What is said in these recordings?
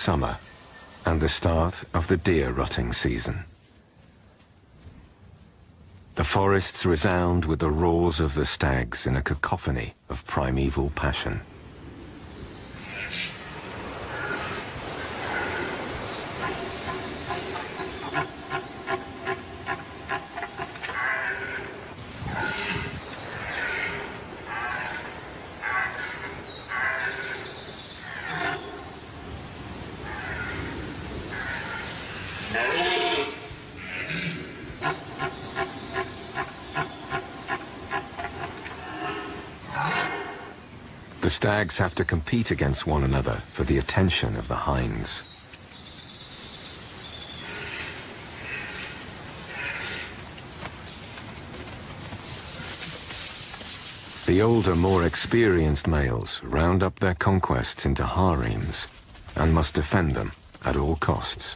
Summer and the start of the deer rutting season. The forests resound with the roars of the stags in a cacophony of primeval passion. The stags have to compete against one another for the attention of the hinds. The older, more experienced males round up their conquests into harems and must defend them at all costs.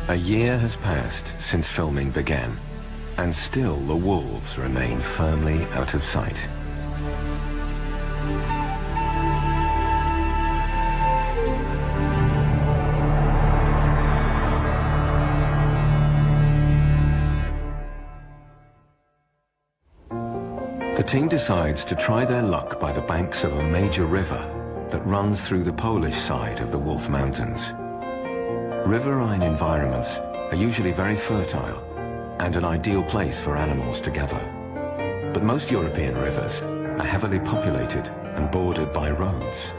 A year has passed since filming began, and still the wolves remain firmly out of sight. The team decides to try their luck by the banks of a major river that runs through the Polish side of the Wolf Mountains. Riverine environments are usually very fertile and an ideal place for animals to gather. But most European rivers are heavily populated and bordered by roads.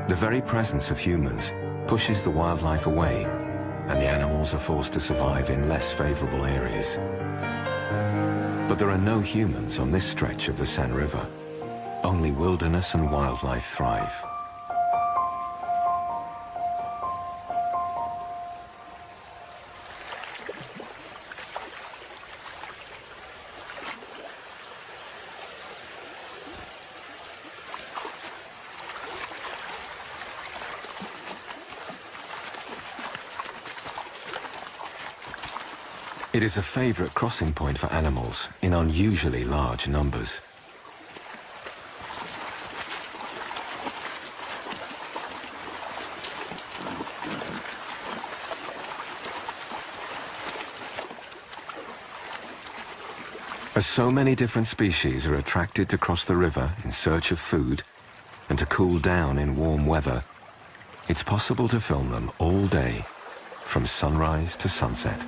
The very presence of humans pushes the wildlife away, and the animals are forced to survive in less favorable areas. But there are no humans on this stretch of the Seine River. Only wilderness and wildlife thrive. It is a favorite crossing point for animals in unusually large numbers. As so many different species are attracted to cross the river in search of food and to cool down in warm weather, it's possible to film them all day, from sunrise to sunset.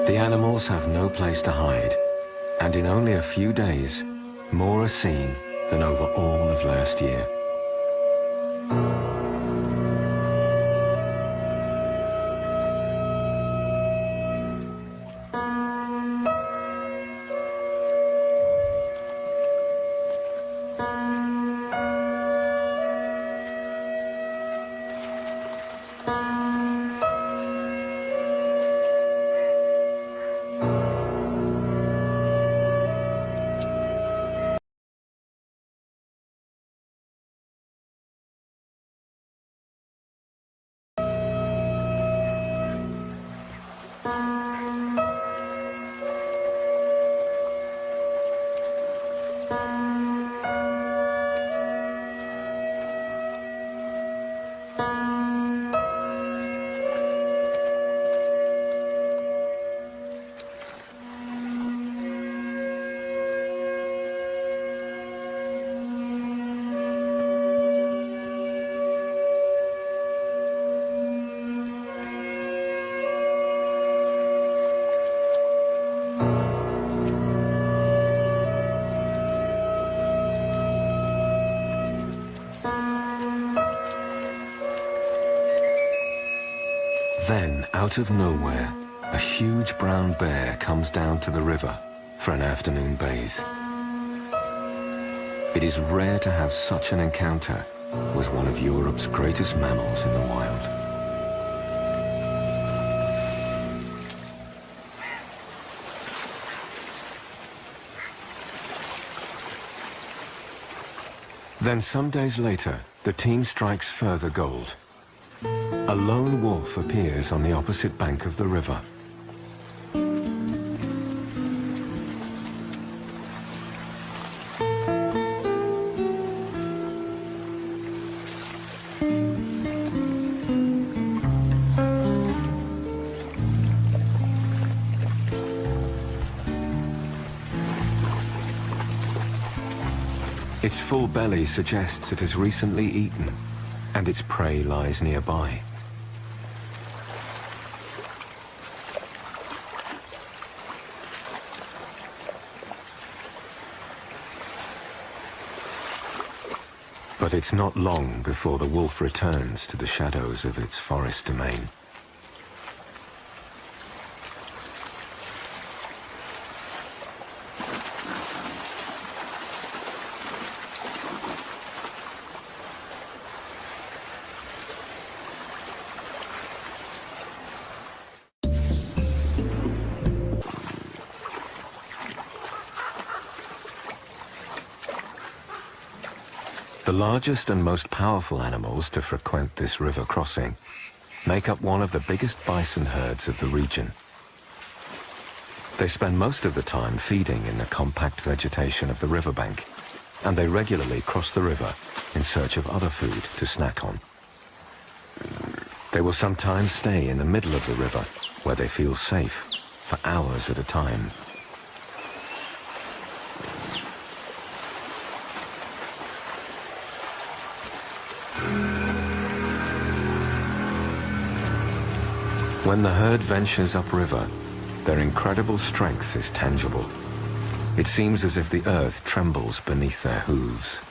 The animals have no place to hide, and in only a few days, more are seen than over all of last year. Then, out of nowhere, a huge brown bear comes down to the river for an afternoon bathe. It is rare to have such an encounter with one of Europe's greatest mammals in the wild. Then some days later, the team strikes further gold. A lone wolf appears on the opposite bank of the river. Its full belly suggests it has recently eaten, and its prey lies nearby. But it's not long before the wolf returns to the shadows of its forest domain. The largest and most powerful animals to frequent this river crossing make up one of the biggest bison herds of the region. They spend most of the time feeding in the compact vegetation of the riverbank, and they regularly cross the river in search of other food to snack on. They will sometimes stay in the middle of the river, where they feel safe, for hours at a time. When the herd ventures upriver, their incredible strength is tangible. It seems as if the earth trembles beneath their hooves.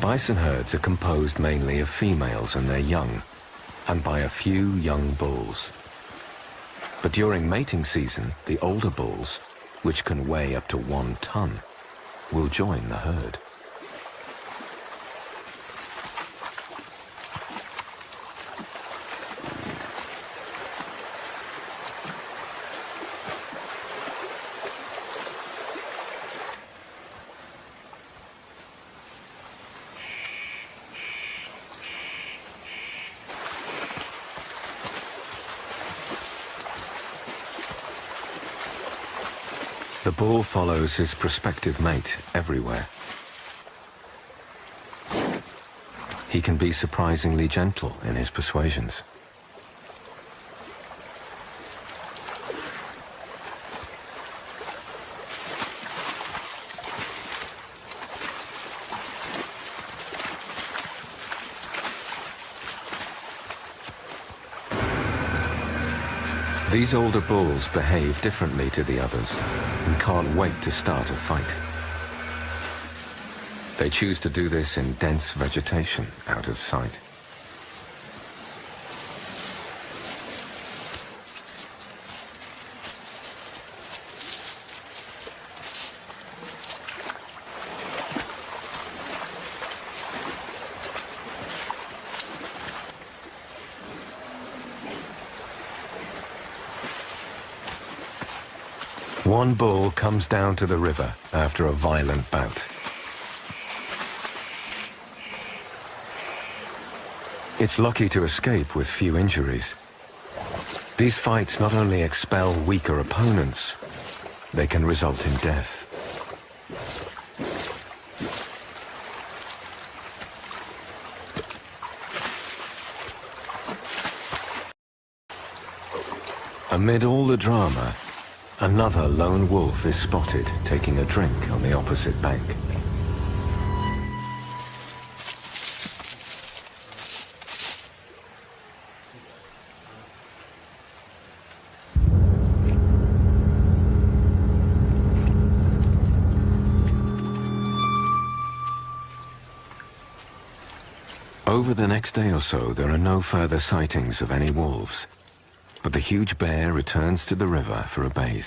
Bison herds are composed mainly of females and their young, and by a few young bulls. But during mating season, the older bulls, which can weigh up to 1 ton, will join the herd. The bull follows his prospective mate everywhere. He can be surprisingly gentle in his persuasions. These older bulls behave differently to the others and can't wait to start a fight. They choose to do this in dense vegetation out of sight. One bull comes down to the river after a violent bout. It's lucky to escape with few injuries. These fights not only expel weaker opponents, they can result in death. Amid all the drama, another lone wolf is spotted taking a drink on the opposite bank. Over the next day or so, there are no further sightings of any wolves, but the huge bear returns to the river for a bathe.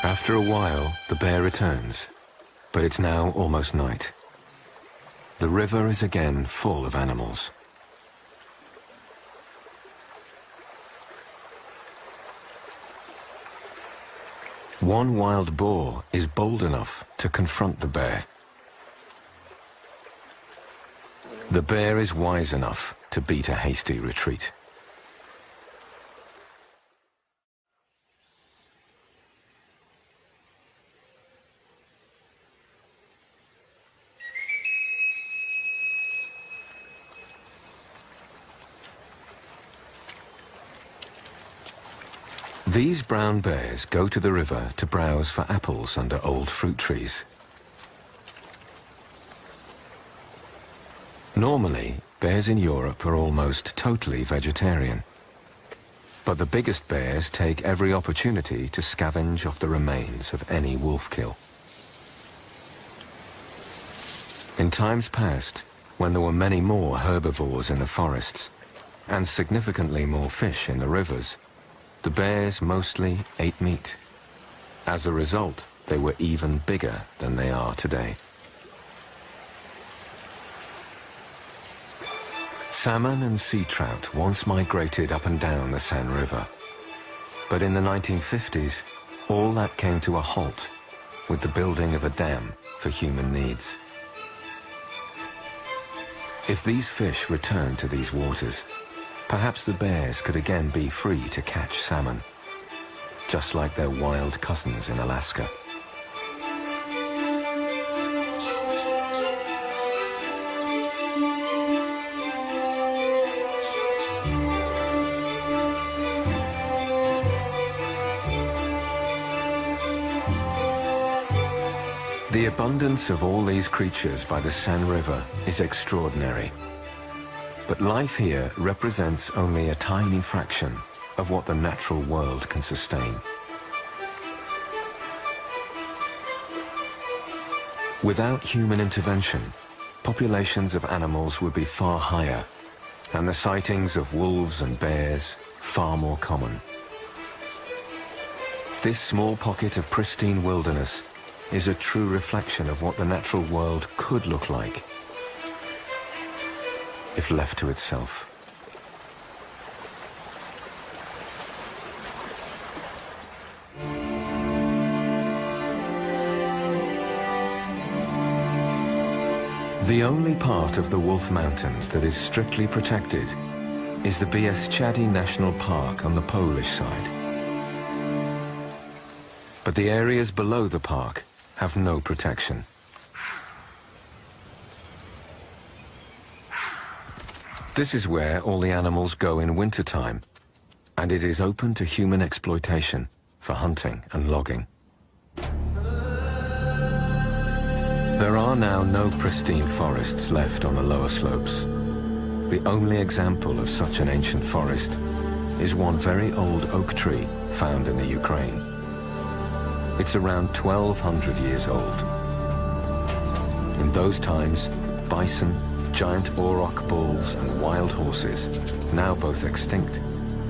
After a while, the bear returns, but it's now almost night. The river is again full of animals. One wild boar is bold enough to confront the bear. The bear is wise enough to beat a hasty retreat. These brown bears go to the river to browse for apples under old fruit trees. Normally, bears in Europe are almost totally vegetarian. But the biggest bears take every opportunity to scavenge off the remains of any wolf kill. In times past, when there were many more herbivores in the forests, and significantly more fish in the rivers, the bears mostly ate meat. As a result, they were even bigger than they are today. Salmon and sea trout once migrated up and down the Seine River. But in the 1950s, all that came to a halt with the building of a dam for human needs. If these fish returned to these waters, perhaps the bears could again be free to catch salmon, just like their wild cousins in Alaska. The abundance of all these creatures by the Seine River is extraordinary. But life here represents only a tiny fraction of what the natural world can sustain. Without human intervention, populations of animals would be far higher, and the sightings of wolves and bears far more common. This small pocket of pristine wilderness is a true reflection of what the natural world could look like if left to itself. The only part of the Wolf Mountains that is strictly protected is the Bieszczady National Park on the Polish side. But the areas below the park have no protection. This is where all the animals go in wintertime, and it is open to human exploitation for hunting and logging. There are now no pristine forests left on the lower slopes. The only example of such an ancient forest is one very old oak tree found in the Ukraine. It's around 1,200 years old. In those times, bison, giant auroch bulls and wild horses, now both extinct,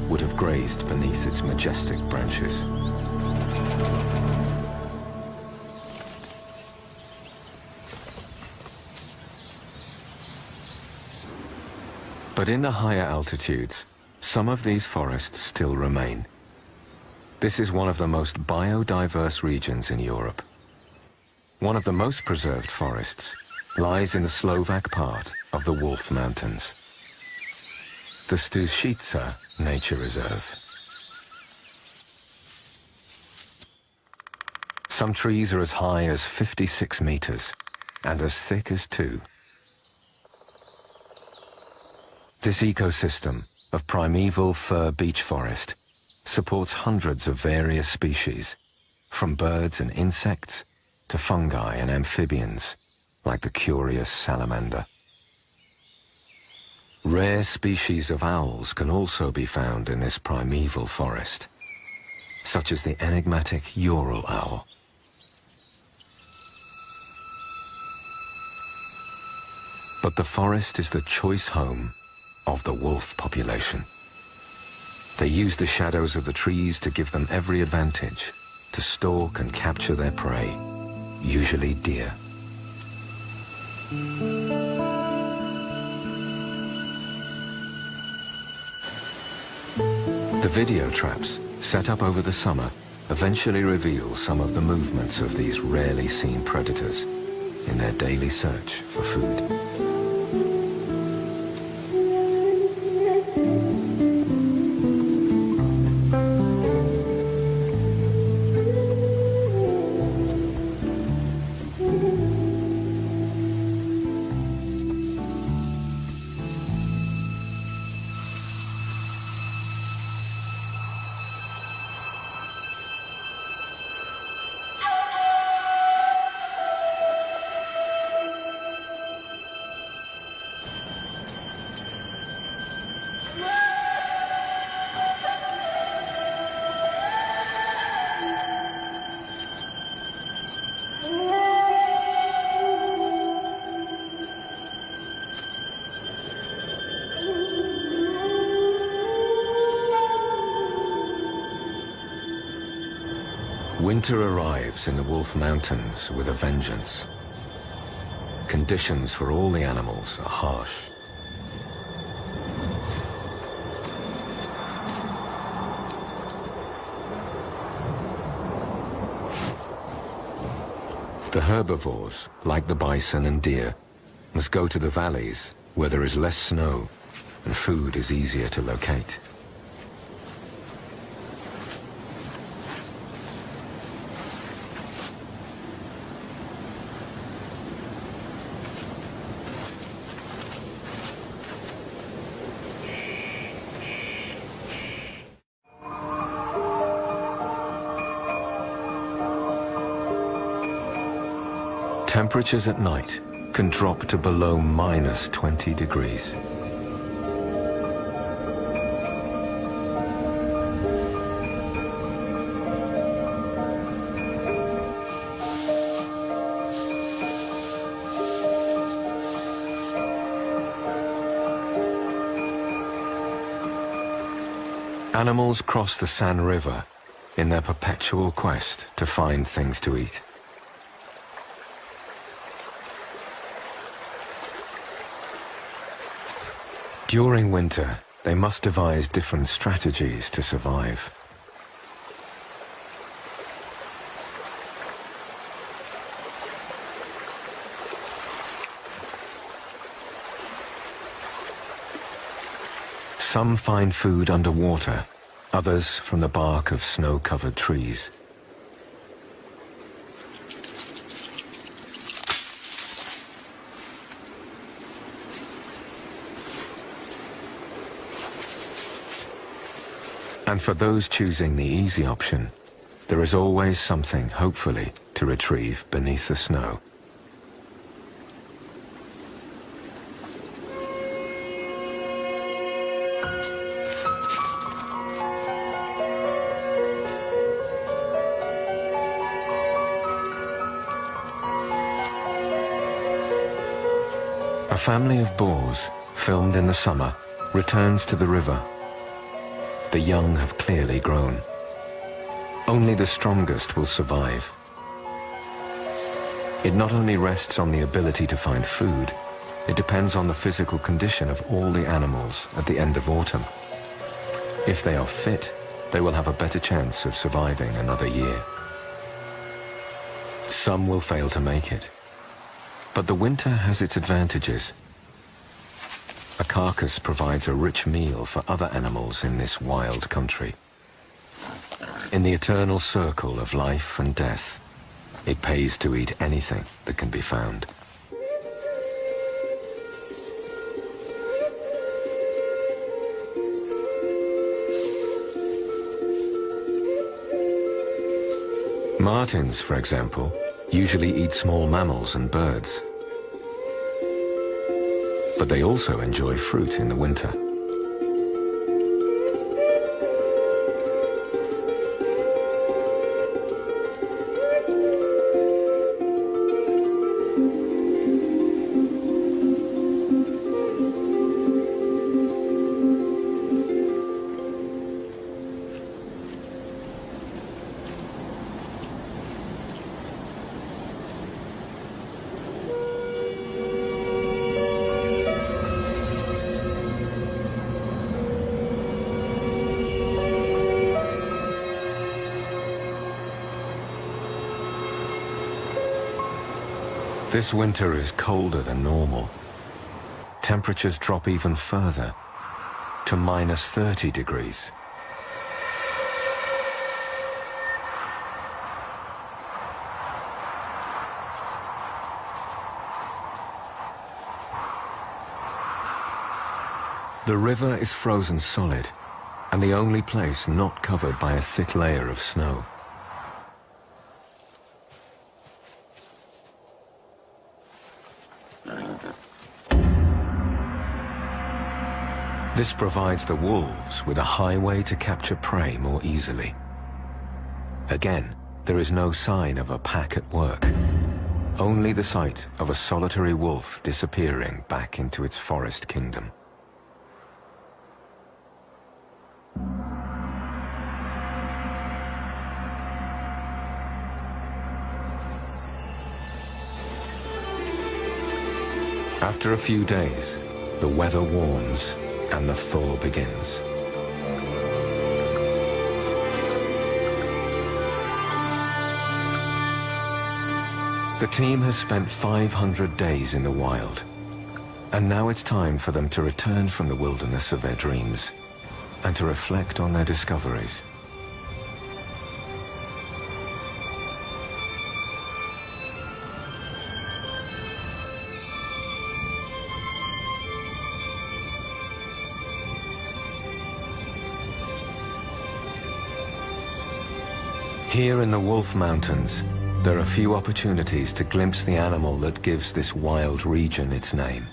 would have grazed beneath its majestic branches. But in the higher altitudes, some of these forests still remain. This is one of the most biodiverse regions in Europe. One of the most preserved forests lies in the Slovak part of the Wolf Mountains, the Stušica Nature Reserve. Some trees are as high as 56 meters and as thick as 2. This ecosystem of primeval fir beech forest supports hundreds of various species, from birds and insects to fungi and amphibians, like the curious salamander. Rare species of owls can also be found in this primeval forest, such as the enigmatic Ural owl. But the forest is the choice home of the wolf population. They use the shadows of the trees to give them every advantage to stalk and capture their prey, usually deer. The video traps set up over the summer eventually reveal some of the movements of these rarely seen predators in their daily search for food. Winter arrives in the Wolf Mountains with a vengeance. Conditions for all the animals are harsh. The herbivores, like the bison and deer, must go to the valleys where there is less snow and food is easier to locate. Temperatures at night can drop to below -20 degrees. Animals cross the San River in their perpetual quest to find things to eat. During winter, they must devise different strategies to survive. Some find food underwater, others from the bark of snow-covered trees. And for those choosing the easy option, there is always something, hopefully, to retrieve beneath the snow. A family of boars, filmed in the summer, returns to the river. The young have clearly grown. Only the strongest will survive. It not only rests on the ability to find food, It depends on the physical condition of all the animals at the end of autumn. If they are fit, they will have a better chance of surviving another year. Some will fail to make it. But the winter has its advantages. A carcass provides a rich meal for other animals in this wild country. In the eternal circle of life and death, it pays to eat anything that can be found. Martins, for example, usually eat small mammals and birds. But they also enjoy fruit in the winter. This winter is colder than normal. Temperatures drop even further, to minus 30 degrees. The river is frozen solid, and the only place not covered by a thick layer of snow. This provides the wolves with a highway to capture prey more easily. Again, there is no sign of a pack at work. Only the sight of a solitary wolf disappearing back into its forest kingdom. After a few days, the weather warms and the thaw begins. The team has spent 500 days in the wild, and now it's time for them to return from the wilderness of their dreams and to reflect on their discoveries. Here in the Wolf Mountains, there are few opportunities to glimpse the animal that gives this wild region its name.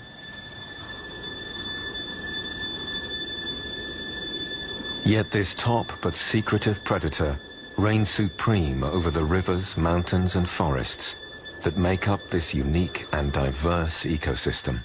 Yet this top but secretive predator reigns supreme over the rivers, mountains and forests that make up this unique and diverse ecosystem.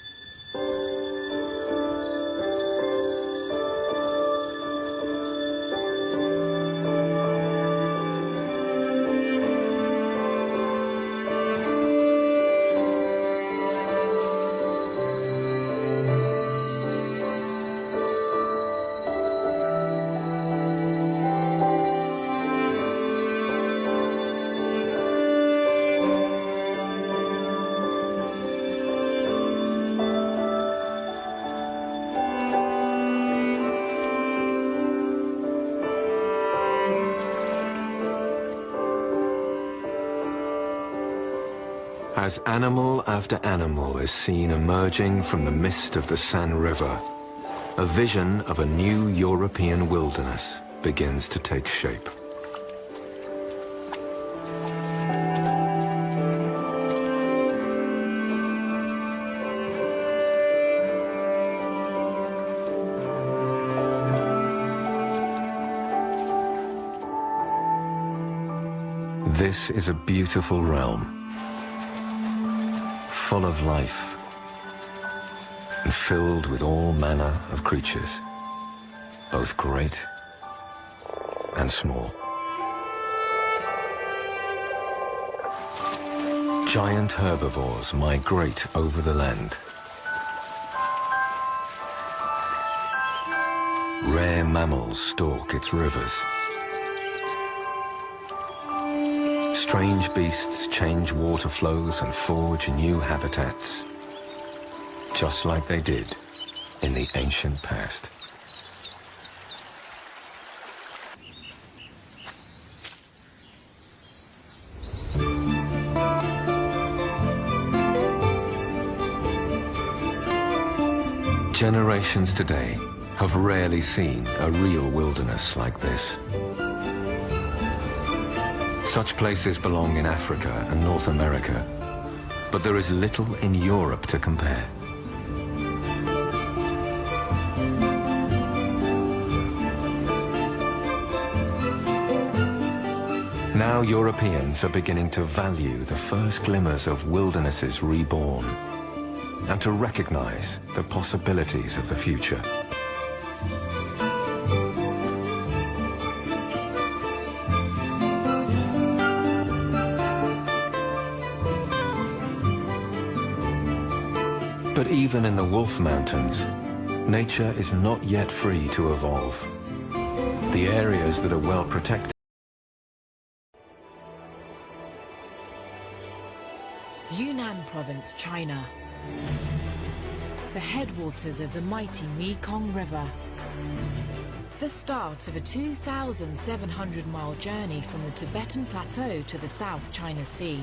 As animal after animal is seen emerging from the mist of the San River, a vision of a new European wilderness begins to take shape. This is a beautiful realm, full of life and filled with all manner of creatures, both great and small. Giant herbivores migrate over the land, Rare mammals stalk its rivers. Strange beasts change water flows and forge new habitats, just like they did in the ancient past. Generations today have rarely seen a real wilderness like this. Such places belong in Africa and North America, but there is little in Europe to compare. Now Europeans are beginning to value the first glimmers of wildernesses reborn, and to recognize the possibilities of the future. But even in the Wolf Mountains, nature is not yet free to evolve. The areas that are well protected Yunnan Province, China. The headwaters of the mighty Mekong River. The start of a 2,700-mile journey from the Tibetan Plateau to the South China Sea.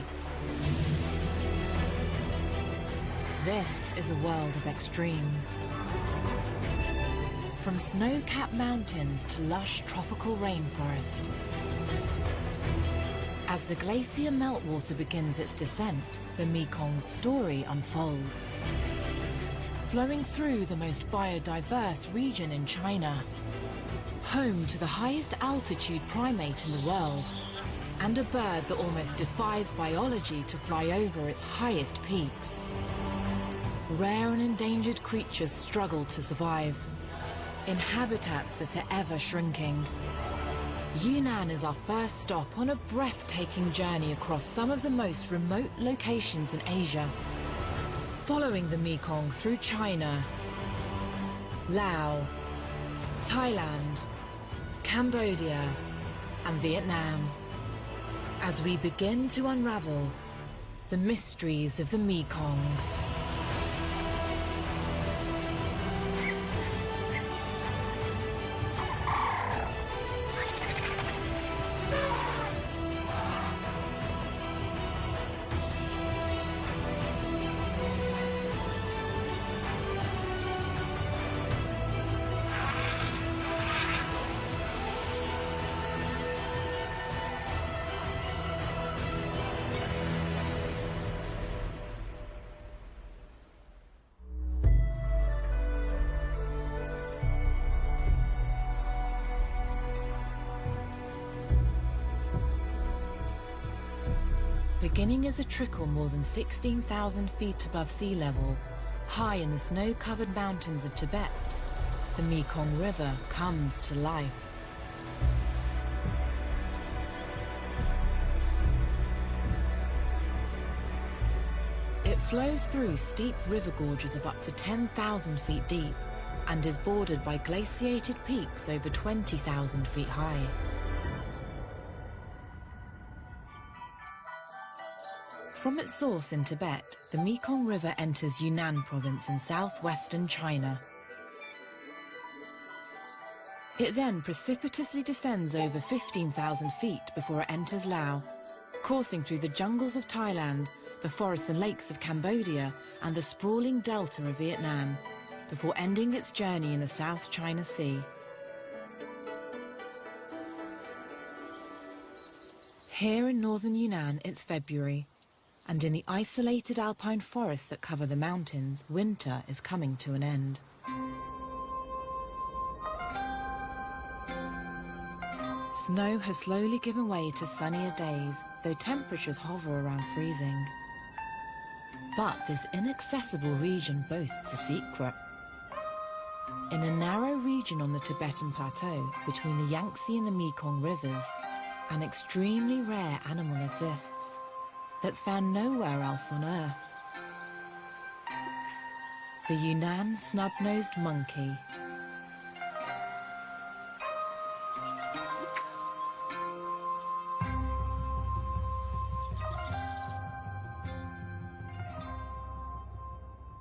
This is a world of extremes. From snow-capped mountains to lush tropical rainforest. As the glacier meltwater begins its descent, the Mekong's story unfolds. Flowing through the most biodiverse region in China, home to the highest altitude primate in the world, and a bird that almost defies biology to fly over its highest peaks. Rare and endangered creatures struggle to survive in habitats that are ever shrinking. Yunnan is our first stop on a breathtaking journey across some of the most remote locations in Asia. Following the Mekong through China, Laos, Thailand, Cambodia, and Vietnam, as we begin to unravel the mysteries of the Mekong. Beginning as a trickle more than 16,000 feet above sea level, high in the snow-covered mountains of Tibet, the Mekong River comes to life. It flows through steep river gorges of up to 10,000 feet deep and is bordered by glaciated peaks over 20,000 feet high. From its source in Tibet, the Mekong River enters Yunnan Province in southwestern China. It then precipitously descends over 15,000 feet before it enters Laos, coursing through the jungles of Thailand, the forests and lakes of Cambodia, and the sprawling delta of Vietnam, before ending its journey in the South China Sea. Here in northern Yunnan, it's February. And in the isolated alpine forests that cover the mountains, winter is coming to an end. Snow has slowly given way to sunnier days, though temperatures hover around freezing. But this inaccessible region boasts a secret. In a narrow region on the Tibetan Plateau, between the Yangtze and the Mekong rivers, an extremely rare animal exists that's found nowhere else on Earth. The Yunnan snub-nosed monkey.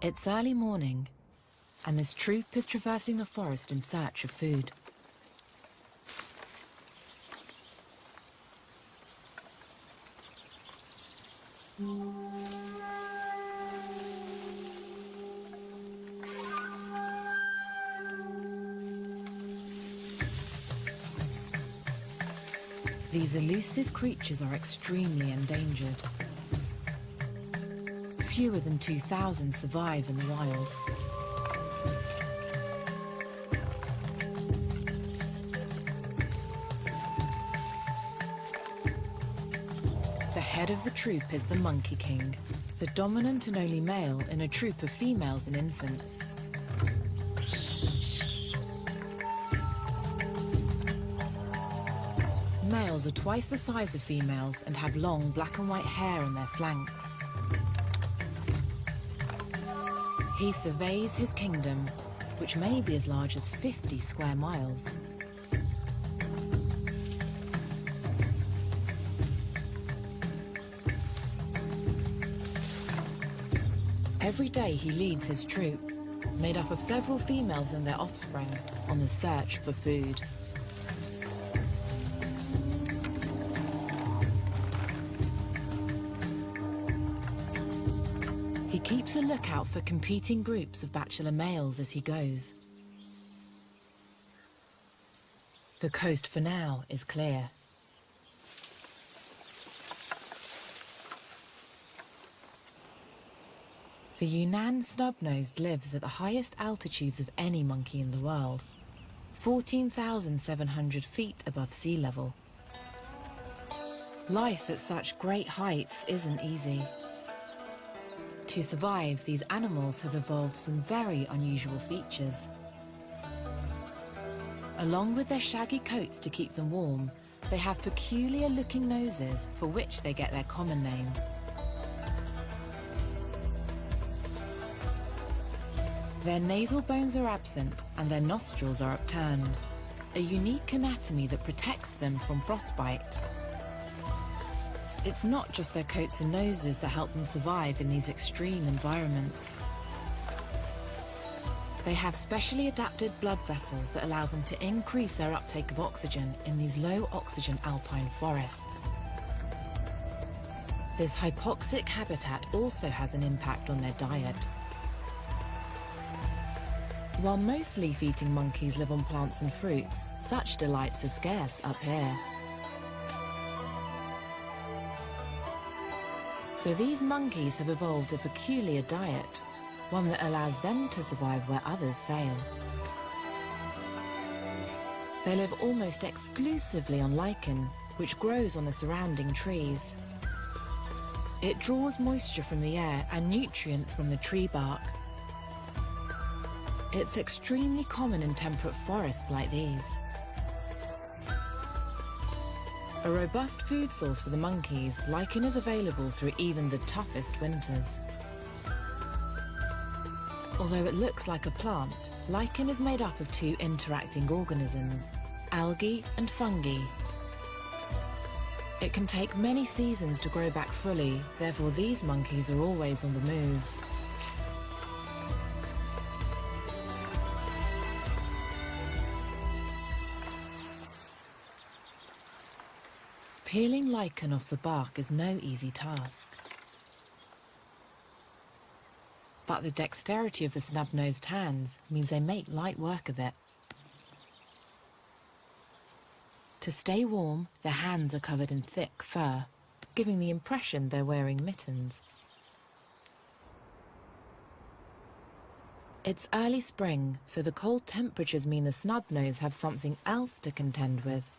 It's early morning, and this troop is traversing the forest in search of food. These elusive creatures are extremely endangered. Fewer than 2,000 survive in the wild. The head of the troop is the Monkey King, the dominant and only male in a troop of females and infants. Males are twice the size of females and have long black and white hair on their flanks. He surveys his kingdom, which may be as large as 50 square miles. Every day he leads his troop, made up of several females and their offspring, on the search for food. He keeps a lookout for competing groups of bachelor males as he goes. The coast for now is clear. The Yunnan snub-nosed lives at the highest altitudes of any monkey in the world, 14,700 feet above sea level. Life at such great heights isn't easy. To survive, these animals have evolved some very unusual features. Along with their shaggy coats to keep them warm, they have peculiar-looking noses for which they get their common name. Their nasal bones are absent and their nostrils are upturned, a unique anatomy that protects them from frostbite. It's not just their coats and noses that help them survive in these extreme environments. They have specially adapted blood vessels that allow them to increase their uptake of oxygen in these low-oxygen alpine forests. This hypoxic habitat also has an impact on their diet. While most leaf-eating monkeys live on plants and fruits, such delights are scarce up here. So these monkeys have evolved a peculiar diet, one that allows them to survive where others fail. They live almost exclusively on lichen, which grows on the surrounding trees. It draws moisture from the air and nutrients from the tree bark. It's extremely common in temperate forests like these. A robust food source for the monkeys, lichen is available through even the toughest winters. Although it looks like a plant, lichen is made up of two interacting organisms, algae and fungi. It can take many seasons to grow back fully, therefore these monkeys are always on the move. Peeling lichen off the bark is no easy task. But the dexterity of the snub-nosed hands means they make light work of it. To stay warm, their hands are covered in thick fur, giving the impression they're wearing mittens. It's early spring, so the cold temperatures mean the snub-nose have something else to contend with.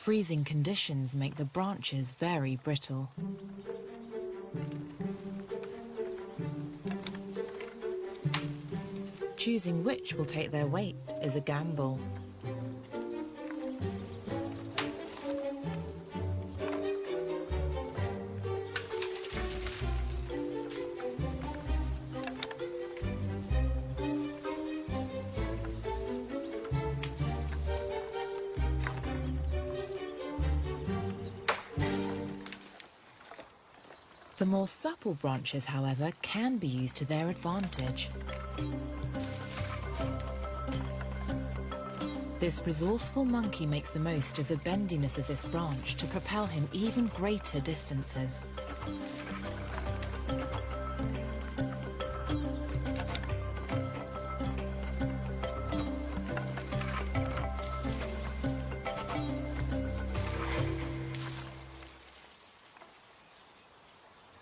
Freezing conditions make the branches very brittle. Choosing which will take their weight is a gamble. The more supple branches, however, can be used to their advantage. This resourceful monkey makes the most of the bendiness of this branch to propel him even greater distances.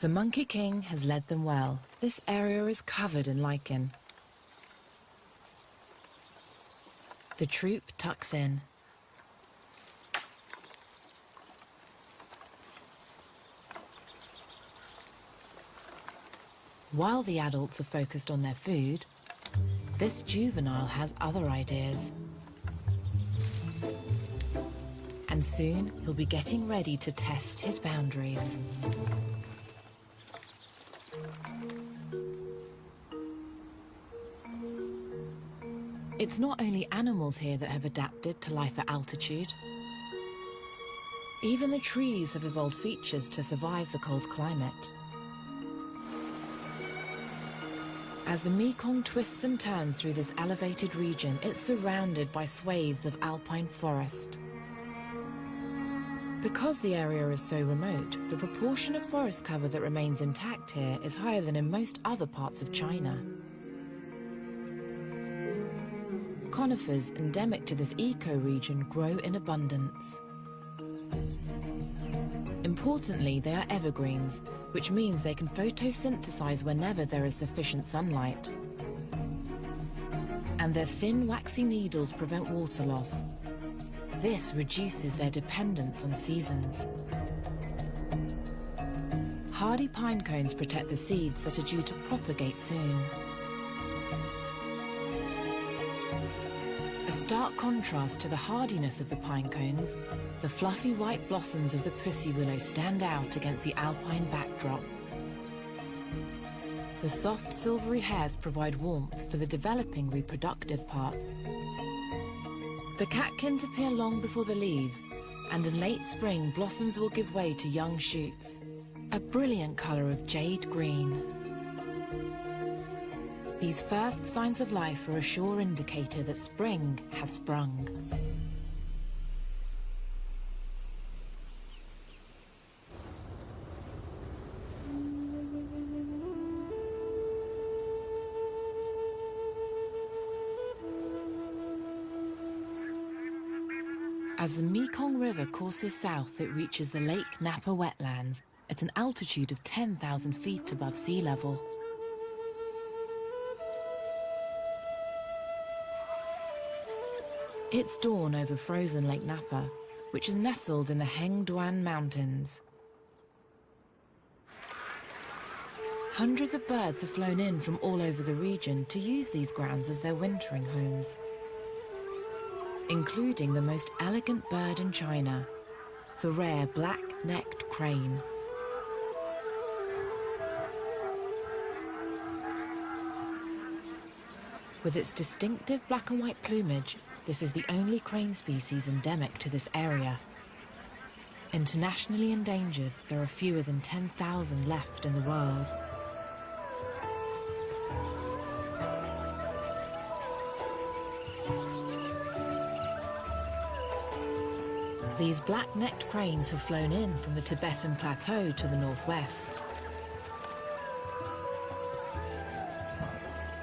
The Monkey King has led them well. This area is covered in lichen. The troop tucks in. While the adults are focused on their food, this juvenile has other ideas. And soon he'll be getting ready to test his boundaries. It's not only animals here that have adapted to life at altitude. Even the trees have evolved features to survive the cold climate. As the Mekong twists and turns through this elevated region, it's surrounded by swathes of alpine forest. Because the area is so remote, the proportion of forest cover that remains intact here is higher than in most other parts of China. Conifers endemic to this eco-region grow in abundance. Importantly, they are evergreens, which means they can photosynthesize whenever there is sufficient sunlight. And their thin, waxy needles prevent water loss. This reduces their dependence on seasons. Hardy pine cones protect the seeds that are due to propagate soon. A stark contrast to the hardiness of the pine cones, the fluffy white blossoms of the pussy willow stand out against the alpine backdrop. The soft silvery hairs provide warmth for the developing reproductive parts. The catkins appear long before the leaves, and in late spring blossoms will give way to young shoots, a brilliant colour of jade green. These first signs of life are a sure indicator that spring has sprung. As the Mekong River courses south, it reaches the Lake Napa wetlands at an altitude of 10,000 feet above sea level. It's dawn over frozen Lake Napa, which is nestled in the Hengduan Mountains. Hundreds of birds have flown in from all over the region to use these grounds as their wintering homes, including the most elegant bird in China, the rare black-necked crane. With its distinctive black and white plumage, this is the only crane species endemic to this area. Internationally endangered, there are fewer than 10,000 left in the world. These black-necked cranes have flown in from the Tibetan Plateau to the northwest.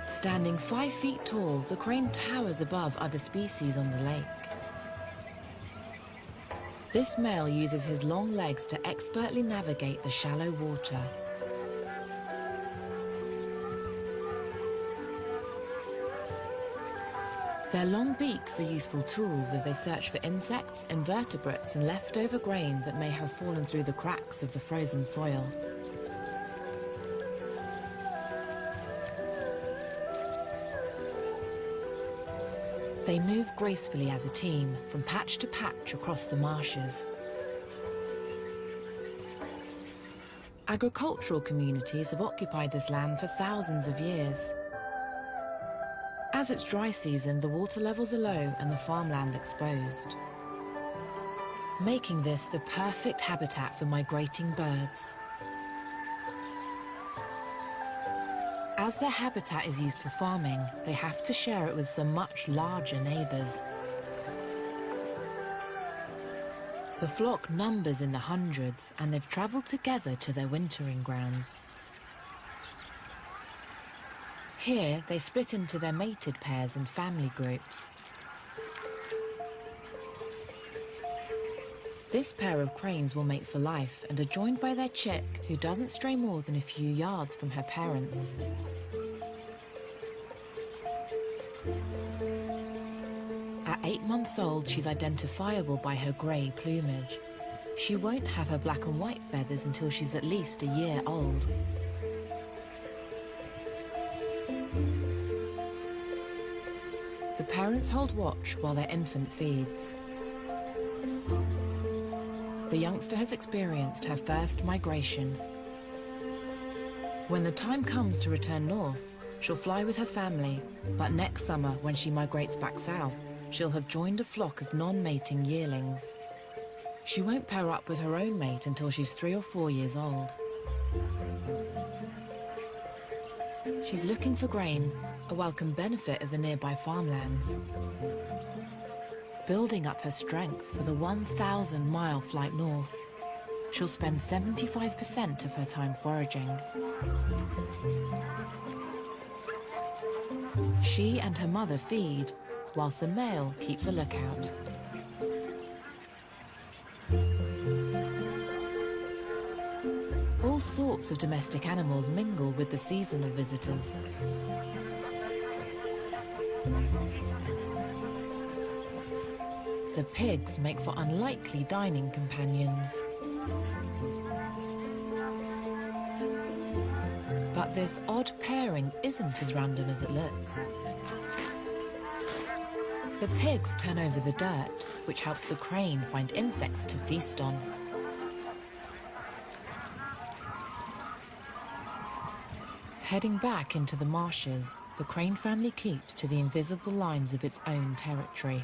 Standing 5 feet tall, the crane towers above other species on the lake. This male uses his long legs to expertly navigate the shallow water. Their long beaks are useful tools as they search for insects, invertebrates, and leftover grain that may have fallen through the cracks of the frozen soil. They move gracefully as a team, from patch to patch across the marshes. Agricultural communities have occupied this land for thousands of years. As it's dry season, the water levels are low and the farmland exposed, making this the perfect habitat for migrating birds. As their habitat is used for farming, they have to share it with some much larger neighbours. The flock numbers in the hundreds, and they've travelled together to their wintering grounds. Here, they split into their mated pairs and family groups. This pair of cranes will mate for life and are joined by their chick, who doesn't stray more than a few yards from her parents. At 8 months old, she's identifiable by her grey plumage. She won't have her black and white feathers until she's at least a year old. The parents hold watch while their infant feeds. The youngster has experienced her first migration. When the time comes to return north, she'll fly with her family, but next summer, when she migrates back south, she'll have joined a flock of non-mating yearlings. She won't pair up with her own mate until she's 3 or 4 years old. She's looking for grain, a welcome benefit of the nearby farmlands. Building up her strength for the 1,000-mile flight north, she'll spend 75% of her time foraging. She and her mother feed, whilst the male keeps a lookout. All sorts of domestic animals mingle with the seasonal visitors. The pigs make for unlikely dining companions. But this odd pairing isn't as random as it looks. The pigs turn over the dirt, which helps the crane find insects to feast on. Heading back into the marshes, the crane family keeps to the invisible lines of its own territory.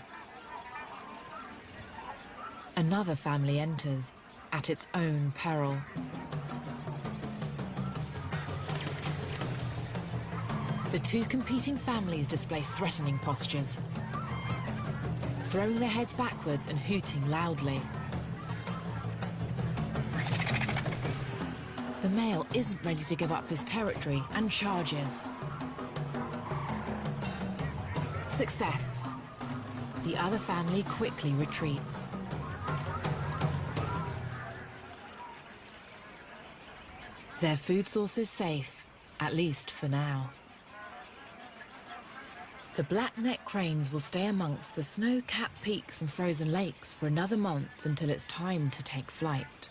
Another family enters, at its own peril. The two competing families display threatening postures, throwing their heads backwards and hooting loudly. The male isn't ready to give up his territory and charges. Success. The other family quickly retreats. Their food source is safe, at least for now. The black-necked cranes will stay amongst the snow-capped peaks and frozen lakes for another month until it's time to take flight.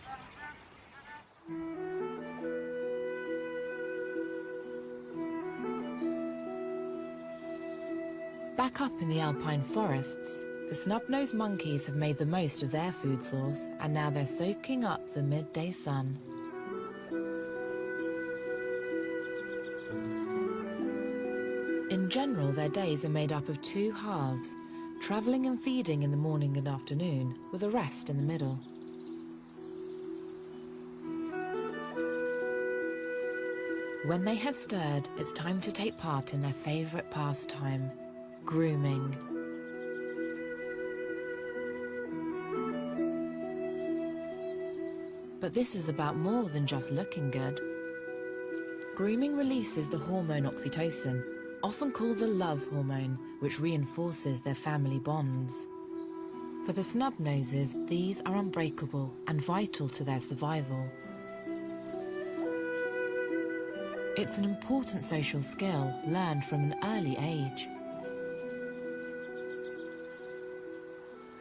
Back up in the alpine forests, the snub-nosed monkeys have made the most of their food source, and now they're soaking up the midday sun. In general, their days are made up of 2 halves, travelling and feeding in the morning and afternoon, with a rest in the middle. When they have stirred, it's time to take part in their favourite pastime, grooming. But this is about more than just looking good. Grooming releases the hormone oxytocin, often called the love hormone, which reinforces their family bonds. For the snub-noses, these are unbreakable and vital to their survival. It's an important social skill learned from an early age.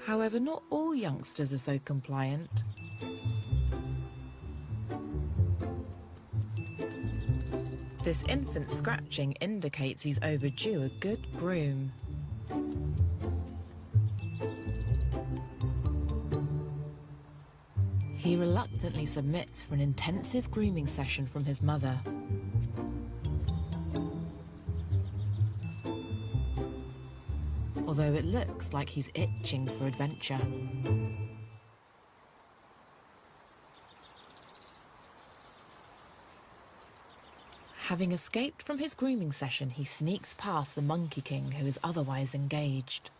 However, not all youngsters are so compliant. This infant scratching indicates he's overdue a good groom. He reluctantly submits for an intensive grooming session from his mother. Although it looks like he's itching for adventure. Having escaped from his grooming session, he sneaks past the Monkey King, who is otherwise engaged.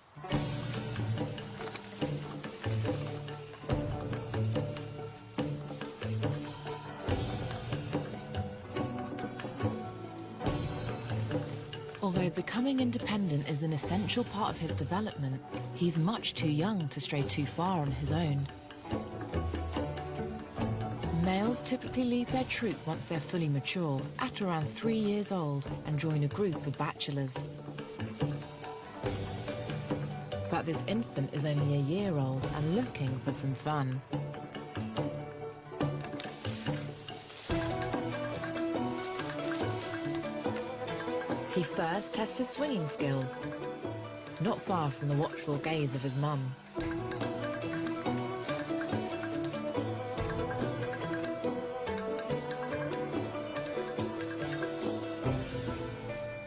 Although becoming independent is an essential part of his development, he's much too young to stray too far on his own. Males typically leave their troop once they're fully mature, at around 3 years old, and join a group of bachelors. But this infant is only a year old and looking for some fun. He first tests his swinging skills, not far from the watchful gaze of his mum.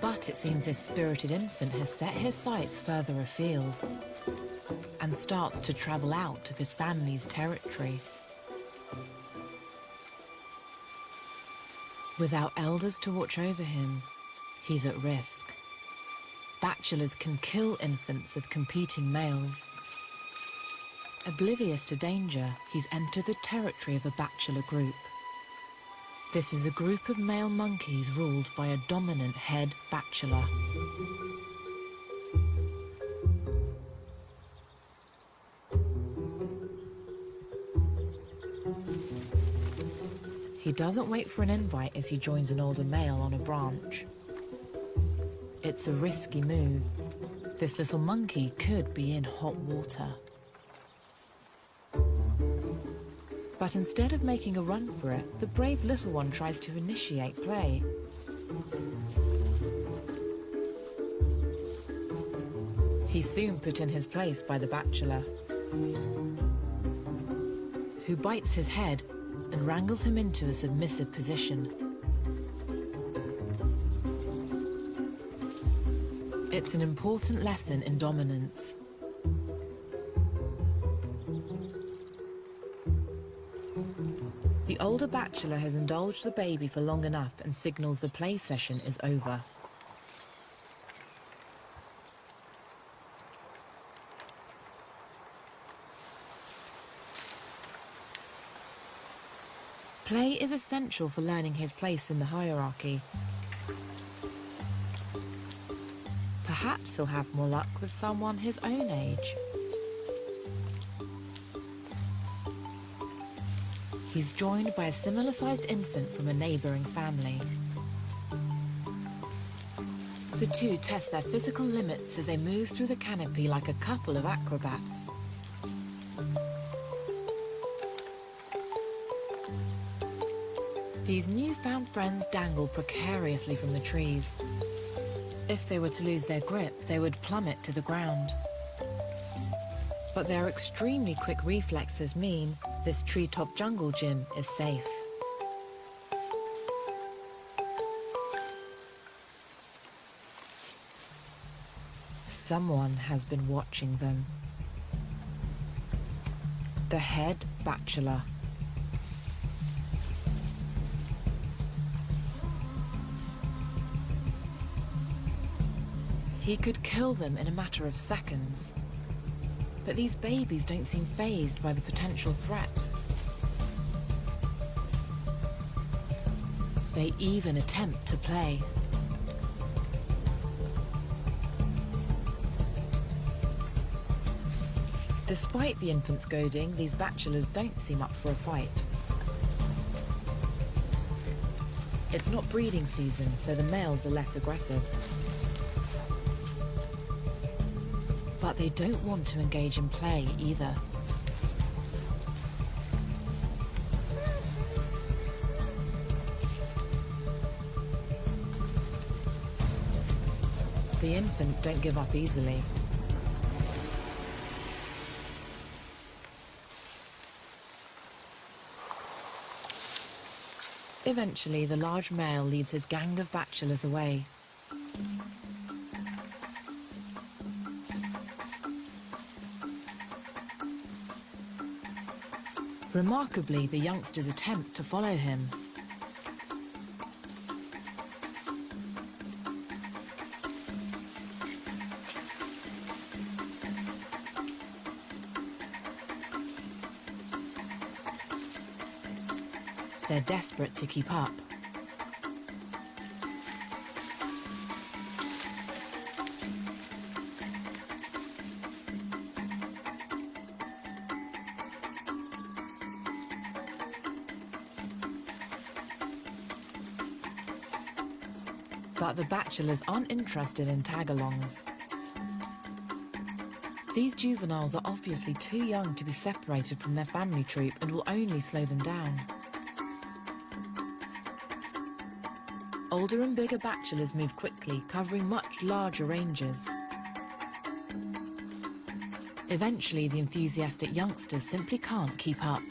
But it seems this spirited infant has set his sights further afield and starts to travel out of his family's territory. Without elders to watch over him, he's at risk. Bachelors can kill infants of competing males. Oblivious to danger, he's entered the territory of a bachelor group. This is a group of male monkeys ruled by a dominant head bachelor. He doesn't wait for an invite as he joins an older male on a branch. It's a risky move. This little monkey could be in hot water. But instead of making a run for it, the brave little one tries to initiate play. He's soon put in his place by the bachelor, who bites his head and wrangles him into a submissive position. It's an important lesson in dominance. The older bachelor has indulged the baby for long enough and signals the play session is over. Play is essential for learning his place in the hierarchy. Perhaps he'll have more luck with someone his own age. He's joined by a similar-sized infant from a neighbouring family. The two test their physical limits as they move through the canopy like a couple of acrobats. These newfound friends dangle precariously from the trees. If they were to lose their grip, they would plummet to the ground. But their extremely quick reflexes mean this treetop jungle gym is safe. Someone has been watching them. The head bachelor. He could kill them in a matter of seconds. But these babies don't seem fazed by the potential threat. They even attempt to play. Despite the infant's goading, these bachelors don't seem up for a fight. It's not breeding season, so the males are less aggressive. But they don't want to engage in play either. The infants don't give up easily. Eventually, the large male leads his gang of bachelors away. Remarkably, the youngsters attempt to follow him. They're desperate to keep up. But the bachelors aren't interested in tag-alongs. These juveniles are obviously too young to be separated from their family troop and will only slow them down. Older and bigger bachelors move quickly, covering much larger ranges. Eventually, the enthusiastic youngsters simply can't keep up.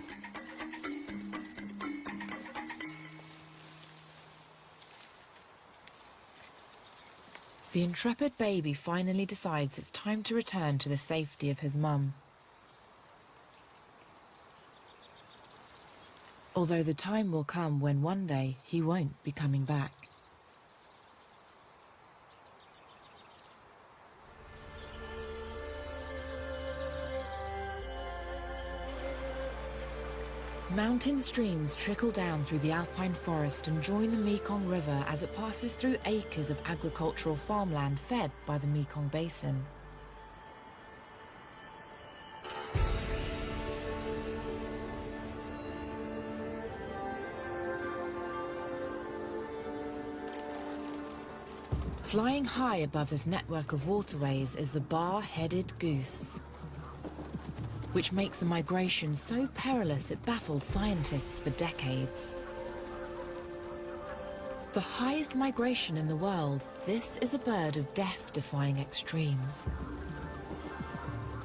The intrepid baby finally decides it's time to return to the safety of his mum. Although the time will come when one day he won't be coming back. Mountain streams trickle down through the alpine forest and join the Mekong River as it passes through acres of agricultural farmland fed by the Mekong Basin. Flying high above this network of waterways is the bar-headed goose, which makes the migration so perilous it baffled scientists for decades. The highest migration in the world, this is a bird of death-defying extremes,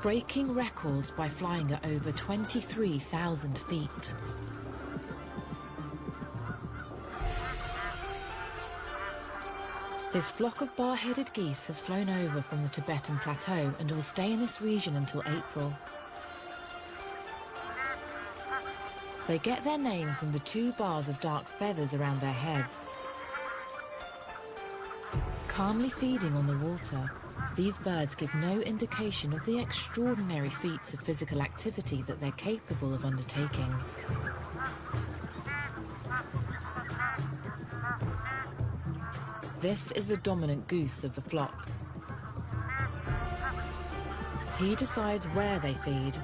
breaking records by flying at over 23,000 feet. This flock of bar-headed geese has flown over from the Tibetan Plateau and will stay in this region until April. They get their name from the 2 bars of dark feathers around their heads. Calmly feeding on the water, these birds give no indication of the extraordinary feats of physical activity that they're capable of undertaking. This is the dominant goose of the flock. He decides where they feed,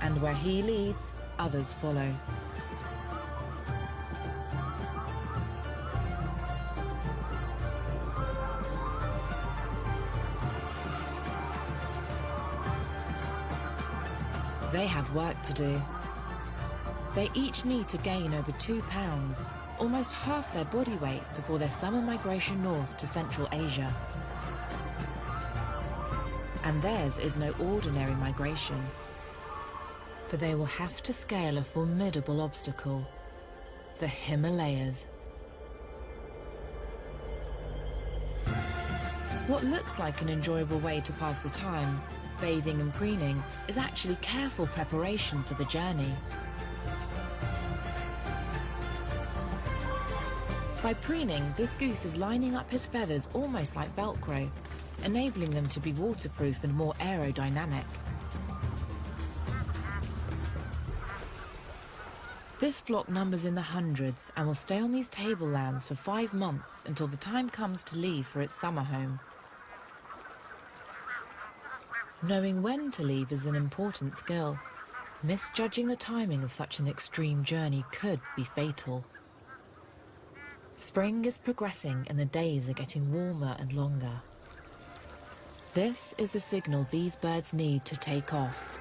and where he leads, others follow. They have work to do. They each need to gain over 2 pounds, almost half their body weight, before their summer migration north to Central Asia. And theirs is no ordinary migration, for they will have to scale a formidable obstacle, the Himalayas. What looks like an enjoyable way to pass the time, bathing and preening, is actually careful preparation for the journey. By preening, this goose is lining up his feathers almost like Velcro, enabling them to be waterproof and more aerodynamic. This flock numbers in the hundreds and will stay on these tablelands for 5 months until the time comes to leave for its summer home. Knowing when to leave is an important skill. Misjudging the timing of such an extreme journey could be fatal. Spring is progressing and the days are getting warmer and longer. This is the signal these birds need to take off.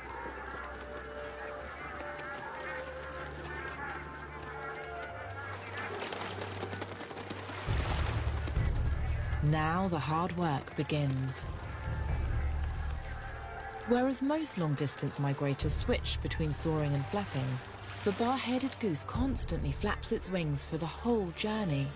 Now the hard work begins. Whereas most long-distance migrators switch between soaring and flapping, the bar-headed goose constantly flaps its wings for the whole journey.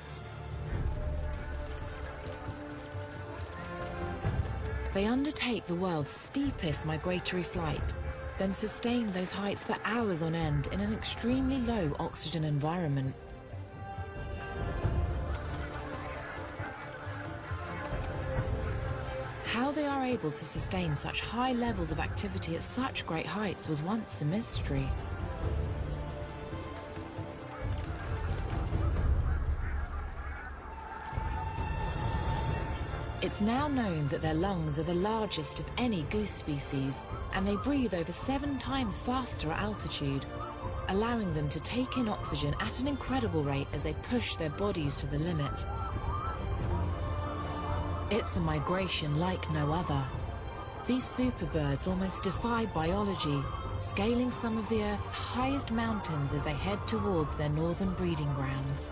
They undertake the world's steepest migratory flight, then sustain those heights for hours on end in an extremely low oxygen environment. How they are able to sustain such high levels of activity at such great heights was once a mystery. It's now known that their lungs are the largest of any goose species, and they breathe over 7 times faster at altitude, allowing them to take in oxygen at an incredible rate as they push their bodies to the limit. It's a migration like no other. These superbirds almost defy biology, scaling some of the Earth's highest mountains as they head towards their northern breeding grounds.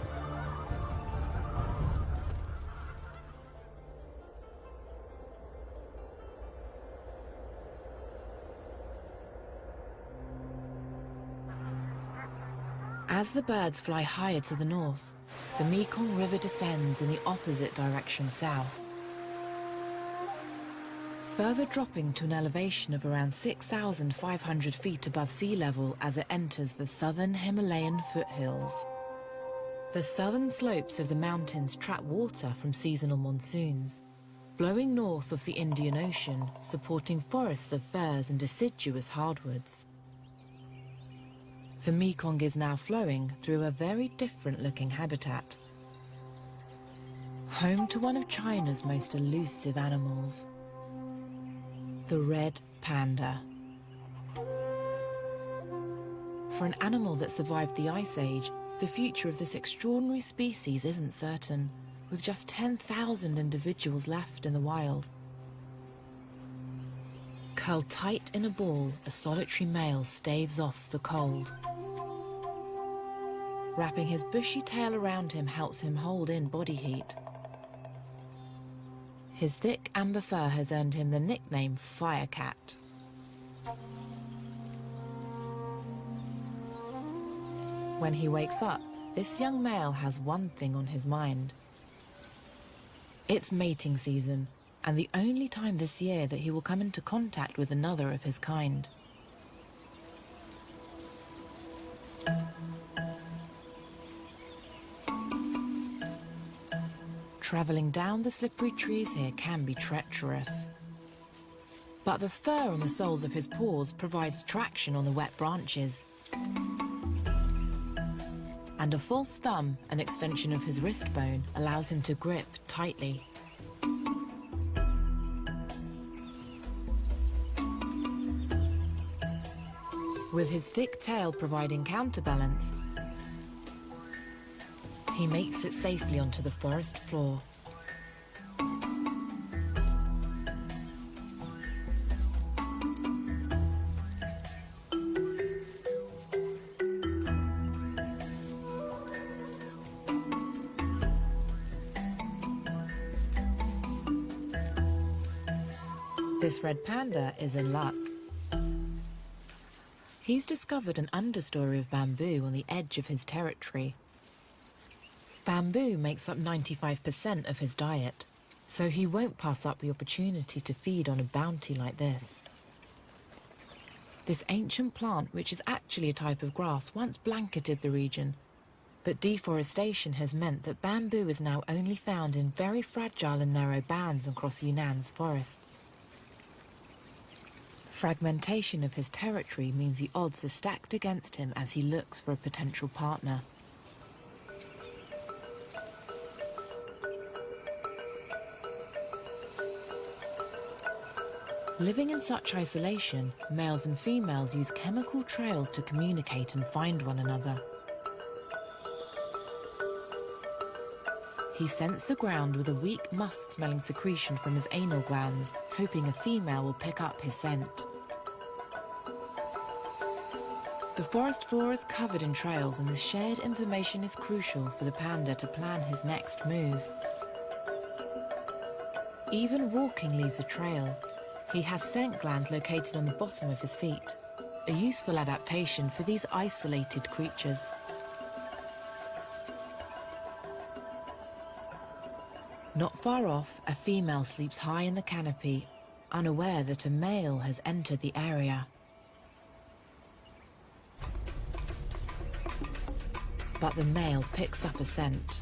As the birds fly higher to the north, the Mekong River descends in the opposite direction south, further dropping to an elevation of around 6,500 feet above sea level as it enters the southern Himalayan foothills. The southern slopes of the mountains trap water from seasonal monsoons, flowing north of the Indian Ocean, supporting forests of firs and deciduous hardwoods. The Mekong is now flowing through a very different-looking habitat, home to one of China's most elusive animals, the red panda. For an animal that survived the Ice Age, the future of this extraordinary species isn't certain, with just 10,000 individuals left in the wild. Curled tight in a ball, a solitary male staves off the cold. Wrapping his bushy tail around him helps him hold in body heat. His thick amber fur has earned him the nickname Firecat. When he wakes up, this young male has one thing on his mind. It's mating season, and the only time this year that he will come into contact with another of his kind. Travelling down the slippery trees here can be treacherous. But the fur on the soles of his paws provides traction on the wet branches. And a false thumb, an extension of his wrist bone, allows him to grip tightly. With his thick tail providing counterbalance, he makes it safely onto the forest floor. This red panda is in luck. He's discovered an understory of bamboo on the edge of his territory. Bamboo makes up 95% of his diet, so he won't pass up the opportunity to feed on a bounty like this. This ancient plant, which is actually a type of grass, once blanketed the region, but deforestation has meant that bamboo is now only found in very fragile and narrow bands across Yunnan's forests. Fragmentation of his territory means the odds are stacked against him as he looks for a potential partner. Living in such isolation, males and females use chemical trails to communicate and find one another. He scents the ground with a weak musk-smelling secretion from his anal glands, hoping a female will pick up his scent. The forest floor is covered in trails, and the shared information is crucial for the panda to plan his next move. Even walking leaves a trail. He has scent glands located on the bottom of his feet, a useful adaptation for these isolated creatures. Not far off, a female sleeps high in the canopy, unaware that a male has entered the area. But the male picks up a scent.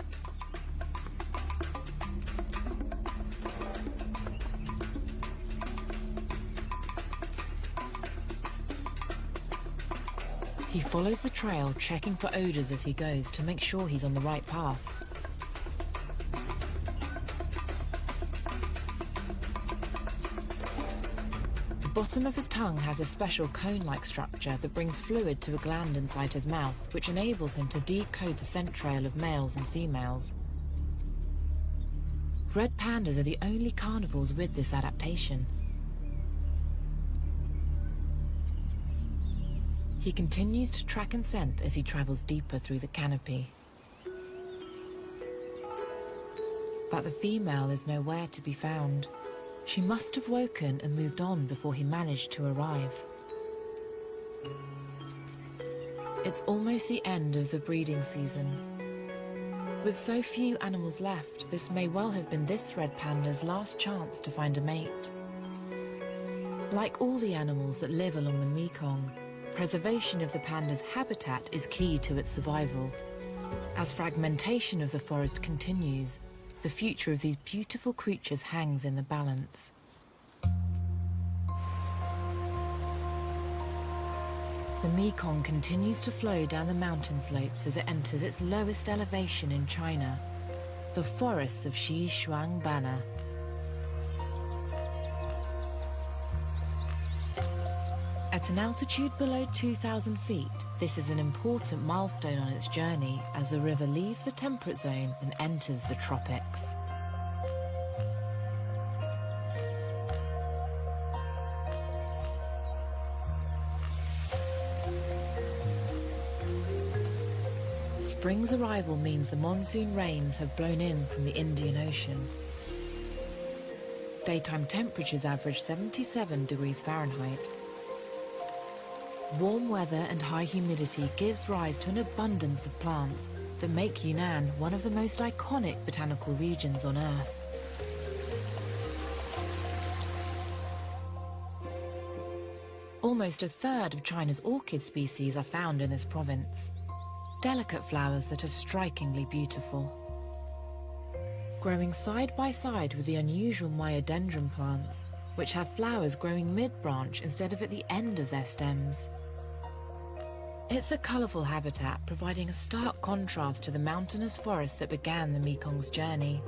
He follows the trail, checking for odors as he goes to make sure he's on the right path. The bottom of his tongue has a special cone-like structure that brings fluid to a gland inside his mouth, which enables him to decode the scent trail of males and females. Red pandas are the only carnivores with this adaptation. He continues to track and scent as he travels deeper through the canopy. But the female is nowhere to be found. She must have woken and moved on before he managed to arrive. It's almost the end of the breeding season. With so few animals left, this may well have been this red panda's last chance to find a mate. Like all the animals that live along the Mekong, preservation of the panda's habitat is key to its survival. As fragmentation of the forest continues, the future of these beautiful creatures hangs in the balance. The Mekong continues to flow down the mountain slopes as it enters its lowest elevation in China, the forests of Xishuangbanna. At an altitude below 2,000 feet, this is an important milestone on its journey as the river leaves the temperate zone and enters the tropics. Spring's arrival means the monsoon rains have blown in from the Indian Ocean. Daytime temperatures average 77 degrees Fahrenheit. Warm weather and high humidity gives rise to an abundance of plants that make Yunnan one of the most iconic botanical regions on Earth. Almost a third of China's orchid species are found in this province. Delicate flowers that are strikingly beautiful. Growing side by side with the unusual myodendron plants, which have flowers growing mid-branch instead of at the end of their stems. It's a colourful habitat, providing a stark contrast to the mountainous forest that began the Mekong's journey.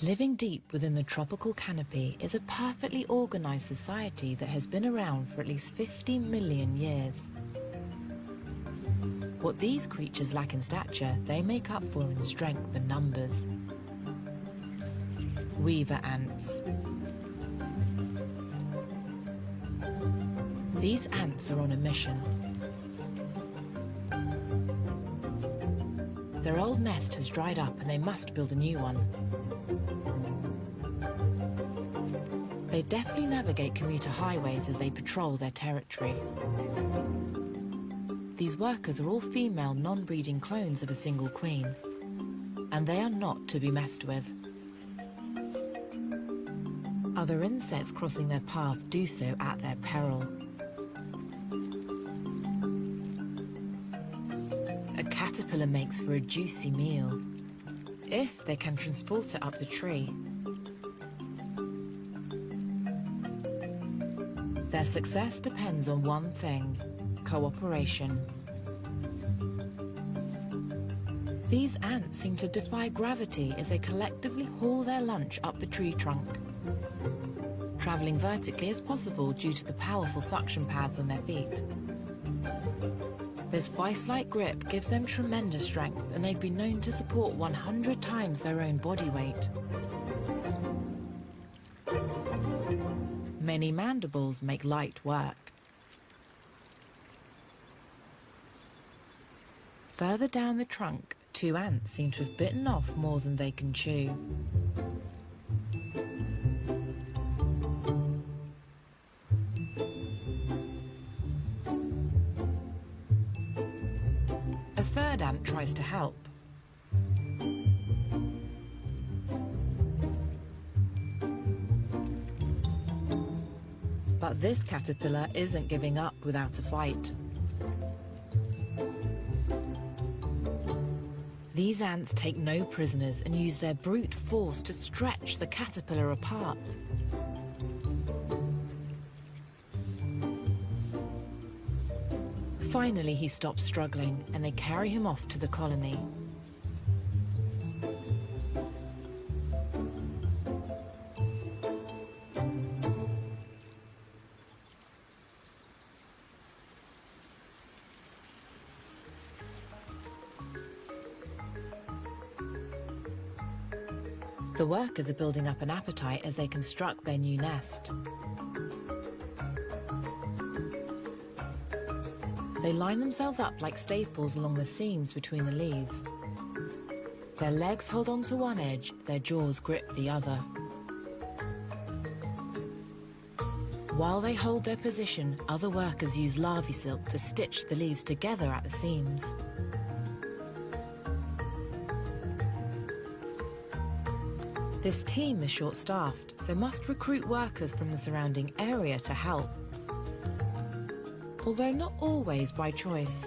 Living deep within the tropical canopy is a perfectly organised society that has been around for at least 50 million years. What these creatures lack in stature, they make up for in strength and numbers. Weaver ants. These ants are on a mission. Their old nest has dried up and they must build a new one. They deftly navigate commuter highways as they patrol their territory. These workers are all female, non-breeding clones of a single queen, and they are not to be messed with. Other insects crossing their path do so at their peril. A caterpillar makes for a juicy meal, if they can transport it up the tree. Their success depends on one thing: cooperation. These ants seem to defy gravity as they collectively haul their lunch up the tree trunk, travelling vertically as possible due to the powerful suction pads on their feet. This vice-like grip gives them tremendous strength, and they've been known to support 100 times their own body weight. Many mandibles make light work. Further down the trunk, 2 ants seem to have bitten off more than they can chew. A third ant tries to help. But this caterpillar isn't giving up without a fight. These ants take no prisoners and use their brute force to stretch the caterpillar apart. Finally, he stops struggling and they carry him off to the colony. The workers are building up an appetite as they construct their new nest. They line themselves up like staples along the seams between the leaves. Their legs hold onto one edge, their jaws grip the other. While they hold their position, other workers use larvae silk to stitch the leaves together at the seams. This team is short-staffed, so must recruit workers from the surrounding area to help. Although not always by choice.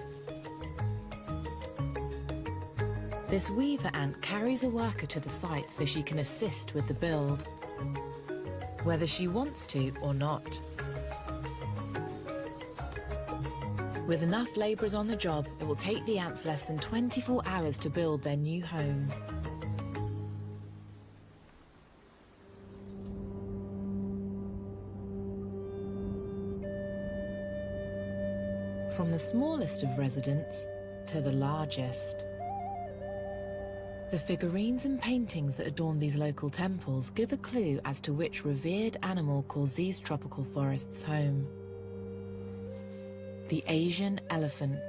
This weaver ant carries a worker to the site so she can assist with the build, whether she wants to or not. With enough labourers on the job, it will take the ants less than 24 hours to build their new home. From the smallest of residents to the largest. The figurines and paintings that adorn these local temples give a clue as to which revered animal calls these tropical forests home. The Asian elephant.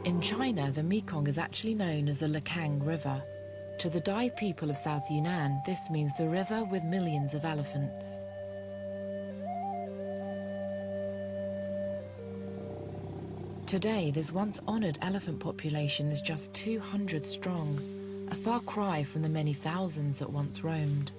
In China, the Mekong is actually known as the Lekang River. To the Dai people of South Yunnan, this means the river with millions of elephants. Today, this once honoured elephant population is just 200 strong, a far cry from the many thousands that once roamed.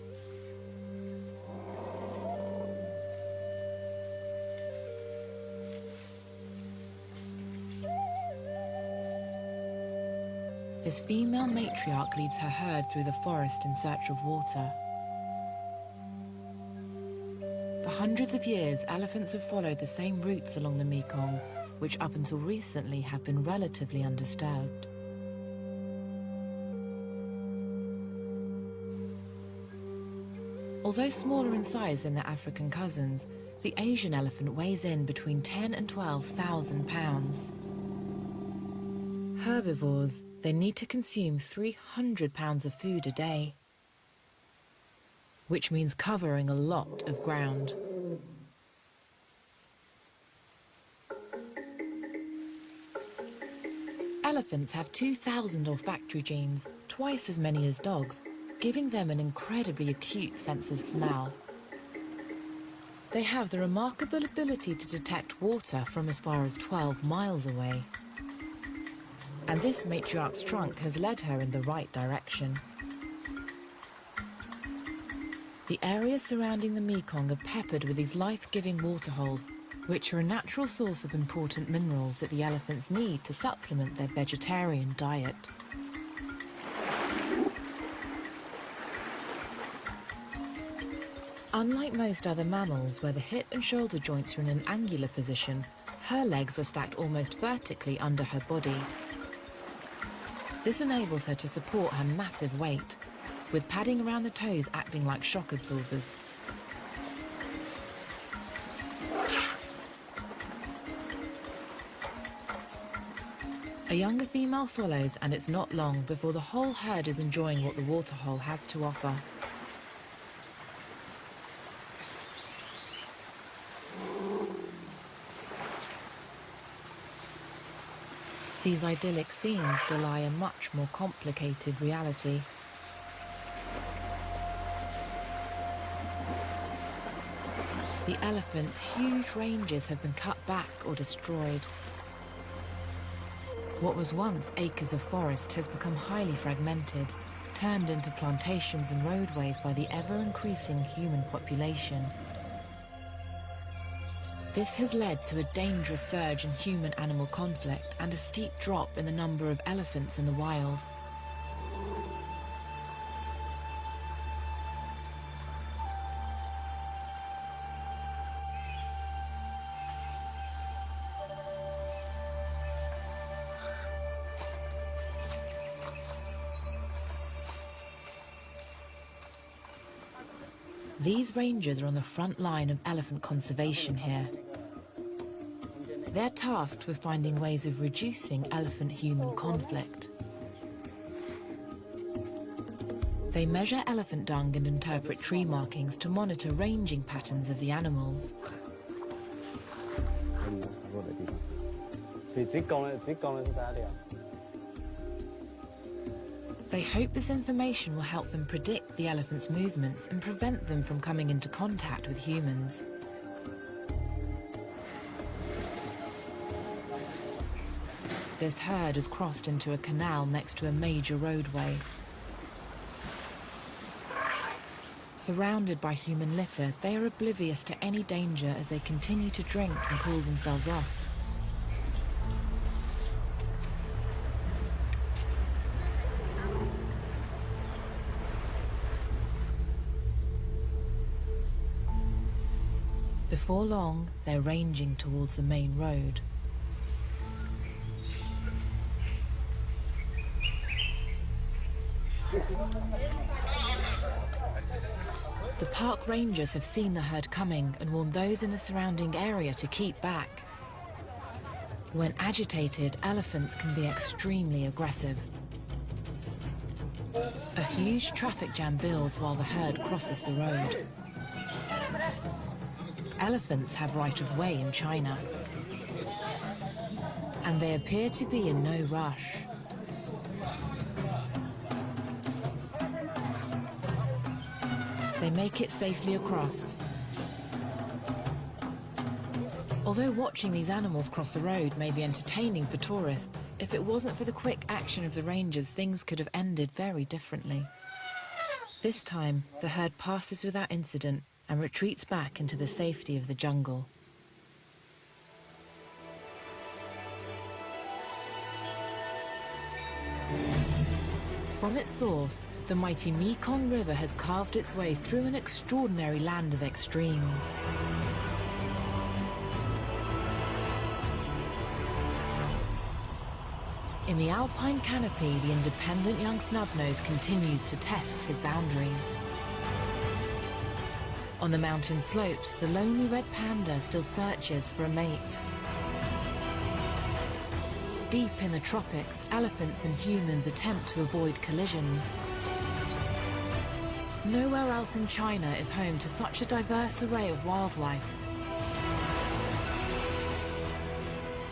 This female matriarch leads her herd through the forest in search of water. For hundreds of years, elephants have followed the same routes along the Mekong, which up until recently have been relatively undisturbed. Although smaller in size than their African cousins, the Asian elephant weighs in between 10 and 12,000 pounds. Herbivores, they need to consume 300 pounds of food a day, which means covering a lot of ground. Elephants have 2,000 olfactory genes, twice as many as dogs, giving them an incredibly acute sense of smell. They have the remarkable ability to detect water from as far as 12 miles away. And this matriarch's trunk has led her in the right direction. The areas surrounding the Mekong are peppered with these life-giving waterholes, which are a natural source of important minerals that the elephants need to supplement their vegetarian diet. Unlike most other mammals, where the hip and shoulder joints are in an angular position, her legs are stacked almost vertically under her body. This enables her to support her massive weight, with padding around the toes acting like shock absorbers. A younger female follows, and it's not long before the whole herd is enjoying what the waterhole has to offer. These idyllic scenes belie a much more complicated reality. The elephants' huge ranges have been cut back or destroyed. What was once acres of forest has become highly fragmented, turned into plantations and roadways by the ever-increasing human population. This has led to a dangerous surge in human-animal conflict and a steep drop in the number of elephants in the wild. These rangers are on the front line of elephant conservation here. They're tasked with finding ways of reducing elephant-human conflict. They measure elephant dung and interpret tree markings to monitor ranging patterns of the animals. They hope this information will help them predict the elephants' movements and prevent them from coming into contact with humans. This herd has crossed into a canal next to a major roadway. Surrounded by human litter, they are oblivious to any danger as they continue to drink and cool themselves off. Before long, they're ranging towards the main road. The park rangers have seen the herd coming and warned those in the surrounding area to keep back. When agitated, elephants can be extremely aggressive. A huge traffic jam builds while the herd crosses the road. Elephants have right of way in China, and they appear to be in no rush. They make it safely across. Although watching these animals cross the road may be entertaining for tourists, if it wasn't for the quick action of the rangers, things could have ended very differently. This time, the herd passes without incident and retreats back into the safety of the jungle. From its source, the mighty Mekong River has carved its way through an extraordinary land of extremes. In the alpine canopy, the independent young snubnose continues to test his boundaries. On the mountain slopes, the lonely red panda still searches for a mate. Deep in the tropics, elephants and humans attempt to avoid collisions. Nowhere else in China is home to such a diverse array of wildlife.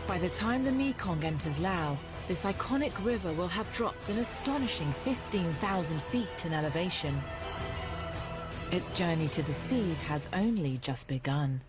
By the time the Mekong enters Laos, this iconic river will have dropped an astonishing 15,000 feet in elevation. Its journey to the sea has only just begun.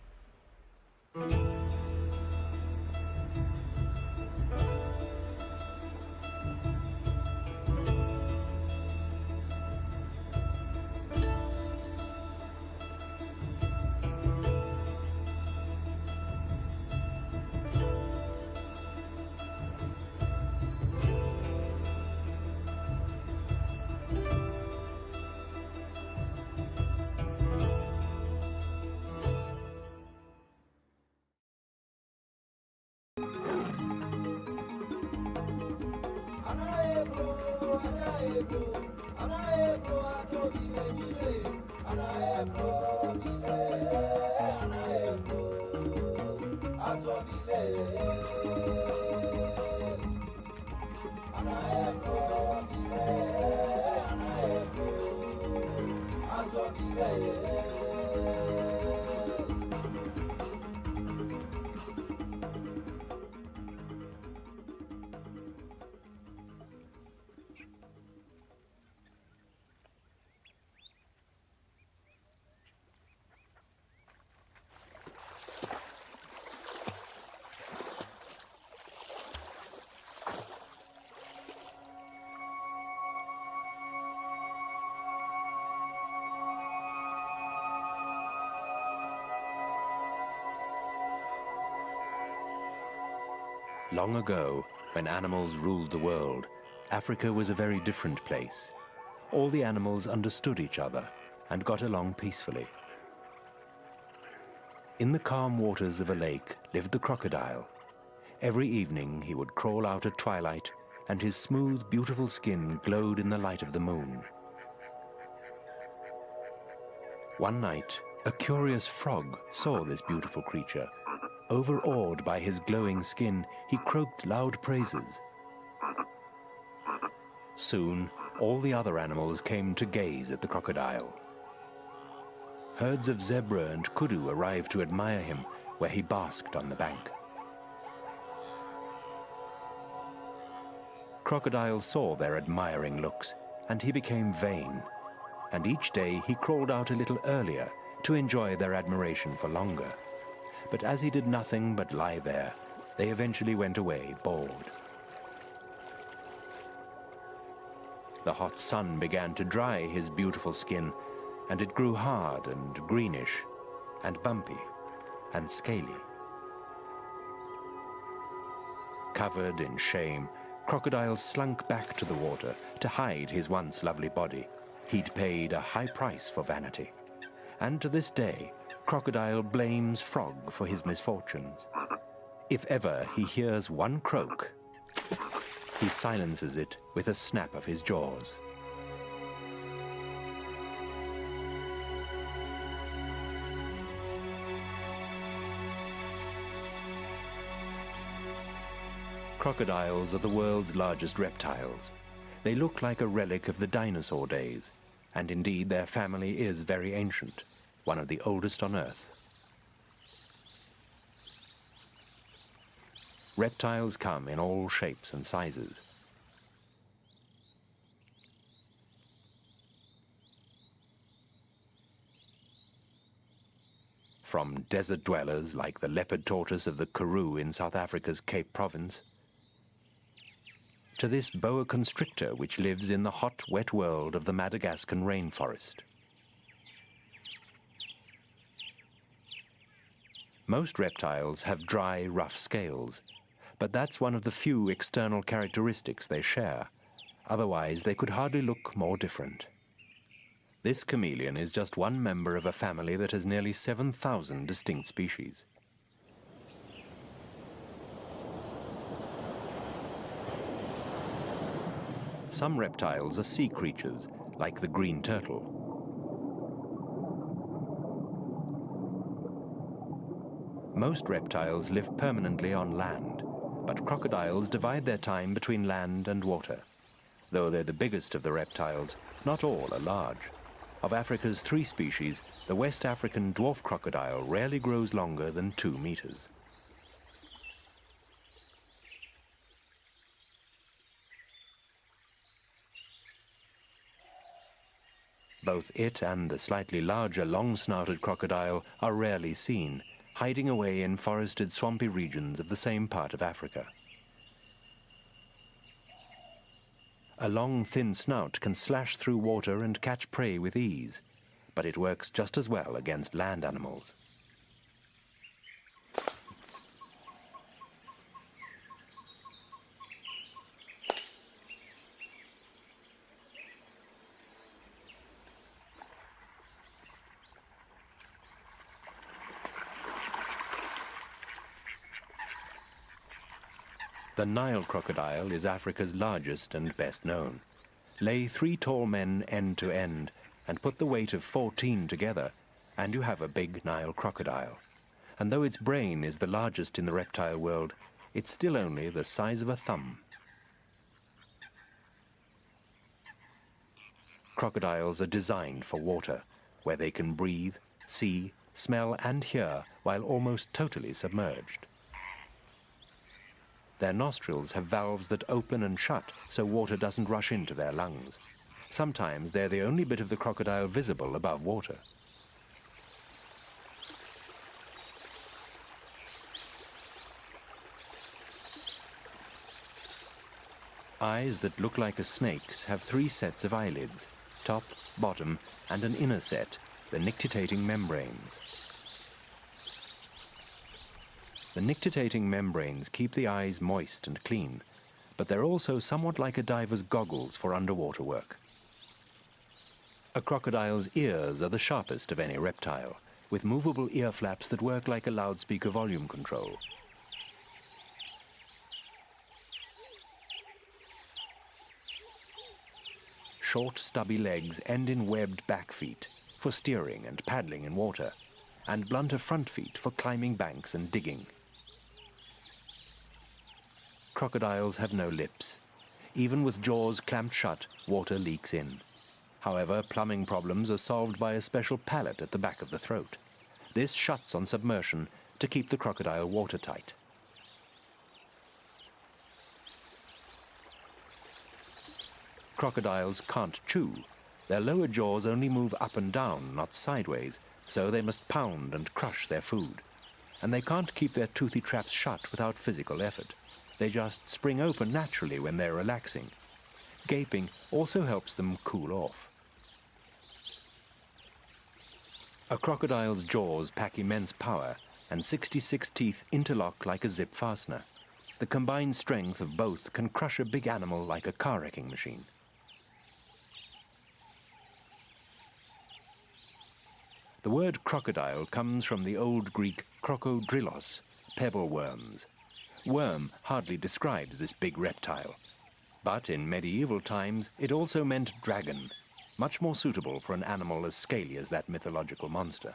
Long ago, when animals ruled the world, Africa was a very different place. All the animals understood each other and got along peacefully. In the calm waters of a lake lived the crocodile. Every evening he would crawl out at twilight, and his smooth, beautiful skin glowed in the light of the moon. One night, a curious frog saw this beautiful creature. Overawed by his glowing skin, he croaked loud praises. Soon, all the other animals came to gaze at the crocodile. Herds of zebra and kudu arrived to admire him, where he basked on the bank. Crocodiles saw their admiring looks, and he became vain, and each day he crawled out a little earlier to enjoy their admiration for longer. But as he did nothing but lie there, they eventually went away bored. The hot sun began to dry his beautiful skin, and it grew hard and greenish, and bumpy, and scaly. Covered in shame, Crocodile slunk back to the water to hide his once lovely body. He'd paid a high price for vanity, and to this day, Crocodile blames Frog for his misfortunes. If ever he hears one croak, he silences it with a snap of his jaws. Crocodiles are the world's largest reptiles. They look like a relic of the dinosaur days, and indeed their family is very ancient, one of the oldest on Earth. Reptiles come in all shapes and sizes. From desert dwellers like the leopard tortoise of the Karoo in South Africa's Cape Province, to this boa constrictor which lives in the hot, wet world of the Madagascan rainforest. Most reptiles have dry, rough scales, but that's one of the few external characteristics they share. Otherwise, they could hardly look more different. This chameleon is just one member of a family that has nearly 7,000 distinct species. Some reptiles are sea creatures, like the green turtle. Most reptiles live permanently on land, but crocodiles divide their time between land and water. Though they're the biggest of the reptiles, not all are large. Of Africa's 3 species, the West African dwarf crocodile rarely grows longer than 2 meters. Both it and the slightly larger long-snouted crocodile are rarely seen, hiding away in forested, swampy regions of the same part of Africa. A long, thin snout can slash through water and catch prey with ease, but it works just as well against land animals. The Nile crocodile is Africa's largest and best known. Lay 3 tall men end to end and put the weight of 14 together, and you have a big Nile crocodile. And though its brain is the largest in the reptile world, it's still only the size of a thumb. Crocodiles are designed for water, where they can breathe, see, smell and hear while almost totally submerged. Their nostrils have valves that open and shut so water doesn't rush into their lungs. Sometimes they're the only bit of the crocodile visible above water. Eyes that look like a snake's have 3 sets of eyelids, top, bottom, and an inner set, the nictitating membranes. The nictitating membranes keep the eyes moist and clean, but they're also somewhat like a diver's goggles for underwater work. A crocodile's ears are the sharpest of any reptile, with movable ear flaps that work like a loudspeaker volume control. Short, stubby legs end in webbed back feet for steering and paddling in water, and blunter front feet for climbing banks and digging. Crocodiles have no lips. Even with jaws clamped shut, water leaks in. However, plumbing problems are solved by a special palate at the back of the throat. This shuts on submersion to keep the crocodile watertight. Crocodiles can't chew. Their lower jaws only move up and down, not sideways, so they must pound and crush their food. And they can't keep their toothy traps shut without physical effort. They just spring open naturally when they're relaxing. Gaping also helps them cool off. A crocodile's jaws pack immense power, and 66 teeth interlock like a zip fastener. The combined strength of both can crush a big animal like a car wrecking machine. The word crocodile comes from the Old Greek krokodrillos, pebble worms. Worm hardly describes this big reptile. But in medieval times, it also meant dragon, much more suitable for an animal as scaly as that mythological monster.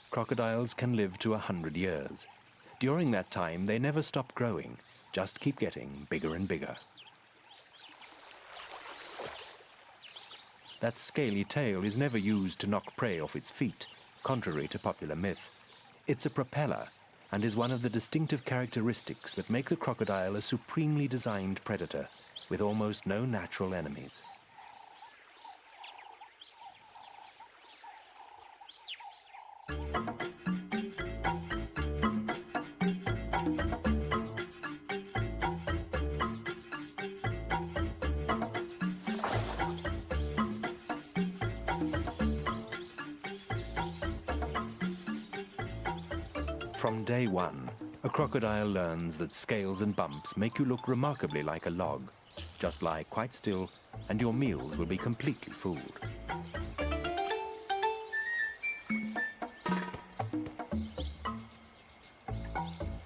Crocodiles can live to 100 years. During that time, they never stop growing, just keep getting bigger and bigger. That scaly tail is never used to knock prey off its feet, contrary to popular myth. It's a propeller, and is one of the distinctive characteristics that make the crocodile a supremely designed predator, with almost no natural enemies. From day one, a crocodile learns that scales and bumps make you look remarkably like a log. Just lie quite still, and your meals will be completely fooled.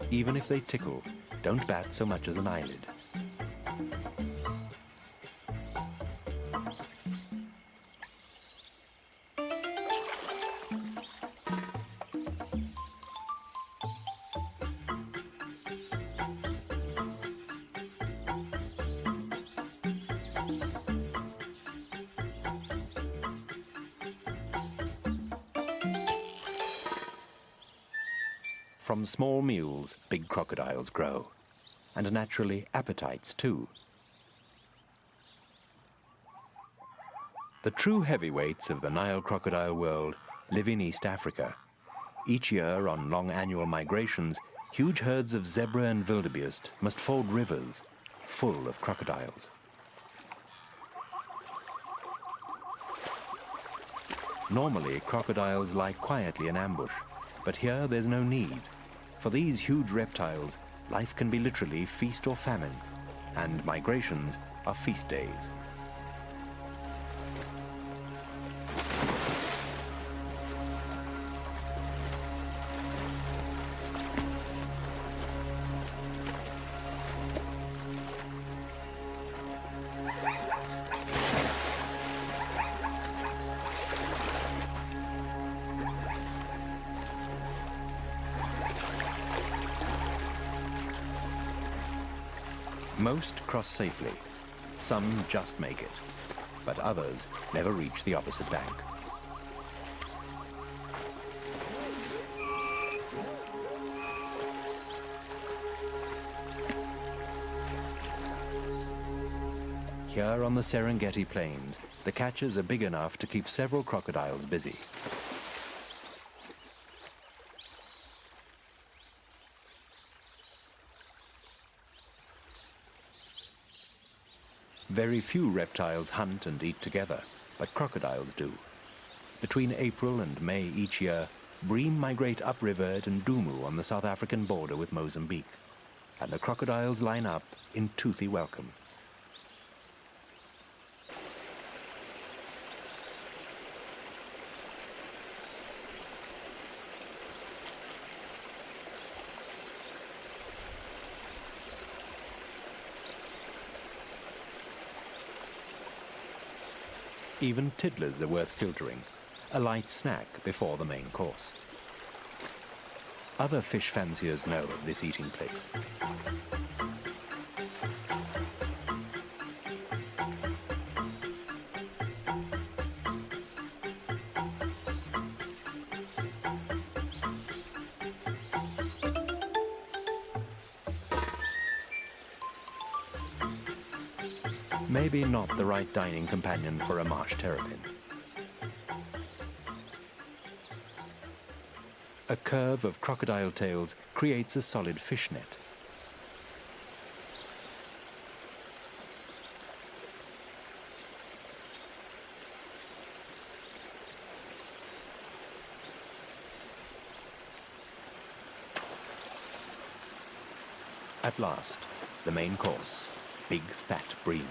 Even if they tickle, don't bat so much as an eyelid. From small meals, big crocodiles grow. And naturally, appetites too. The true heavyweights of the Nile crocodile world live in East Africa. Each year, on long annual migrations, huge herds of zebra and wildebeest must ford rivers full of crocodiles. Normally, crocodiles lie quietly in ambush, but here there's no need. For these huge reptiles, life can be literally feast or famine, and migrations are feast days. Most cross safely. Some just make it, but others never reach the opposite bank. Here on the Serengeti Plains, the catches are big enough to keep several crocodiles busy. Very few reptiles hunt and eat together, but crocodiles do. Between April and May each year, bream migrate upriver at Ndumu on the South African border with Mozambique, and the crocodiles line up in toothy welcome. Even tiddlers are worth filtering, a light snack before the main course. Other fish fanciers know of this eating place. Maybe not the right dining companion for a marsh terrapin. A curve of crocodile tails creates a solid fish net. At last, the main course, big fat bream.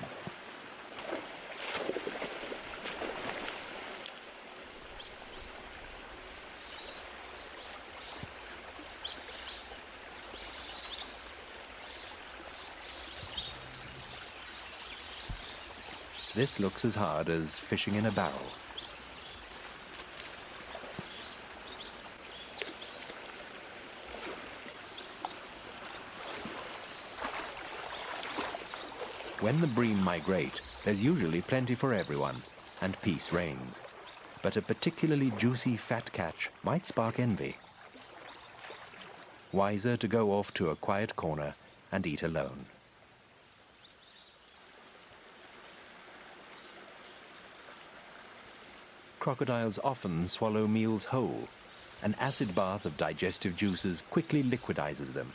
This looks as hard as fishing in a barrel. When the bream migrate, there's usually plenty for everyone, and peace reigns. But a particularly juicy fat catch might spark envy. Wiser to go off to a quiet corner and eat alone. Crocodiles often swallow meals whole. An acid bath of digestive juices quickly liquidizes them.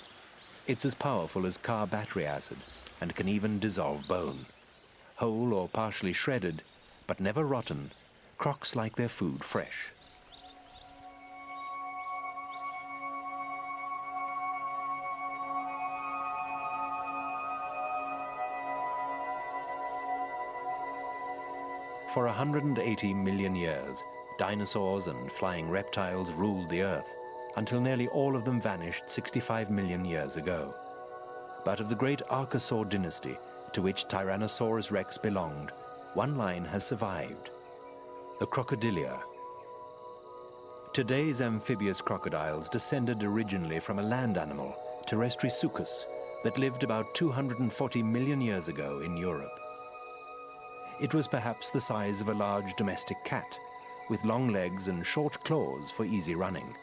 It's as powerful as car battery acid and can even dissolve bone. Whole or partially shredded, but never rotten, crocs like their food fresh. For 180 million years, dinosaurs and flying reptiles ruled the Earth, until nearly all of them vanished 65 million years ago. But of the great Archosaur dynasty, to which Tyrannosaurus rex belonged, one line has survived: the Crocodilia. Today's amphibious crocodiles descended originally from a land animal, Terrestrisuchus, that lived about 240 million years ago in Europe. It was perhaps the size of a large domestic cat, with long legs and short claws for easy running.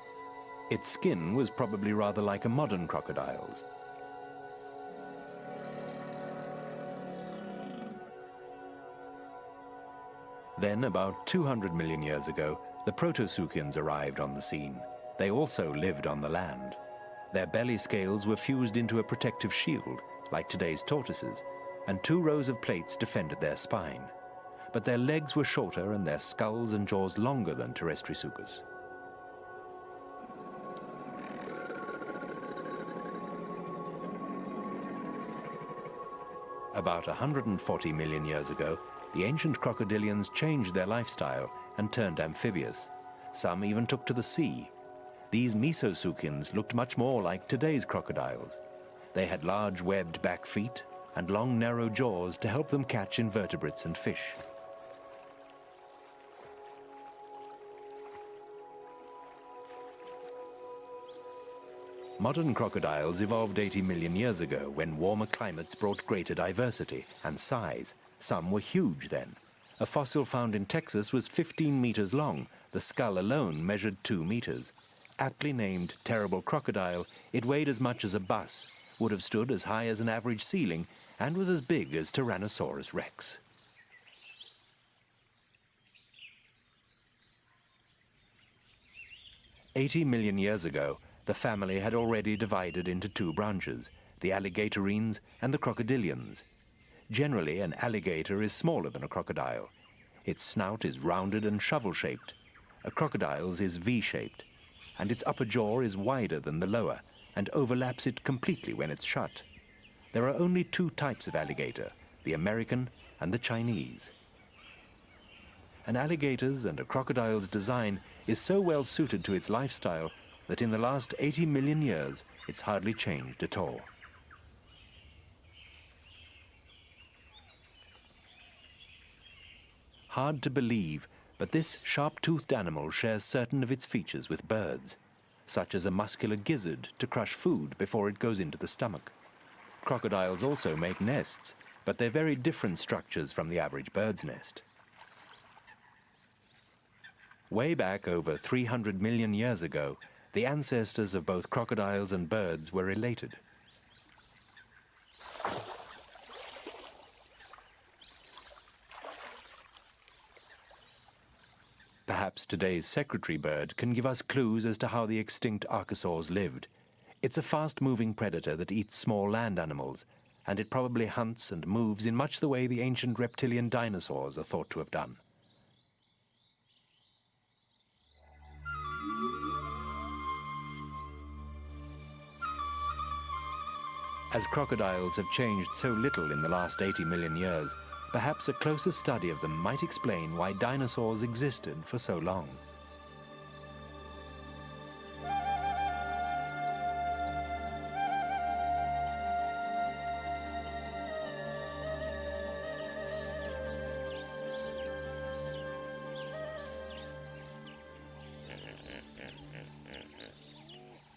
Its skin was probably rather like a modern crocodile's. Then, about 200 million years ago, the Protosuchians arrived on the scene. They also lived on the land. Their belly scales were fused into a protective shield, like today's tortoises, and 2 rows of plates defended their spine. But their legs were shorter and their skulls and jaws longer than Terrestrisuchus. About 140 million years ago, the ancient crocodilians changed their lifestyle and turned amphibious. Some even took to the sea. These Mesosuchians looked much more like today's crocodiles. They had large webbed back feet and long narrow jaws to help them catch invertebrates and fish. Modern crocodiles evolved 80 million years ago when warmer climates brought greater diversity and size. Some were huge then. A fossil found in Texas was 15 meters long. The skull alone measured 2 meters. Aptly named Terrible Crocodile, it weighed as much as a bus, would have stood as high as an average ceiling, and was as big as Tyrannosaurus rex. "80 million years ago, the family had already divided into 2 branches, the alligatorines and the crocodilians. Generally, an alligator is smaller than a crocodile. Its snout is rounded and shovel-shaped. A crocodile's is V-shaped, and its upper jaw is wider than the lower and overlaps it completely when it's shut. There are only two types of alligator, the American and the Chinese. An alligator's and a crocodile's design is so well suited to its lifestyle that in the last 80 million years it's hardly changed at all. Hard to believe, but this sharp-toothed animal shares certain of its features with birds, such as a muscular gizzard to crush food before it goes into the stomach. Crocodiles also make nests, but they're very different structures from the average bird's nest. Way back over 300 million years ago, the ancestors of both crocodiles and birds were related. Perhaps today's secretary bird can give us clues as to how the extinct archosaurs lived. It's a fast-moving predator that eats small land animals, and it probably hunts and moves in much the way the ancient reptilian dinosaurs are thought to have done. As crocodiles have changed so little in the last 80 million years, perhaps a closer study of them might explain why dinosaurs existed for so long.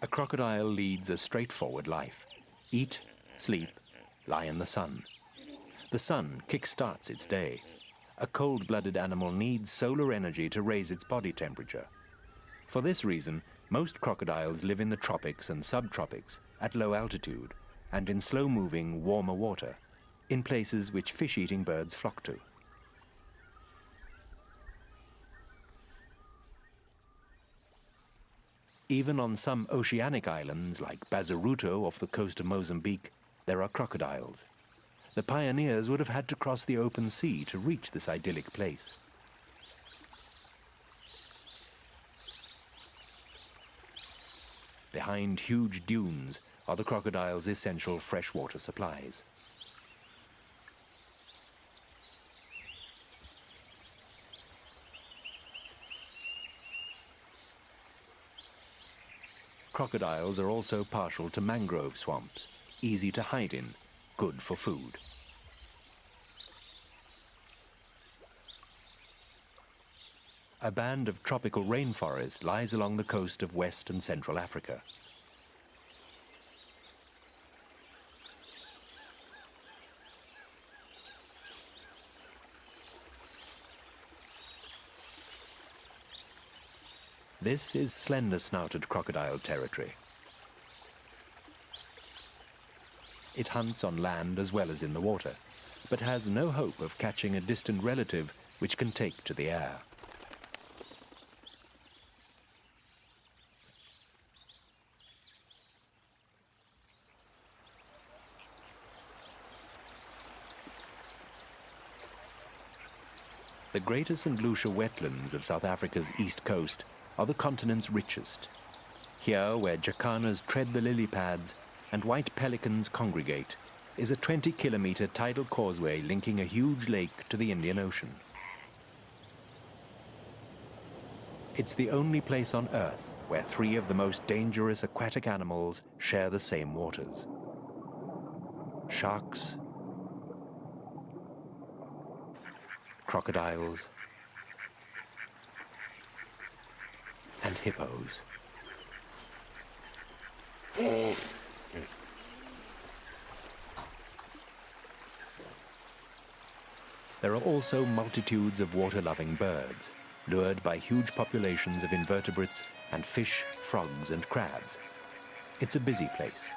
A crocodile leads a straightforward life. Eat, sleep, lie in the sun. The sun kick-starts its day. A cold-blooded animal needs solar energy to raise its body temperature. For this reason, most crocodiles live in the tropics and subtropics, at low altitude, and in slow-moving, warmer water, in places which fish-eating birds flock to. Even on some oceanic islands, like Bazaruto off the coast of Mozambique, there are crocodiles. The pioneers would have had to cross the open sea to reach this idyllic place. Behind huge dunes are the crocodile's essential freshwater supplies. Crocodiles are also partial to mangrove swamps, easy to hide in, good for food. A band of tropical rainforest lies along the coast of West and Central Africa. This is slender-snouted crocodile territory. It hunts on land as well as in the water, but has no hope of catching a distant relative which can take to the air. The Greater St. Lucia wetlands of South Africa's east coast are the continent's richest. Here, where jacanas tread the lily pads and white pelicans congregate, is a 20-kilometer tidal causeway linking a huge lake to the Indian Ocean. It's the only place on Earth where three of the most dangerous aquatic animals share the same waters: sharks, crocodiles, and hippos. There are also multitudes of water-loving birds, lured by huge populations of invertebrates and fish, frogs, and crabs. It's a busy place.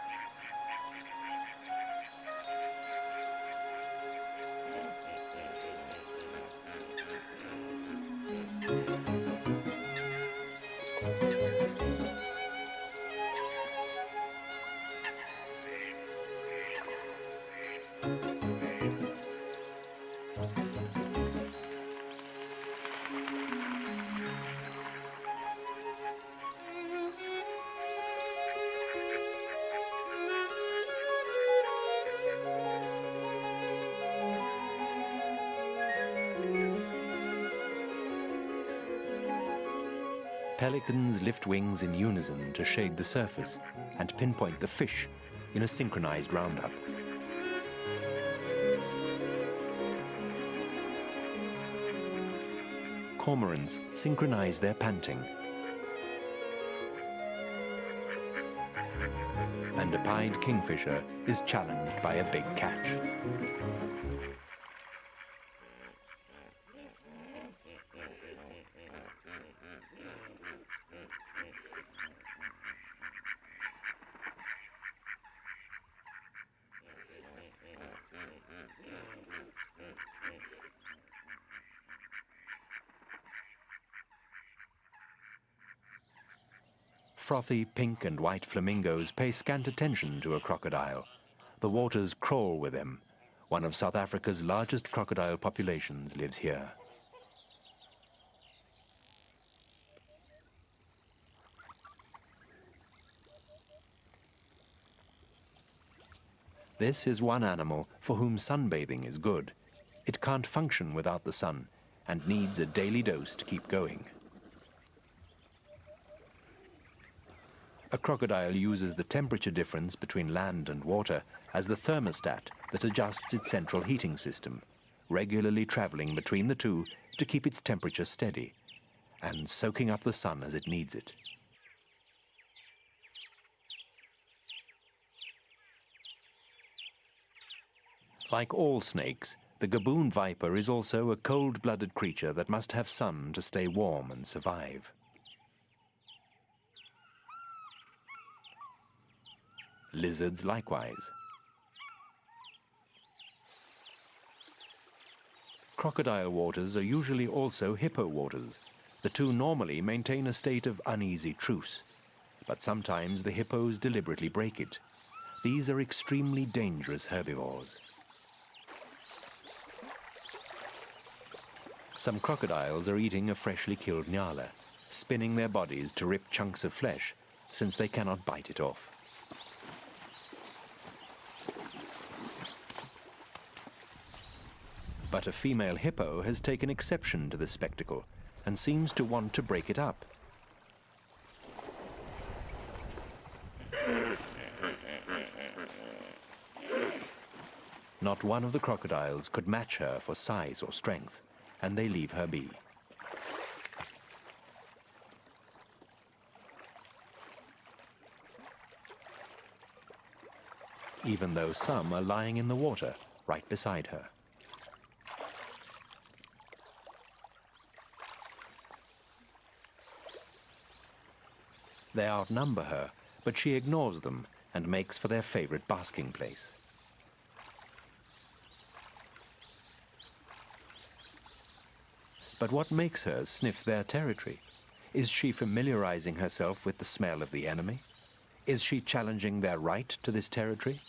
Pelicans lift wings in unison to shade the surface and pinpoint the fish in a synchronized roundup. Cormorants synchronize their panting. And a pied kingfisher is challenged by a big catch. Frothy pink and white flamingos pay scant attention to a crocodile. The waters crawl with them. One of South Africa's largest crocodile populations lives here. This is one animal for whom sunbathing is good. It can't function without the sun and needs a daily dose to keep going. A crocodile uses the temperature difference between land and water as the thermostat that adjusts its central heating system, regularly traveling between the two to keep its temperature steady and soaking up the sun as it needs it. Like all snakes, the gaboon viper is also a cold-blooded creature that must have sun to stay warm and survive. Lizards likewise. Crocodile waters are usually also hippo waters. The two normally maintain a state of uneasy truce, but sometimes the hippos deliberately break it. These are extremely dangerous herbivores. Some crocodiles are eating a freshly killed nyala, spinning their bodies to rip chunks of flesh, since they cannot bite it off. But a female hippo has taken exception to this spectacle and seems to want to break it up. Not one of the crocodiles could match her for size or strength, and they leave her be. Even though some are lying in the water right beside her. They outnumber her, but she ignores them and makes for their favorite basking place. But what makes her sniff their territory? Is she familiarizing herself with the smell of the enemy? Is she challenging their right to this territory?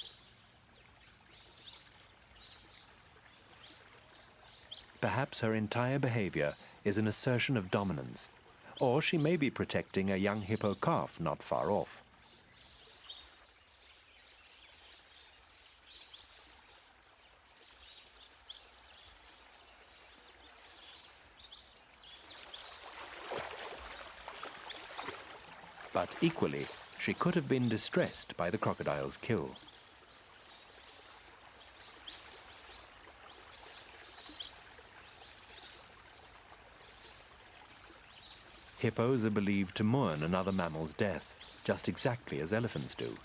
Perhaps her entire behavior is an assertion of dominance, or she may be protecting a young hippo calf not far off. But equally, she could have been distressed by the crocodile's kill. Hippos are believed to mourn another mammal's death, just exactly as elephants do.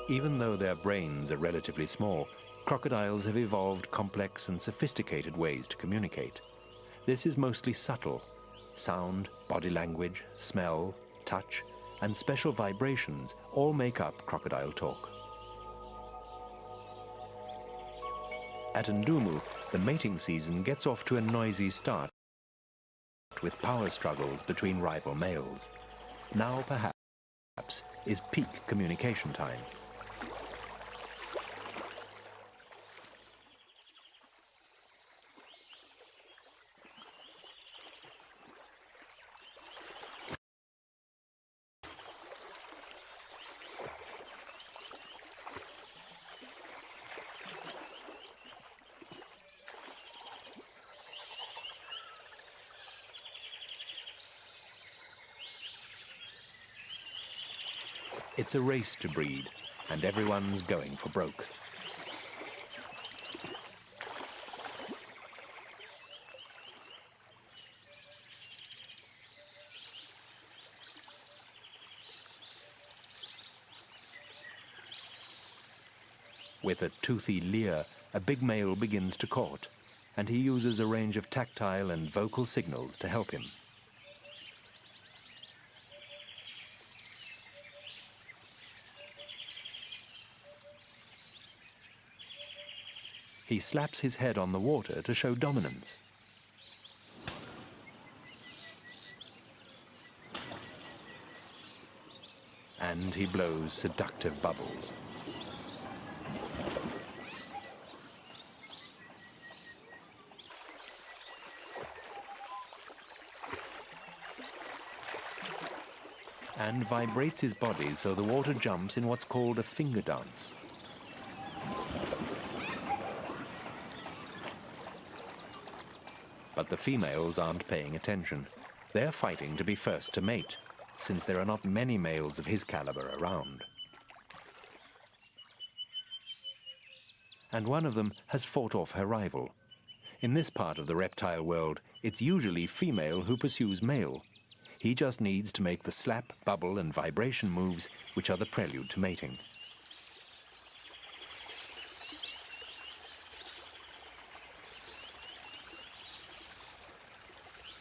Even though their brains are relatively small, crocodiles have evolved complex and sophisticated ways to communicate. This is mostly subtle. Sound, body language, smell, touch, and special vibrations all make up crocodile talk. At Ndumu, the mating season gets off to a noisy start, with power struggles between rival males. Now, perhaps, is peak communication time. It's a race to breed, and everyone's going for broke. With a toothy leer, a big male begins to court, and he uses a range of tactile and vocal signals to help him. He slaps his head on the water to show dominance. And he blows seductive bubbles. And vibrates his body so the water jumps in what's called a finger dance. But the females aren't paying attention. They're fighting to be first to mate, since there are not many males of his caliber around. And one of them has fought off her rival. In this part of the reptile world, it's usually female who pursues male. He just needs to make the slap, bubble, and vibration moves, which are the prelude to mating.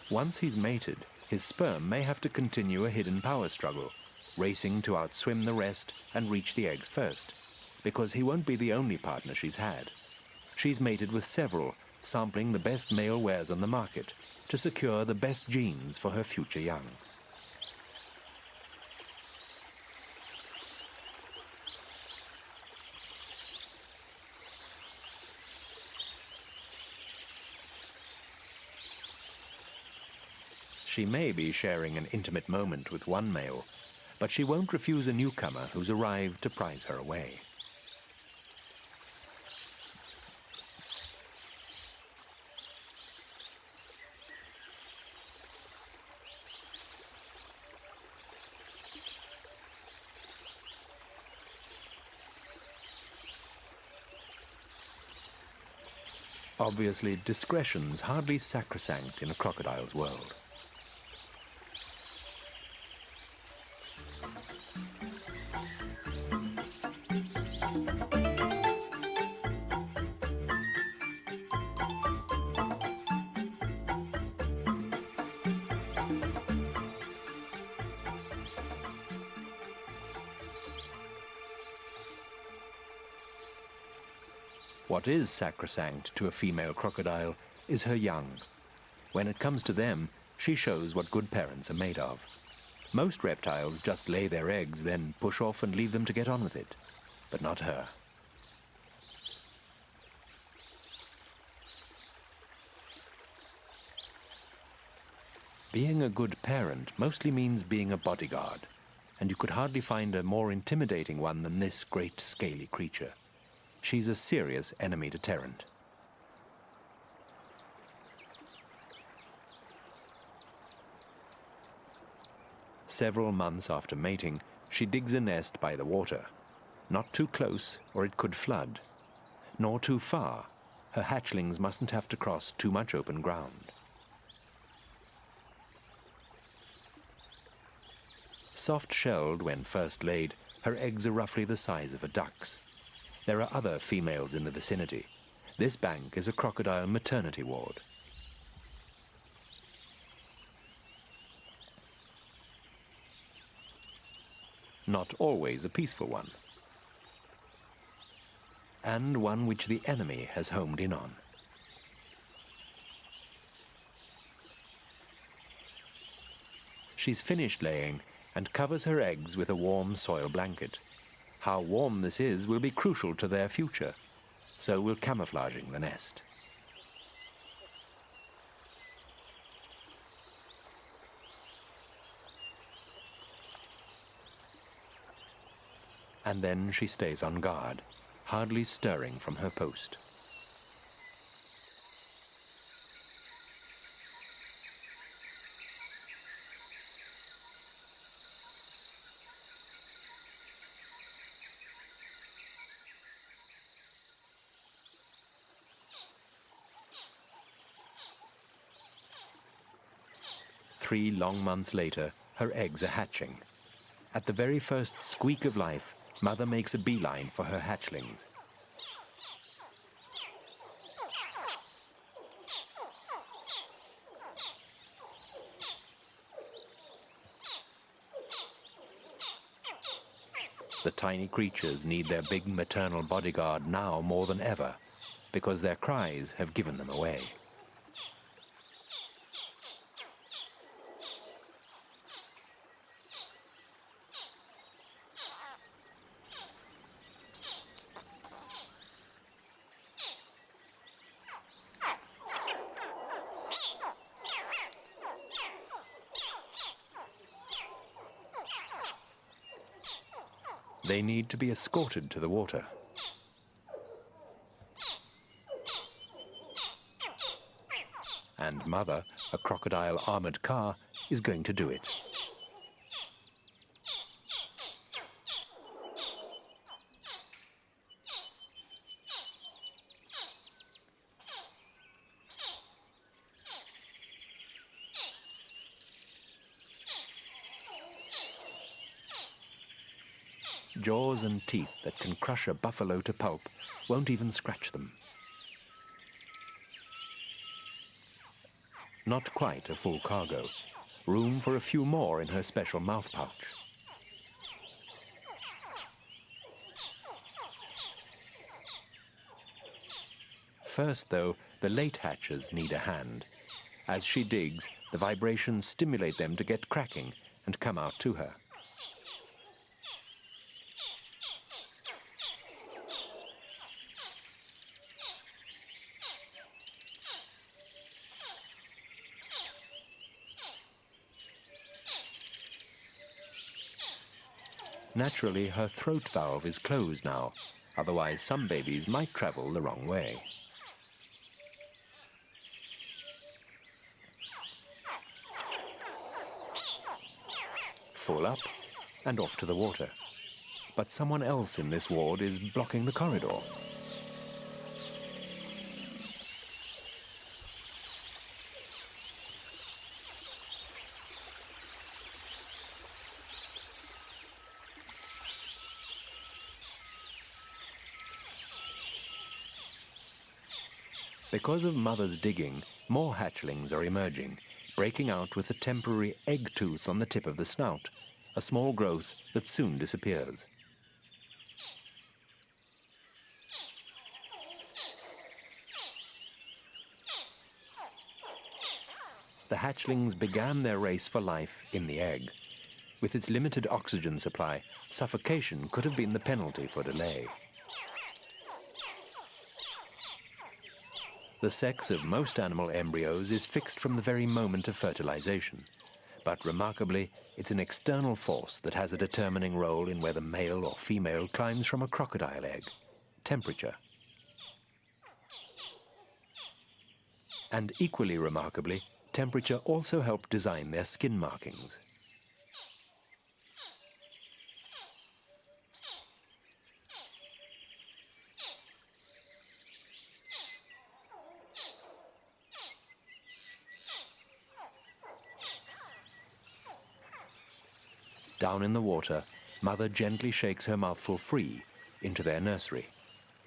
Once he's mated, his sperm may have to continue a hidden power struggle, racing to outswim the rest and reach the eggs first, because he won't be the only partner she's had. She's mated with several, sampling the best male wares on the market to secure the best genes for her future young. She may be sharing an intimate moment with one male, but she won't refuse a newcomer who's arrived to prize her away. Obviously, discretion's hardly sacrosanct in a crocodile's world. What is sacrosanct to a female crocodile is her young. When it comes to them, she shows what good parents are made of. Most reptiles just lay their eggs, then push off and leave them to get on with it. But not her. Being a good parent mostly means being a bodyguard, and you could hardly find a more intimidating one than this great scaly creature. She's a serious enemy deterrent. Several months after mating, she digs a nest by the water. Not too close, or it could flood. Nor too far. Her hatchlings mustn't have to cross too much open ground. Soft-shelled when first laid, her eggs are roughly the size of a duck's. There are other females in the vicinity. This bank is a crocodile maternity ward. Not always a peaceful one. and one which the enemy has homed in on. She's finished laying and covers her eggs with a warm soil blanket. How warm this is will be crucial to their future, so will camouflaging the nest. And then she stays on guard, hardly stirring from her post. Three long months later, her eggs are hatching. At the very first squeak of life, Mother makes a beeline for her hatchlings. The tiny creatures need their big maternal bodyguard now more than ever, because their cries have given them away. They need to be escorted to the water. And Mother, a crocodile-armored car, is going to do it. Jaws and teeth that can crush a buffalo to pulp won't even scratch them. Not quite a full cargo. Room for a few more in her special mouth pouch. First, though, the late hatchers need a hand. As she digs, the vibrations stimulate them to get cracking and come out to her. Naturally, her throat valve is closed now, otherwise some babies might travel the wrong way. Full up and off to the water. But someone else in this ward is blocking the corridor. Because of Mother's digging, more hatchlings are emerging, breaking out with a temporary egg tooth on the tip of the snout, a small growth that soon disappears. The hatchlings began their race for life in the egg. With its limited oxygen supply, suffocation could have been the penalty for delay. The sex of most animal embryos is fixed from the very moment of fertilization. But remarkably, it's an external force that has a determining role in whether male or female climbs from a crocodile egg: temperature. And equally remarkably, temperature also helped design their skin markings. Down in the water, Mother gently shakes her mouthful free into their nursery.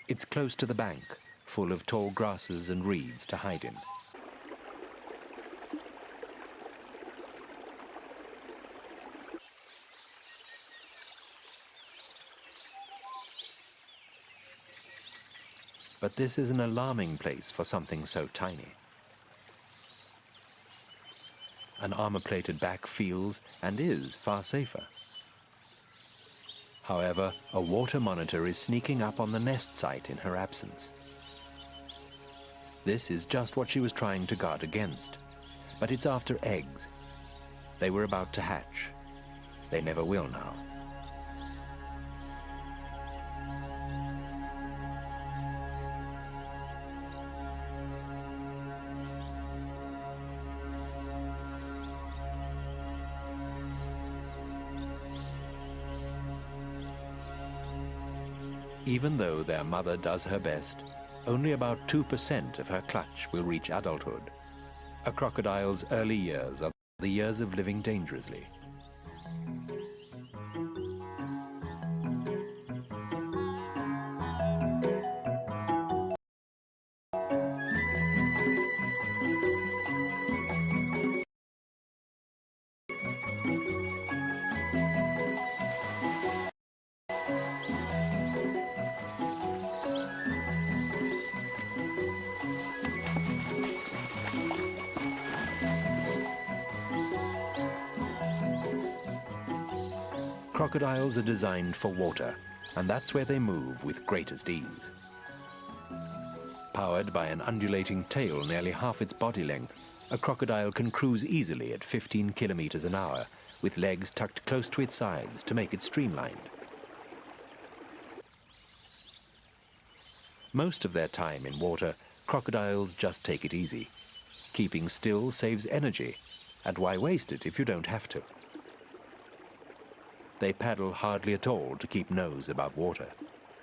It's close to the bank, full of tall grasses and reeds to hide in. but this is an alarming place for something so tiny. An armor-plated back feels and is far safer. However, a water monitor is sneaking up on the nest site in her absence. This is just what she was trying to guard against, but it's after eggs. They were about to hatch. They never will now. Even though their mother does her best, only about 2% of her clutch will reach adulthood. A crocodile's early years are the years of living dangerously. Crocodiles are designed for water, and that's where they move with greatest ease. Powered by an undulating tail nearly half its body length, a crocodile can cruise easily at 15 kilometers an hour, with legs tucked close to its sides to make it streamlined. Most of their time in water, crocodiles just take it easy. Keeping still saves energy, and why waste it if you don't have to? They paddle hardly at all to keep nose above water.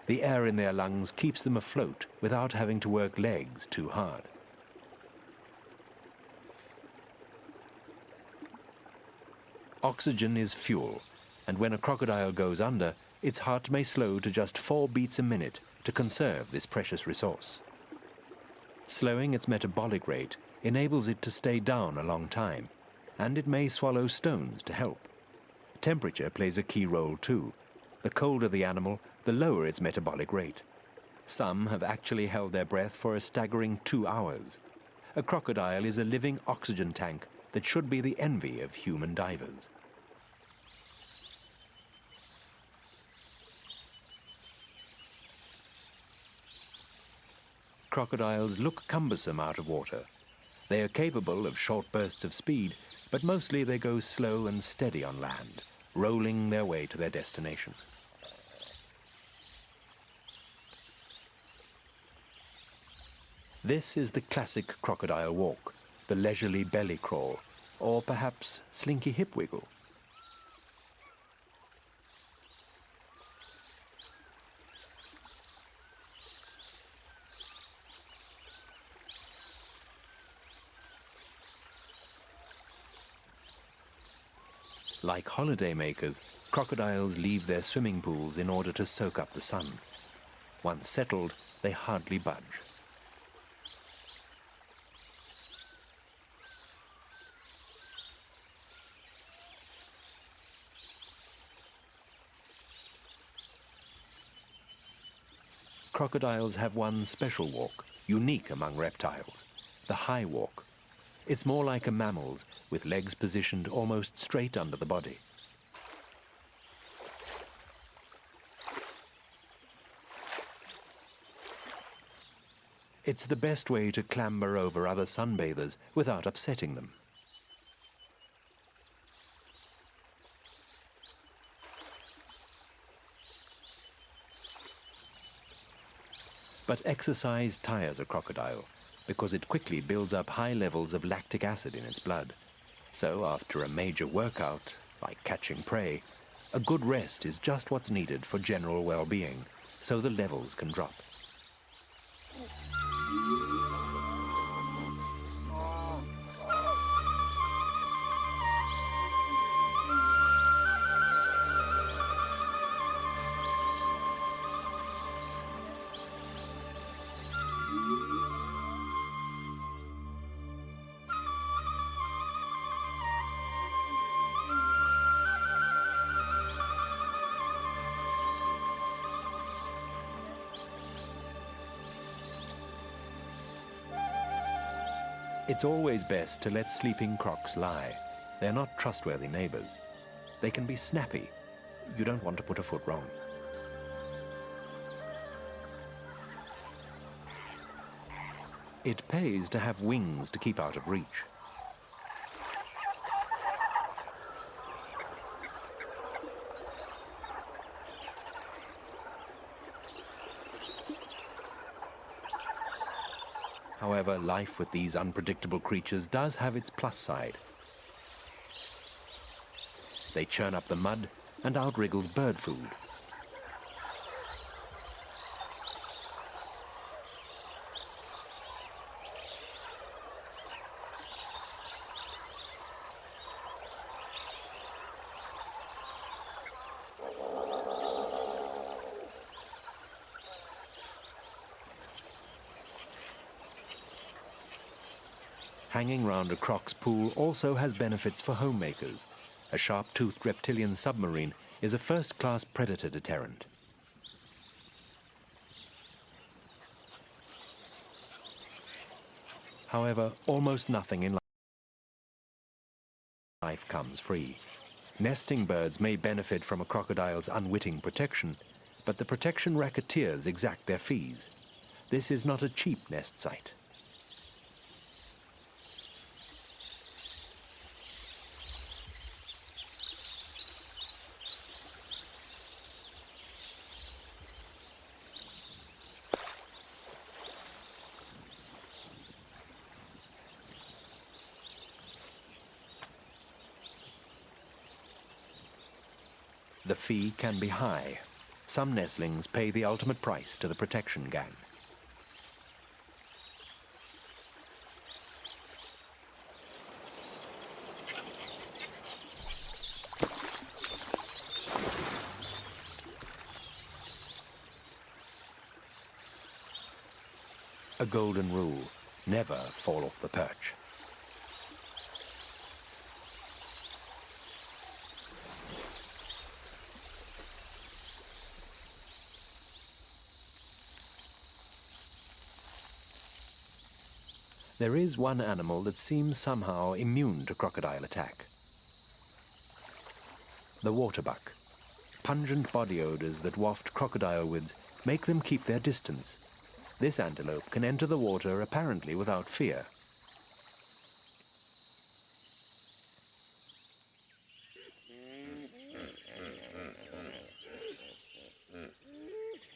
The air in their lungs keeps them afloat without having to work legs too hard. Oxygen is fuel, and when a crocodile goes under, its heart may slow to just 4 beats a minute to conserve this precious resource. Slowing its metabolic rate enables it to stay down a long time, and it may swallow stones to help. Temperature plays a key role too. The colder the animal, the lower its metabolic rate. Some have actually held their breath for a staggering 2 hours. A crocodile is a living oxygen tank that should be the envy of human divers. Crocodiles look cumbersome out of water. They are capable of short bursts of speed, but mostly they go slow and steady on land, rolling their way to their destination. This is the classic crocodile walk, the leisurely belly crawl, or perhaps slinky hip wiggle. Like holidaymakers, crocodiles leave their swimming pools in order to soak up the sun. Once settled, they hardly budge. Crocodiles have one special walk, unique among reptiles, the high walk. It's more like a mammal's, with legs positioned almost straight under the body. It's the best way to clamber over other sunbathers without upsetting them. But exercise tires a crocodile, because it quickly builds up high levels of lactic acid in its blood. So after a major workout, like catching prey, a good rest is just what's needed for general well-being, so the levels can drop. It's always best to let sleeping crocs lie. They're not trustworthy neighbors. They can be snappy. You don't want to put a foot wrong. It pays to have wings to keep out of reach. However, life with these unpredictable creatures does have its plus side. They churn up the mud and outwriggle bird food. Hanging round a croc's pool also has benefits for homemakers. A sharp-toothed reptilian submarine is a first-class predator deterrent. However, almost nothing in life comes free. Nesting birds may benefit from a crocodile's unwitting protection, but the protection racketeers exact their fees. This is not a cheap nest site. The fee can be high. Some nestlings pay the ultimate price to the protection gang. A golden rule: never fall off the perch. There is one animal that seems somehow immune to crocodile attack. The waterbuck. Pungent body odors that waft crocodilewards make them keep their distance. This antelope can enter the water apparently without fear.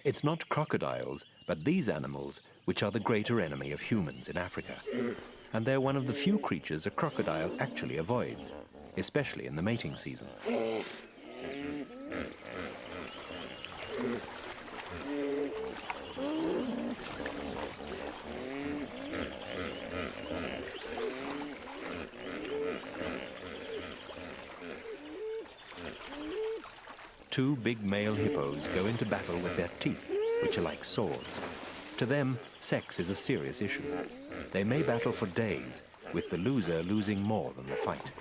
It's not crocodiles, but these animals which are the greater enemy of humans in Africa. And they're one of the few creatures a crocodile actually avoids, especially in the mating season. Two big male hippos go into battle with their teeth, which are like swords. To them, sex is a serious issue. They may battle for days, with the loser losing more than the fight.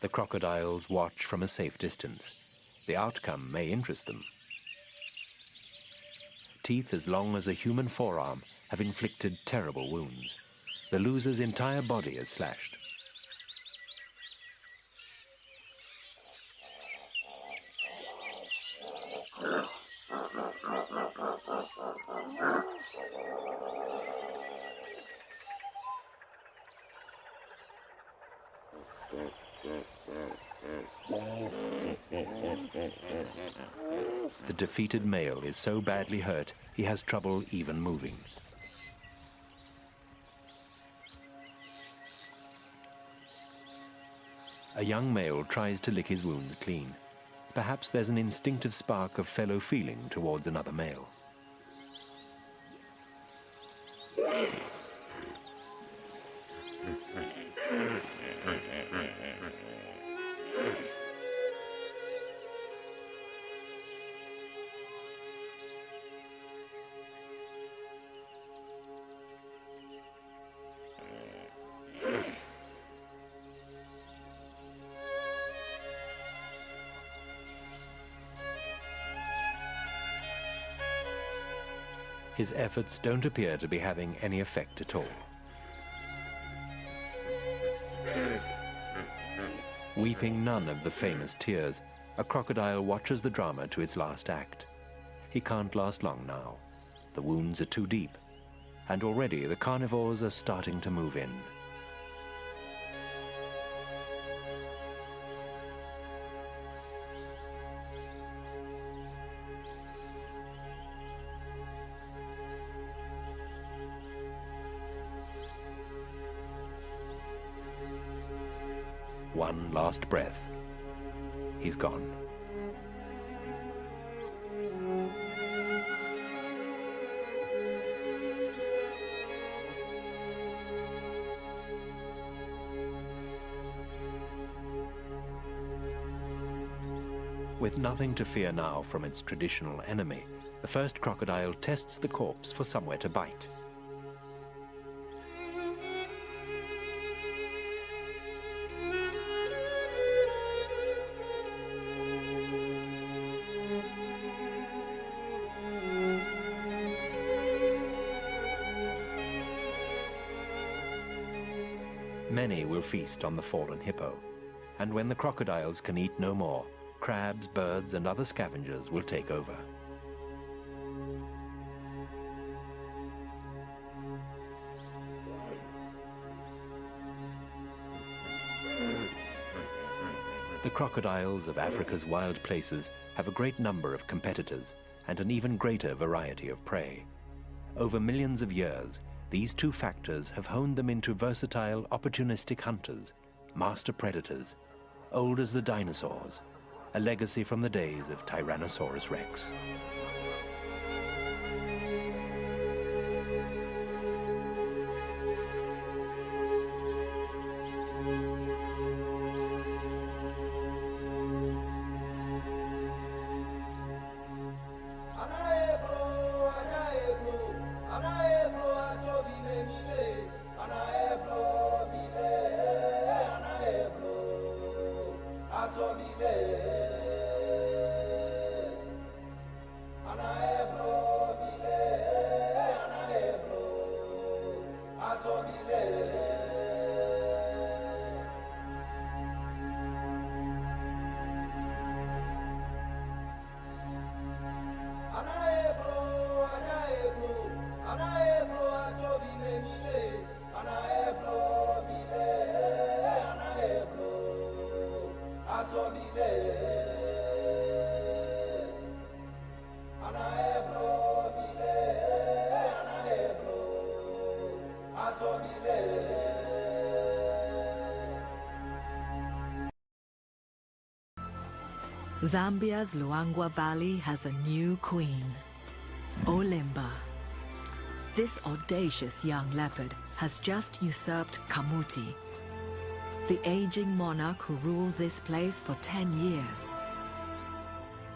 The crocodiles watch from a safe distance. The outcome may interest them. Teeth as long as a human forearm have inflicted terrible wounds. The loser's entire body is slashed. The defeated male is so badly hurt, he has trouble even moving. A young male tries to lick his wounds clean. Perhaps there's an instinctive spark of fellow feeling towards another male. His efforts don't appear to be having any effect at all. Weeping none of the famous tears, a crocodile watches the drama to its last act. He can't last long now. The wounds are too deep, and already the carnivores are starting to move in. One last breath. He's gone. With nothing to fear now from its traditional enemy, the first crocodile tests the corpse for somewhere to bite. Many will feast on the fallen hippo, and when the crocodiles can eat no more, crabs, birds, and other scavengers will take over. The crocodiles of Africa's wild places have a great number of competitors and an even greater variety of prey. Over millions of years, these two factors have honed them into versatile, opportunistic hunters, master predators, old as the dinosaurs, a legacy from the days of Tyrannosaurus Rex. Zambia's Luangwa Valley has a new queen, Olimba. This audacious young leopard has just usurped Kamuti, the aging monarch who ruled this place for 10 years.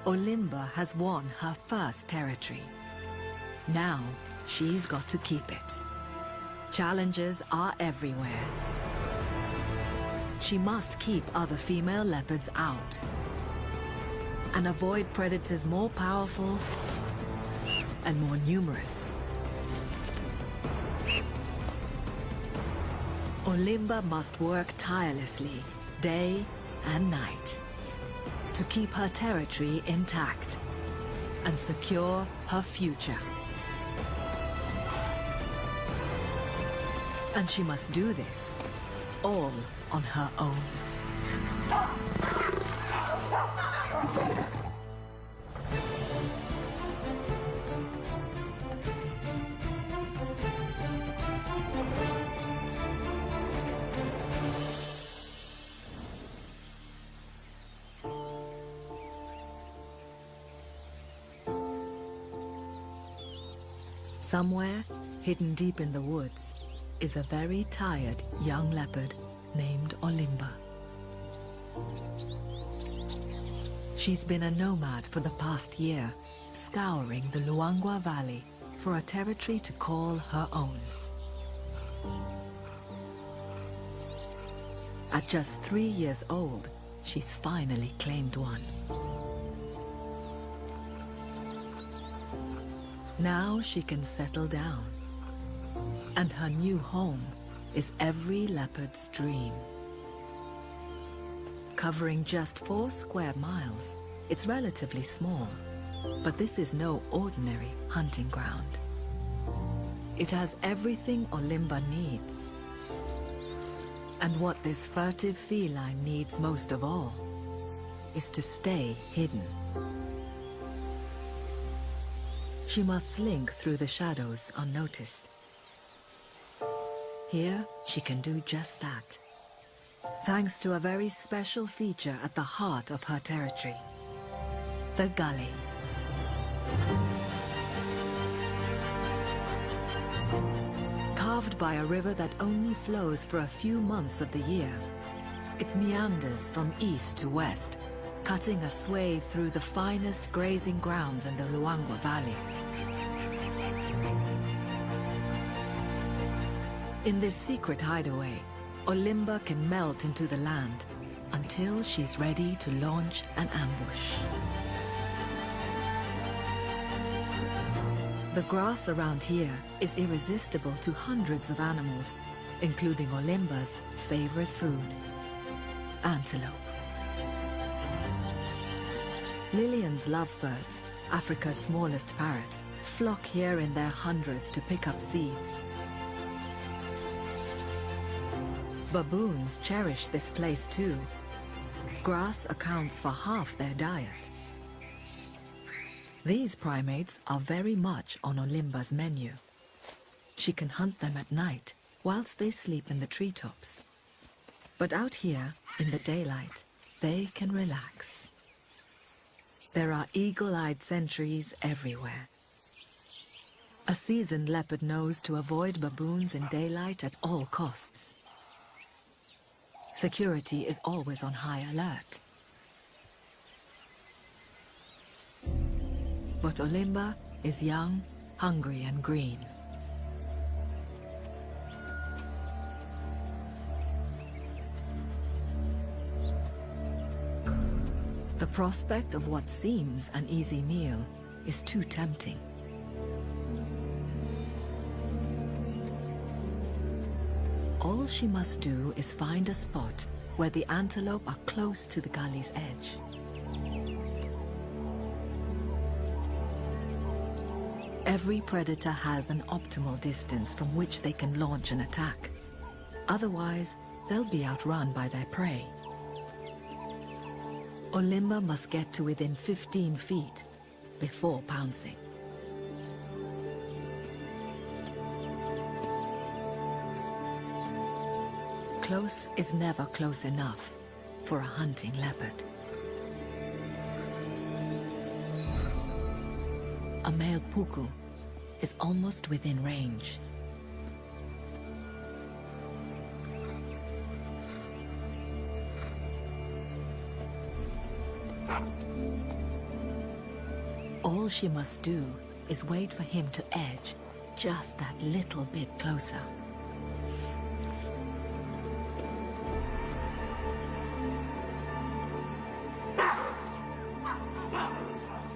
Olimba has won her first territory. Now she's got to keep it. Challenges are everywhere. She must keep other female leopards out and avoid predators more powerful and more numerous. Olimba must work tirelessly, day and night, to keep her territory intact and secure her future. And she must do this all on her own. Somewhere, hidden deep in the woods, is a very tired young leopard named Olimba. She's been a nomad for the past year, scouring the Luangwa Valley for a territory to call her own. At just 3 years old, she's finally claimed one. Now she can settle down. And her new home is every leopard's dream. Covering just 4 square miles, it's relatively small, but this is no ordinary hunting ground. It has everything Olimba needs. And what this furtive feline needs most of all is to stay hidden. She must slink through the shadows unnoticed. Here, she can do just that, thanks to a very special feature at the heart of her territory, the gully. Carved by a river that only flows for a few months of the year, it meanders from east to west, cutting a swathe through the finest grazing grounds in the Luangwa Valley. In this secret hideaway, Olimba can melt into the land until she's ready to launch an ambush. The grass around here is irresistible to hundreds of animals, including Olimba's favorite food, antelope. Lillian's lovebirds, Africa's smallest parrot, flock here in their hundreds to pick up seeds. Baboons cherish this place too. Grass accounts for half their diet. These primates are very much on Olimba's menu. She can hunt them at night whilst they sleep in the treetops. But out here, in the daylight, they can relax. There are eagle-eyed sentries everywhere. A seasoned leopard knows to avoid baboons in daylight at all costs. Security is always on high alert. But Olimba is young, hungry and green. The prospect of what seems an easy meal is too tempting. All she must do is find a spot where the antelope are close to the gully's edge. Every predator has an optimal distance from which they can launch an attack. Otherwise, they'll be outrun by their prey. Olimba must get to within 15 feet before pouncing. Close is never close enough for a hunting leopard. A male puku is almost within range. All she must do is wait for him to edge just that little bit closer.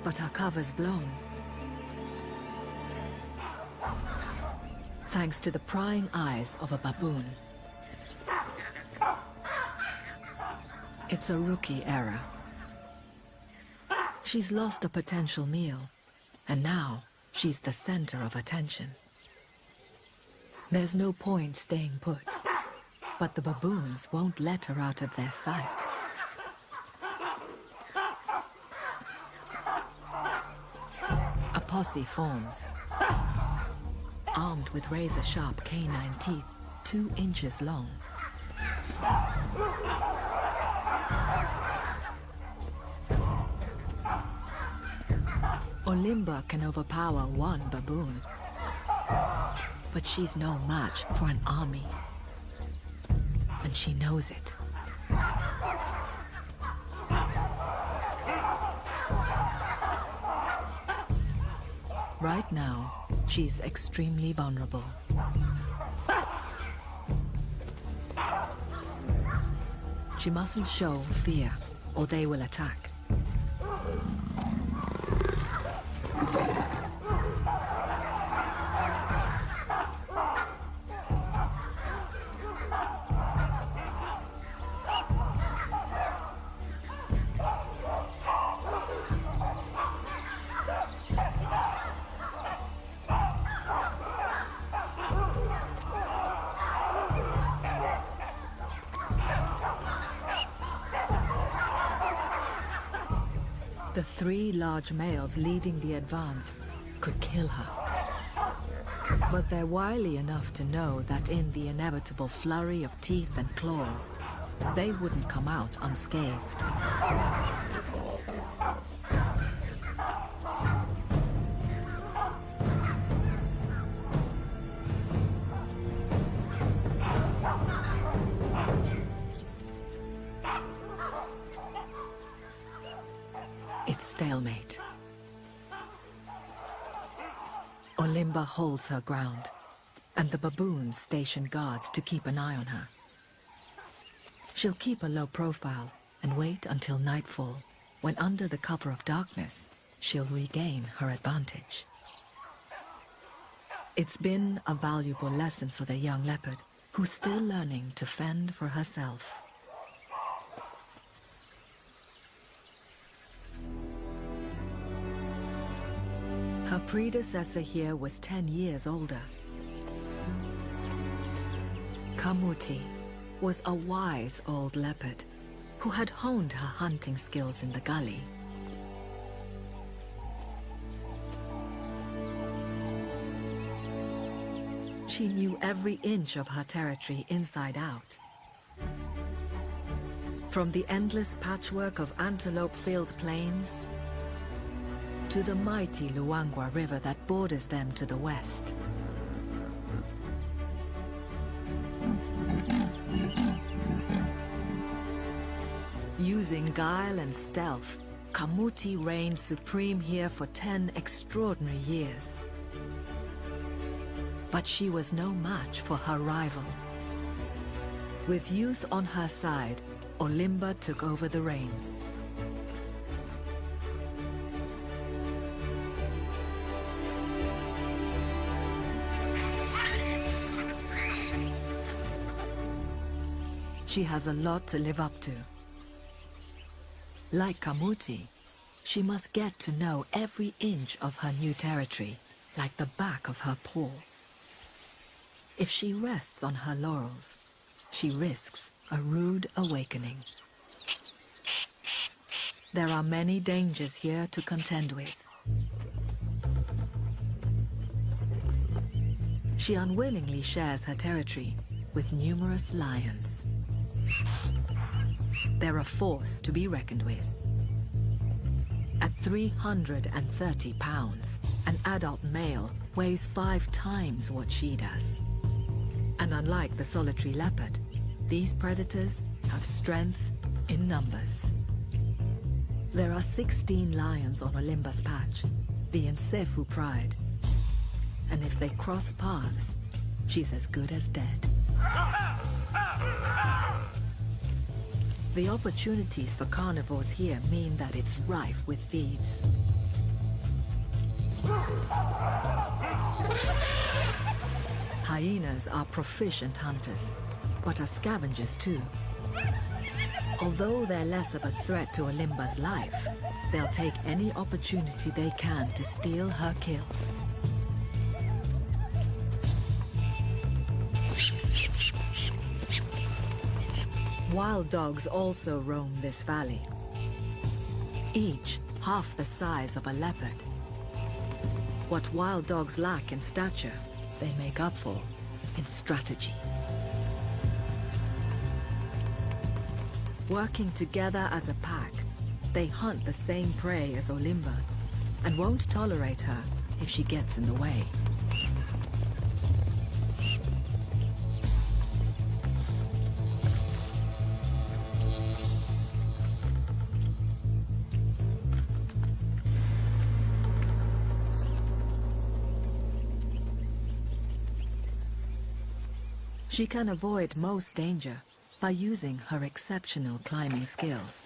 But her cover's blown. Thanks to the prying eyes of a baboon. It's a rookie error. She's lost a potential meal, and now she's the center of attention. There's no point staying put, but the baboons won't let her out of their sight. A posse forms, armed with razor-sharp canine teeth 2 inches long. Olimba can overpower one baboon, but she's no match for an army, and she knows it. Right now, she's extremely vulnerable. She mustn't show fear, or they will attack. The 3 large males leading the advance could kill her. But they're wily enough to know that in the inevitable flurry of teeth and claws, they wouldn't come out unscathed. It's stalemate. Olimba holds her ground, and the baboons station guards to keep an eye on her. She'll keep a low profile and wait until nightfall, when under the cover of darkness, she'll regain her advantage. It's been a valuable lesson for the young leopard, who's still learning to fend for herself. Her predecessor here was 10 years older. Kamuti was a wise old leopard who had honed her hunting skills in the gully. She knew every inch of her territory inside out. From the endless patchwork of antelope-filled plains to the mighty Luangwa River that borders them to the west. Using guile and stealth, Kamuti reigned supreme here for 10 extraordinary years. But she was no match for her rival. With youth on her side, Olimba took over the reins. She has a lot to live up to. Like Kamuti, she must get to know every inch of her new territory, like the back of her paw. If she rests on her laurels, she risks a rude awakening. There are many dangers here to contend with. She unwillingly shares her territory with numerous lions. They're a force to be reckoned with. At 330 pounds, an adult male weighs 5 times what she does. And unlike the solitary leopard, these predators have strength in numbers. There are 16 lions on Olimba's patch, the Nsefu pride. And if they cross paths, she's as good as dead. The opportunities for carnivores here mean that it's rife with thieves. Hyenas are proficient hunters, but are scavengers too. Although they're less of a threat to Olimba's life, they'll take any opportunity they can to steal her kills. Wild dogs also roam this valley, each half the size of a leopard. What wild dogs lack in stature, they make up for in strategy. Working together as a pack, they hunt the same prey as Olimba and won't tolerate her if she gets in the way. She can avoid most danger by using her exceptional climbing skills.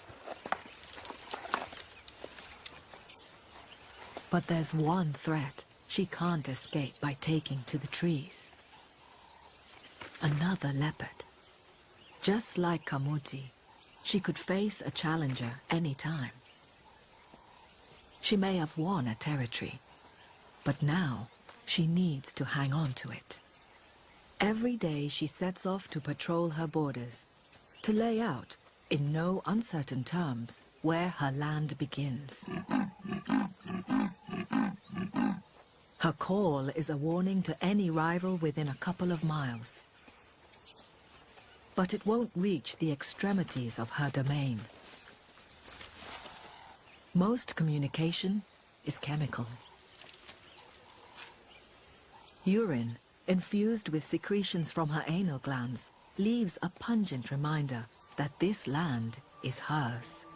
But there's one threat she can't escape by taking to the trees. Another leopard. Just like Kamuti, she could face a challenger any time. She may have won a territory, but now she needs to hang on to it. Every day she sets off to patrol her borders, to lay out, in no uncertain terms, where her land begins. Her call is a warning to any rival within a couple of miles. But it won't reach the extremities of her domain. Most communication is chemical. Urine, infused with secretions from her anal glands, leaves a pungent reminder that this land is hers.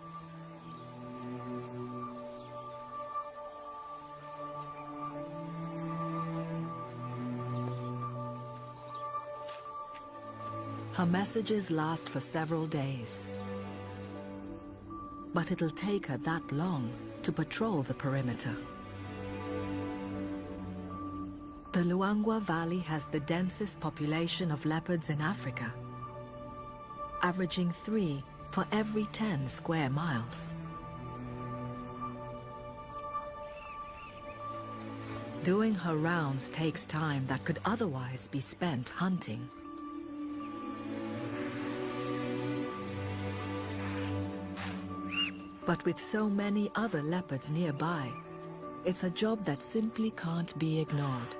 Her messages last for several days. But it'll take her that long to patrol the perimeter. The Luangwa Valley has the densest population of leopards in Africa, averaging 3 for every 10 square miles. Doing her rounds takes time that could otherwise be spent hunting. But with so many other leopards nearby, it's a job that simply can't be ignored.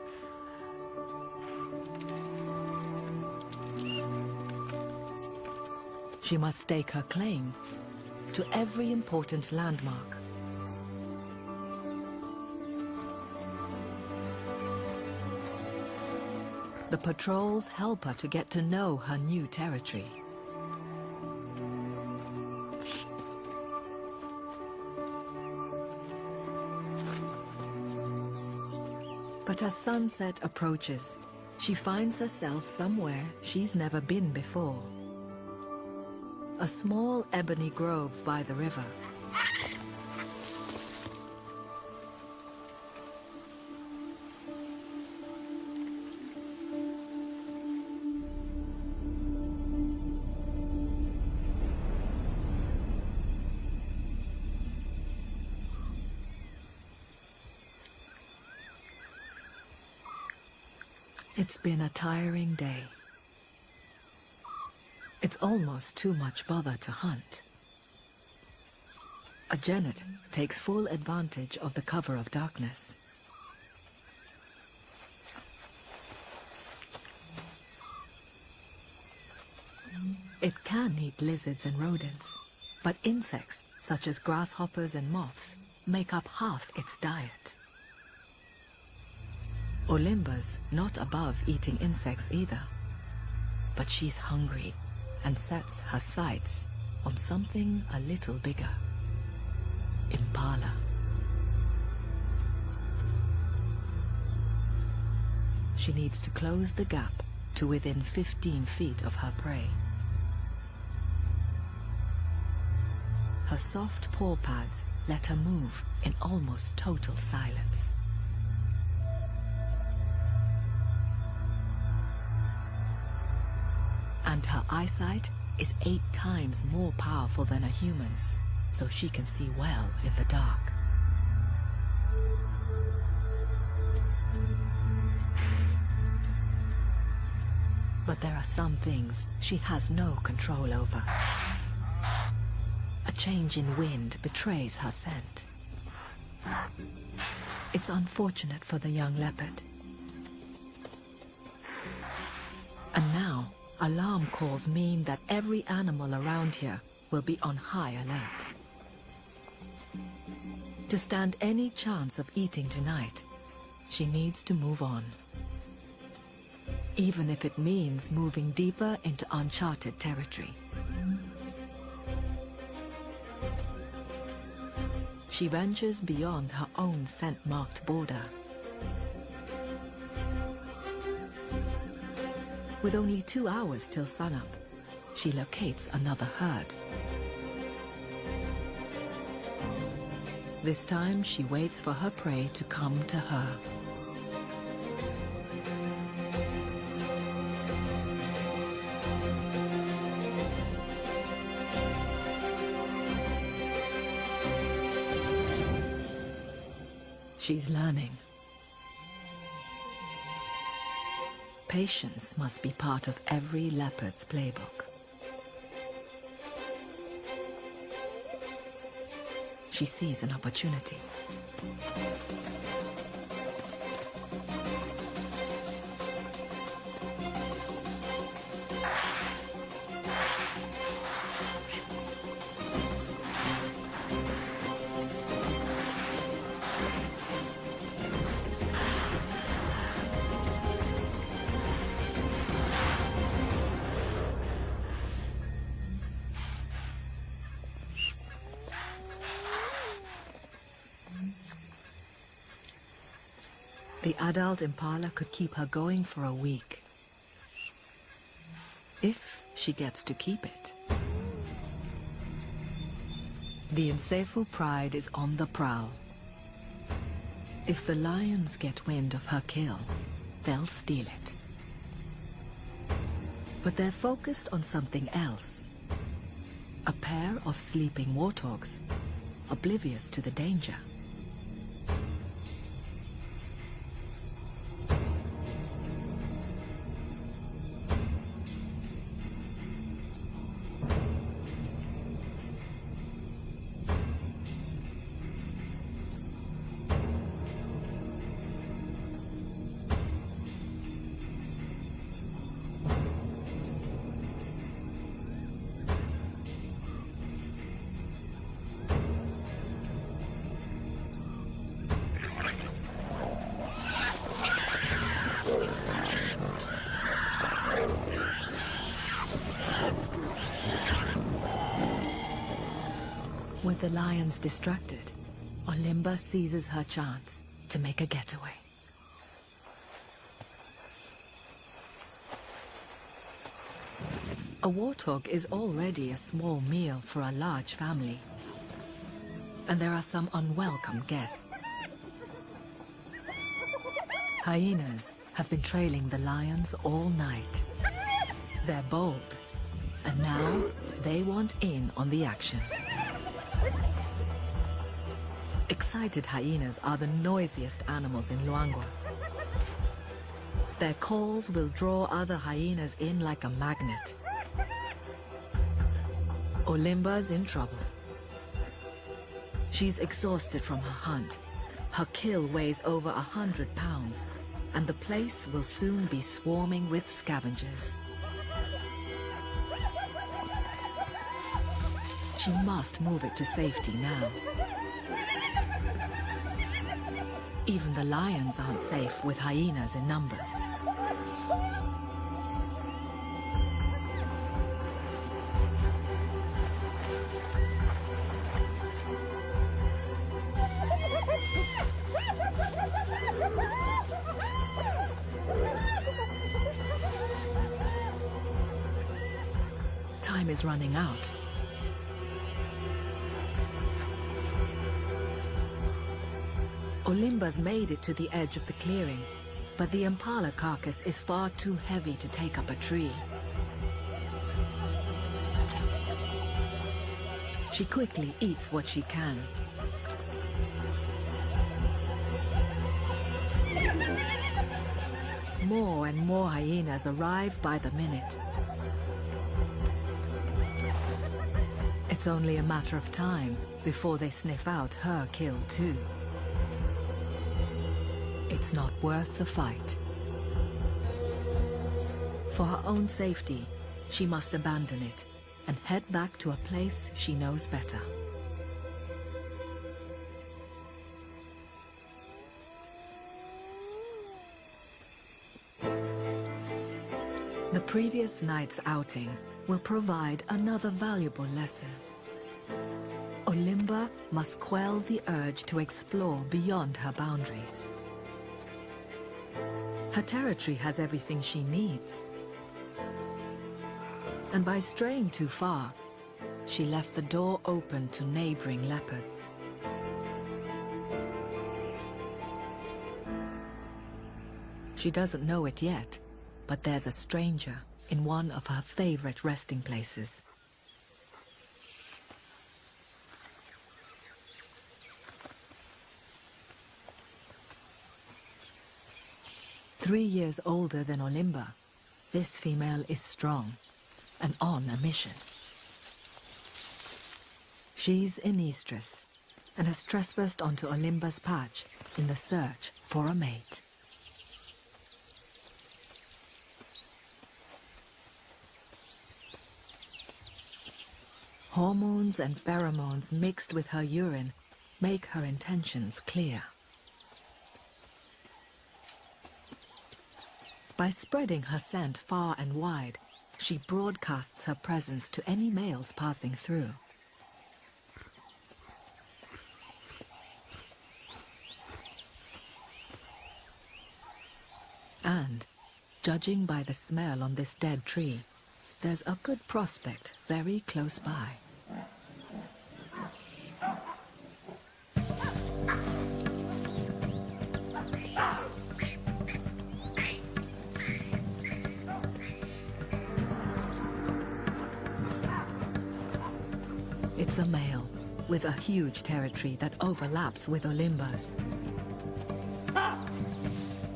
She must stake her claim to every important landmark. The patrols help her to get to know her new territory. But as sunset approaches, she finds herself somewhere she's never been before. A small ebony grove by the river. It's been a tiring day. It's almost too much bother to hunt. A genet takes full advantage of the cover of darkness. It can eat lizards and rodents, but insects such as grasshoppers and moths make up half its diet. Olimba's not above eating insects either, but she's hungry and sets her sights on something a little bigger. Impala. She needs to close the gap to within 15 feet of her prey. Her soft paw pads let her move in almost total silence. And her eyesight is 8 times more powerful than a human's, so she can see well in the dark. But there are some things she has no control over. A change in wind betrays her scent. It's unfortunate for the young leopard. And now, alarm calls mean that every animal around here will be on high alert. To stand any chance of eating tonight, she needs to move on. Even if it means moving deeper into uncharted territory. She ventures beyond her own scent-marked border. With only 2 hours till sunup, she locates another herd. This time, she waits for her prey to come to her. She's learning. Patience must be part of every leopard's playbook. she sees an opportunity. The adult impala could keep her going for a week. If she gets to keep it. The Nsefo pride is on the prowl. If the lions get wind of her kill, they'll steal it. But they're focused on something else. A pair of sleeping warthogs, oblivious to the danger. With the lions distracted, Olimba seizes her chance to make a getaway. A warthog is already a small meal for a large family. And there are some unwelcome guests. Hyenas have been trailing the lions all night. They're bold, and now they want in on the action. Excited hyenas are the noisiest animals in Luangwa. Their calls will draw other hyenas in like a magnet. Olimba's in trouble. She's exhausted from her hunt. Her kill weighs over 100 pounds, and the place will soon be swarming with scavengers. She must move it to safety now. Even the lions aren't safe with hyenas in numbers. Time is running out. Olimba's made it to the edge of the clearing, but the impala carcass is far too heavy to take up a tree. She quickly eats what she can. More and more hyenas arrive by the minute. It's only a matter of time before they sniff out her kill too. It's not worth the fight. For her own safety, she must abandon it and head back to a place she knows better. The previous night's outing will provide another valuable lesson. Olimba must quell the urge to explore beyond her boundaries. Her territory has everything she needs. And by straying too far, she left the door open to neighboring leopards. She doesn't know it yet, but there's a stranger in one of her favorite resting places. Three years older than Olimba, this female is strong and on a mission. She's Inistress, and has trespassed onto Olimba's patch in the search for a mate. Hormones and pheromones mixed with her urine make her intentions clear. By spreading her scent far and wide, she broadcasts her presence to any males passing through. And, judging by the smell on this dead tree, there's a good prospect very close by. It's a male with a huge territory that overlaps with Olimba's.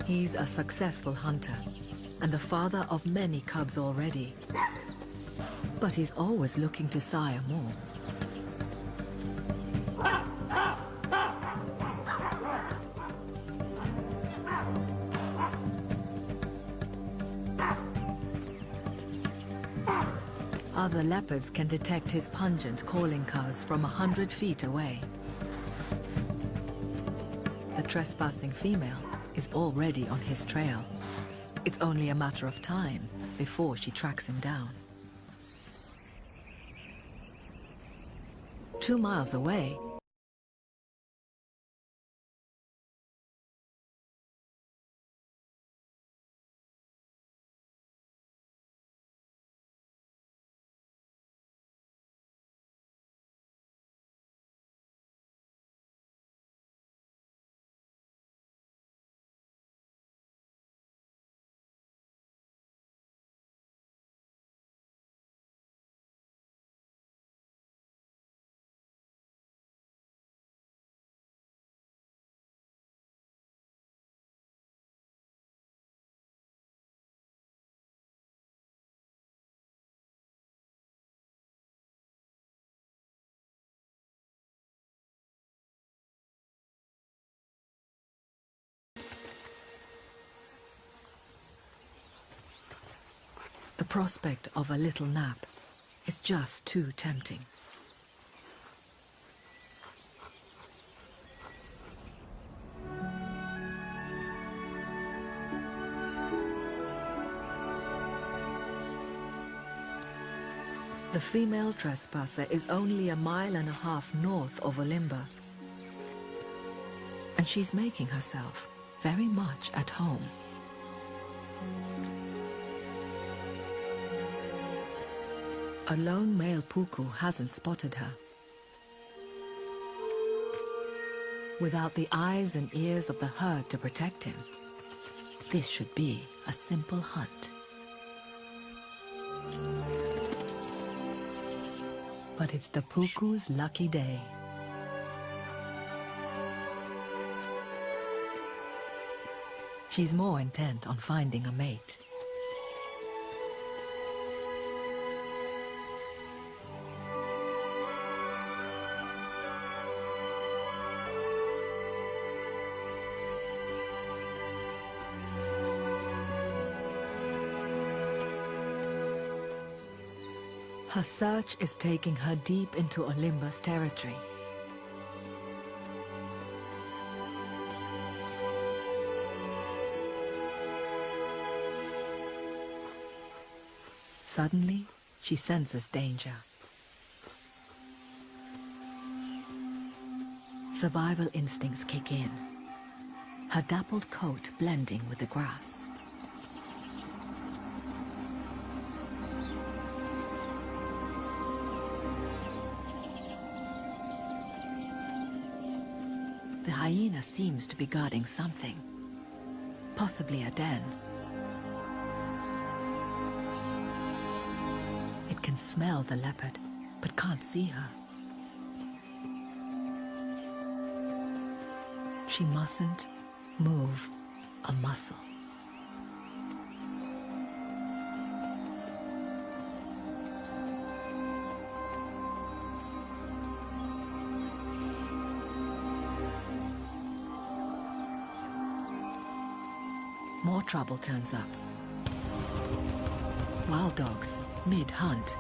He's a successful hunter and the father of many cubs already. But he's always looking to sire more. Other leopards can detect his pungent calling cards from 100 feet away. The trespassing female is already on his trail. It's only a matter of time before she tracks him down. 2 miles away, the prospect of a little nap is just too tempting. The female trespasser is only 1.5 miles north of Olimba, and she's making herself very much at home. A lone male puku hasn't spotted her. Without the eyes and ears of the herd to protect him, this should be a simple hunt. But it's the puku's lucky day. She's more intent on finding a mate. Her search is taking her deep into Olimba's territory. Suddenly, she senses danger. Survival instincts kick in, her dappled coat blending with the grass. The hyena seems to be guarding something, possibly a den. It can smell the leopard, but can't see her. She mustn't move a muscle. more trouble turns up. Wild dogs, mid-hunt.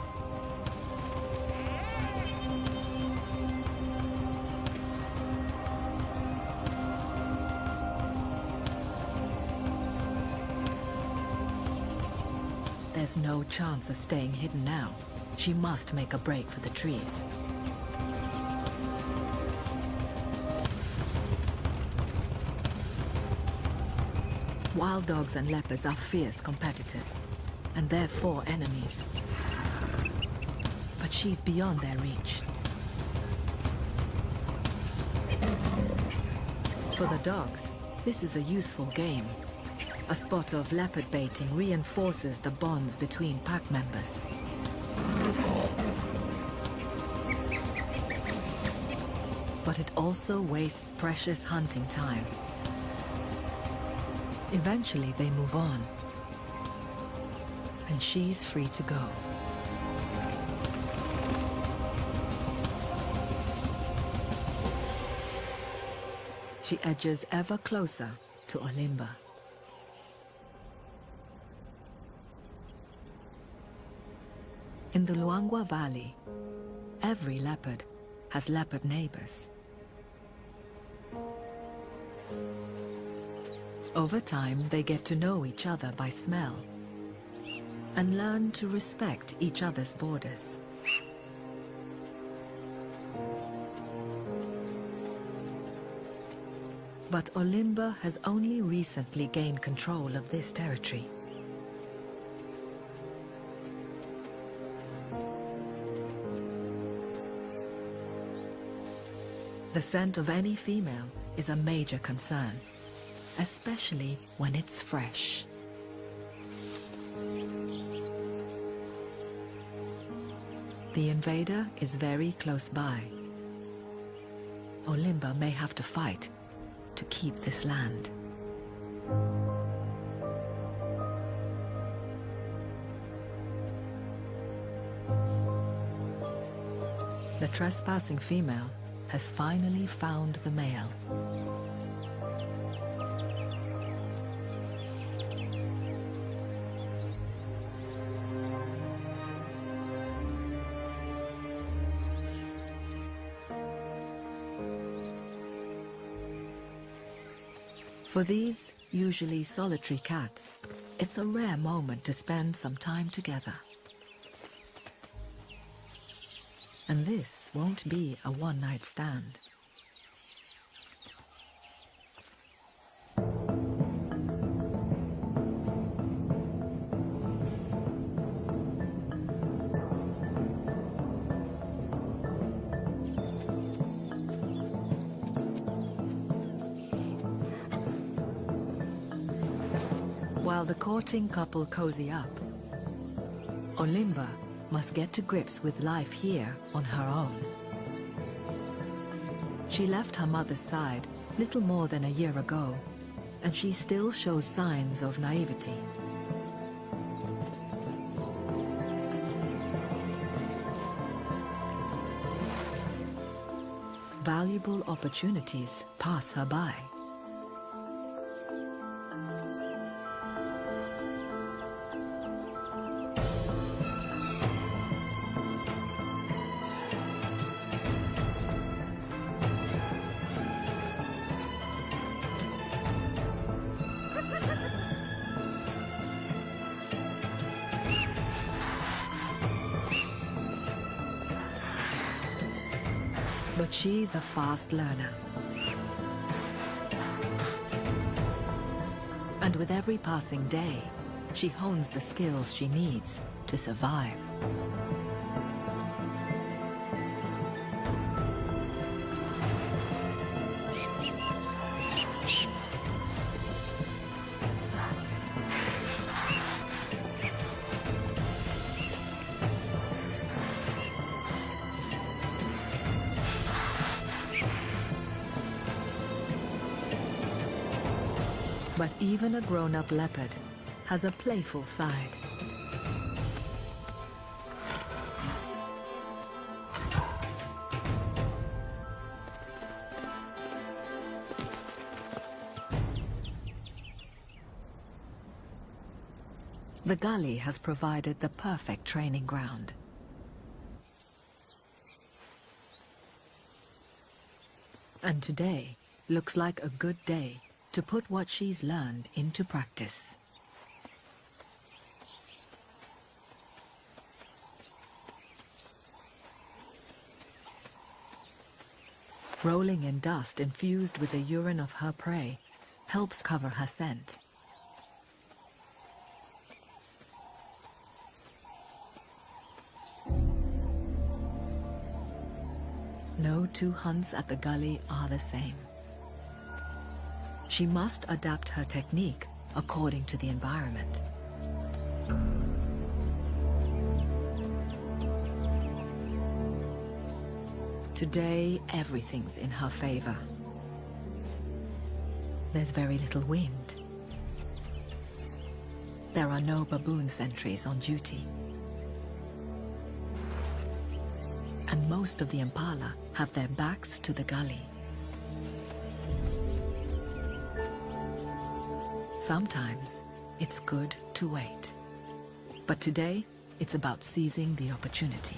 There's no chance of staying hidden now. She must make a break for the trees. Wild dogs and leopards are fierce competitors, and therefore enemies. But she's beyond their reach. For the dogs, this is a useful game. A spot of leopard baiting reinforces the bonds between pack members. But it also wastes precious hunting time. Eventually they move on, and she's free to go. She edges ever closer to Olimba. In the Luangwa Valley, every leopard has leopard neighbors. Over time, they get to know each other by smell and learn to respect each other's borders. But Olimba has only recently gained control of this territory. The scent of any female is a major concern, especially when it's fresh. The invader is very close by. Olimba may have to fight to keep this land. The trespassing female has finally found the male. For these usually solitary cats, it's a rare moment to spend some time together. And this won't be a one-night stand. While the courting couple cozy up, Olimba must get to grips with life here on her own. She left her mother's side little more than a year ago, and she still shows signs of naivety. Valuable opportunities pass her by. But she's a fast learner. And with every passing day, she hones the skills she needs to survive. But even a grown-up leopard has a playful side. The gully has provided the perfect training ground. And today looks like a good day to put what she's learned into practice. Rolling in dust infused with the urine of her prey helps cover her scent. No two hunts at the gully are the same. She must adapt her technique according to the environment. Today, everything's in her favor. There's very little wind. There are no baboon sentries on duty. And most of the impala have their backs to the gully. Sometimes it's good to wait. But today, it's about seizing the opportunity.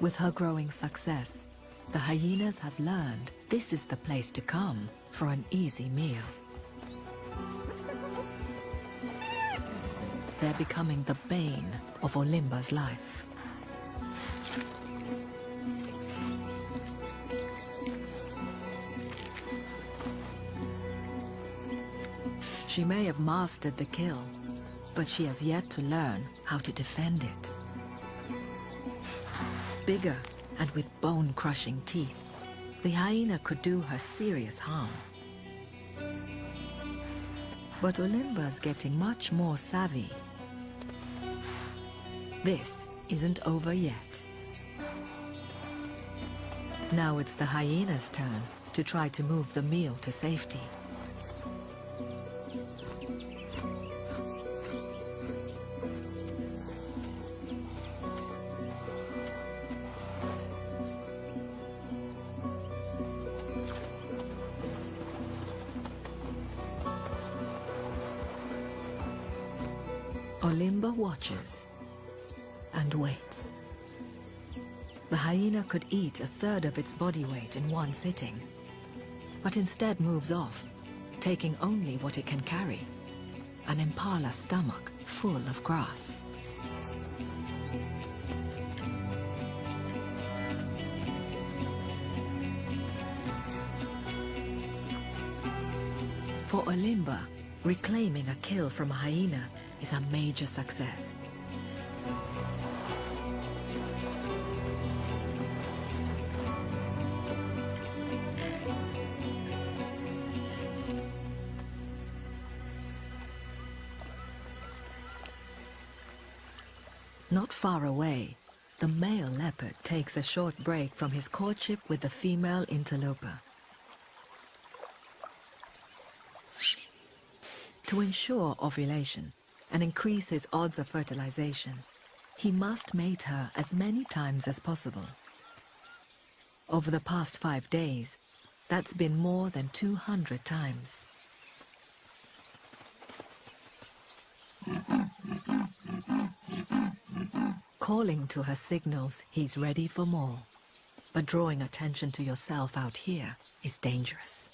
With her growing success, the hyenas have learned this is the place to come for an easy meal. They're becoming the bane of Olimba's life. She may have mastered the kill, but she has yet to learn how to defend it. Bigger and with bone-crushing teeth, the hyena could do her serious harm. But Olimba's getting much more savvy. This isn't over yet. Now it's the hyena's turn to try to move the meal to safety. Olimba watches and waits. The hyena could eat a third of its body weight in one sitting, but instead moves off, taking only what it can carry, an impala stomach full of grass. For Olimba, reclaiming a kill from a hyena is a major success. Not far away, the male leopard takes a short break from his courtship with the female interloper. To ensure ovulation and increase his odds of fertilization, he must mate her as many times as possible. Over the past 5 days, that's been more than 200 times. Calling to her signals he's ready for more, but drawing attention to yourself out here is dangerous.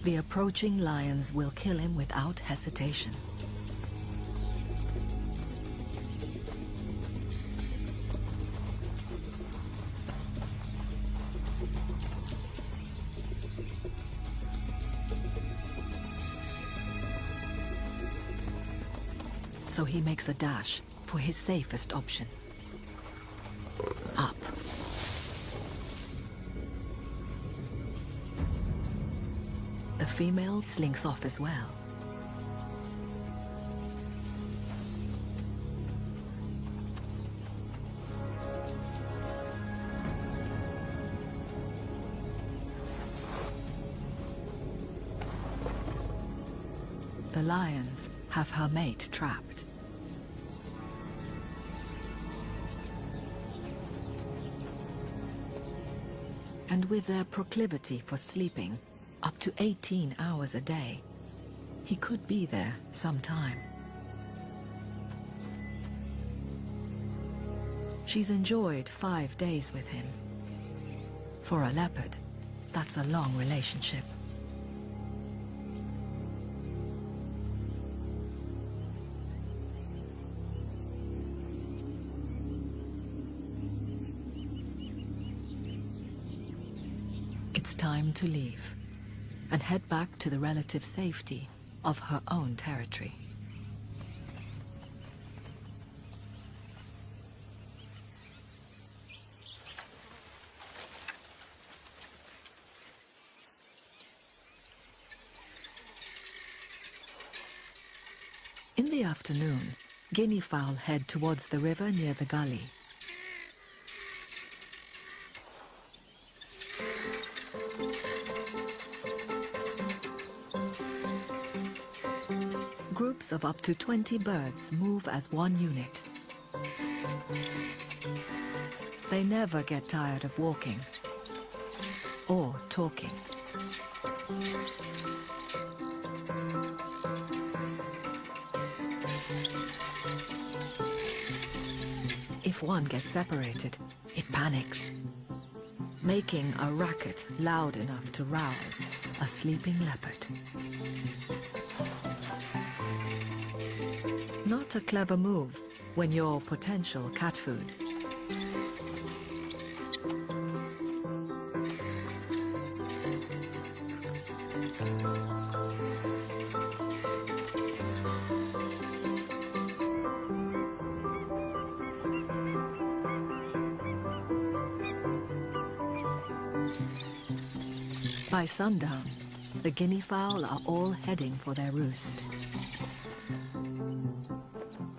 The approaching lions will kill him without hesitation. So he makes a dash for his safest option. Up. The female slinks off as well. the lions have her mate trapped. And with their proclivity for sleeping, up to 18 hours a day, he could be there sometime. She's enjoyed 5 days with him. For a leopard, that's a long relationship. It's time to leave and head back to the relative safety of her own territory. In the afternoon, guinea fowl head towards the river near the gully. Groups of up to 20 birds move as one unit. They never get tired of walking or talking. If one gets separated, it panics, making a racket loud enough to rouse a sleeping leopard. Not a clever move when you're potential cat food. By sundown, the guinea fowl are all heading for their roost.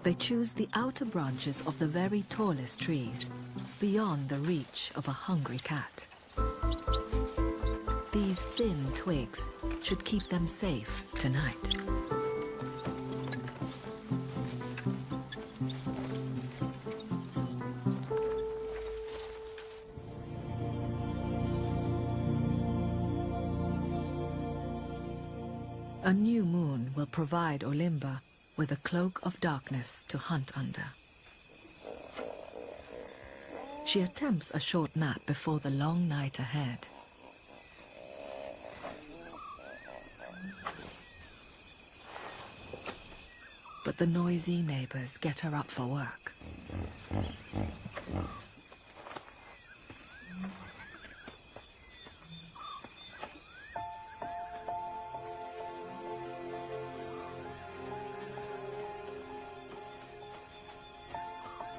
They choose the outer branches of the very tallest trees, beyond the reach of a hungry cat. These thin twigs should keep them safe tonight. A new moon will provide Olimba with a cloak of darkness to hunt under. She attempts a short nap before the long night ahead. But the noisy neighbors get her up for work.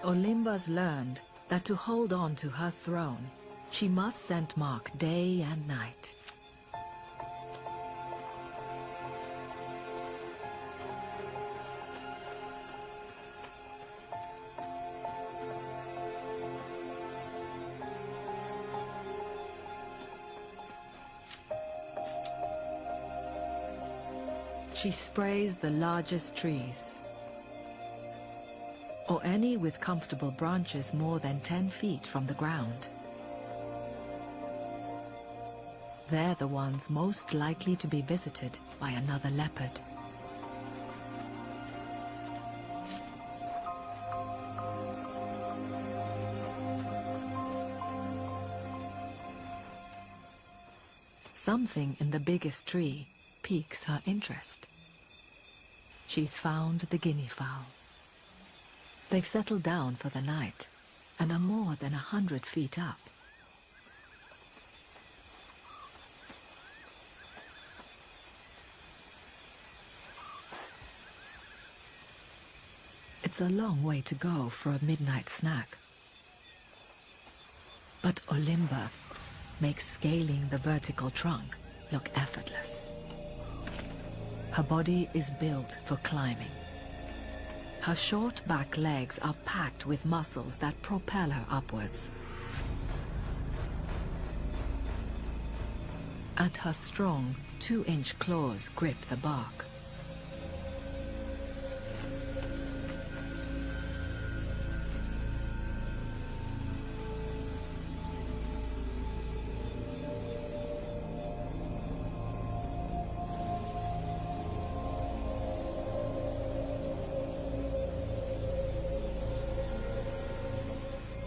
Olimba's learned that to hold on to her throne, she must scent mark day and night. She sprays the largest trees, or any with comfortable branches more than 10 feet from the ground. They're the ones most likely to be visited by another leopard. Something in the biggest tree piques her interest. She's found the guinea fowl. They've settled down for the night and are more than 100 feet up. It's a long way to go for a midnight snack. But Olimba makes scaling the vertical trunk look effortless. Her body is built for climbing. Her short back legs are packed with muscles that propel her upwards. And her strong 2-inch claws grip the bark.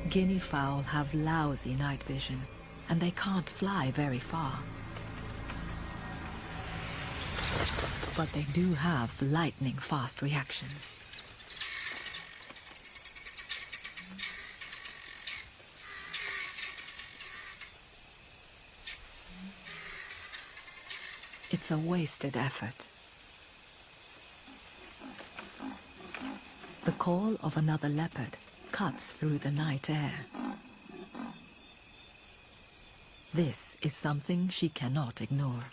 Guinea fowl have lousy night vision, and they can't fly very far. But they do have lightning-fast reactions. It's a wasted effort. The call of another leopard cuts through the night air. This is something she cannot ignore.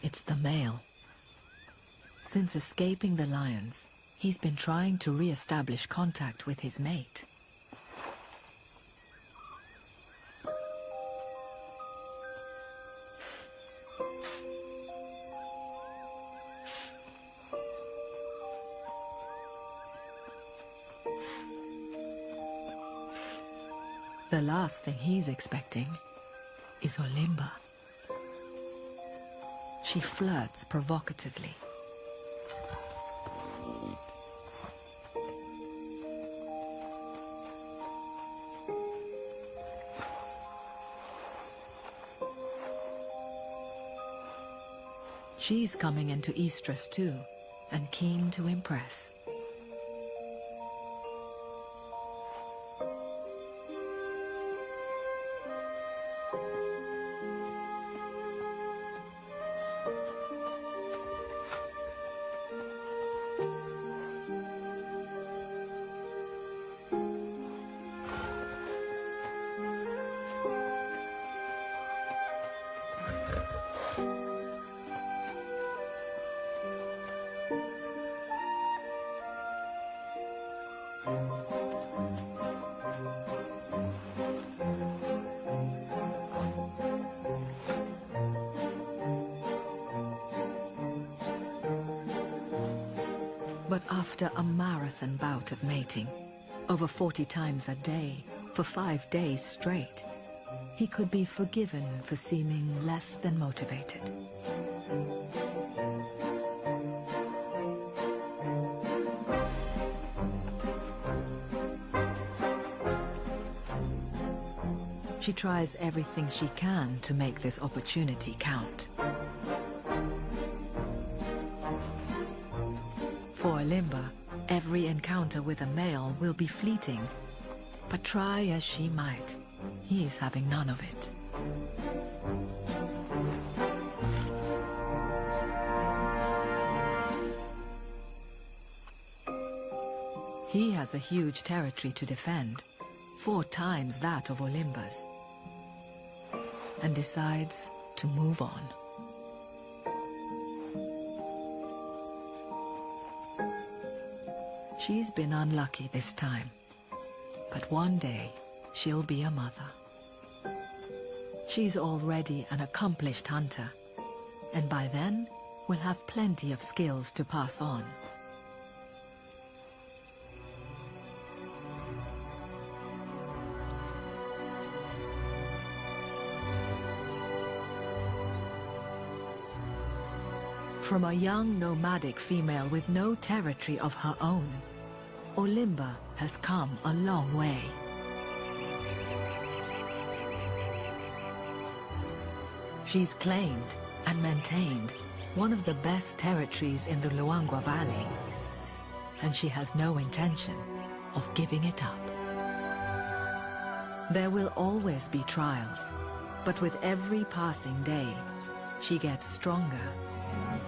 It's the male. Since escaping the lions, he's been trying to re-establish contact with his mate. The last thing he's expecting is Olimba. She flirts provocatively. She's coming into estrus too, and keen to impress. But after a marathon bout of mating, over 40 times a day, for 5 days straight, he could be forgiven for seeming less than motivated. She tries everything she can to make this opportunity count. For Olimba, every encounter with a male will be fleeting. But try as she might, he's having none of it. He has a huge territory to defend, 4 times that of Olimba's, and decides to move on. She's been unlucky this time, but one day she'll be a mother. She's already an accomplished hunter, and by then will have plenty of skills to pass on. From a young nomadic female with no territory of her own, Olimba has come a long way. She's claimed and maintained one of the best territories in the Luangwa Valley, and she has no intention of giving it up. There will always be trials, but with every passing day, she gets stronger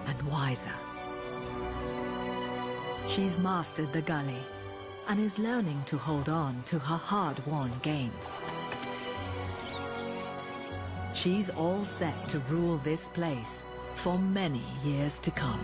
and wiser. She's mastered the gully and is learning to hold on to her hard-won gains. She's all set to rule this place for many years to come.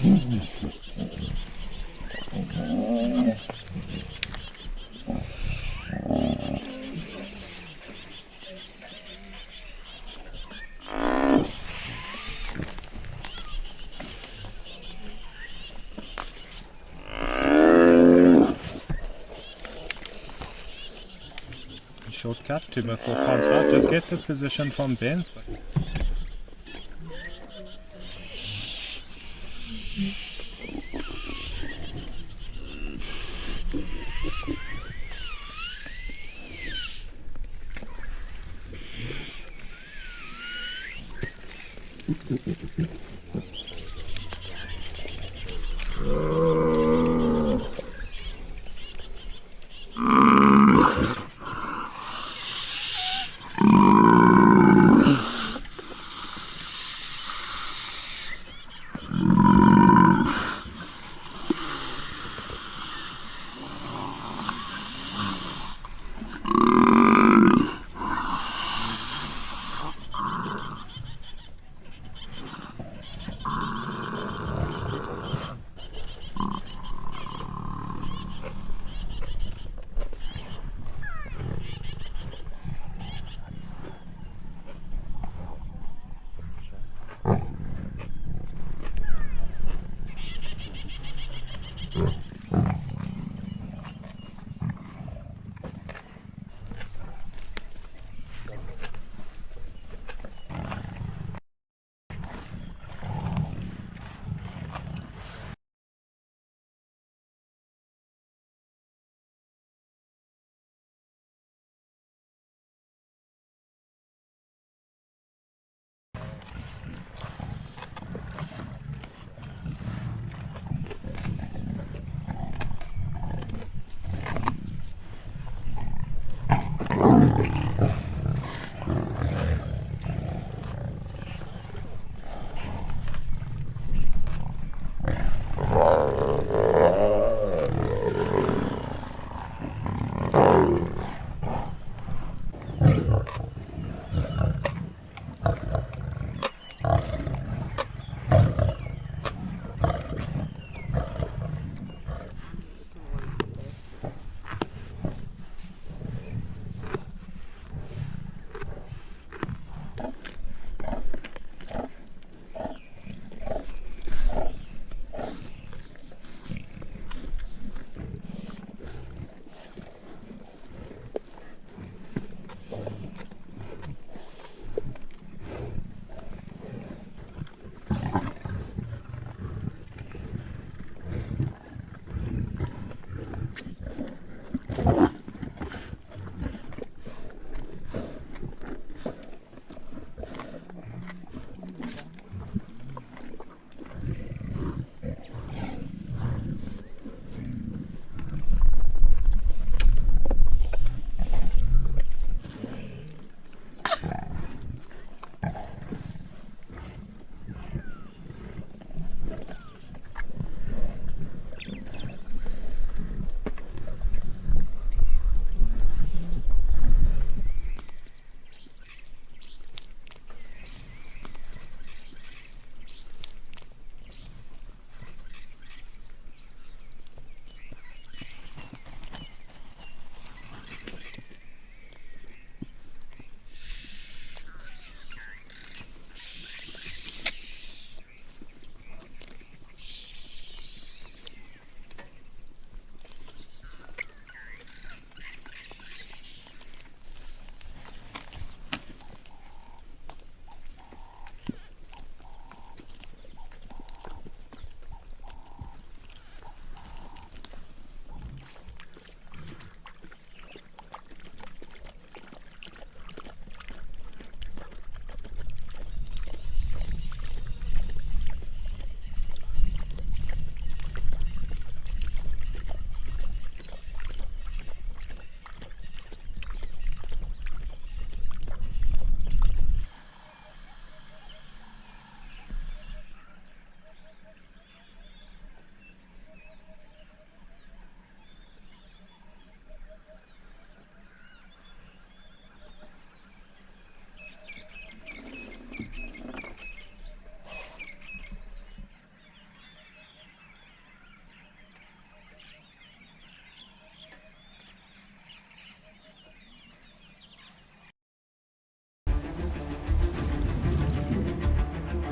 Shortcut to my 4.5. Just get the position from Ben's.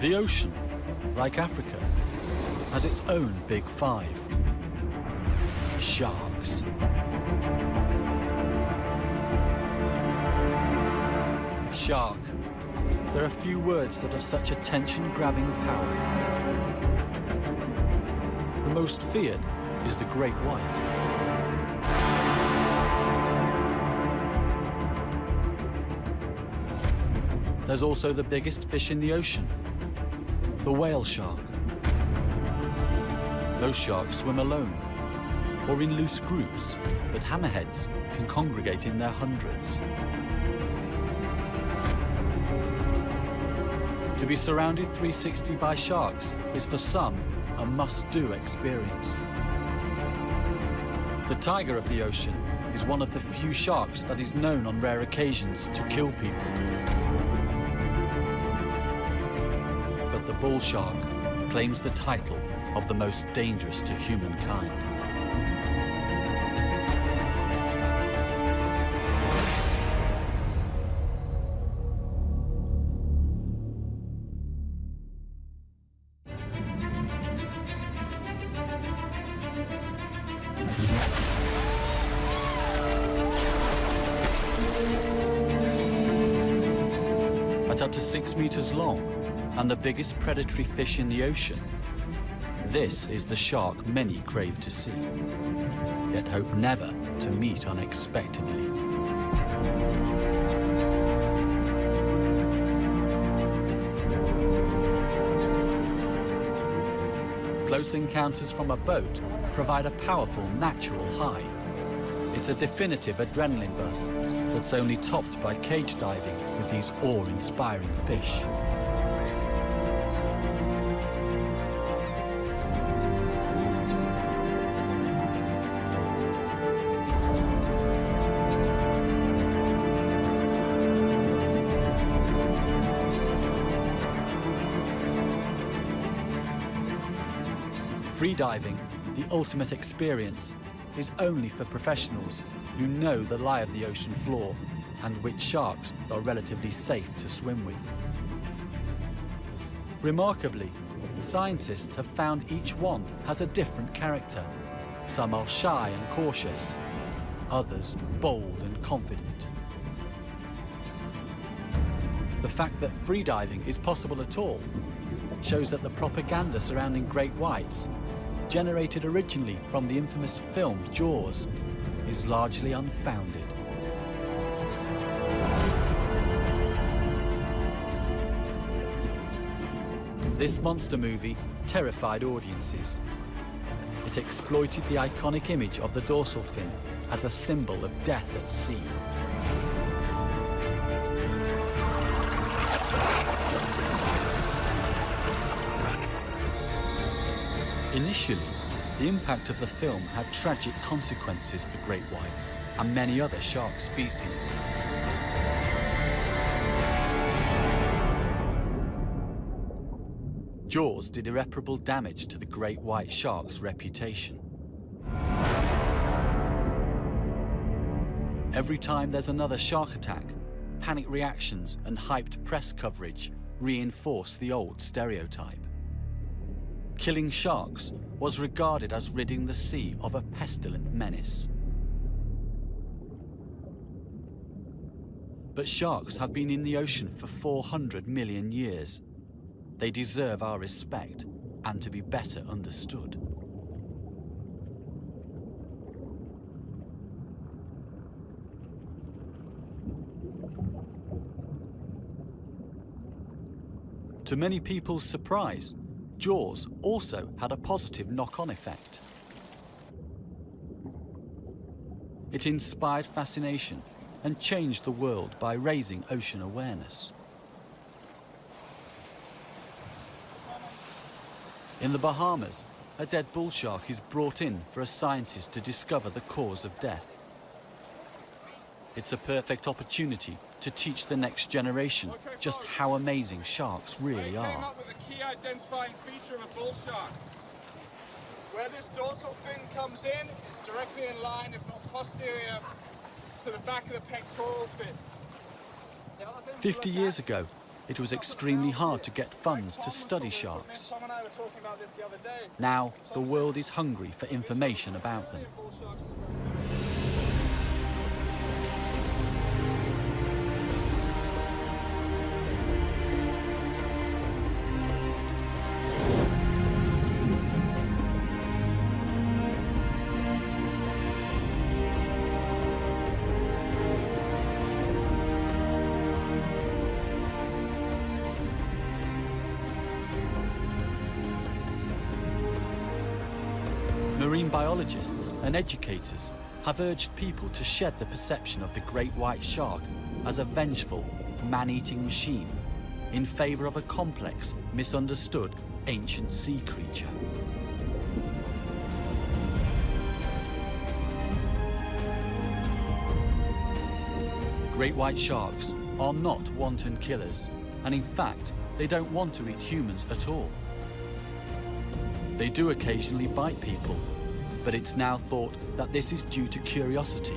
The ocean, like Africa, has its own big five. Sharks. Shark. There are few words that have such attention-grabbing power. The most feared is the great white. There's also the biggest fish in the ocean, the whale shark. Most sharks swim alone or in loose groups, but hammerheads can congregate in their hundreds. To be surrounded 360 by sharks is for some a must-do experience. The tiger of the ocean is one of the few sharks that is known on rare occasions to kill people. But the bull shark claims the title of the most dangerous to humankind. At up to 6 meters long and the biggest predatory fish in the ocean, this is the shark many crave to see, yet hope never to meet unexpectedly. Close encounters from a boat provide a powerful natural high. It's a definitive adrenaline burst that's only topped by cage diving with these awe-inspiring fish. Freediving, the ultimate experience, is only for professionals who know the lie of the ocean floor and which sharks are relatively safe to swim with. Remarkably, scientists have found each one has a different character. Some are shy and cautious, others bold and confident. The fact that freediving is possible at all shows that the propaganda surrounding great whites, generated originally from the infamous film Jaws, is largely unfounded. This monster movie terrified audiences. It exploited the iconic image of the dorsal fin as a symbol of death at sea. Initially, the impact of the film had tragic consequences for great whites and many other shark species. Jaws did irreparable damage to the great white shark's reputation. Every time there's another shark attack, panic reactions and hyped press coverage reinforce the old stereotype. Killing sharks was regarded as ridding the sea of a pestilent menace. But sharks have been in the ocean for 400 million years. They deserve our respect and to be better understood. To many people's surprise, Jaws also had a positive knock-on effect. It inspired fascination and changed the world by raising ocean awareness. In the Bahamas, a dead bull shark is brought in for a scientist to discover the cause of death. It's a perfect opportunity to teach the next generation just how amazing sharks really are. Identifying feature of a bull shark. Where this dorsal fin comes in is directly in line, if not posterior, to the back of the pectoral fin. 50 years ago, it was extremely hard to get funds to study sharks. Tom and I were talking about this the other day. Now, the world is hungry for information about them. Bull sharks. Marine biologists and educators have urged people to shed the perception of the great white shark as a vengeful, man-eating machine in favour of a complex, misunderstood, ancient sea creature. Great white sharks are not wanton killers, and in fact, they don't want to eat humans at all. They do occasionally bite people, but it's now thought that this is due to curiosity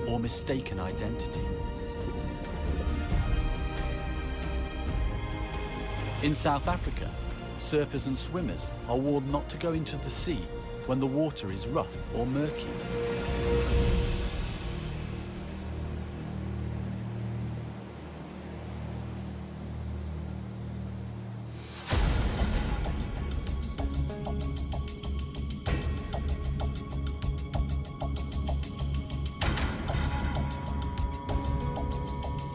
or mistaken identity. In South Africa, surfers and swimmers are warned not to go into the sea when the water is rough or murky.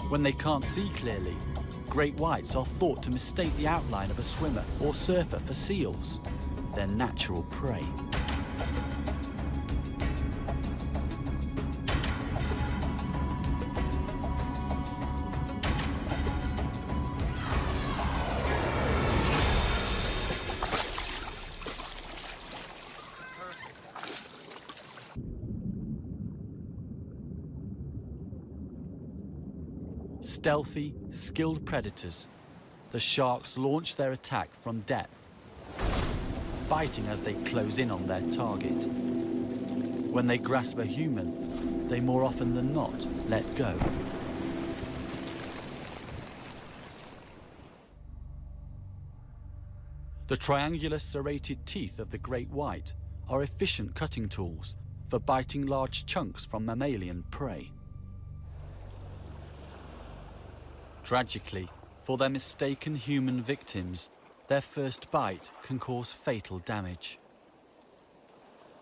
When they can't see clearly, great whites are thought to mistake the outline of a swimmer or surfer for seals, their natural prey. Stealthy, skilled predators, the sharks launch their attack from depth, biting as they close in on their target. When they grasp a human, they more often than not let go. The triangular serrated teeth of the great white are efficient cutting tools for biting large chunks from mammalian prey. Tragically, for their mistaken human victims, their first bite can cause fatal damage.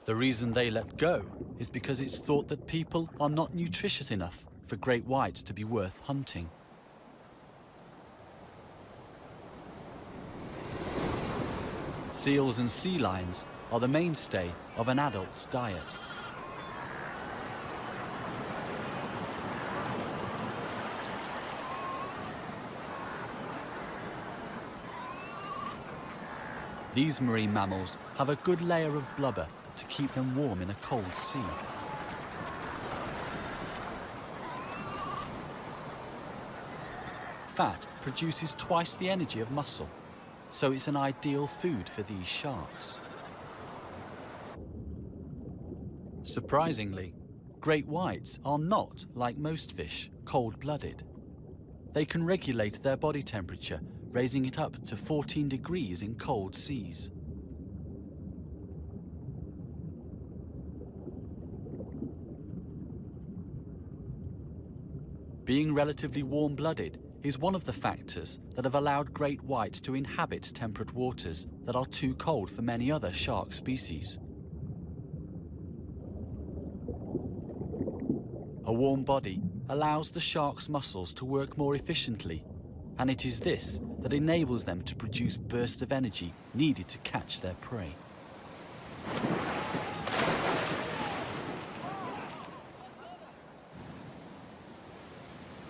The reason they let go is because it's thought that people are not nutritious enough for great whites to be worth hunting. Seals and sea lions are the mainstay of an adult's diet. These marine mammals have a good layer of blubber to keep them warm in a cold sea. Fat produces twice the energy of muscle, so it's an ideal food for these sharks. Surprisingly, great whites are not, like most fish, cold-blooded. They can regulate their body temperature, raising it up to 14 degrees in cold seas. Being relatively warm-blooded is one of the factors that have allowed great whites to inhabit temperate waters that are too cold for many other shark species. A warm body allows the shark's muscles to work more efficiently, and it is this that enables them to produce bursts of energy needed to catch their prey.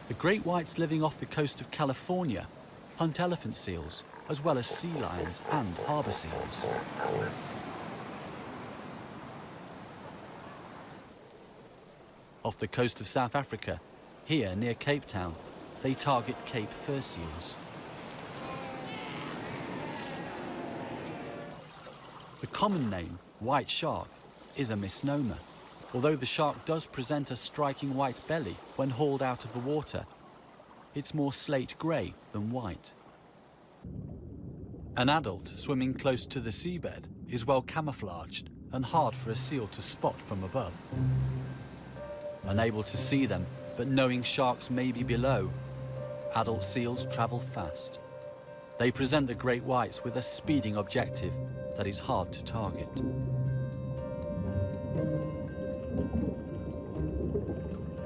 The great whites living off the coast of California hunt elephant seals, as well as sea lions and harbour seals. Off the coast of South Africa, here near Cape Town, they target Cape fur seals. The common name, white shark, is a misnomer. Although the shark does present a striking white belly when hauled out of the water, it's more slate grey than white. An adult swimming close to the seabed is well camouflaged and hard for a seal to spot from above. Unable to see them, but knowing sharks may be below, adult seals travel fast. They present the great whites with a speeding objective that is hard to target.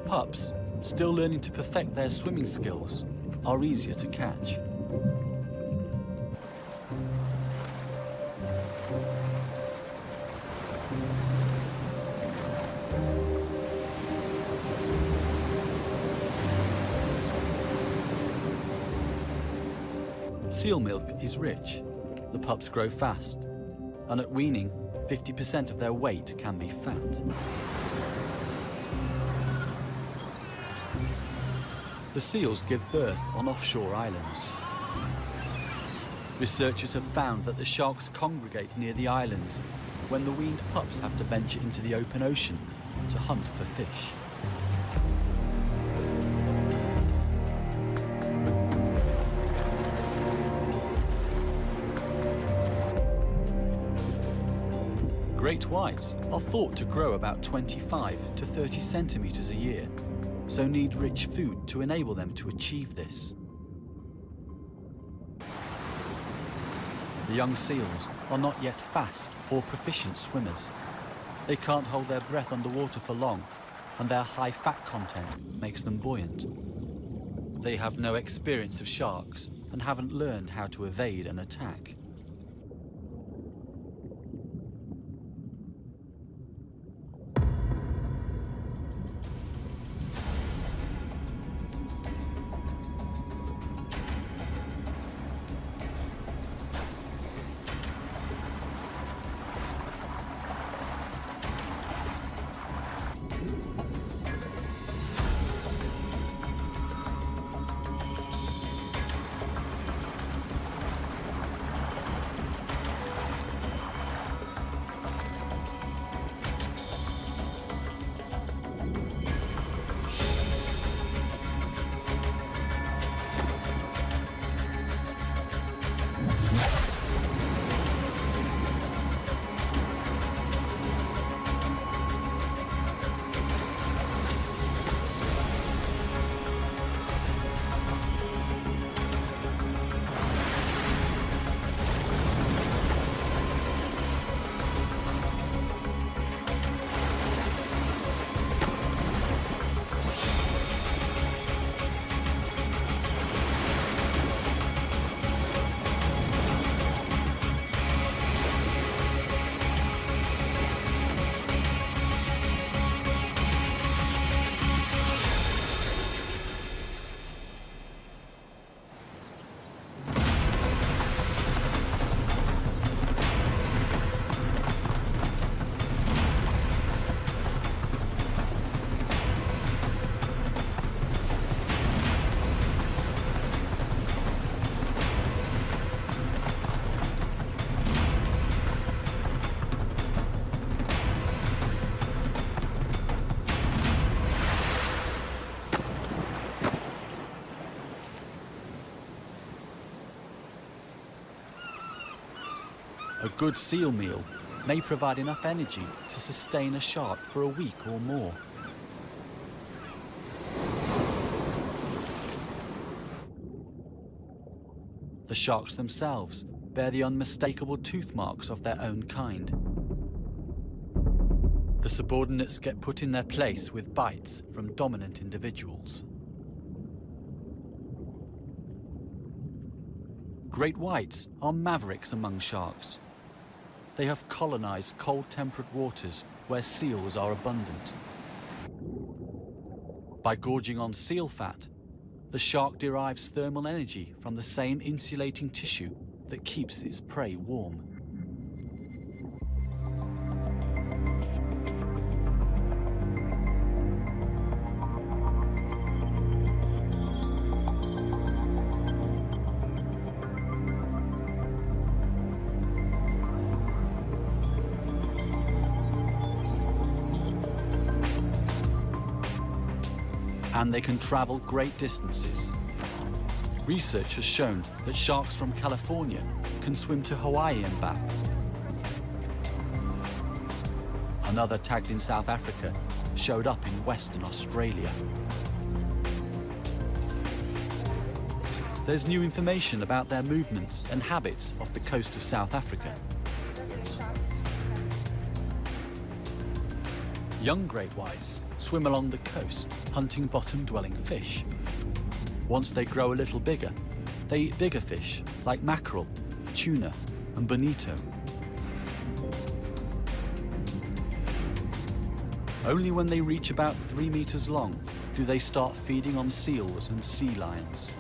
Pups, still learning to perfect their swimming skills, are easier to catch. Seal milk is rich. The pups grow fast, and at weaning, 50% of their weight can be fat. The seals give birth on offshore islands. Researchers have found that the sharks congregate near the islands when the weaned pups have to venture into the open ocean to hunt for fish. Great whites are thought to grow about 25 to 30 centimeters a year, so need rich food to enable them to achieve this. The young seals are not yet fast or proficient swimmers. They can't hold their breath underwater for long, and their high fat content makes them buoyant. They have no experience of sharks and haven't learned how to evade an attack. A good seal meal may provide enough energy to sustain a shark for a week or more. The sharks themselves bear the unmistakable tooth marks of their own kind. The subordinates get put in their place with bites from dominant individuals. Great whites are mavericks among sharks. They have colonized cold-temperate waters where seals are abundant. By gorging on seal fat, the shark derives thermal energy from the same insulating tissue that keeps its prey warm. And they can travel great distances. Research has shown that sharks from California can swim to Hawaii and back. Another tagged in South Africa showed up in Western Australia. There's new information about their movements and habits off the coast of South Africa. Young great whites swim along the coast, hunting bottom-dwelling fish. Once they grow a little bigger, they eat bigger fish like mackerel, tuna, and bonito. Only when they reach about 3 meters long do they start feeding on seals and sea lions.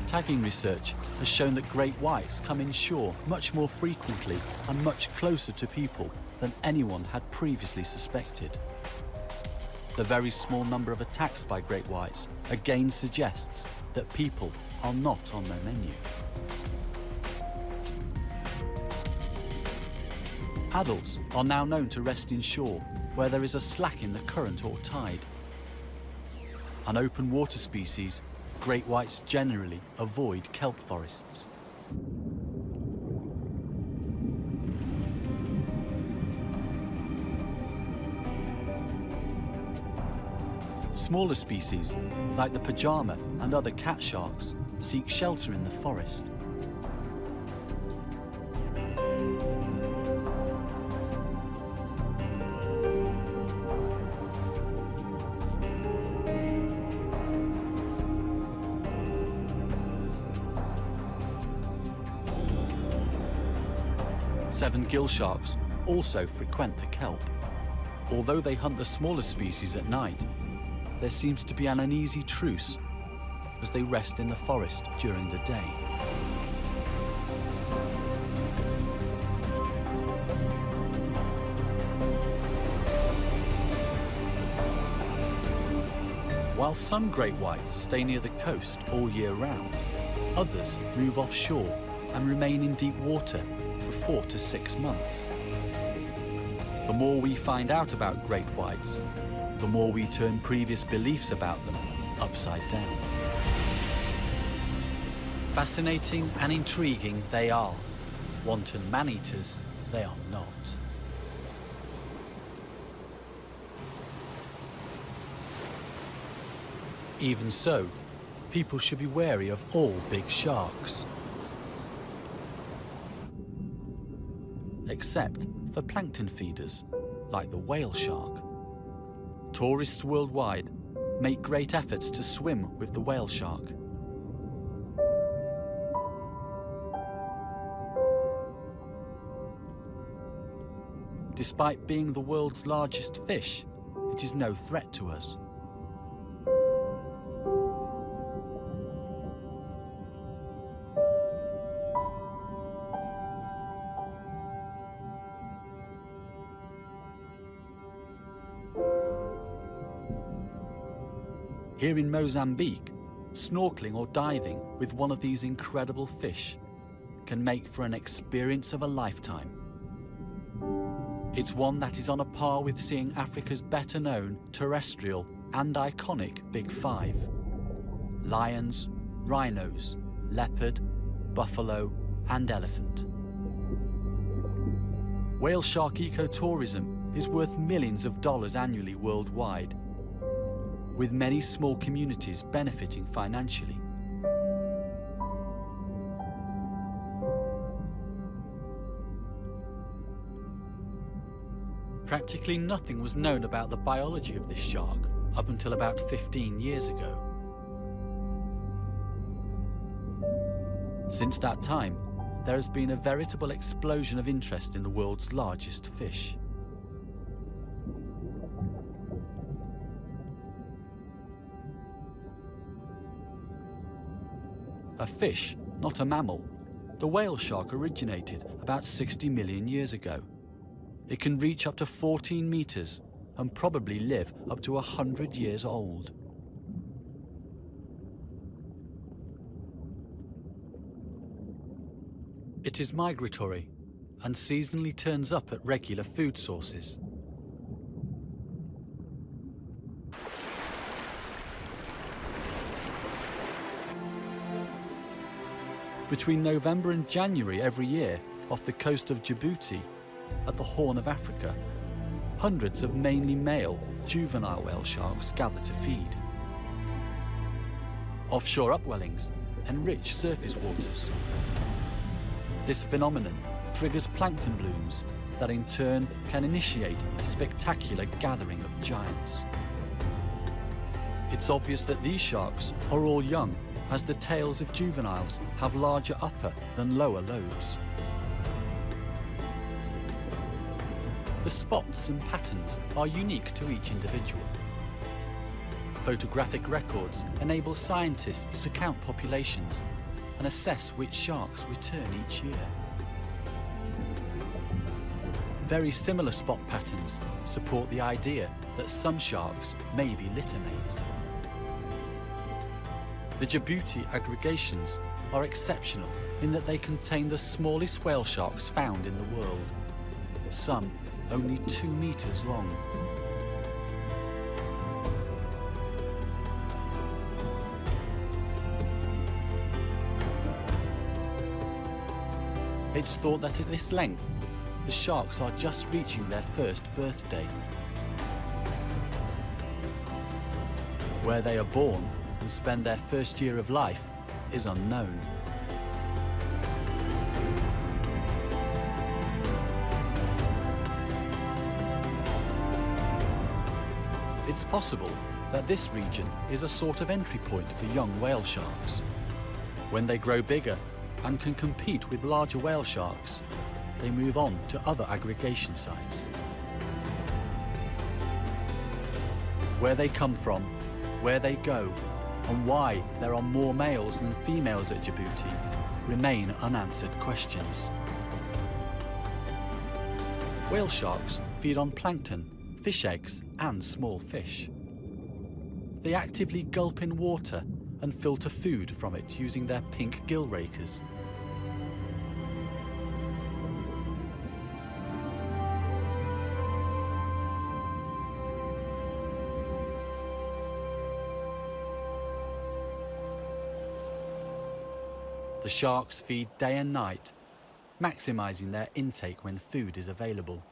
Tagging research has shown that great whites come inshore much more frequently and much closer to people than anyone had previously suspected. The very small number of attacks by great whites again suggests that people are not on their menu. Adults are now known to rest inshore where there is a slack in the current or tide. An open water species, great whites generally avoid kelp forests. Smaller species, like the pajama and other cat sharks, seek shelter in the forest. Seven-gill sharks also frequent the kelp. Although they hunt the smaller species at night, there seems to be an uneasy truce as they rest in the forest during the day. While some great whites stay near the coast all year round, others move offshore and remain in deep water for 4 to 6 months. The more we find out about great whites, the more we turn previous beliefs about them upside down. Fascinating and intriguing they are. Wanton man-eaters they are not. Even so, people should be wary of all big sharks. Except for plankton feeders, like the whale shark. Tourists worldwide make great efforts to swim with the whale shark. Despite being the world's largest fish, it is no threat to us. Here in Mozambique, snorkeling or diving with one of these incredible fish can make for an experience of a lifetime. It's one that is on a par with seeing Africa's better known terrestrial and iconic Big Five: lions, rhinos, leopard, buffalo, and elephant. Whale shark ecotourism is worth millions of dollars annually worldwide, with many small communities benefiting financially. Practically nothing was known about the biology of this shark up until about 15 years ago. Since that time, there has been a veritable explosion of interest in the world's largest fish. A fish, not a mammal, the whale shark originated about 60 million years ago. It can reach up to 14 meters and probably live up to 100 years old. It is migratory and seasonally turns up at regular food sources. Between November and January every year, off the coast of Djibouti, at the Horn of Africa, hundreds of mainly male juvenile whale sharks gather to feed. Offshore upwellings enrich surface waters. This phenomenon triggers plankton blooms that in turn can initiate a spectacular gathering of giants. It's obvious that these sharks are all young, as the tails of juveniles have larger upper than lower lobes. The spots and patterns are unique to each individual. Photographic records enable scientists to count populations and assess which sharks return each year. Very similar spot patterns support the idea that some sharks may be litter mates. The Djibouti aggregations are exceptional in that they contain the smallest whale sharks found in the world, some only 2 meters long. It's thought that at this length, the sharks are just reaching their first birthday. Where they are born and spend their first year of life is unknown. It's possible that this region is a sort of entry point for young whale sharks. When they grow bigger and can compete with larger whale sharks, they move on to other aggregation sites. Where they come from, where they go, and why there are more males than females at Djibouti remain unanswered questions. Whale sharks feed on plankton, fish eggs, and small fish. They actively gulp in water and filter food from it using their pink gill rakers. The sharks feed day and night, maximizing their intake when food is available.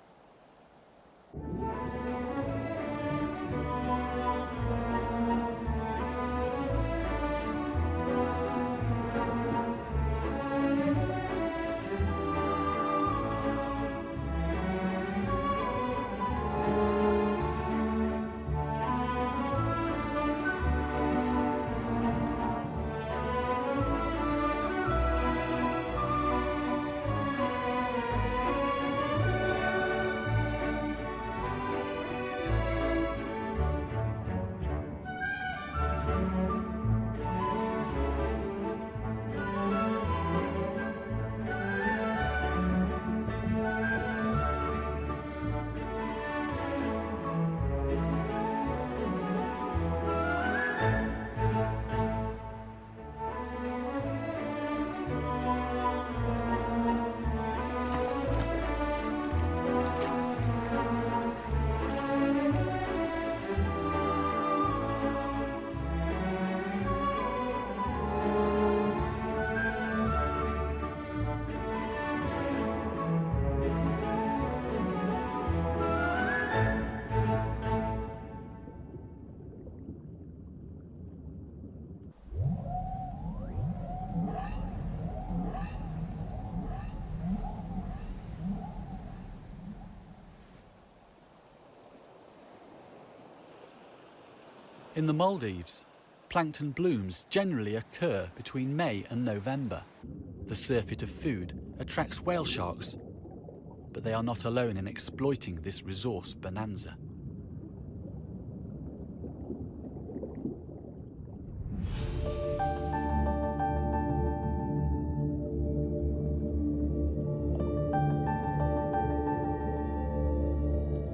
In the Maldives, plankton blooms generally occur between May and November. The surfeit of food attracts whale sharks, but they are not alone in exploiting this resource bonanza.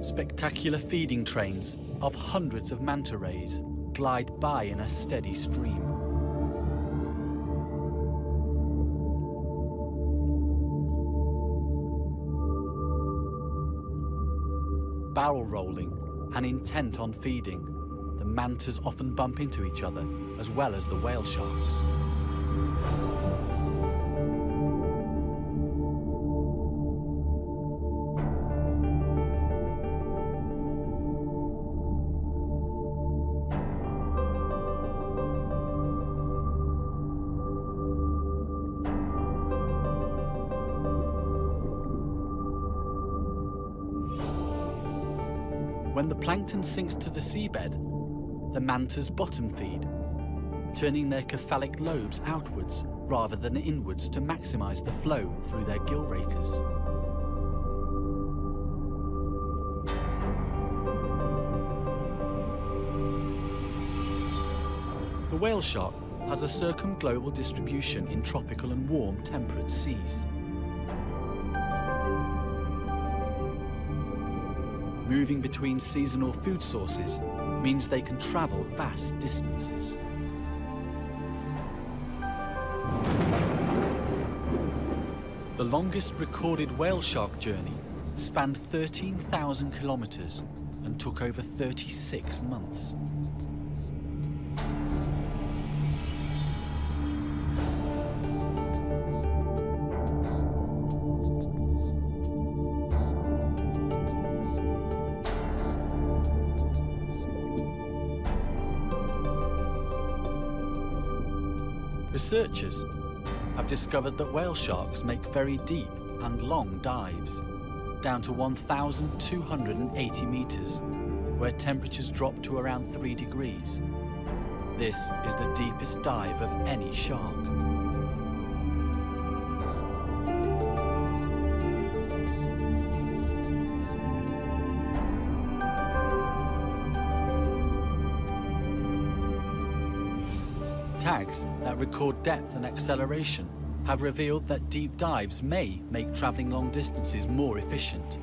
Spectacular feeding trains of hundreds of manta rays glide by in a steady stream. Barrel rolling and intent on feeding, the mantas often bump into each other as well as the whale sharks. When the plankton sinks to the seabed, the mantas bottom feed, turning their cephalic lobes outwards rather than inwards to maximize the flow through their gill rakers. The whale shark has a circumglobal distribution in tropical and warm temperate seas. Moving between seasonal food sources means they can travel vast distances. The longest recorded whale shark journey spanned 13,000 kilometers and took over 36 months. Researchers have discovered that whale sharks make very deep and long dives, down to 1,280 meters, where temperatures drop to around 3 degrees. This is the deepest dive of any shark. Tags that record depth and acceleration have revealed that deep dives may make travelling long distances more efficient.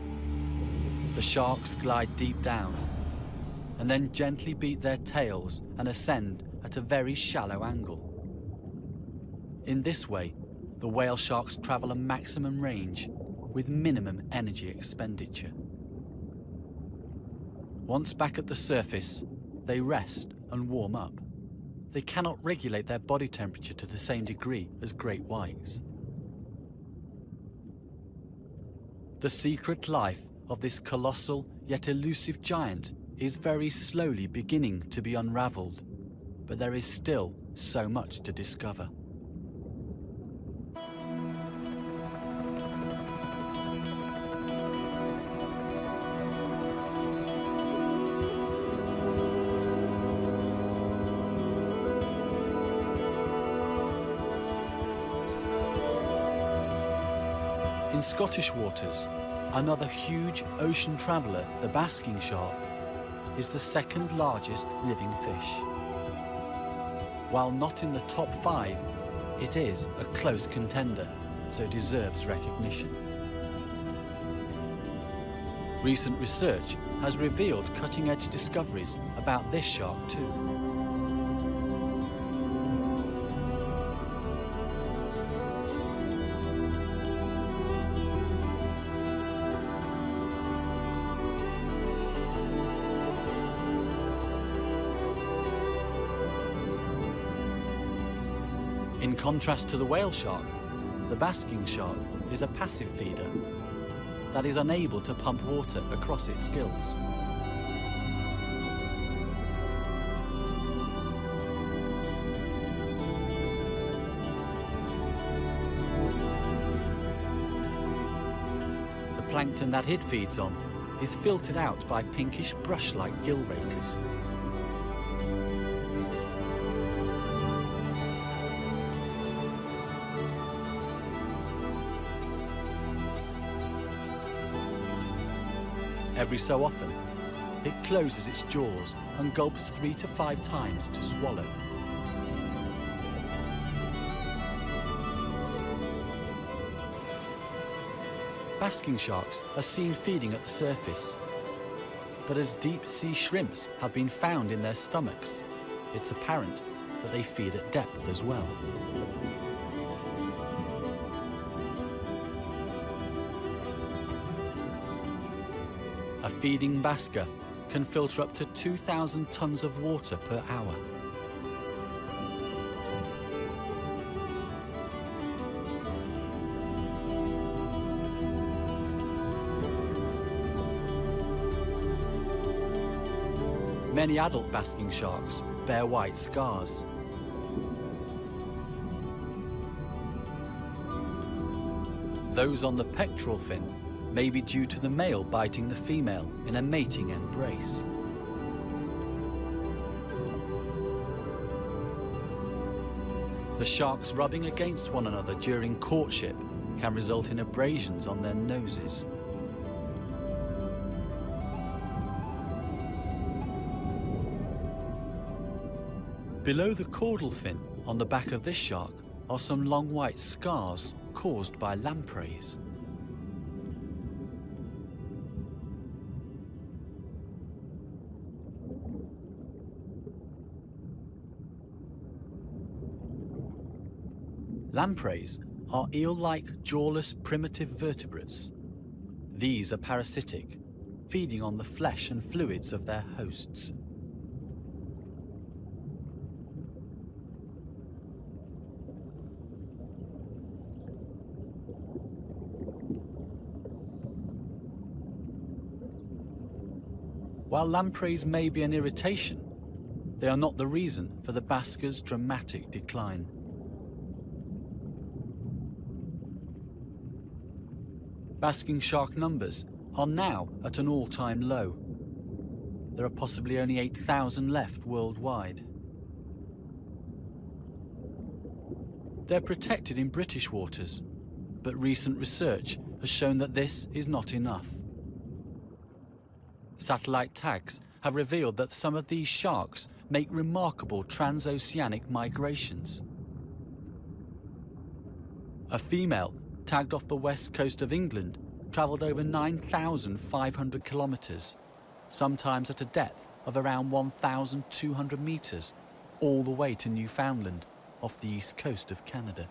The sharks glide deep down and then gently beat their tails and ascend at a very shallow angle. In this way, the whale sharks travel a maximum range with minimum energy expenditure. Once back at the surface, they rest and warm up. They cannot regulate their body temperature to the same degree as great whites. The secret life of this colossal yet elusive giant is very slowly beginning to be unraveled, but there is still so much to discover. In Scottish waters, another huge ocean traveller, the basking shark, is the second largest living fish. While not in the top 5, it is a close contender, so deserves recognition. Recent research has revealed cutting-edge discoveries about this shark too. In contrast to the whale shark, the basking shark is a passive feeder that is unable to pump water across its gills. The plankton that it feeds on is filtered out by pinkish brush-like gill rakers. Every so often, it closes its jaws and gulps 3 to 5 times to swallow. Basking sharks are seen feeding at the surface, but as deep-sea shrimps have been found in their stomachs, it's apparent that they feed at depth as well. A feeding basker can filter up to 2,000 tons of water per hour. Many adult basking sharks bear white scars. Those on the pectoral fin may be due to the male biting the female in a mating embrace. The sharks rubbing against one another during courtship can result in abrasions on their noses. Below the caudal fin on the back of this shark are some long white scars caused by lampreys. Lampreys are eel-like, jawless, primitive vertebrates. These are parasitic, feeding on the flesh and fluids of their hosts. While lampreys may be an irritation, they are not the reason for the basker's dramatic decline. Basking shark numbers are now at an all-time low. There are possibly only 8,000 left worldwide. They're protected in British waters, but recent research has shown that this is not enough. Satellite tags have revealed that some of these sharks make remarkable transoceanic migrations. A female tagged off the west coast of England travelled over 9,500 kilometres, sometimes at a depth of around 1,200 metres, all the way to Newfoundland, off the east coast of Canada.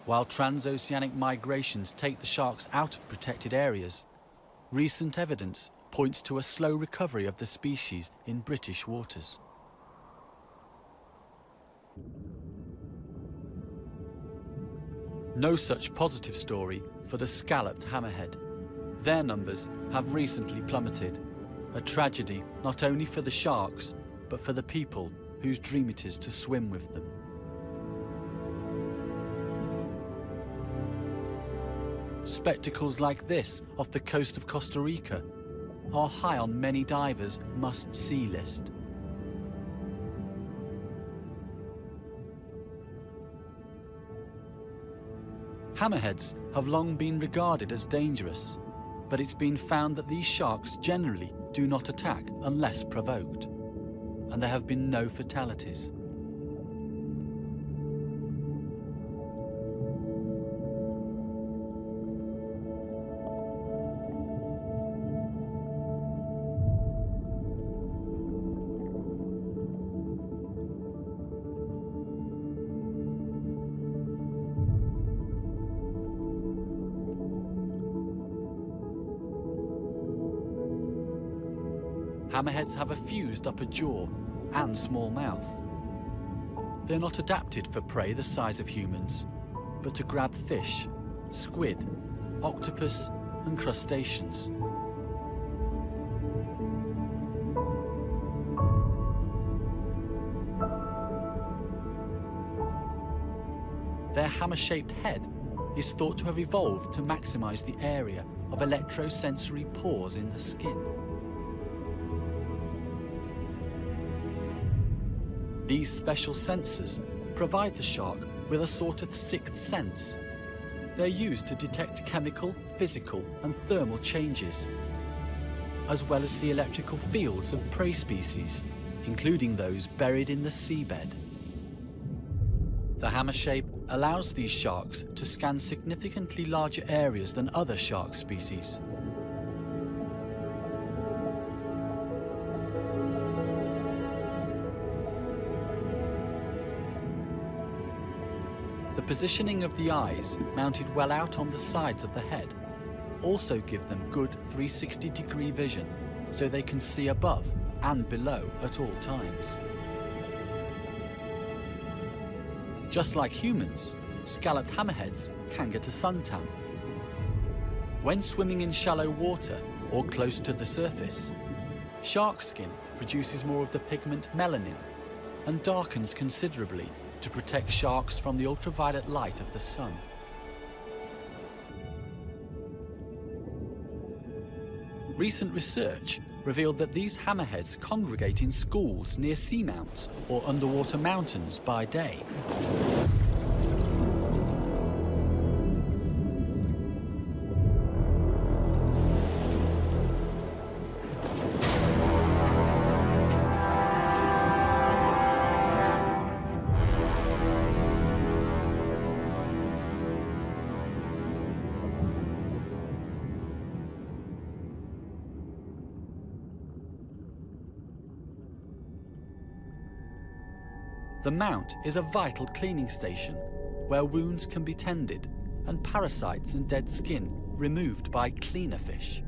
While transoceanic migrations take the sharks out of protected areas, recent evidence points to a slow recovery of the species in British waters. No such positive story for the scalloped hammerhead. Their numbers have recently plummeted, a tragedy not only for the sharks, but for the people whose dream it is to swim with them. Spectacles like this off the coast of Costa Rica are high on many divers' must-see list. Hammerheads have long been regarded as dangerous, but it's been found that these sharks generally do not attack unless provoked, and there have been no fatalities. Hammerheads have a fused upper jaw and small mouth. They're not adapted for prey the size of humans, but to grab fish, squid, octopus, and crustaceans. Their hammer-shaped head is thought to have evolved to maximize the area of electrosensory pores in the skin. These special sensors provide the shark with a sort of sixth sense. They're used to detect chemical, physical, and thermal changes, as well as the electrical fields of prey species, including those buried in the seabed. The hammer shape allows these sharks to scan significantly larger areas than other shark species. The positioning of the eyes, mounted well out on the sides of the head, also give them good 360-degree vision, so they can see above and below at all times. Just like humans, scalloped hammerheads can get a suntan. When swimming in shallow water or close to the surface, shark skin produces more of the pigment melanin and darkens considerably to protect sharks from the ultraviolet light of the sun. Recent research revealed that these hammerheads congregate in schools near seamounts or underwater mountains by day. The mount is a vital cleaning station where wounds can be tended and parasites and dead skin removed by cleaner fish.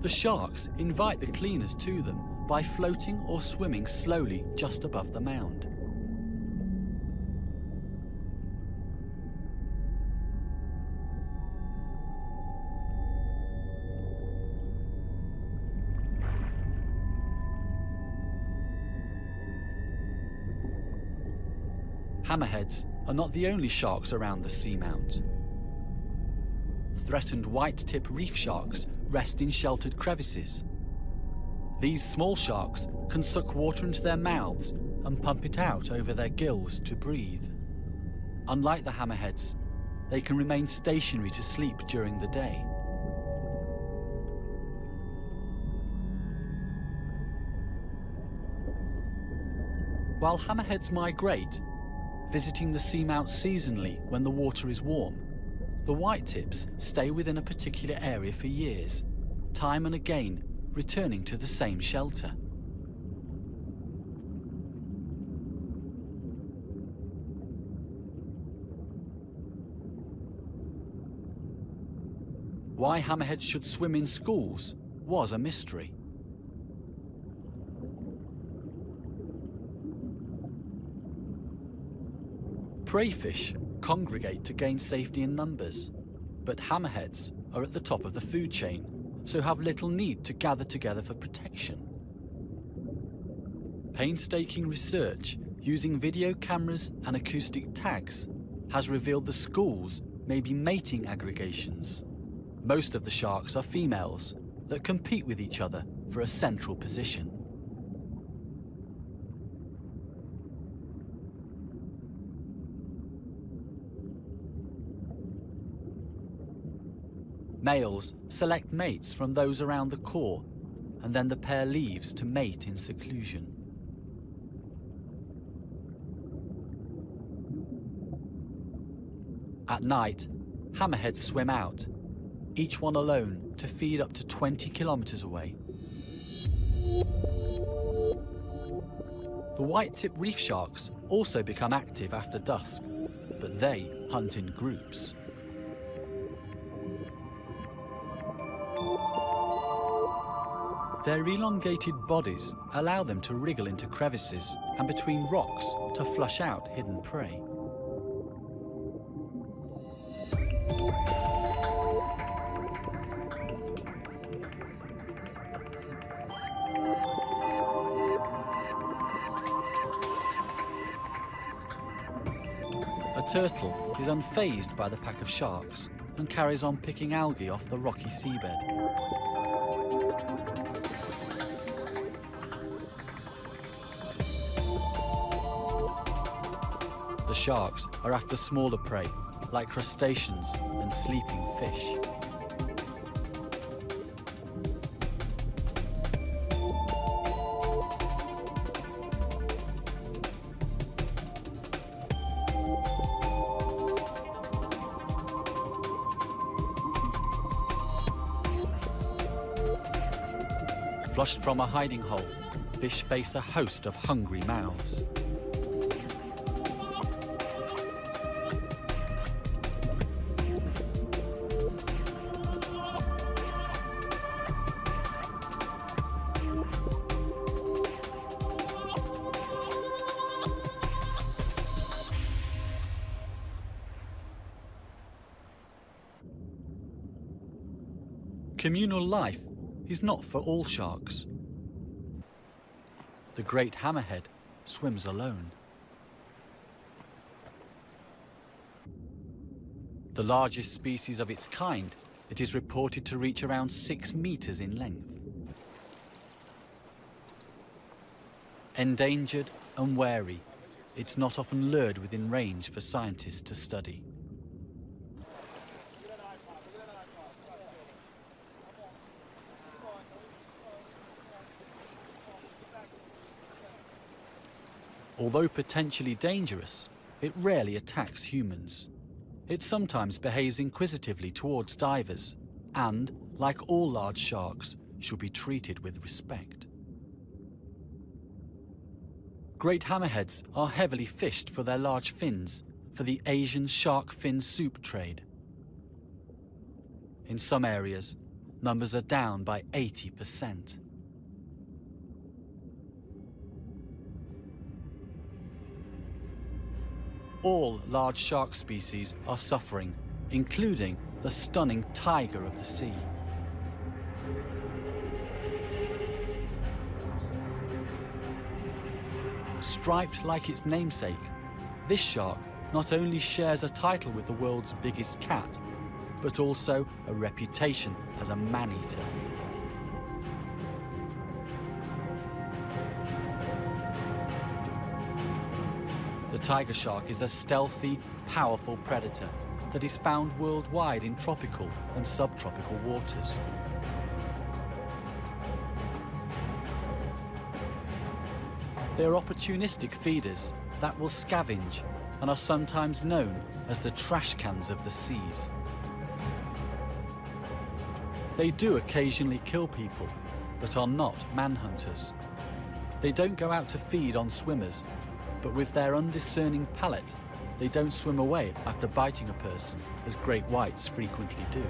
The sharks invite the cleaners to them by floating or swimming slowly just above the mound. Hammerheads are not the only sharks around the seamount. Threatened white-tip reef sharks rest in sheltered crevices. These small sharks can suck water into their mouths and pump it out over their gills to breathe. Unlike the hammerheads, they can remain stationary to sleep during the day. While hammerheads migrate, visiting the seamount seasonally when the water is warm, the whitetips stay within a particular area for years, time and again returning to the same shelter. Why hammerheads should swim in schools was a mystery. Prey fish congregate to gain safety in numbers, but hammerheads are at the top of the food chain, so have little need to gather together for protection. Painstaking research using video cameras and acoustic tags has revealed the schools may be mating aggregations. Most of the sharks are females that compete with each other for a central position. Males select mates from those around the core, and then the pair leaves to mate in seclusion. At night, hammerheads swim out, each one alone to feed up to 20 kilometers away. The white-tip reef sharks also become active after dusk, but they hunt in groups. Their elongated bodies allow them to wriggle into crevices and between rocks to flush out hidden prey. A turtle is unfazed by the pack of sharks and carries on picking algae off the rocky seabed. The sharks are after smaller prey, like crustaceans and sleeping fish. Flushed from a hiding hole, fish face a host of hungry mouths. Communal life is not for all sharks. The great hammerhead swims alone. The largest species of its kind, it is reported to reach around 6 meters in length. Endangered and wary, it's not often lured within range for scientists to study. Although potentially dangerous, it rarely attacks humans. It sometimes behaves inquisitively towards divers and, like all large sharks, should be treated with respect. Great hammerheads are heavily fished for their large fins for the Asian shark fin soup trade. In some areas, numbers are down by 80%. All large shark species are suffering, including the stunning tiger of the sea. Striped like its namesake, this shark not only shares a title with the world's biggest cat, but also a reputation as a man-eater. The tiger shark is a stealthy, powerful predator that is found worldwide in tropical and subtropical waters. They are opportunistic feeders that will scavenge and are sometimes known as the trash cans of the seas. They do occasionally kill people, but are not manhunters. They don't go out to feed on swimmers, but with their undiscerning palate, they don't swim away after biting a person, as great whites frequently do.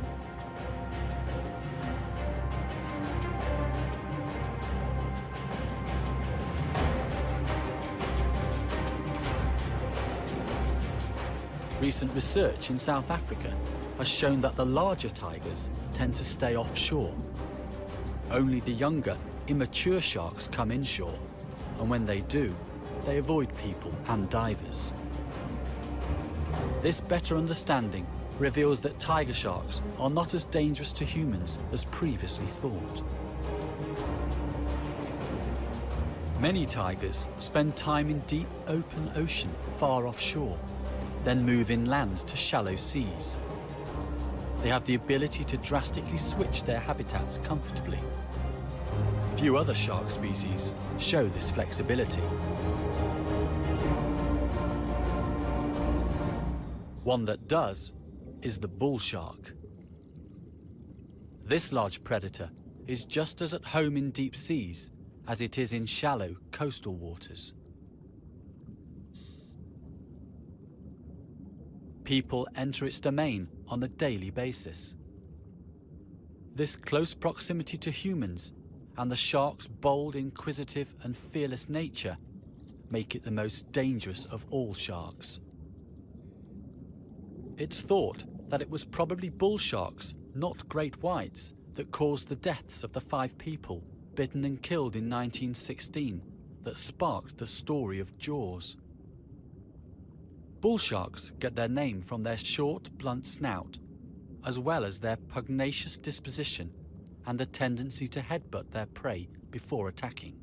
Recent research in South Africa has shown that the larger tigers tend to stay offshore. Only the younger, immature sharks come inshore, and when they do, they avoid people and divers. This better understanding reveals that tiger sharks are not as dangerous to humans as previously thought. Many tigers spend time in deep open ocean far offshore, then move inland to shallow seas. They have the ability to drastically switch their habitats comfortably. Few other shark species show this flexibility. One that does is the bull shark. This large predator is just as at home in deep seas as it is in shallow coastal waters. People enter its domain on a daily basis. This close proximity to humans and the shark's bold, inquisitive and fearless nature make it the most dangerous of all sharks. It's thought that it was probably bull sharks, not great whites, that caused the deaths of the 5 people bitten and killed in 1916 that sparked the story of Jaws. Bull sharks get their name from their short, blunt snout, as well as their pugnacious disposition and a tendency to headbutt their prey before attacking.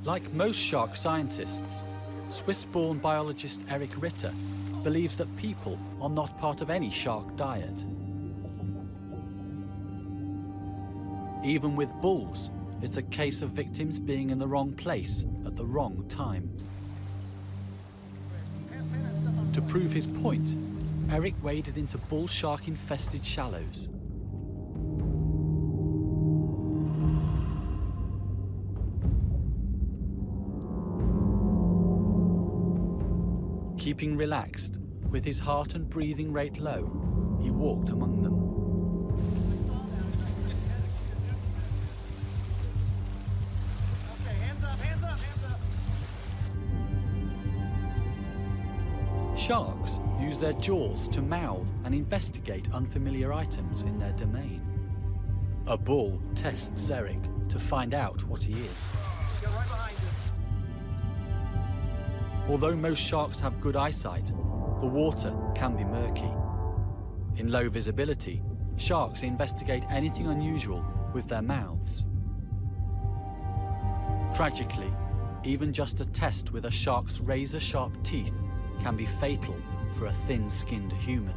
Like most shark scientists, Swiss-born biologist Eric Ritter believes that people are not part of any shark diet. Even with bulls, it's a case of victims being in the wrong place at the wrong time. To prove his point, Eric waded into bull shark-infested shallows. Keeping relaxed, with his heart and breathing rate low, he walked among them. Okay, hands up, hands up, hands up. Sharks use their jaws to mouth and investigate unfamiliar items in their domain. A bull tests Eric to find out what he is. Get right behind you. Although most sharks have good eyesight, the water can be murky. In low visibility, sharks investigate anything unusual with their mouths. Tragically, even just a test with a shark's razor-sharp teeth can be fatal for a thin-skinned human.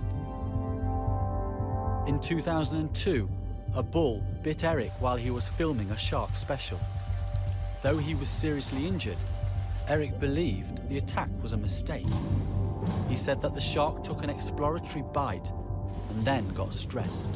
In 2002, a bull bit Eric while he was filming a shark special. Though he was seriously injured, Eric believed the attack was a mistake. He said that the shark took an exploratory bite and then got stressed.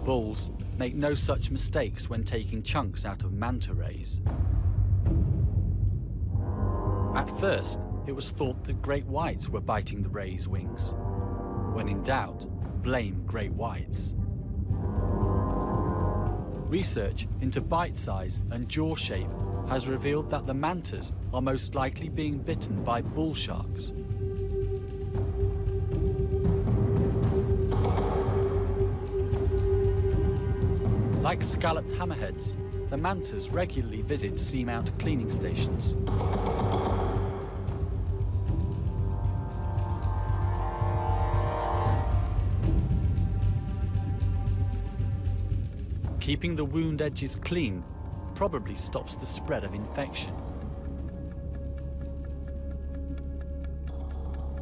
Bulls make no such mistakes when taking chunks out of manta rays. At first, it was thought that great whites were biting the rays' wings. When in doubt, blame great whites. Research into bite size and jaw shape has revealed that the mantas are most likely being bitten by bull sharks. Like scalloped hammerheads, the mantas regularly visit seamount cleaning stations. Keeping the wound edges clean probably stops the spread of infection.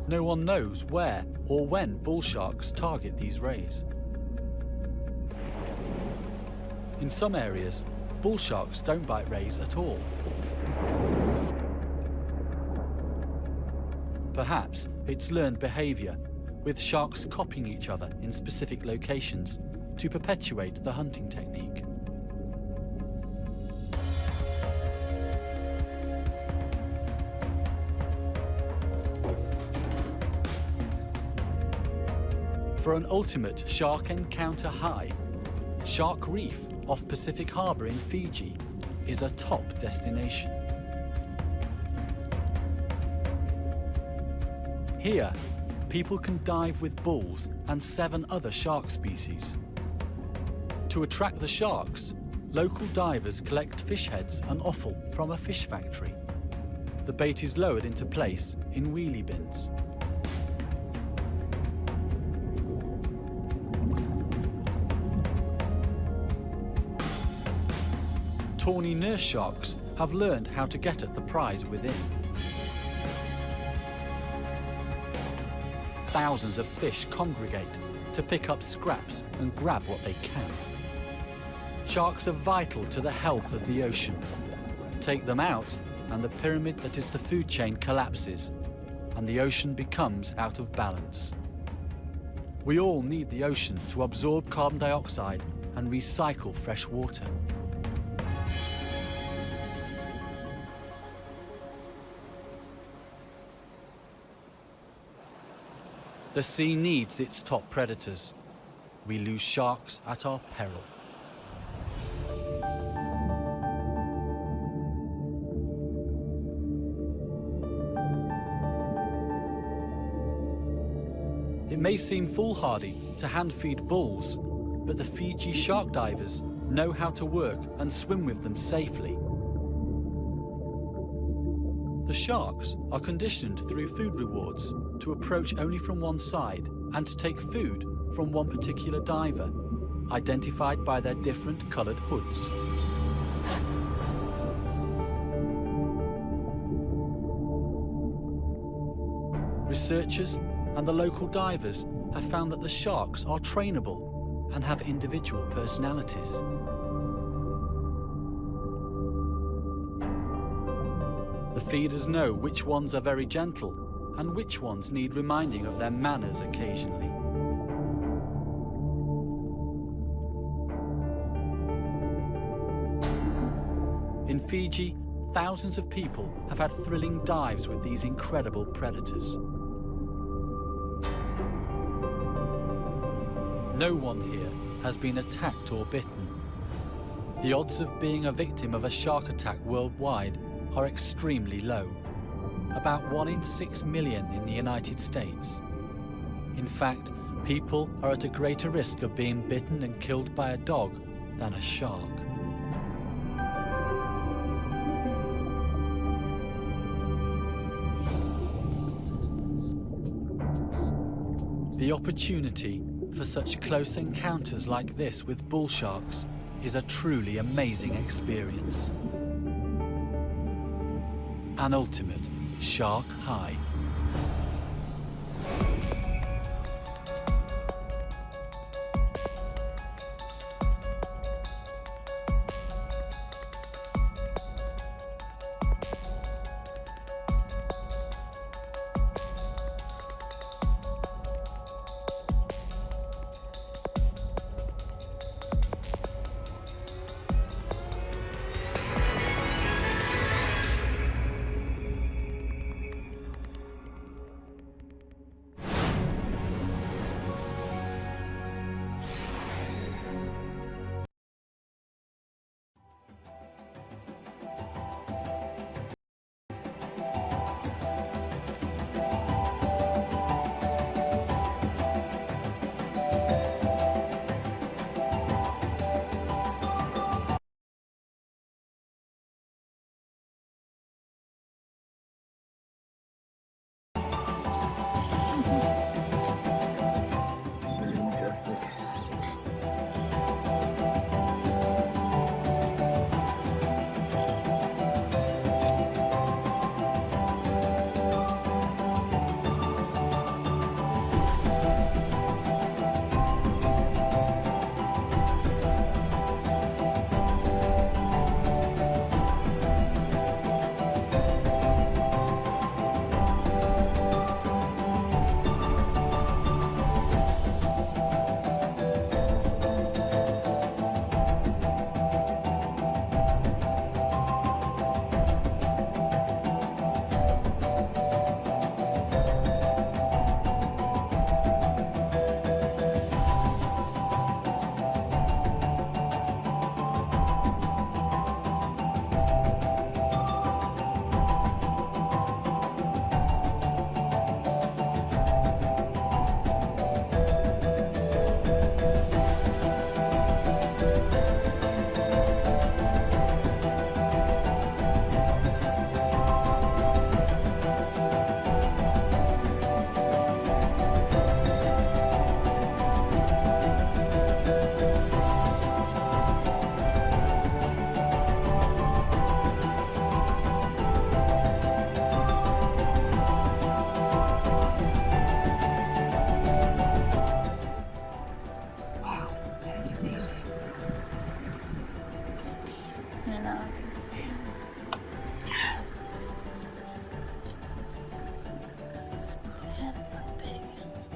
No one knows where or when bull sharks target these rays. In some areas, bull sharks don't bite rays at all. Perhaps it's learned behavior, with sharks copying each other in specific locations to perpetuate the hunting technique. For an ultimate shark encounter high, Shark Reef off Pacific Harbour in Fiji is a top destination. Here, people can dive with bulls and 7 other shark species. To attract the sharks, local divers collect fish heads and offal from a fish factory. The bait is lowered into place in wheelie bins. Tawny nurse sharks have learned how to get at the prize within. Thousands of fish congregate to pick up scraps and grab what they can. Sharks are vital to the health of the ocean. Take them out, and the pyramid that is the food chain collapses, and the ocean becomes out of balance. We all need the ocean to absorb carbon dioxide and recycle fresh water. The sea needs its top predators. We lose sharks at our peril. It may seem foolhardy to hand-feed bulls, but the Fiji shark divers know how to work and swim with them safely. The sharks are conditioned through food rewards to approach only from one side and to take food from one particular diver, identified by their different coloured hoods. Researchers and the local divers have found that the sharks are trainable and have individual personalities. The feeders know which ones are very gentle and which ones need reminding of their manners occasionally. In In Fiji, thousands of people have had thrilling dives with these incredible predators. No one here has been attacked or bitten. The odds of being a victim of a shark attack worldwide are extremely low, about 1 in 6 million in the United States. In fact, people are at a greater risk of being bitten and killed by a dog than a shark. The opportunity for such close encounters like this with bull sharks is a truly amazing experience. An ultimate shark high.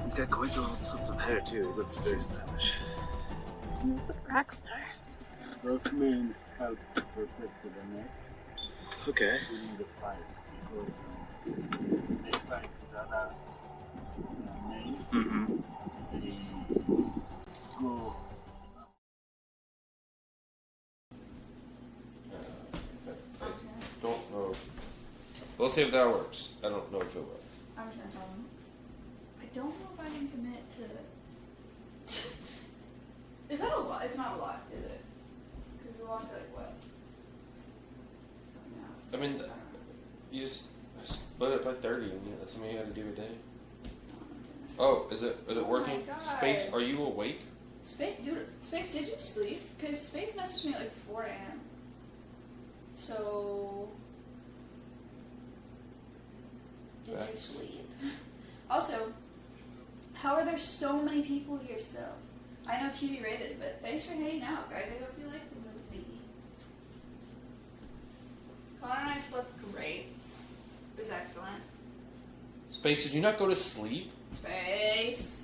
He's got quite the little tuft of hair too. He looks very stylish. He's a rock star. Those means help protect the neck Okay. during the fight because they fight with other males. Mm-hmm. They go. Don't know. We'll see if that works. I don't know if it will. I'm just gonna tell him. I don't know if I can commit to. Is that a lot? It's not a lot, is it? Because we walk like what? I mean, you just split it by 30, and that's something you got to do a day. Oh, is it working? Space, are you awake? Space, dude. Space, did you sleep? Because Space messaged me at like 4 a.m. So, did you sleep? Also, how are there so many people here still? I know TV rated, but thanks for hanging out, guys. I hope you like the movie. Connor and I slept great. It was excellent. Space, did you not go to sleep? Space.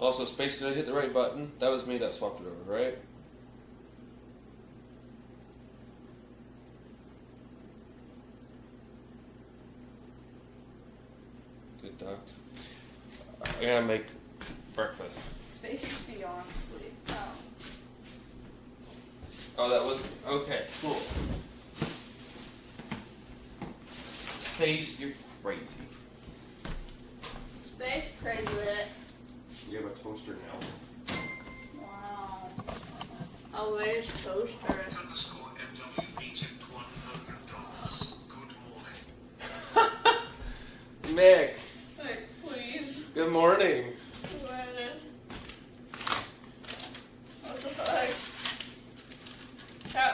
Also, space, did I hit the right button? That was me that swapped it over, right? Good dogs. I gotta make breakfast. Space is beyond sleep. Oh. Oh, that was okay. Cool. Space, you're crazy. Space crazy with it. You have a toaster now. Wow. Alveus toaster. Underscore MWB tipped $100. Good morning. Mick. Wait, please. Good morning. What's the fuck? Chat,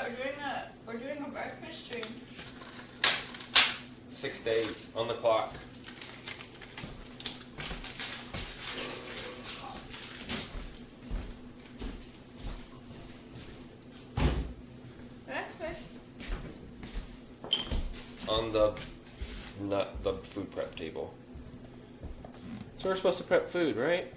we're doing a breakfast stream. 6 days on the clock. Breakfast? On the food prep table. So we're supposed to prep food, right?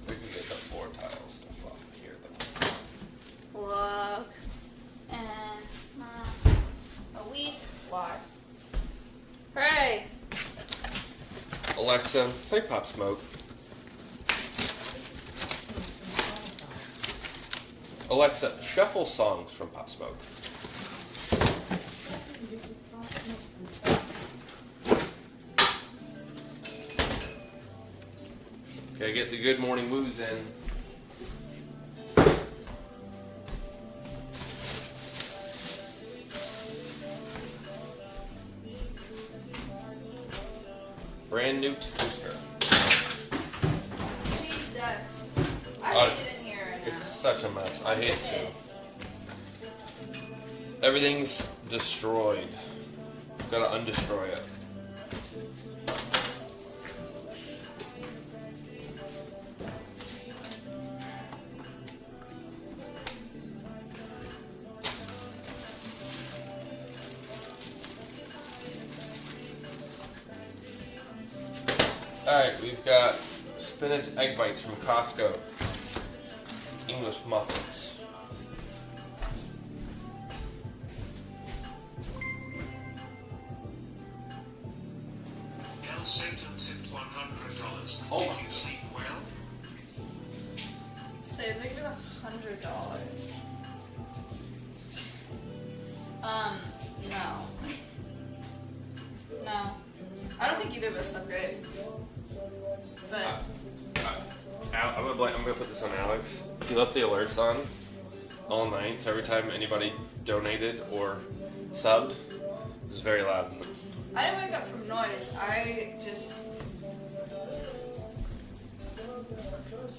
We can get the floor tile stuff off here though. Look. And a week. Why? Hooray! Alexa, play Pop Smoke. Alexa, shuffle songs from Pop Smoke. Okay, get the good morning woos in. Brand new toaster. Jesus. I hate it in here right now. It's such a mess. I hate it too. Everything's destroyed. Gotta undestroy it. Alright, we've got spinach egg bites from Costco. English muffins. El Satan tipped $100. Oh. Did you sleep well? Say they get $100. No. No. I don't think either of us slept great. But I'm gonna put this on Alex. He left the alerts on all night, so every time anybody donated or subbed, it was very loud. I didn't wake up from noise. It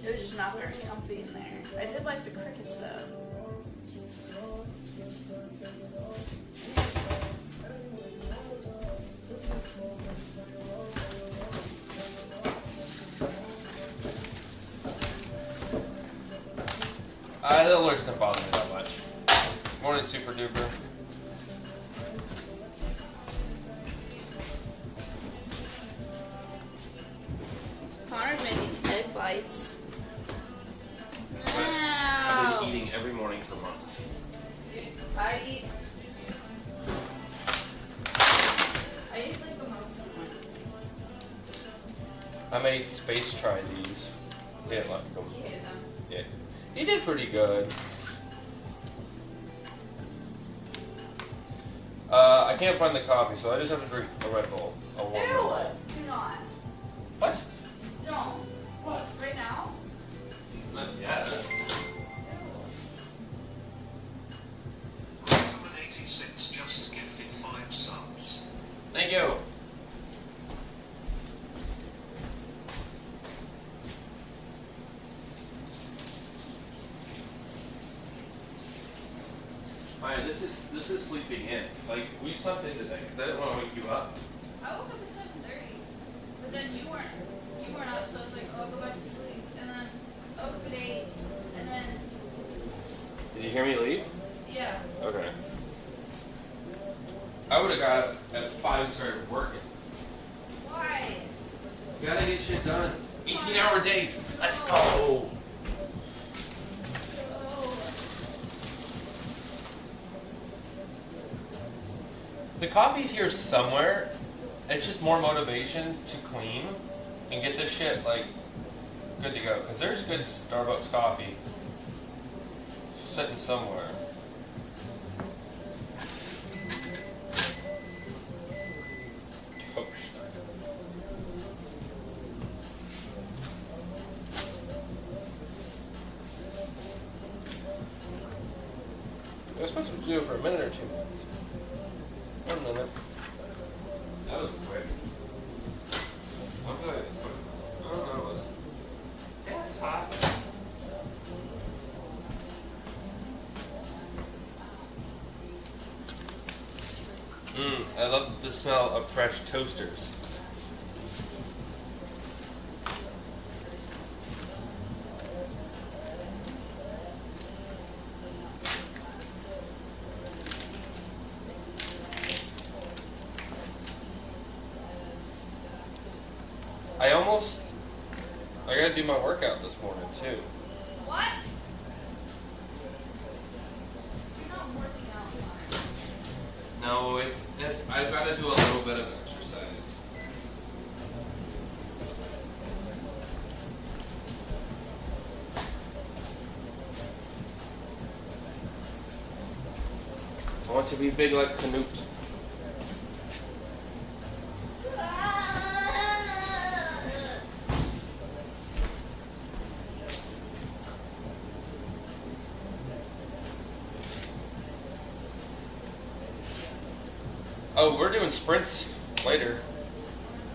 was just not very comfy in there. I did like the crickets though. The alerts didn't bother me that much. Morning, super duper. Connor's making egg bites. I've been eating every morning for months. I eat like the most of them. I made Space try these. They didn't like them. You hated them. Yeah. He did pretty good. I can't find the coffee, so I just have to drink a Red Bull. A warm Red Bull. Ew! Do not. What? Don't. What? Right now? Yeah. 86 just gifted 5 subs. Thank you. Alright, this is sleeping in. Like, we slept in today because I didn't want to wake you up. I woke up at 7:30, but then you weren't up, so I was like, oh, I'll go back to sleep. And then open 8, and then, Did you hear me leave? yeah. Okay. I would have got up at 5 and started working. Why? Gotta get shit done. 18-hour days. Let's go. The coffee's here somewhere. It's just more motivation to clean and get this shit like good to go. Because there's good Starbucks coffee sitting somewhere. Toast. I was supposed to do it for a minute or 2 minutes. 1 minute. That was quick. What did I just put? Oh, that was. Yeah, it's hot. I love the smell of fresh toasters. I gotta do my workout this morning too. What? You're not working out. No, I've got to do a little bit of exercise. I want to be big like Canute. Oh, we're doing sprints later.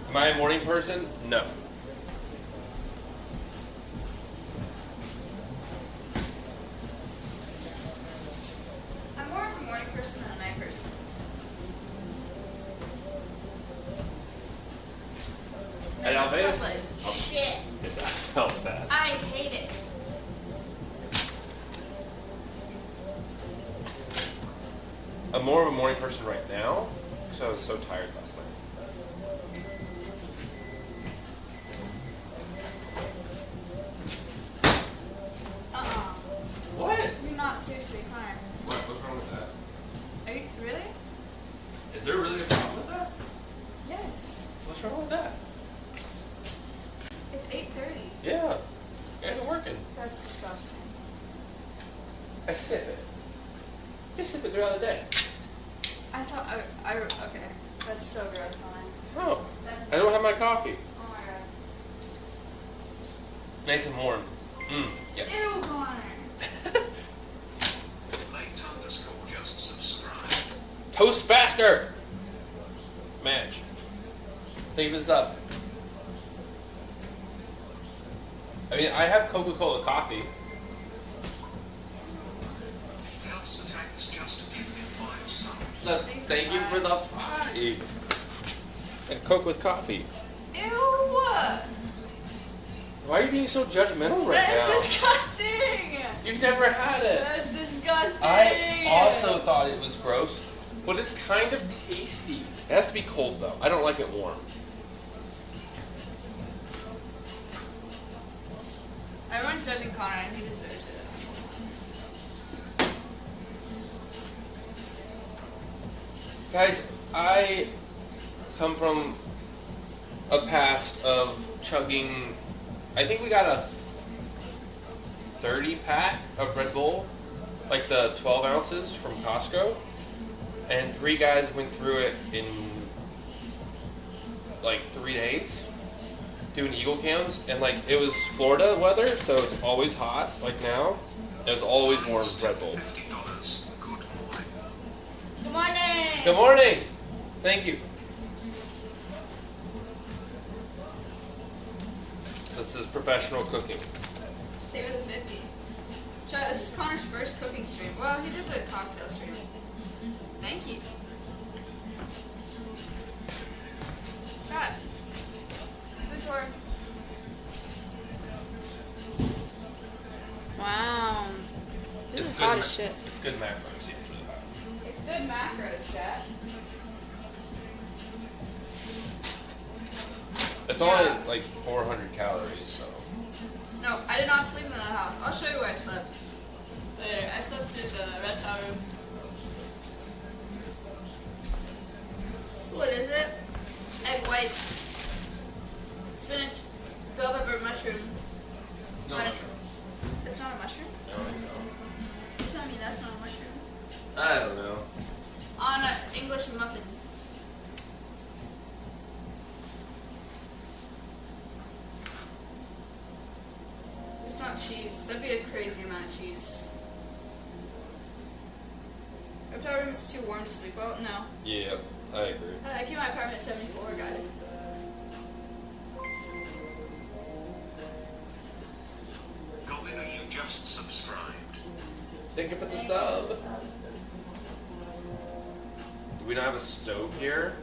Am I a morning person? No. I'm more of a morning person than a night person. At It Alveus? smells like shit. It does smell bad. I hate it. I'm more of a morning person right now because I was so tired last night. What? You're not seriously, Connor. What's wrong with that? Are you really? Is there really a problem with that? Yes. What's wrong with that? It's 8:30. Yeah. It's working. That's disgusting. I sip it. Just sip it throughout the day. I thought okay. That's so gross, Connor. Oh. I don't have my coffee. Oh my god. Nice and warm. Yeah. Ew, Connor. Just subscribe. Toast faster! Match. Leave this up. I mean, I have Coca-Cola coffee. Health attacks just gifted 5 subs. Thank you for the 5. And Coke with coffee. Ew! Why are you being so judgmental right That's now? disgusting! You've never had it. That's disgusting! I also thought it was gross, but it's kind of tasty. It has to be cold though. I don't like it warm. Everyone's judging Connor and he deserves it. Guys, I come from a past of chugging, I think we got a 30 pack of Red Bull, like the 12 ounces from Costco, and 3 guys went through it in like 3 days doing Eagle cams, and like it was Florida weather, so it's always hot like now. It was always warm Red Bull. Good morning! Good morning! Thank you. This is professional cooking. Stay with the 50. Try, this is Connor's first cooking stream. Well, he did the cocktail stream. Thank you. Try. Good tour. as shit. It's good macros, yeah, for the It's good macros, chat. It's only like 400 calories, so. No, I did not sleep in that house. I'll show you where I slept. Later. I slept in the red tower room. What is it? Egg white. Spinach. Bell pepper mushroom. No What- mushroom. It's not a mushroom? No, no. You're telling me that's not a mushroom? I don't know. On an English muffin. It's not cheese. That'd be a crazy amount of cheese. Hotel room is too warm to sleep out? No. Yeah, I agree. I keep my apartment at 74, guys. Governor, you just subscribed. Thank you for the sub. Do we not have a stove here?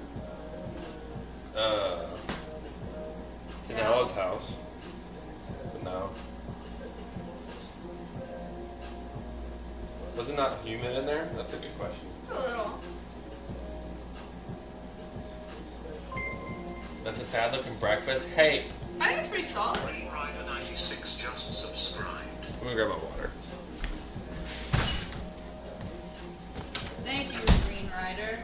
It's in Ella's house. But no. Was it not humid in there? That's a good question. A little. That's a sad looking breakfast. Hey! I think it's pretty solid. Green Rider 96 just subscribed. I'm gonna grab my water. Thank you, Green Rider.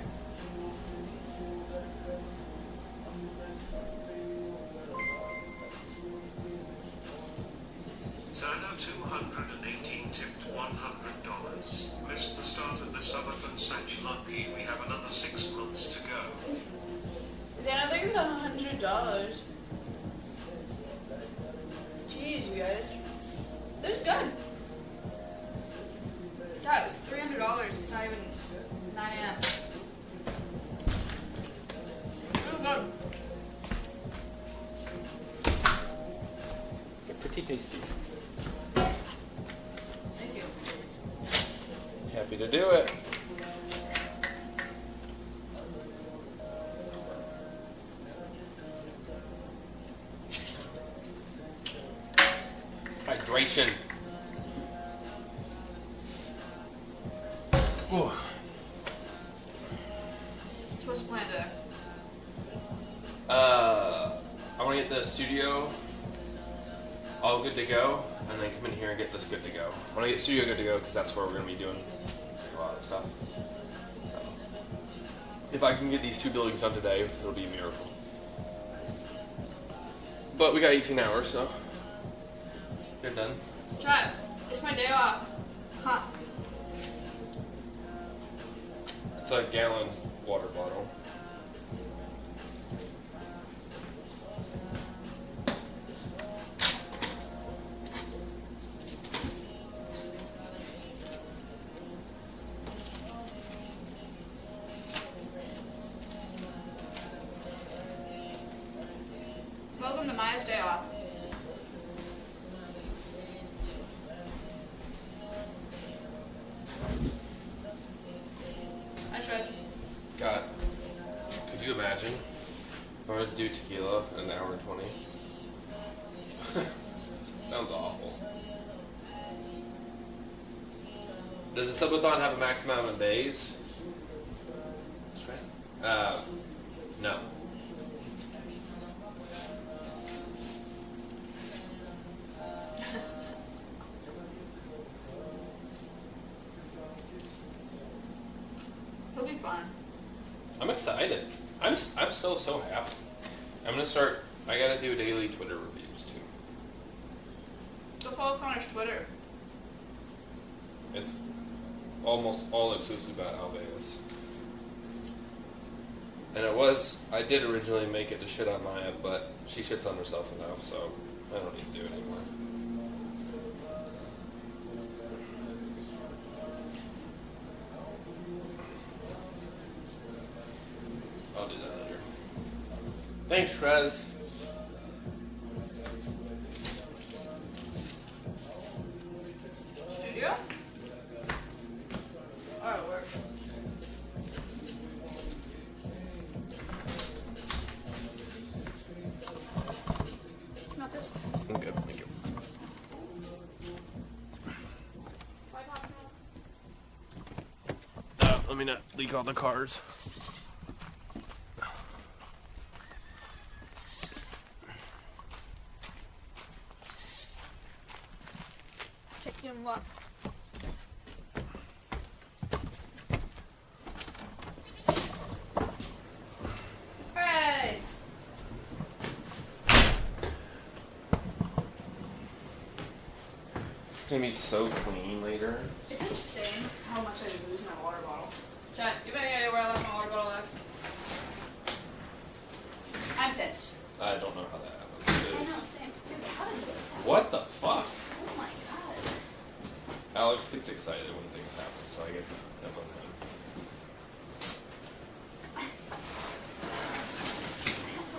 Zano 218 tipped $100. Missed the start of the Subathon, such lucky. We have another 6 months to go. Xana, they're even $100. Jeez, you guys. This is good. God, it's $300. It's not even 9 a.m. Oh, God. They're pretty tasty. Thank you. Happy to do it. Hydration. Ooh. So what's the plan today? I want to get the studio all good to go, and then come in here and get this good to go. I want to get studio good to go because that's where we're going to be doing a lot of stuff. So, if I can get these 2 buildings done today, it'll be a miracle. But we got 18 hours, so good done. Trev, it's my day off. Huh. It's a gallon water bottle. Welcome to Maya's day off. Hi, Trev. God, could you imagine going to do tequila in an hour and 20? Sounds awful. Does the Subathon have a max amount of days? That's right. No. It'll be fun. I'm excited. I'm still so happy. I'm gonna start. I gotta do daily Twitter reviews too. Go follow Connor's Twitter. It's almost all exclusive about Alveus. And it was, I did originally make it to shit on Maya, but she shits on herself enough, so I don't need to do it anymore. I'll do that later. Thanks, Trez. Studio? Oh, it worked. Not this one. I'm good, thank you. Why pop it? me to leak all the cars. Chicken what? Hooray! It's gonna be so clean later. It's insane how much I lose my water bottle. Chat, you have any idea where I left my water bottle last? I'm pissed. I don't know how that happened. I know, same. Dude, how did this happen? What the fuck? Oh my god. Alex gets excited when things happen, so I guess that's on him.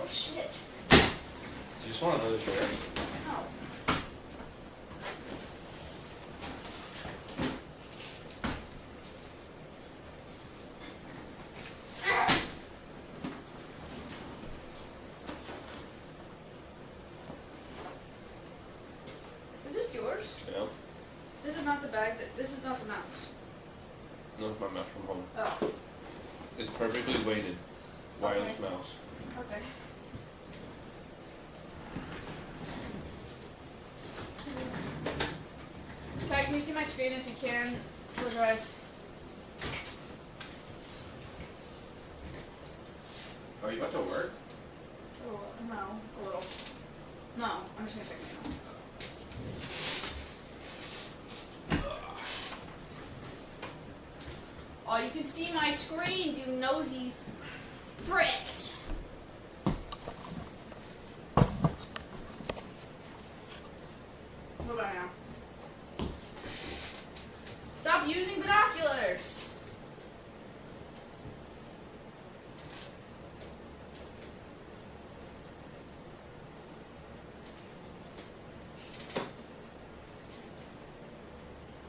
Oh shit. You just want another chair? No. Is this yours? Yeah. This is not the bag. This is not the mouse. No, it's my mouse from home. Oh. It's perfectly weighted. Wireless mouse. Okay. Ty, can you see my screen? If you can, close your eyes. Are you about to work? Oh, no, a little. No, I'm just gonna check my email. Oh, you can see my screens, you nosy fricks. What about now? Stop using binoculars.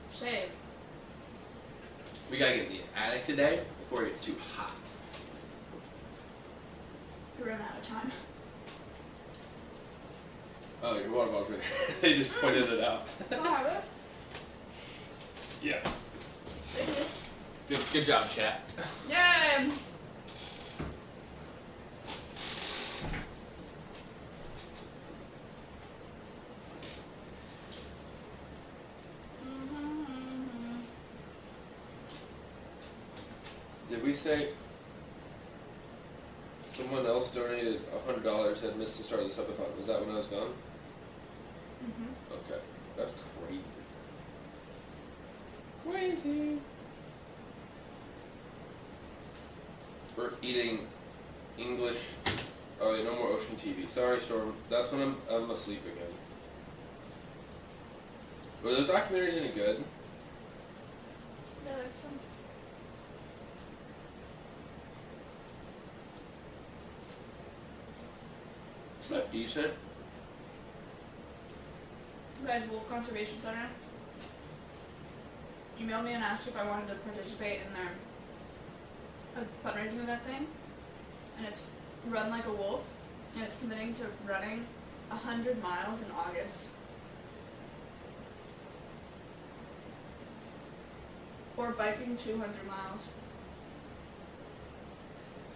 Save. We gotta get in the attic today before it gets too hot. We're running out of time. Oh, your water bottle's right. They just pointed it out. Oh, have it? Yeah. Good job, chat. Yay! Did we say someone else donated $100 and missed the start of the Subathon? Was that when I was gone? Mm-hmm. Okay. That's crazy. Crazy. We're eating English. Oh, yeah, no more Ocean TV. Sorry, Storm. That's when I'm asleep again. Were those documentaries any good? Yeah, they're fun. Is that decent? Guys, Wolf Conservation Center emailed me and asked if I wanted to participate in their fundraising event thing. And it's Run Like a Wolf. And it's committing to running 100 miles in August. Or biking 200 miles.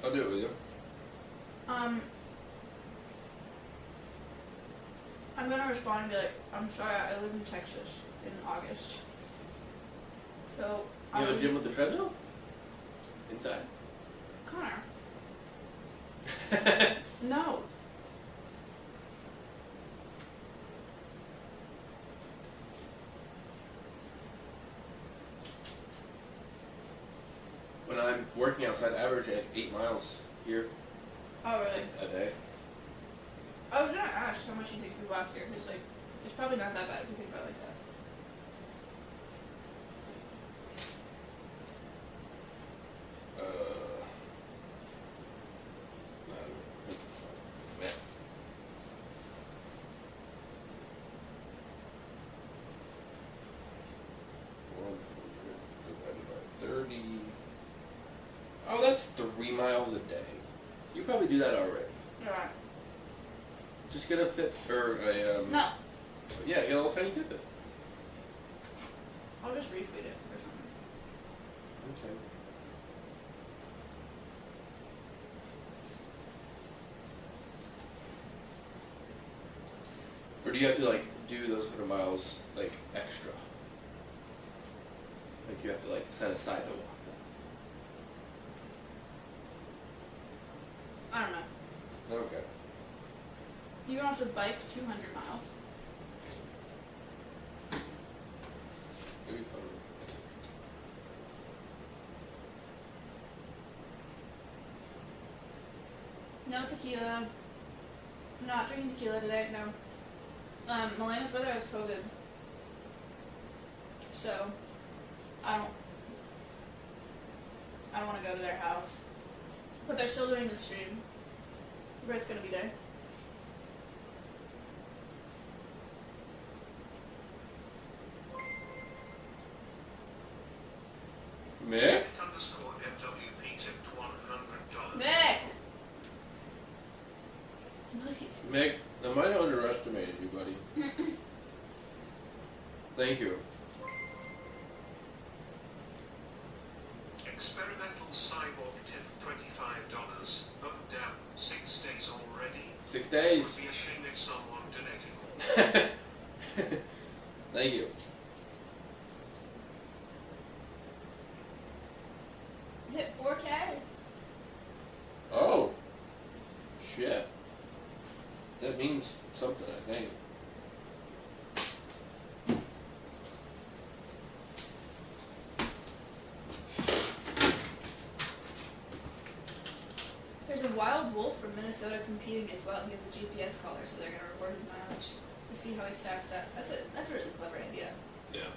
I'll do it with you. I'm gonna respond and be like, I'm sorry, I live in Texas in August. So, You have a gym with the treadmill? Inside? Connor. No. When I'm working outside, I average like 8 miles here Oh, really? a day. I was gonna ask how much you think we walk here, because, like, it's probably not that bad if you think about it like that. Yeah. Divided by 30. Oh, that's 3 miles a day. You probably do that already. Alright. Just get a fit or a No. Yeah, get a little tiny Fitbit. I'll just retweet it or something. Okay. do you have to like do those 100 miles like extra? Like you have to like set aside to walk I don't know. them. Okay. You can also bike 200 miles. It'd be fun. No tequila. I'm not drinking tequila today, no. Melena's brother has COVID. So, I don't want to go to their house. But they're still doing the stream. Brett's gonna be there. Mick? Underscore MWP tipped $100. Mick! Please. Mick, I might have underestimated you, buddy. Thank you. Experimental cyborg tipped $25. Up down 6 days already. 6 days. Would be a shame if someone donated more. Thank you. Hit 4K. Oh. Shit. That means something, I think. There's a wild wolf from Minnesota competing as well. He has a GPS collar, so they're going to record his mileage to see how he stacks up. That's a really clever idea. Yeah.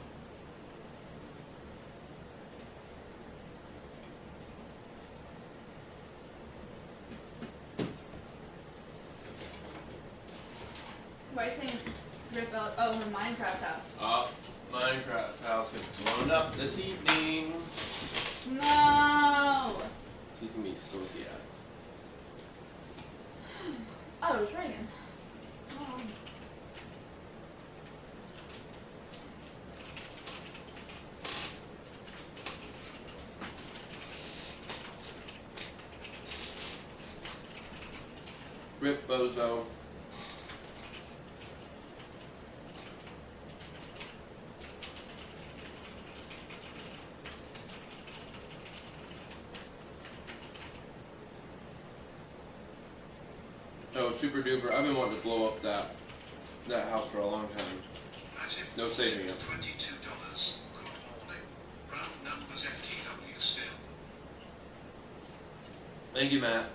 Why are you saying rip out? Oh, her Minecraft house. Minecraft house gets blown up this evening. No! She's gonna be so sad. Oh, it was raining. Oh. Rip Bozo. Oh, super duper. I've been wanting to blow up that house for a long time. No saving it. $22. Good morning. Round numbers FTW still. Thank you, Matt.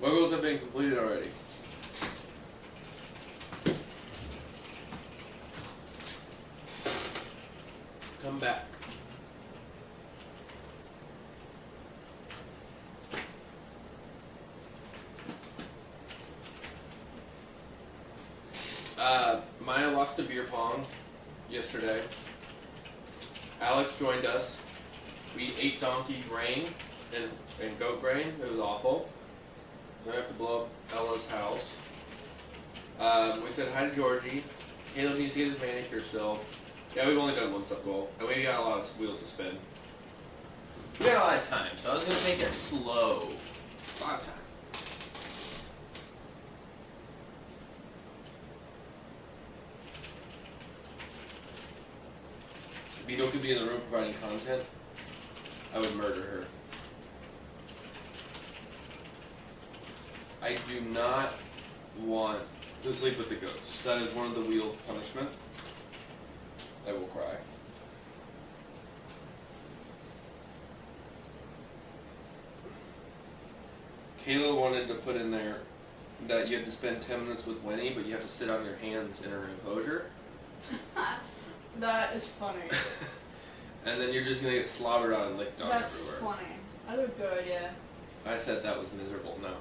What goals have been completed already? Come back. Maya lost to beer pong yesterday. Alex joined us. We ate donkey brain and goat brain. It was awful. So I have to blow up Ella's house. We said hi to Georgie. Caleb needs to get his manicure still. Yeah, we've only done one sub goal, and we got a lot of wheels to spin. We got a lot of time, so I was going to take it slow. A lot of time. If Vito could be in the room providing content, I would murder her. I do not want to sleep with the ghosts. That is one of the wheel punishment. I will cry. Kayla wanted to put in there that you have to spend 10 minutes with Winnie, but you have to sit on your hands in her enclosure. That is funny. And then you're just going to get slobbered on and licked on everywhere. That's funny. That's a good idea. I said that was miserable. No.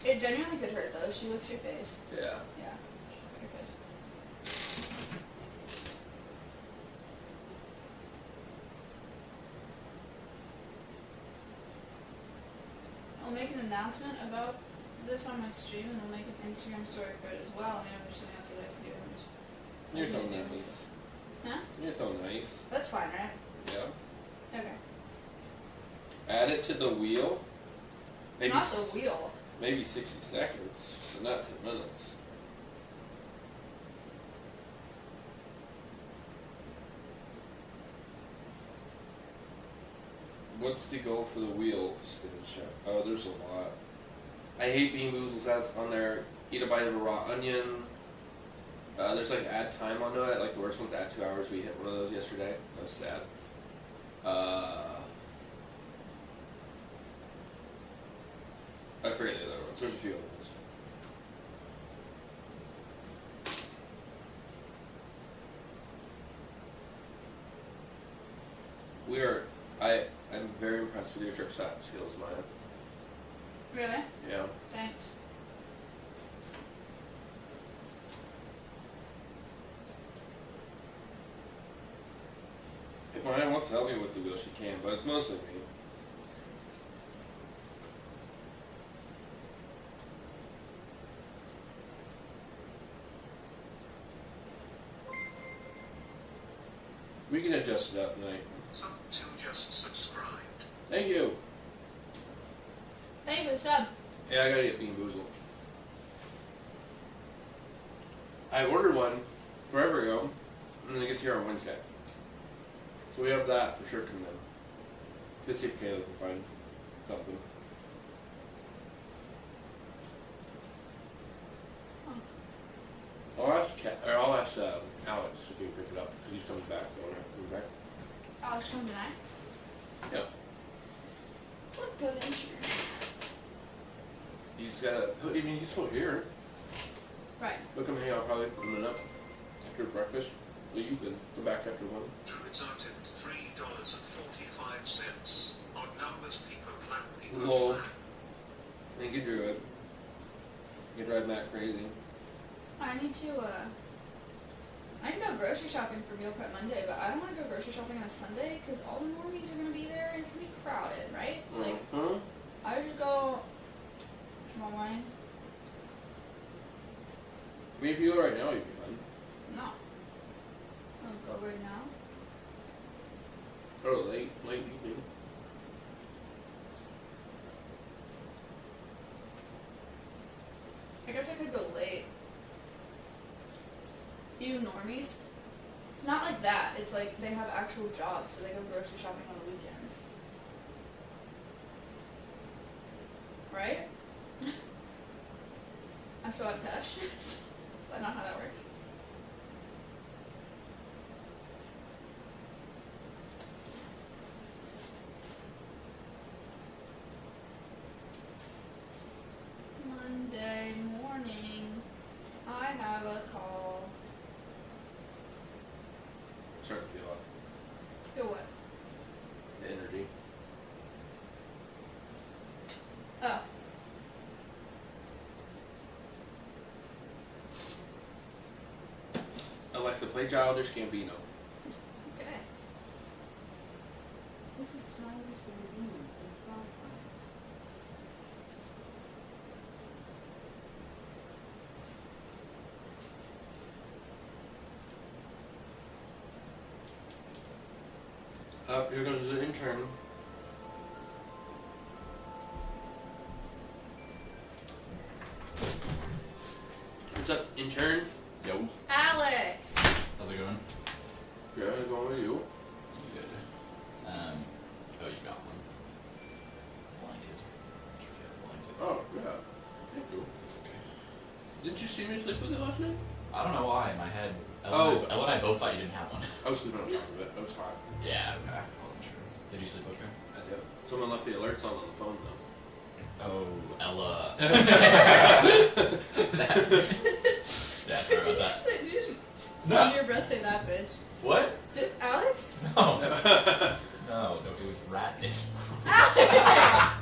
It genuinely could hurt though. She licks your face. Yeah. Yeah. Your face. I'll make an announcement about this on my stream, and I'll make an Instagram story for it as well. I mean, I'm just something else I'd like to do. You're so nice. Huh? You're so nice. That's fine, right? Yeah. Okay. Add it to the wheel. Maybe Not the wheel. Maybe 60 seconds, but not 10 minutes. What's the goal for the wheel spin shot? Oh, there's a lot. I hate Bean Boozle's ads on there. Eat a bite of a raw onion. There's like add time onto it. Like the worst one's add 2 hours. We hit one of those yesterday. That was sad. I forget the other ones. There's a few other ones. I'm very impressed with your trick shot skills, Maya. Really? Yeah. Thanks. If Maya wants to help me with the wheel, she can, but it's mostly me. We can adjust it up tonight. Some two just subscribed. Thank you. Thank you for the sub. Yeah, I gotta get Bean Boozled. I ordered one forever ago, and then it gets here on Wednesday. So we have that for sure coming in. Let's see if Kayla can find something. I'll ask Alex if he can pick it up because he's coming back. Coming back. Alex coming tonight? Yep. What good insurance? He's got. I mean, he's still here. Right. We'll come hang out probably a minute up after breakfast. Leave and go back after one. Druids $3.45. Odd numbers, people plan, people Lol. plan. Thank you, Druid. You drive Matt crazy. I need to go grocery shopping for Meal Prep Monday, but I don't want to go grocery shopping on a Sunday because all the normies are going to be there and it's going to be crowded, right? Like, I would just go tomorrow morning. I mean, if you go right now, you'd be fine. No. I'll go right now. Oh, late evening. I guess I could go late. You normies? Not like that. It's like they have actual jobs, so they go grocery shopping on the weekends. Right? I'm so out of touch. Is that not how that works? Monday morning, I have a call. Starting to feel up. Feel what? The energy. Oh. Alexa, play Childish Gambino. Okay. This is Childish Gambino from Stompy. Here goes the intern. What's up, intern? Yo. Alex! How's it going? Good, how's it going with you? Good. Oh, you got one. Blanket. Blanket. Oh, yeah. Thank you. It's okay. Didn't you see me sleep with it last night? I don't know why. In my head, Ella and I both thought you didn't have one. I was sleeping on top of it. I was hot. Yeah, okay. I wasn't sure. Did you sleep okay? I did. Someone left the alerts on the phone, though. Oh, Ella. Yeah, sorry about that. Did you just No. under your breath say that, bitch? What? Did Alex? No. No, it was rat-ish. Alex!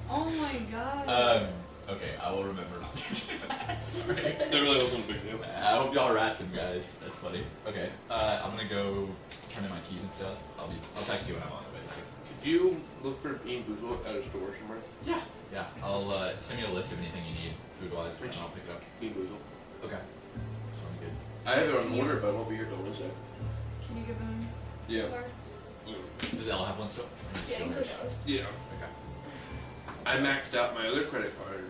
Oh my god. Okay, I will remember not to do that. Sorry. That really wasn't a big deal. I hope y'all harassed him, guys. That's funny. Okay, I'm gonna go turn in my keys and stuff. I'll text you when I'm on the way. Could you look for Bean Boozled at a store somewhere? Yeah. Yeah, I'll send me a list of anything you need food-wise, and I'll pick it up. Bean Boozled. Okay. Sounds good. I have it on order, but I won't be here till Wednesday. Can you give him Yeah. a card? Does Ella have one still? Yeah, he still does. Yeah. Okay. I I maxed out my other credit card,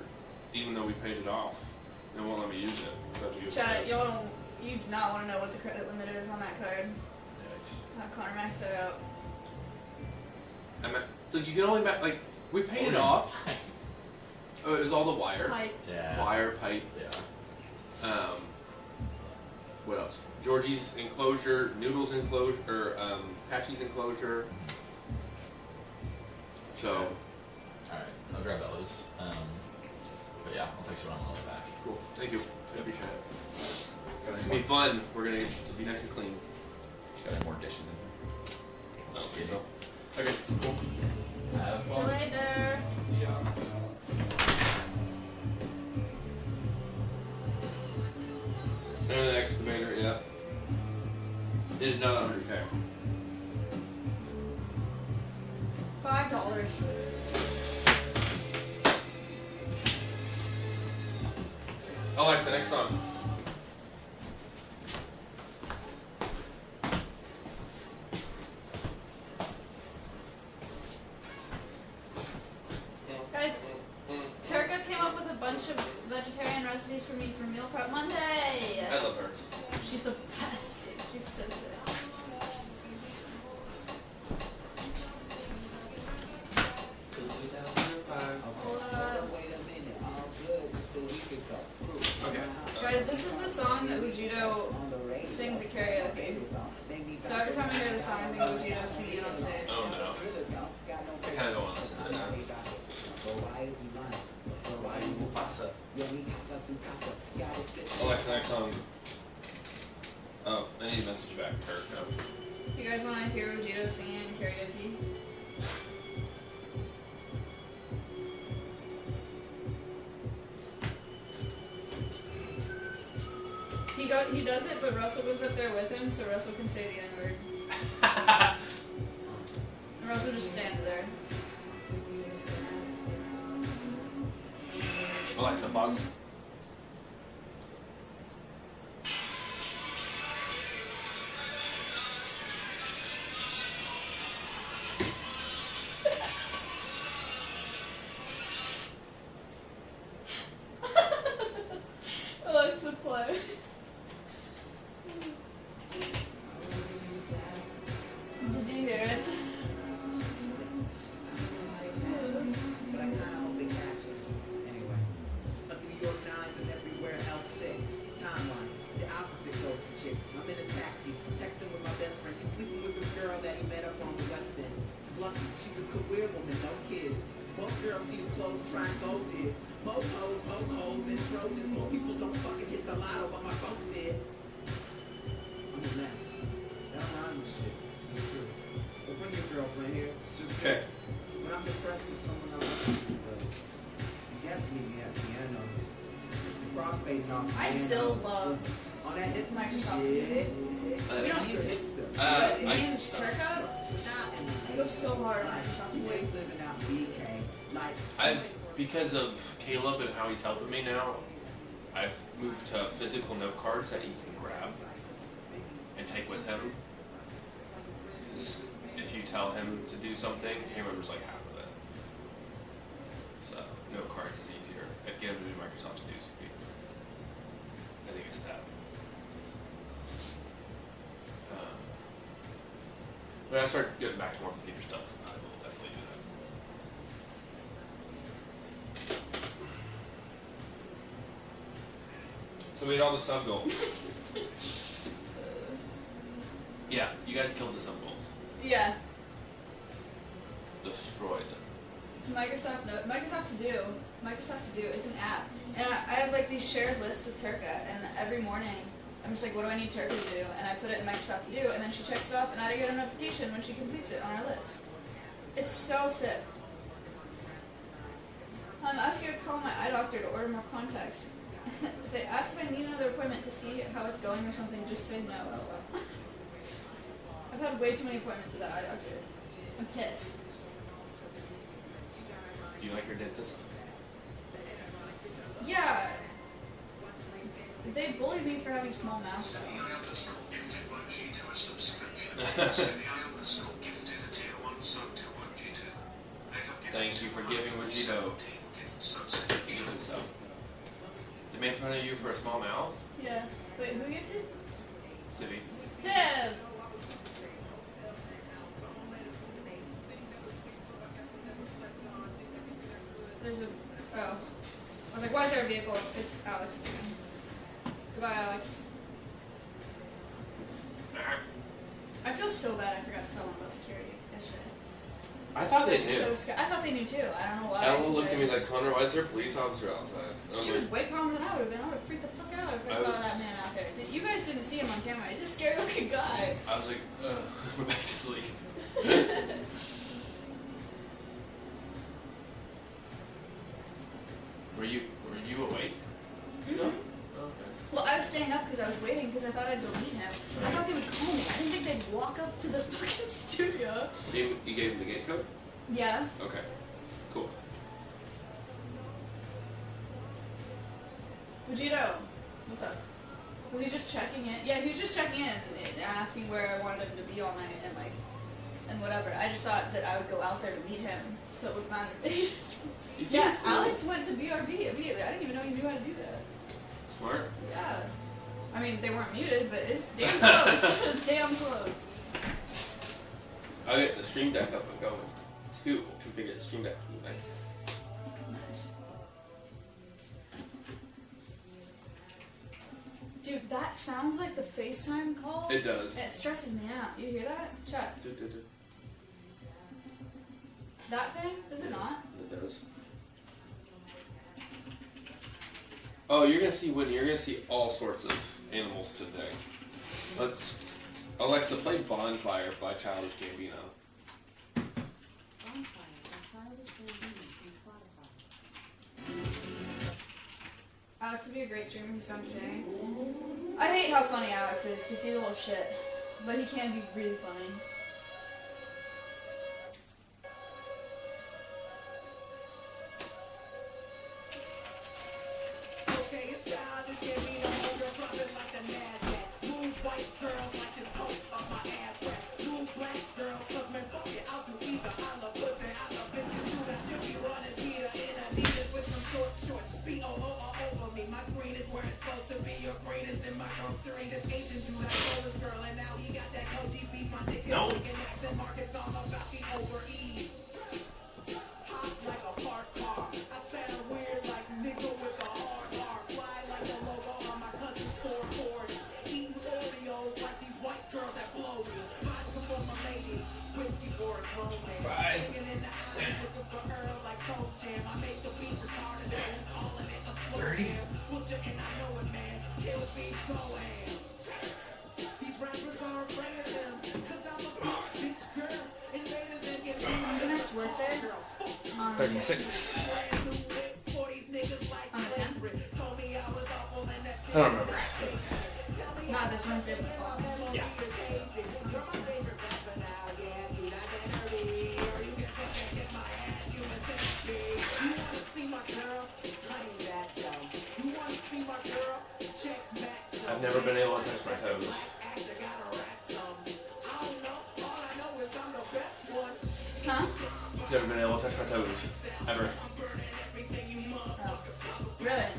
even though we paid it off. It won't let me use it. Chad, you do not want to know what the credit limit is on that card. Connor maxed that out. So you can only like we paid it off. Oh, it was all the wire. Pipe. Yeah. Wire, pipe. Yeah. What else? Georgie's enclosure, Noodles enclosure, Patchy's enclosure. So. Alright, I'll grab those. But yeah, I'll text you on the way back. Cool. Thank you. I appreciate it. It's gonna be fun. We're gonna be nice and clean. Got more dishes in here. I don't think so. Okay, cool. Have See you fun. later. Yeah. And the excavator, yeah. It is not 100K. $5. Alexa, next song. Guys, Turka came up with a bunch of vegetarian recipes for me for Meal Prep Monday. I love her. She's the best. She's so sick. Okay. Guys, this is the song that Ujito sings at karaoke. So every time I hear the song, I think Ujito singing it on stage. Oh no. I kind of don't want to listen to that. Alexa, next song. Oh, I need a message back to her. No. You guys want to hear Ujito singing in karaoke? He does it, but Russell goes up there with him, so Russell can say the N-word. And Russell just stands there. Alexa, pause. Alexa, play. Did you hear it? But I kinda hope they catch us. Anyway. A New York 9s and everywhere else 6. Time-wise, the opposite goes for chicks. I'm in a taxi, texting with my best friend. He's sleeping with this girl that he met up on the West End. He's lucky, she's a career woman, no kids. Most girls see the clothes and try and go did. Most hoes, poke holes, and Trojans. Most people don't fucking hit the lotto, but my folks did. I'm a mess. That's anonymous shit. It's true. But bring your girlfriend here. It's just Okay. when I'm depressed with someone I love, but you guess me at pianos. The frostbaiting off I pianos. still love on that hits Microsoft shit. We don't use it. I- Me and Turka, I go so hard on Microsoft. You ain't living out BK. Like, Because of Caleb and how he's helping me now, I've moved to physical note cards that he can grab and take with him. 'Cause if you tell him to do something, he remembers like half of it. So note cards is easier. I get him to do Microsoft to do. I think it's that. When I start getting back to more computer stuff, I will definitely do that. So we had all the sub goals. Yeah, you guys killed the sub goals. Yeah. Destroyed them. Microsoft To Do. Microsoft To Do. It's an app, and I have like these shared lists with Turka, and every morning I'm just like, what do I need Turka to do? And I put it in Microsoft To Do, and then she checks it off, and I get a notification when she completes it on our list. It's so sick. I'm asking her to call my eye doctor to order more contacts. If they ask if I need another appointment to see how it's going or something, just say no. LOL. I've had way too many appointments with that eye doctor. I'm pissed. You like your dentist? Yeah. They bullied me for having small mouth. Thank Thank you for giving Vegito. He gives himself. They made fun of you for a small mouth? Yeah. Wait, who gifted? Civvy. Tim! There's a... Oh. I was like, why is there a vehicle? It's Alex again. Goodbye, Alex. I feel so bad I forgot to tell them about security yesterday. I thought they knew. So I thought they knew too. I don't know why. Ella looked at me like, Connor, why is there a police officer outside? She was way calmer than I would have been. I would have freaked the fuck out if I saw that man out there. You guys didn't see him on camera. He just scared like a guy. I was like, we're back to sleep. Were you awake? Mm-hmm. No? Okay. Well, I was staying up because I was waiting because I thought I'd go meet him. I thought they would call me. I didn't think they'd walk up to the fucking studio. You gave him the gate code? Yeah. Okay. Cool. Vegito, what's up? Was he just checking in? Yeah, he was just checking in and asking where I wanted him to be all night and whatever. I just thought that I would go out there to meet him, so it would matter. Yeah, cool. Alex went to BRB immediately. I didn't even know he knew how to do that. Smart. Yeah. I mean, they weren't muted, but it's damn close. Damn close. I'll get the stream deck up and going too. Configure the stream deck. Nice. Dude, that sounds like the FaceTime call. It does. It stresses me out. You hear that? Chat. That thing? Is it not? It does. Oh, you're gonna see Whitney. You're gonna see all sorts of animals today. Let's Alexa play "Bonfire" by Childish Gambino. Alex would be a great streamer. He's so entertaining. I hate how funny Alex is because he's a little shit, but he can be really funny. Okay, it's Childish Gambino, girl dropping like the NASDAQ. Blue white girls like this coat of my ass crack. Blue black girls, cause man, fuck it, I'll do either. I love pussy, I love bitches too. That should be running Peter in Adidas with some short shorts. B-O-O all over me. My green is where it's supposed to be. Your green is in my grocery. This Asian dude, I told this girl, and now he got that Koji beef. My dick is leaking accent markets all about the overeat. Hot like a parked car. I sound weird like nigga with a hard R. Fly like the logo on my cousin's 440. Eating Oreos like these white girls that blow me. Vodka for my ladies, whiskey for a grown man. Hanging in the alley looking for Earl like Toe Jam. I make the beat retarded, so I'm calling it a slow jam. Butcher and I know it, man. Kill beat, go ham. These rappers are afraid of them, cause I'm a bitch girl. Invaders and get When's the next work day? 36. On the 10th? I don't remember. Not this Wednesday, but the following. Yeah. I've never been able to touch my toes. Huh? Never been able to touch my toes. Ever. Oh. Really?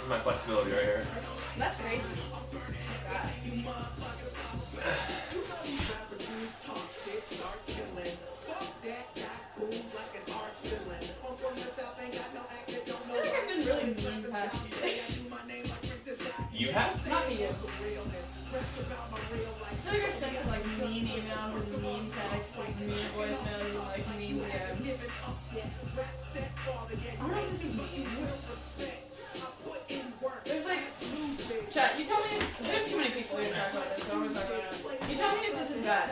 My flexibility right here. That's crazy. I feel like I've been really mean the past few days. You have? Not to you. I feel like I've sent some like mean emails and mean texts, like mean voicemails and like mean DMs. I don't know if this is mean. There's like, chat, you tell me if, there's too many people here to talk about this, so I'm gonna talk about it. You tell me if this is bad.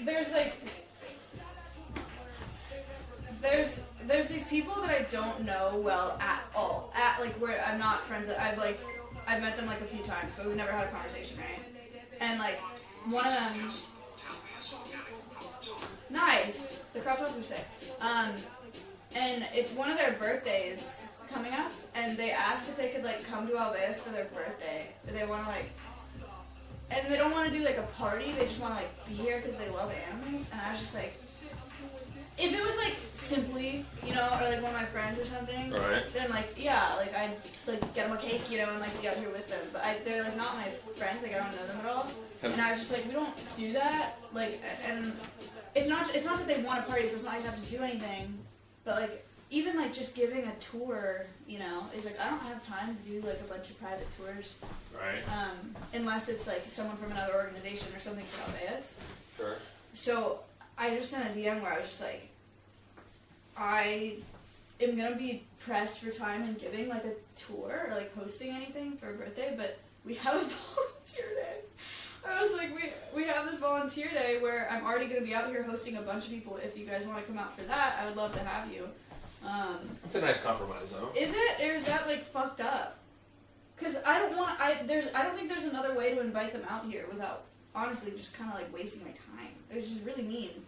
There's like, there's these people that I don't know well at all. At like where I'm not friends with, I've met them like a few times, but we've never had a conversation, right? And like, one of them, nice, the crop tops are sick. And it's one of their birthdays coming up, and they asked if they could like come to Alveus for their birthday. They want to like and they don't want to do like a party. They just want to like be here because they love animals. And I was just like, if it was like simply, you know, or like one of my friends or something, right. then like yeah, like I'd like get them a cake, you know, and like be out here with them. But they're like not my friends. Like I don't know them at all. And I was just like, we don't do that. Like, and it's not that they want a party, so it's not like you have to do anything. But like even like just giving a tour, you know, is like I don't have time to do like a bunch of private tours. Right. Unless it's like someone from another organization or something for Alveus. Sure. So I just sent a DM where I was just like, I am gonna be pressed for time and giving like a tour or like hosting anything for a birthday, but we have a volunteer day. I was like, we have this volunteer day where I'm already gonna be out here hosting a bunch of people. If you guys want to come out for that, I would love to have you. It's a nice compromise, though. Is it, or is that like fucked up? Because I don't think there's another way to invite them out here without honestly just kind of like wasting my time. It's just really mean.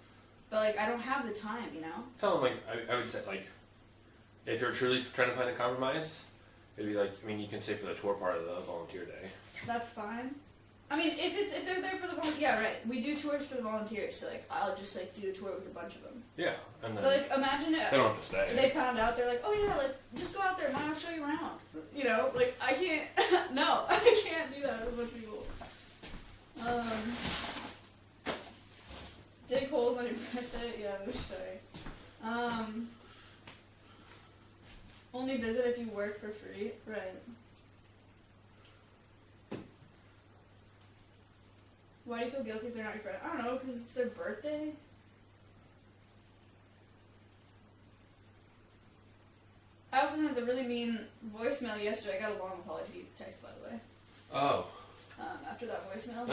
But like I don't have the time, you know. Tell them like I would say like, if you're truly trying to find a compromise, it'd be like you can stay for the tour part of the volunteer day. That's fine. I mean, if they're there for the volunteers, yeah, right. We do tours for the volunteers, so like I'll just like do a tour with a bunch of them. Yeah, and then but like imagine it. They don't have to stay. They found out, they're like, oh yeah, like just go out there, Mom, I'll show you around. You know, like I can't. No, I can't do that with a bunch of people. Dig holes on your birthday? Yeah, no sorry. Only visit if you work for free? Right. Why do you feel guilty if they're not your friend? I don't know, because it's their birthday. I also sent a really mean voicemail yesterday. I got a long apology text, by the way. Oh. After that voicemail.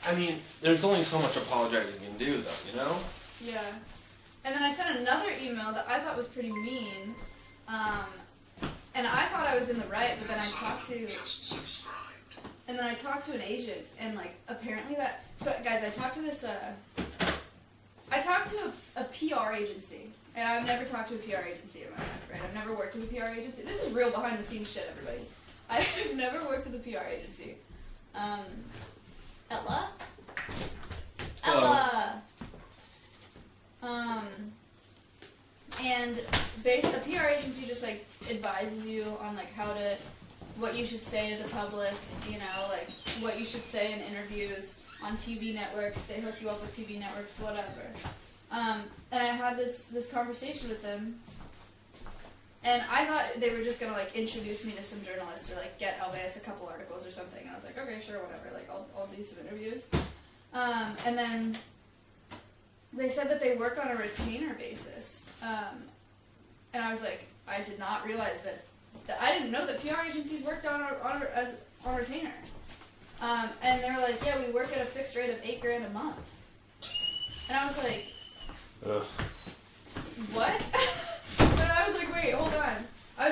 I mean, there's only so much apologizing you can do, though, you know? Yeah. And then I sent another email that I thought was pretty mean. And I thought I was in the right, but then I talked to an agent, and like apparently that. So guys, I talked to this. I talked to a PR agency, and I've never talked to a PR agency in my life, right? I've never worked with a PR agency. This is real behind the scenes shit, everybody. I've never worked with a PR agency. Ella. And a PR agency just like advises you on like what you should say to the public, you know, like what you should say in interviews on TV networks. They hook you up with TV networks, whatever. And I had this conversation with them, and I thought they were just gonna like introduce me to some journalists or like get Alveus a couple articles or something. And I was like, okay, sure, whatever. Like I'll do some interviews. And then they said that they work on a retainer basis. And I was like, I did not realize that I didn't know that PR agencies worked on retainer. And they were like, yeah, we work at a fixed rate of $8,000 a month. And I was like, ugh. What? And I was like, wait, hold on. I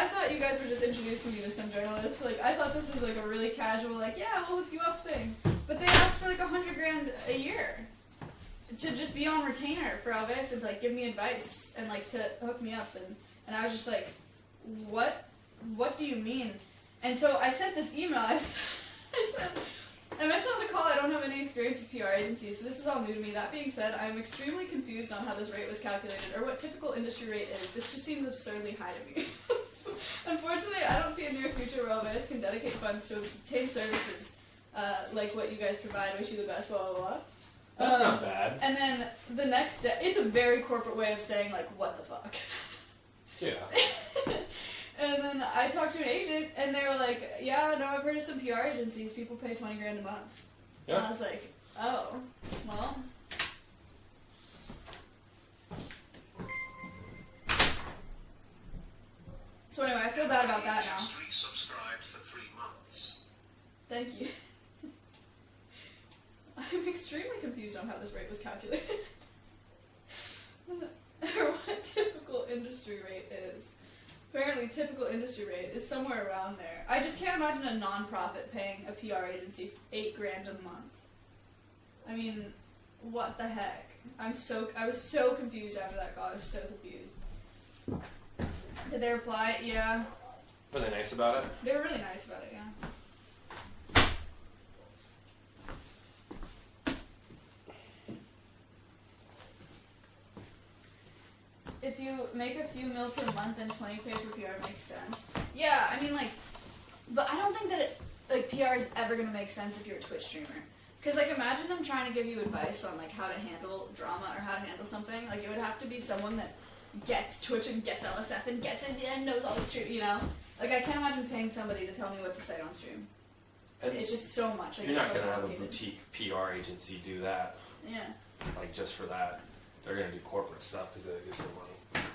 thought you guys were just introducing me to some journalists. Like, I thought this was like a really casual, like, yeah, we'll hook you up thing. But they asked for like $100,000 a year to just be on retainer for Alveus and to like give me advice and like to hook me up. And I was just like, what do you mean? And so I sent this email. I mentioned on the call I don't have any experience with PR agencies, so this is all new to me. That being said, I am extremely confused on how this rate was calculated or what typical industry rate is. This just seems absurdly high to me. Unfortunately, I don't see a near future where Alveus can dedicate funds to obtain services like what you guys provide. Wish you the best, blah, blah, blah. That's not bad. And then the next step, it's a very corporate way of saying, like, what the fuck? Yeah. And then I talked to an agent, and they were like, yeah, no, I've heard of some PR agencies. People pay $20,000 a month. Yeah. And I was like, oh, well. So anyway, I feel bad about that now. Subscribed for 3 months. Thank you. I'm extremely confused on how this rate was calculated. Or what typical industry rate is. Apparently, typical industry rate is somewhere around there. I just can't imagine a non-profit paying a PR agency $8,000 a month. I mean, what the heck? I was so confused after that call. I was so confused. Did they reply? Yeah. Were they nice about it? They were really nice about it, yeah. If you make a few mil per month and 20K for PR makes sense. Yeah, I mean, like, but I don't think that PR is ever gonna make sense if you're a Twitch streamer. Because, like, imagine them trying to give you advice on, like, how to handle drama or how to handle something. Like, it would have to be someone that gets Twitch and gets LSF and gets India and knows all the stream, you know? Like, I can't imagine paying somebody to tell me what to say on stream. And it's just so much. Like, you're not so going to have a complicated. boutique PR agency do that. Yeah. Like, just for that. They're going to do corporate stuff because it gets their money.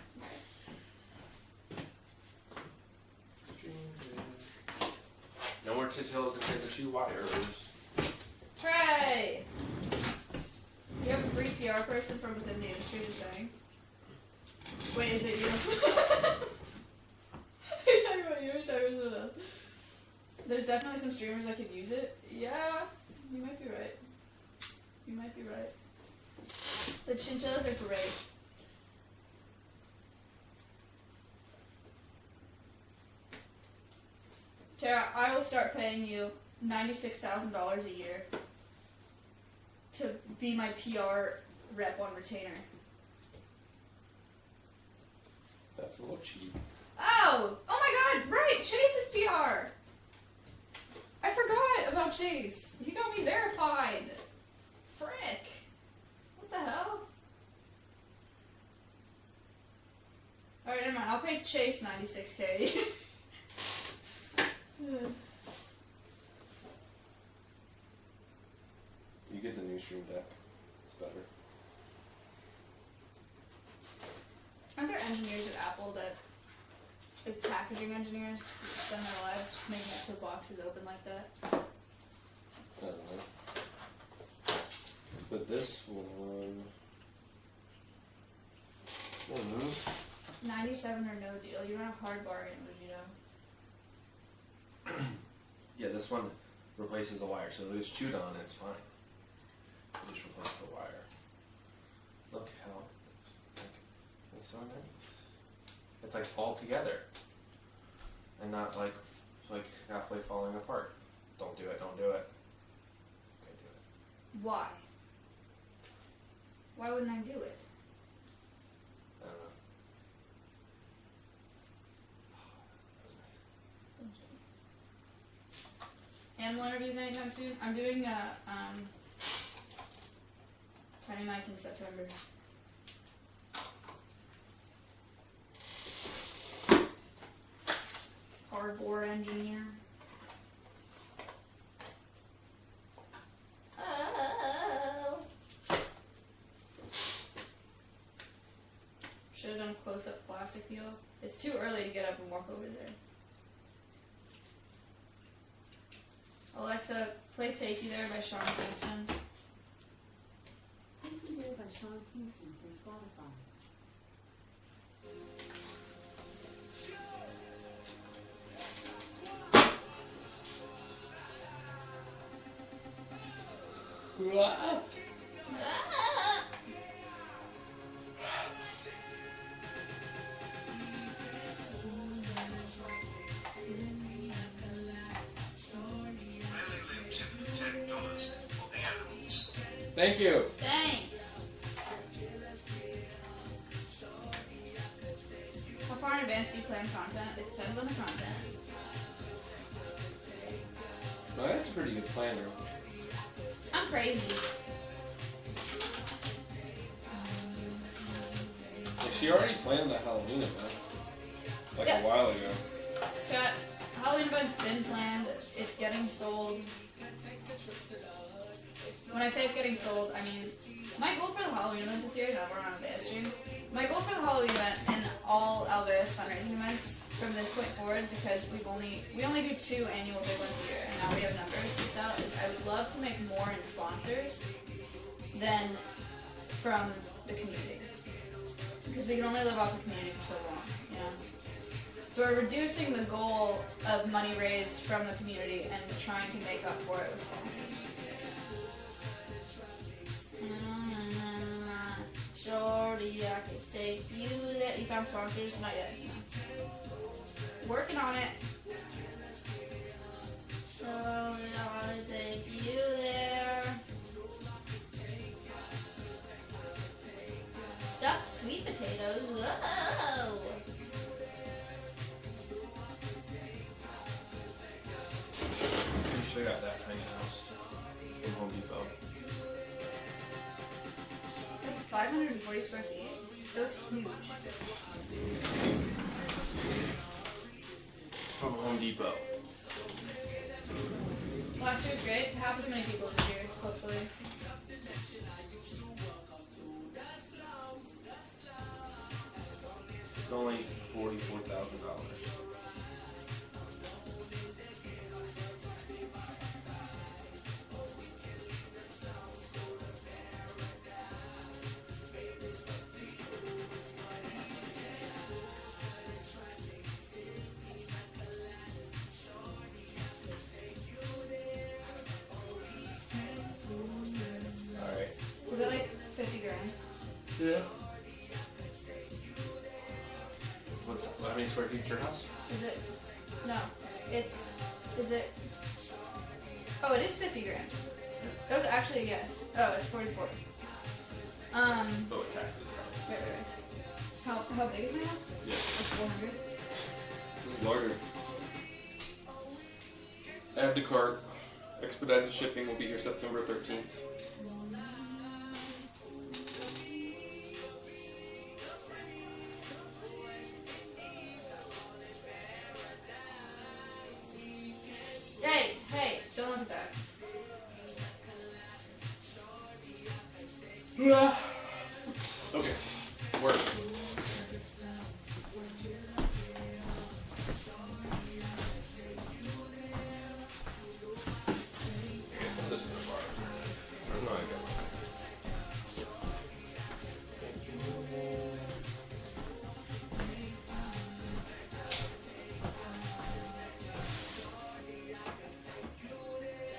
No more tutorials and the 2 wires. Trey! You have a free PR person from within the industry, just saying. Wait, is it you? Are you talking about you? Are you talking about someone else? There's definitely some streamers that could use it. Yeah, you might be right. You might be right. The chinchillas are great. Tara, I will start paying you $96,000 a year to be my PR rep on retainer. That's a little cheap. Oh! Oh my god! Right! Chase is PR! I forgot about Chase. He got me verified. Frick. What the hell? Alright, never mind. I'll pay Chase $96K. You get the new stream deck. It's better. Aren't there engineers at Apple that, like packaging engineers, that spend their lives just making it so boxes open like that? I don't know. But this one... I don't know. 97 or no deal. You don't have hard bargain, would you know? Yeah, this one replaces the wire, so if it's chewed on, it's fine. You just replace the wire. Look how it's so nice. It's like all together, and not like halfway falling apart. Don't do it. Don't do it. Okay, do it. Why? Why wouldn't I do it? I don't know. Animal interviews anytime soon? I'm doing a Tiny Mike in September. Cardboard engineer. Oh. Should have done a close-up plastic deal. It's too early to get up and walk over there. Alexa, play Take You There by Sean Kingston. Take You There by Sean Kingston from Spotify. Thank you. Thanks. How far in advance do you plan content? It depends on the content. Well, that's a pretty good planner. I'm crazy. Like, she already planned the Halloween event. Like Yeah. a while ago. Chat, Halloween event's been planned. It's getting sold. When I say it's getting sold, I mean, my goal for the Halloween event this year, now we're on a Alveus stream, my goal for the Halloween event and all Alveus fundraising events from this point forward, because we only do 2 annual big ones a year, and now we have numbers to sell, is I would love to make more in sponsors than from the community. Because we can only live off the community for so long, you know? So we're reducing the goal of money raised from the community and trying to make up for it with sponsors. Shorty, I can take you there. You found sponsors? Not yet. No. Working on it. So I'll take you there. Stuffed sweet potatoes. Whoa! Pretty sure I got that tiny house from Home Depot. That's 540 square feet. So it's huge. From Home Depot. Last year's great. Half as many people this year, hopefully. It's only $44,000. Alright. Is it like 50 grand? Yeah. How many square feet is your house? Is it? No. It's. Is it? Oh, it is 50 grand. That was actually a guess. Oh, it's 44. Oh, with taxes. Right. How big is my house? Yeah. Like 400. This is larger. Add to cart. Expedited shipping will be here September 13th. Hey, don't look at that. Okay. Work.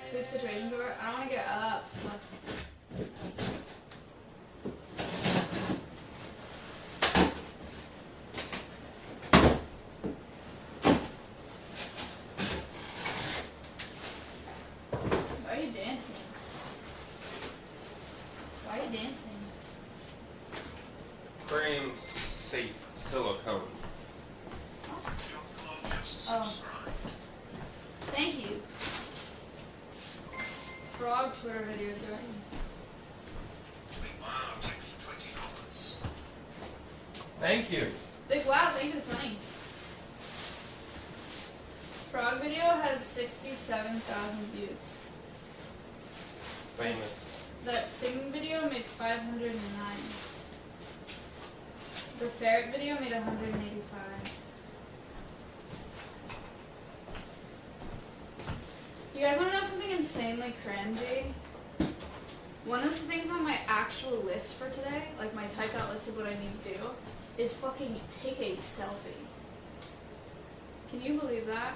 Sleep situation door. I don't want to get up. Why are you dancing? Why are you dancing? Frame safe silicone. Oh. Thank you. Frog Twitter video doing. Wow, take $20. Thank you. Big wow, thank you for 20. Frog video has 67,000 views. Famous. That singing video made 509. The ferret video made 185. You guys want to know something insanely cringy? One of the things on my actual list for today, like my typed out list of what I need to do, is fucking take a selfie. Can you believe that?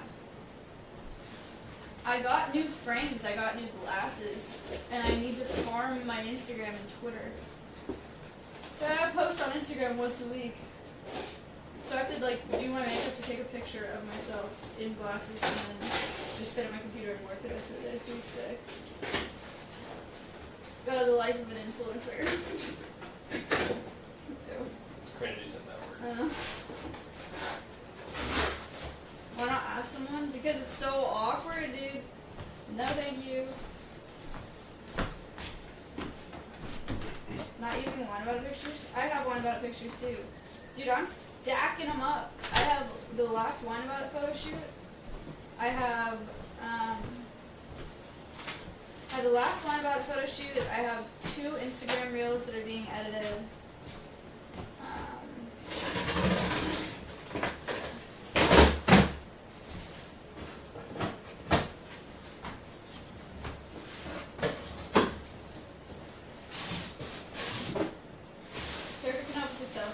I got new frames, I got new glasses, and I need to farm my Instagram and Twitter. I post on Instagram once a week. So I have to like do my makeup to take a picture of myself in glasses and then just sit at my computer and work the rest of the day. It's pretty sick. The life of an influencer. Ew. It's cringy saying that word. Why not ask someone? Because it's so awkward, dude. No thank you. Not using wine about pictures? I have wine about pictures too. Dude, I'm stacking them up. I have the last wine about it photo shoot. I have the last wine about it photo shoot. I have 2 Instagram reels that are being edited.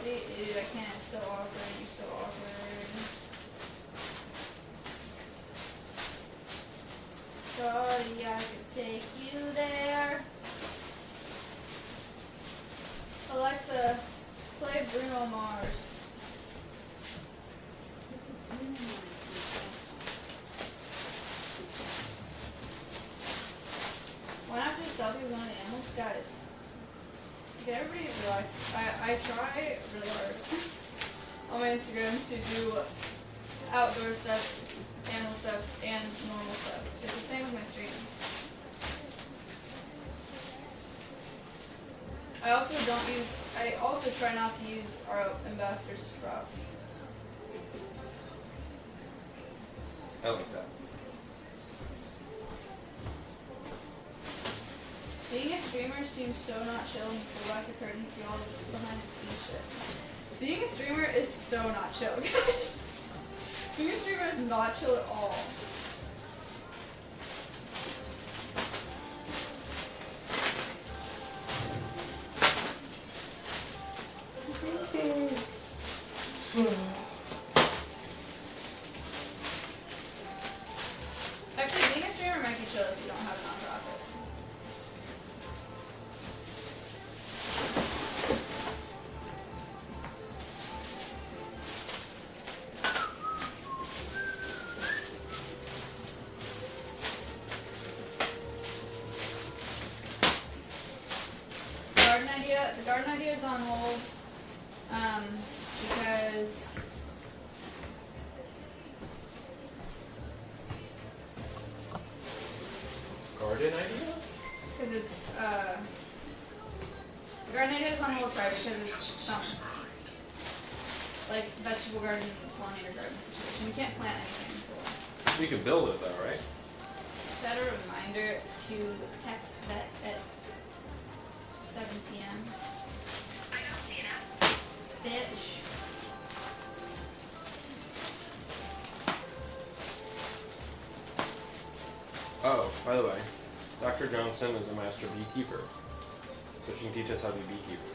Dude, I can't. It's so awkward. You're so awkward. Sorry, I could take you there. Alexa, play Bruno Mars. This is Bruno Mars. Guys, get everybody relaxed. I try really hard on my Instagram to do outdoor stuff, animal stuff, and normal stuff. It's the same with my stream. I also try not to use our ambassadors as props. I like that. Being a streamer seems so not chill when you pull back the curtain and see all the behind the scenes shit. Being a streamer is so not chill, guys. Being a streamer is not chill at all. Actually, being a streamer might be chill if you don't have a nonprofit. The garden idea is on hold, because Garden idea? because it's the garden idea is on hold. Sorry, because it's some like vegetable garden, pollinator garden situation. We can't plant anything cool. We could build it though, right? Set a reminder to text vet at 7 p.m. I don't see it now. Bitch. Oh, by the way, Dr. Johnson is a master beekeeper, so she can teach us how to be beekeepers.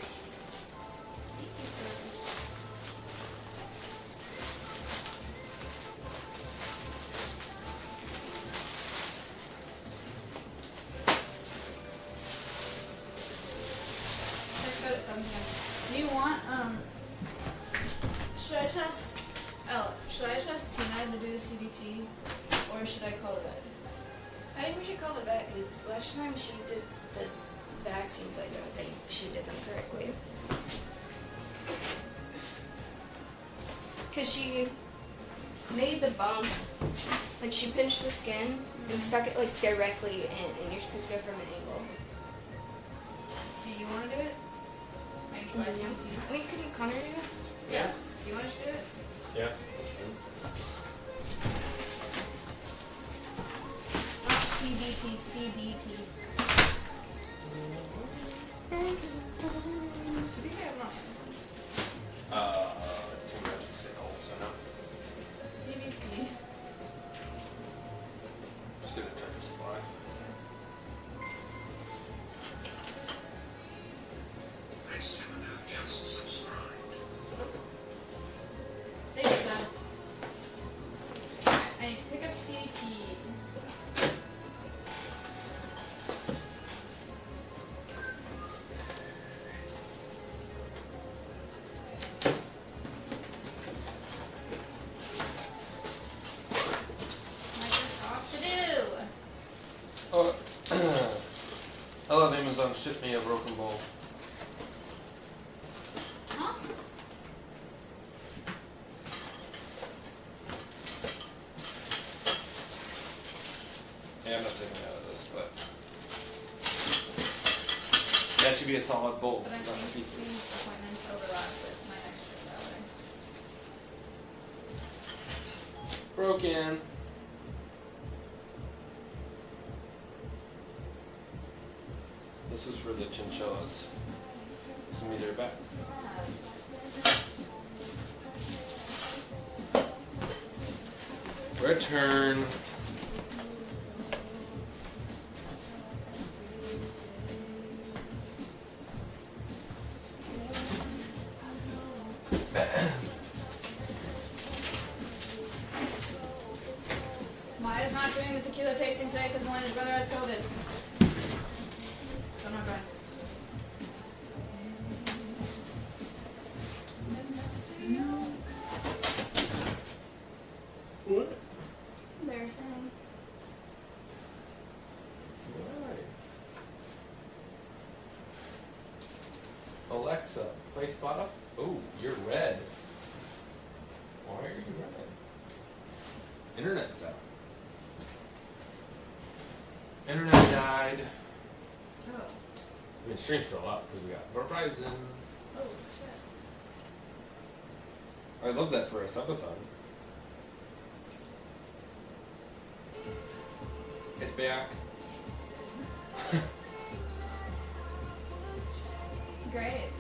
Do you want, should I test Tina to do the CBT, or should I call it vet? I think we should call the vet, because last time she did the vaccines, I don't think she did them correctly. Because she made the bump, like she pinched the skin and stuck it like directly in, and you're supposed to go from an angle. Do you want to do it? I mean, couldn't Connor do it? Yeah. Do you want to do it? Yeah. Not CBT, CDT. I think I have one on Amazon. It's too much to say cold, so no. CBT. Just get a Tractor Supply. Thanks, Tim, and who just subscribed. Thank you, Sam. Alright, I need to pick up CDT. Microsoft to do. Oh, I'll have Amazon ship me a broken bowl. Huh? Yeah, I'm not taking it out of this, but that should be a solid bowl, But I not think pieces. these appointments overlap with my extra salary. Broken. This was for the chinchillas. Send me their backs. Return. Maya's not doing the tequila tasting today because Melena's brother has COVID. So I'm not going. What? Embarrassing. Why? Play Spotify? Oh, you're red. Why are you red? Internet's out. Internet died. Oh. I mean, stream's still up because we got Verizon. Oh, shit. I love that for a subathon. It's back. Great.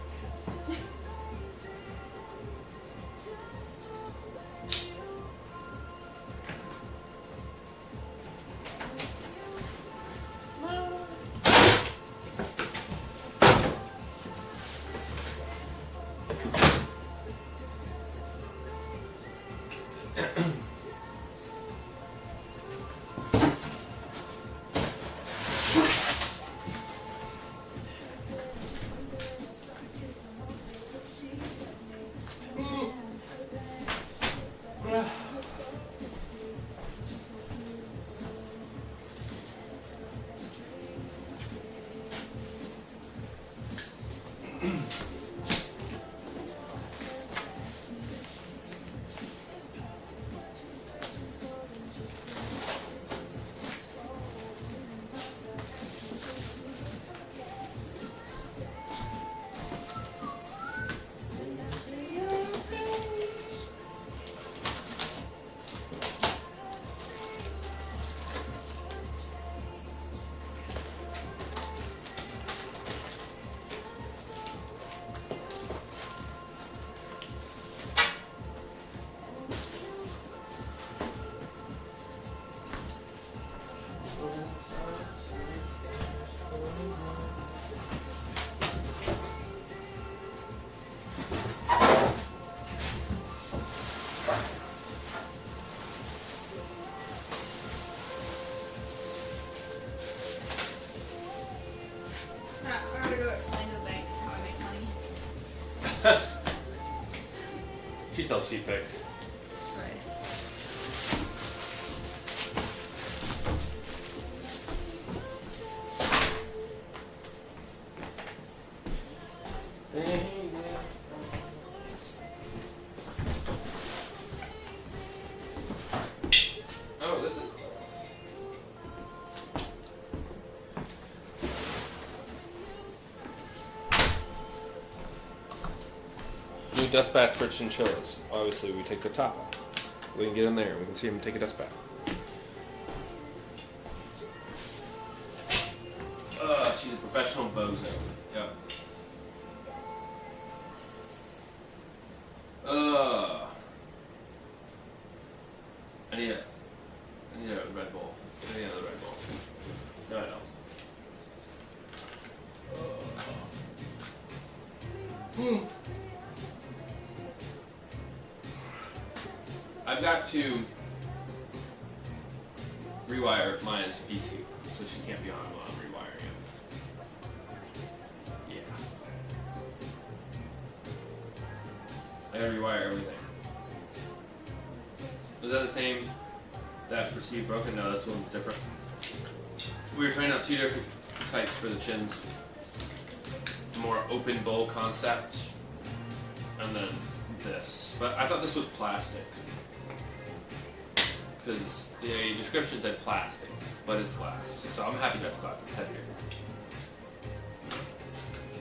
I gotta go explain to the bank how I make money. She sells sheep pics. Right. Oh, this is new dust bath for chinchillas. Obviously, we take the top off. We can get in there. We can see them take a dust bath. She's a professional bozo. Yep. I need a Red Bull. I need another Red Bull. No, I don't. I've got to rewire Maya's PC, so she can't be on while I'm rewiring it. Yeah. I gotta rewire everything. Was that the same that perceived broken? No, this one's different. We were trying out two different types for the chins. More open bowl concept, and then this. But I thought this was plastic. Because the description said plastic, but it's glass. So I'm happy that's glass, it's heavier.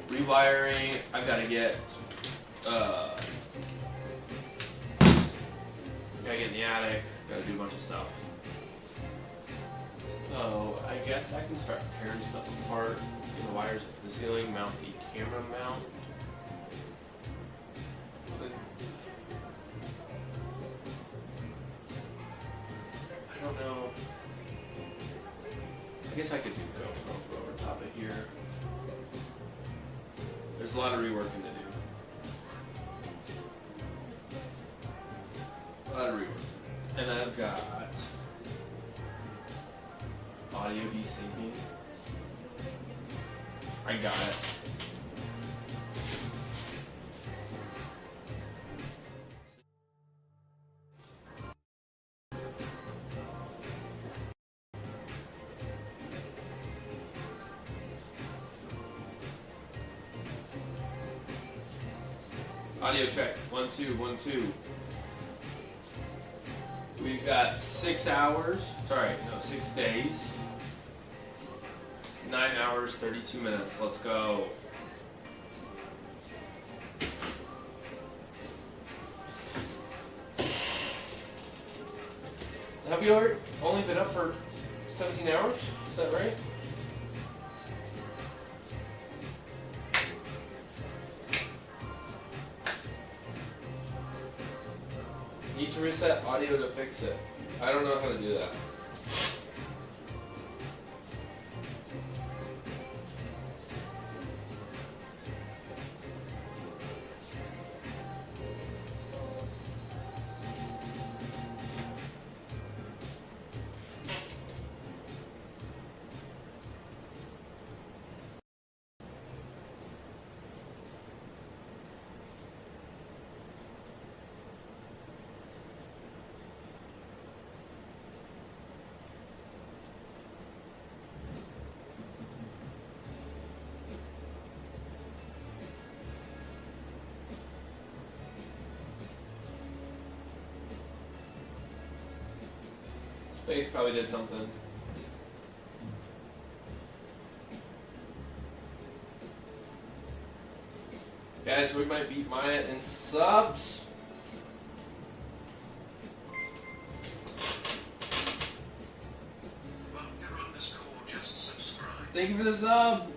Rewiring, I've got to get, gotta get in the attic, gotta do a bunch of stuff. So I guess I can start tearing stuff apart, get the wires to the ceiling, mount the camera mount. I don't know. I guess I could do Velcro over top of here. There's a lot of reworking to do. A lot of rework. And I've got audio desyncing. I got it. Audio check. 1, 2, 1, 2. We've got 6 hours. Sorry, no, 6 days. 9 hours, 32 minutes. Let's go. Have you only been up for 17 hours? Is that right? Need to reset audio to fix it. I don't know how to do that. Space probably did something. Guys, we might beat Maya in subs. Well, you're on this call, just subscribe. Thank you for the sub.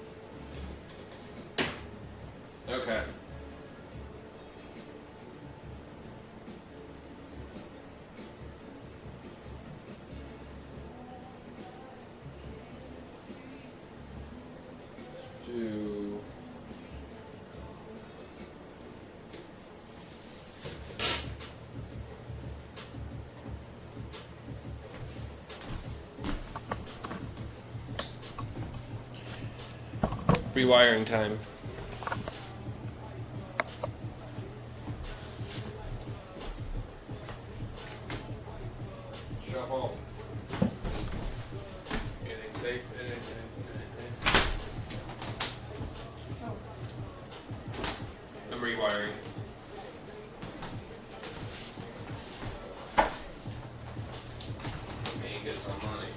Okay. Do rewiring time. Shuffle. Anything safe? Anything? I'm rewiring. May get some money.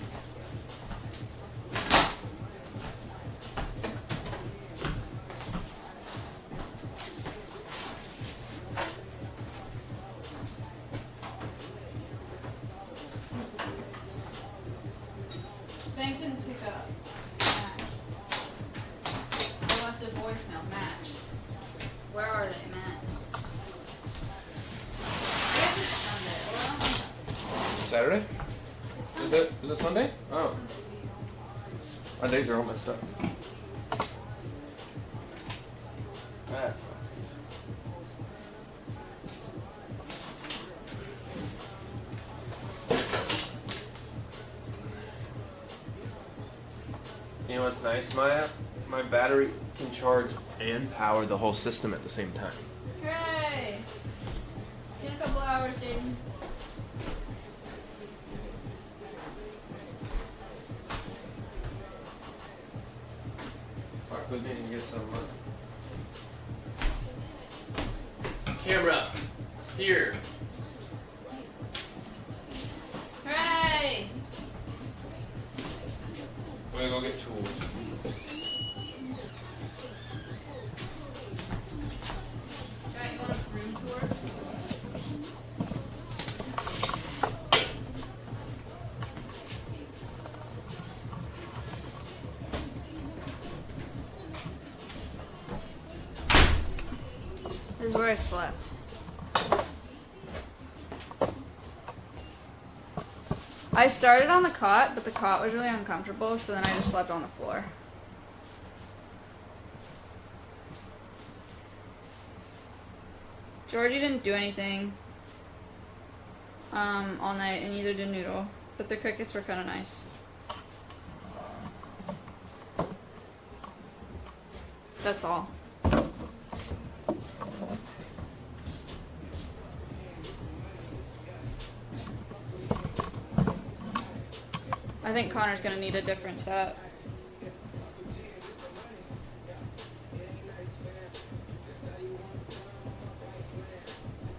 Bank didn't pick up. Match. They left a voicemail. Match. Where are they, Matt? I guess it's Sunday. Well, Saturday? Is it Sunday? Oh. Our days are all messed up. That sucks. You know what's nice, Maya? My battery can charge and power the whole system at the same time. hooray! See you in a couple hours, Aiden. Fuck with me and get some camera. Here. Hooray! We're gonna go get tools. Chat, you want a room tour? This is where I slept. I started on the cot, but the cot was really uncomfortable, so then I just slept on the floor. Georgie didn't do anything all night, and neither did Noodle, but the crickets were kind of nice. That's all. I think Connor's gonna need a different set.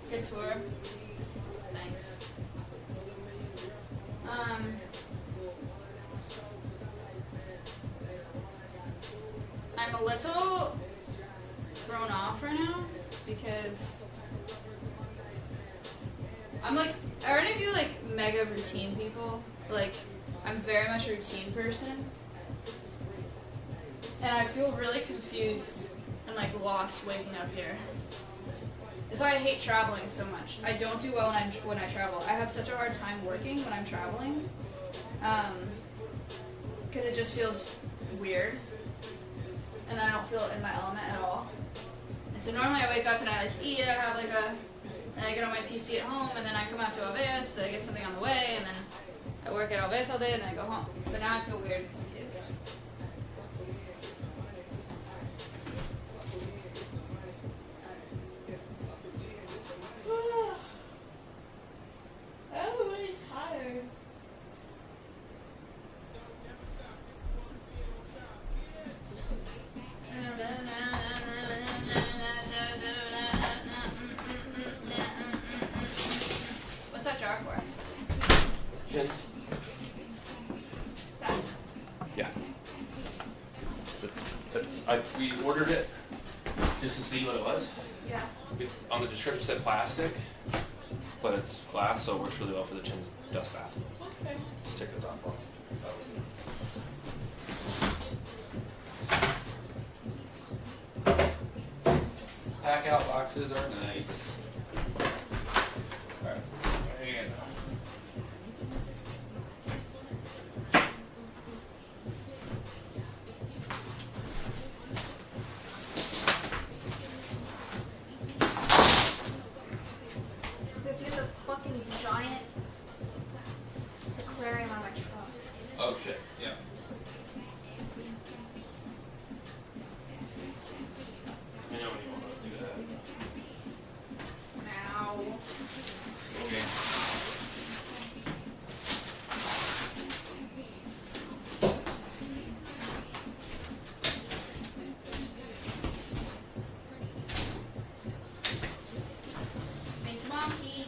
Good tour. Thanks. I'm a little thrown off right now because I'm like, are any of you like mega routine people? Like, I'm very much a routine person. And I feel really confused and like lost waking up here. That's why I hate traveling so much. I don't do well when I travel. I have such a hard time working when I'm traveling. Because it just feels weird. And I don't feel in my element at all. And so normally I wake up and I like eat, I have like and I get on my PC at home, and then I come out to Alveus, I get something on the way, and then I work at Alveus all day, and then I go home. But now I feel weird and confused. I'm really tired. What's that jar for? Gin. That? Yeah. We ordered it just to see what it was. Yeah. On the description it said plastic, but it's glass, so it works really well for the chin's dust bath. Okay. Just take the top off. Pack out boxes are nice. Alright, there you go. We have to get the fucking giant aquarium on my truck. Oh shit, yeah. I know when you want to do that. Now. Okay. Make monkey.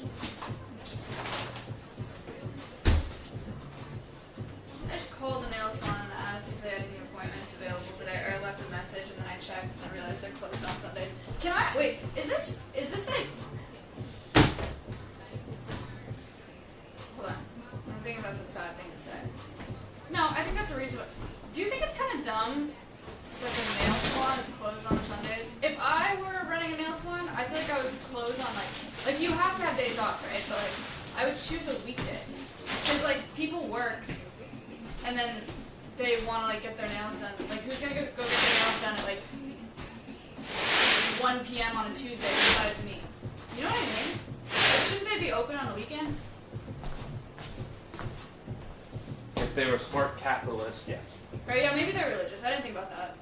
I just called the nail salon and asked if they had any appointments available today, or I left a message and then I checked and I realized they're closed on Sundays. Can I wait? Is this like? Hold on. I'm thinking that's a bad thing to say. No, I think that's a reasonable. Do you think it's kind of dumb that the nail salon is closed on Sundays? If I were running a nail salon, I feel like I would close on like you have to have days off, right? But like I would choose a weekday because like people work and then they want to like get their nails done. Like who's gonna go get their nails done at like 1 p.m. on a Tuesday besides me? You know what I mean? Like, shouldn't they be open on the weekends? If they were smart capitalists, yes. Right? Yeah, maybe they're religious. I didn't think about that.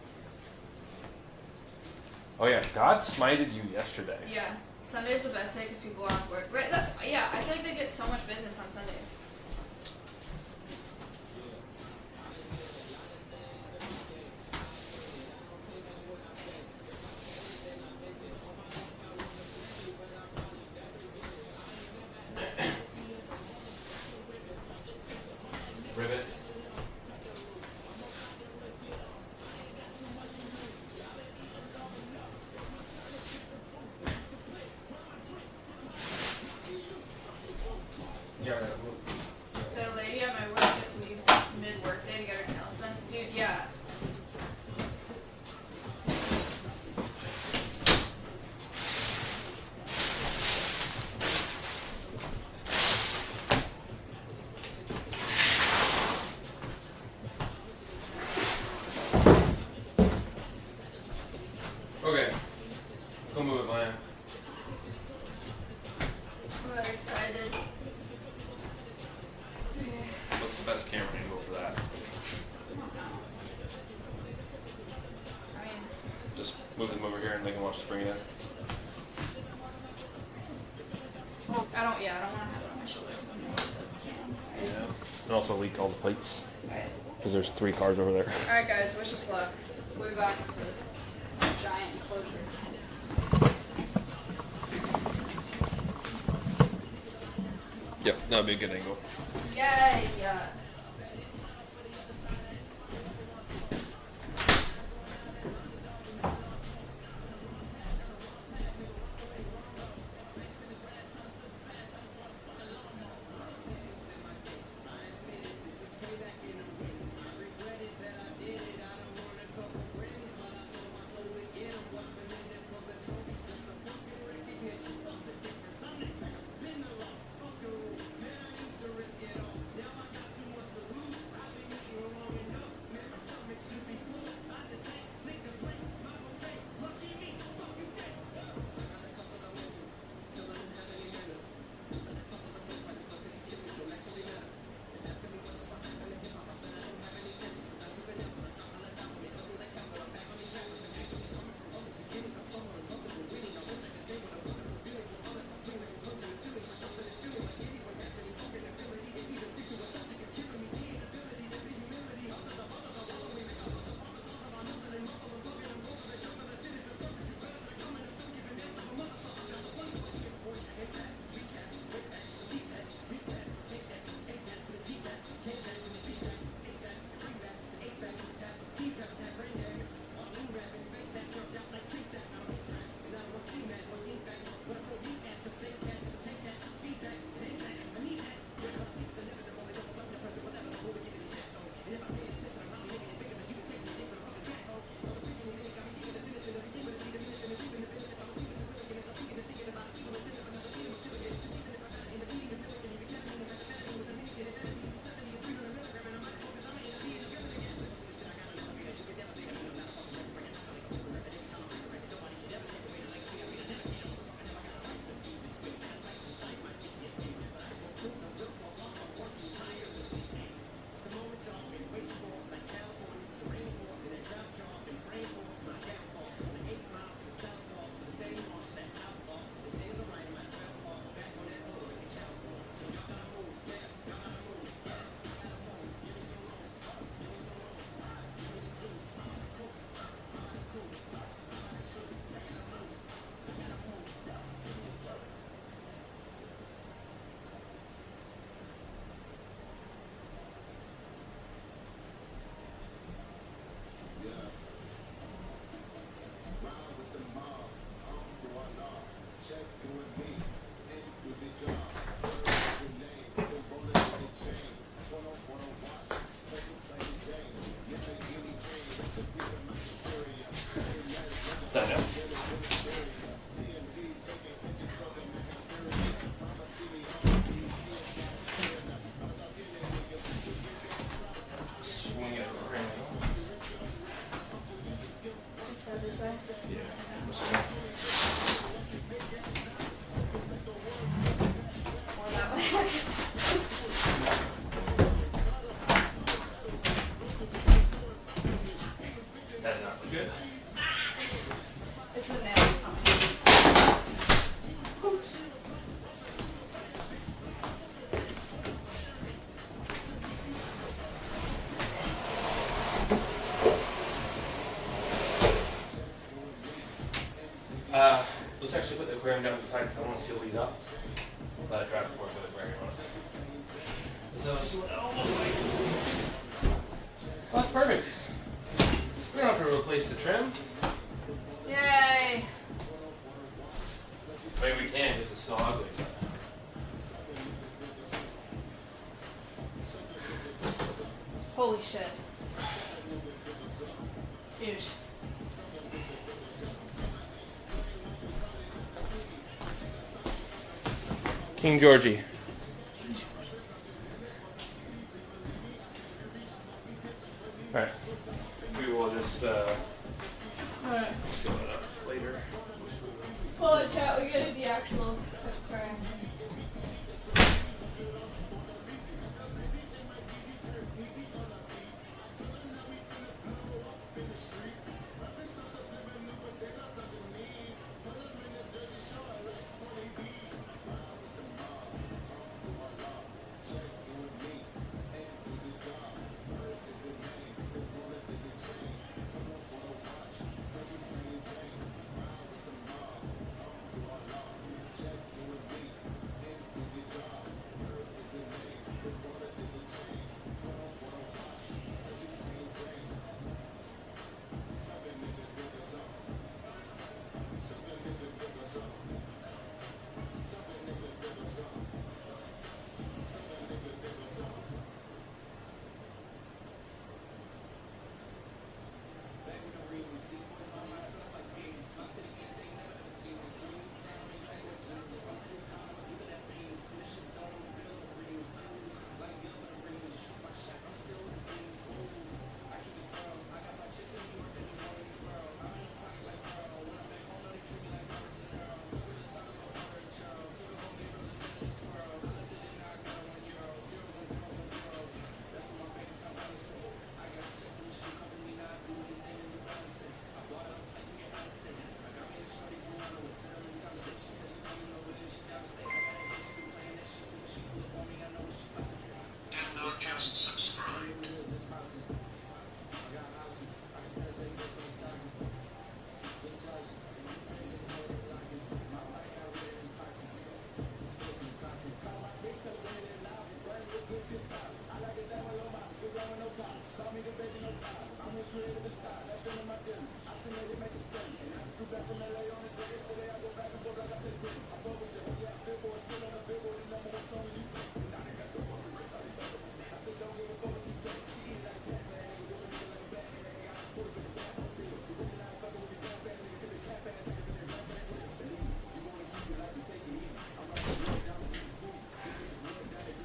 Oh yeah, God smited you yesterday. Yeah, Sunday's the best day because people are off work. Right? That's yeah. I feel like they get so much business on Sundays. Ribbit. Yeah. The lady at my work that leaves mid-workday to get her nails done. Dude, yeah. Okay. Let's go move it, Maya. I'm really excited. What's the best camera angle for that? I mean, Just move them over here and they can watch us bring it in. I don't want to have it on my shoulder. Yeah. And also leak all the plates. Alright. Because there's 3 cars over there. Alright guys, wish us luck. We'll be back with the giant enclosure. Yep, that'd be a good angle. Yay! Let's actually put the aquarium down to the side because I want to seal these up. Let it dry before I put the aquarium on. So it's almost like... Well, that's perfect. We don't have to replace the trim. Yay! I mean, we can because it's so ugly. Holy shit. It's huge. King Georgie. Alright. We will just seal it up later. Hold on, chat. We gotta do the actual aquarium.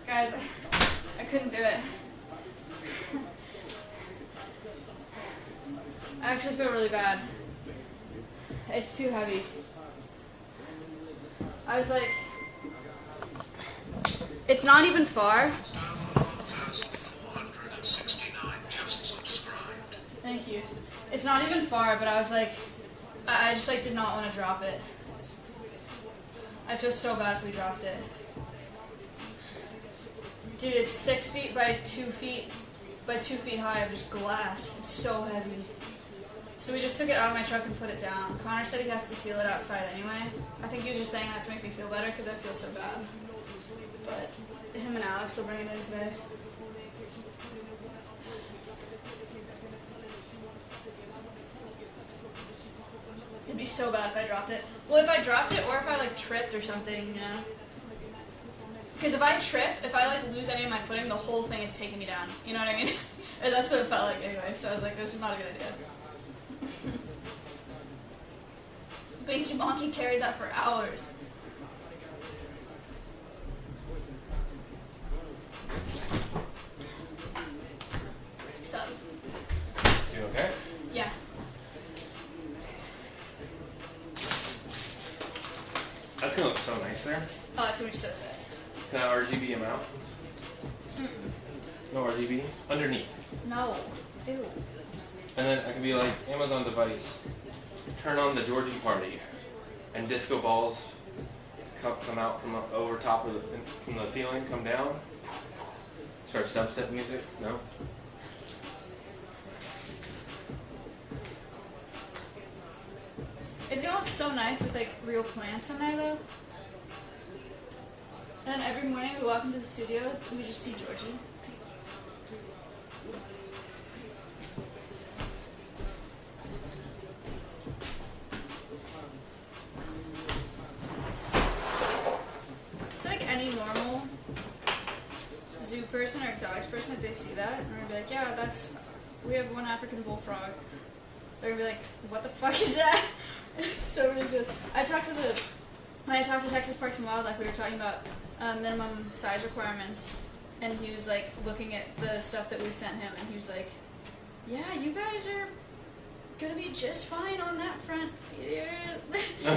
Guys, I couldn't do it. I actually feel really bad. It's too heavy. I was like, it's not even far. Thank you. It's not even far, but I was like, I just like did not want to drop it. I feel so bad if we dropped it. Dude, it's 6 feet by 2 feet by 2 feet high of just glass. It's so heavy. So we just took it out of my truck and put it down. Connor said he has to seal it outside anyway. I think he was just saying that to make me feel better because I feel so bad. But him and Alex will bring it in today. It'd be so bad if I dropped it. Well, if I dropped it or if I like tripped or something, you know. Because if I trip, if I like lose any of my footing, the whole thing is taking me down. You know what I mean? And that's what it felt like anyway. So I was like, this is not a good idea. Binky Bonky carried that for hours. What's up? You okay? Yeah. That's gonna look so nice there. Oh, that's what we just said. Can I RGB him out? No RGB? Underneath. No. Ew. And then I can be like, Amazon device, turn on the Georgie party, and disco balls come out from over top of from the ceiling, come down, start dubstep music. No? It's gonna look so nice with like real plants in there though. And then every morning we walk into the studio and we just see Georgie. Any normal zoo person or exotics person, if they see that, and they're gonna be like, yeah, we have one African bullfrog. They're gonna be like, what the fuck is that? It's so ridiculous. When I talked to Texas Parks and Wildlife, we were talking about minimum size requirements, and he was like looking at the stuff that we sent him, and he was like, yeah, you guys are gonna be just fine on that front.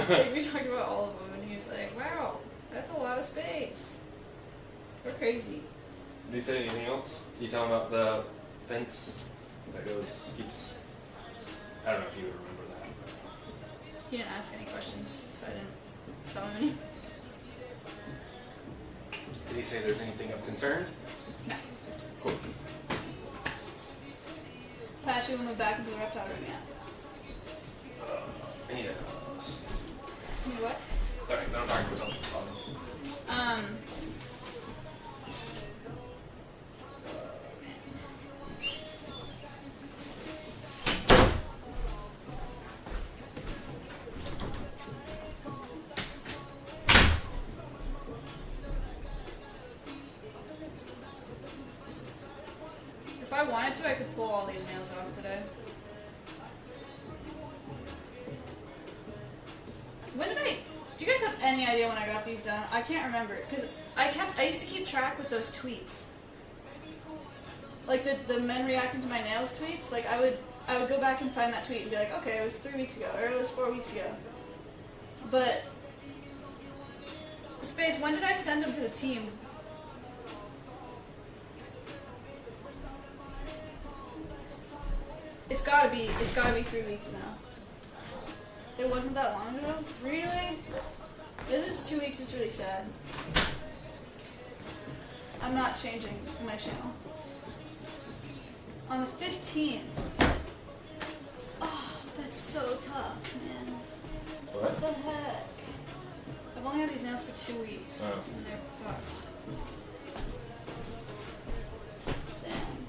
Like, we talked about all of them, and he was like, wow. That's a lot of space. We're crazy. Did you say anything else? Can you tell him about the fence that keeps... I don't know if you would remember that. He didn't ask any questions, so I didn't tell him any. Did he say there's anything of concern? No. Cool. Patchy will move back into the reptile room yet. I need a... You know what? Sorry, I don't talk to myself. If I wanted to, I could pull all these nails off today. When did do you guys have any idea when I got these done? I can't remember, because I used to keep track with those tweets. Like the men reacting to my nails tweets, like I would go back and find that tweet and be like, okay, it was 3 weeks ago, or it was 4 weeks ago. But, Space, when did I send them to the team? It's gotta be 3 weeks now. It wasn't that long ago? Really? This is 2 weeks, it's really sad. I'm not changing my channel. On the 15th. Oh, that's so tough, man. What the heck? I've only had these nails for 2 weeks. Oh. And they're fucked. Damn.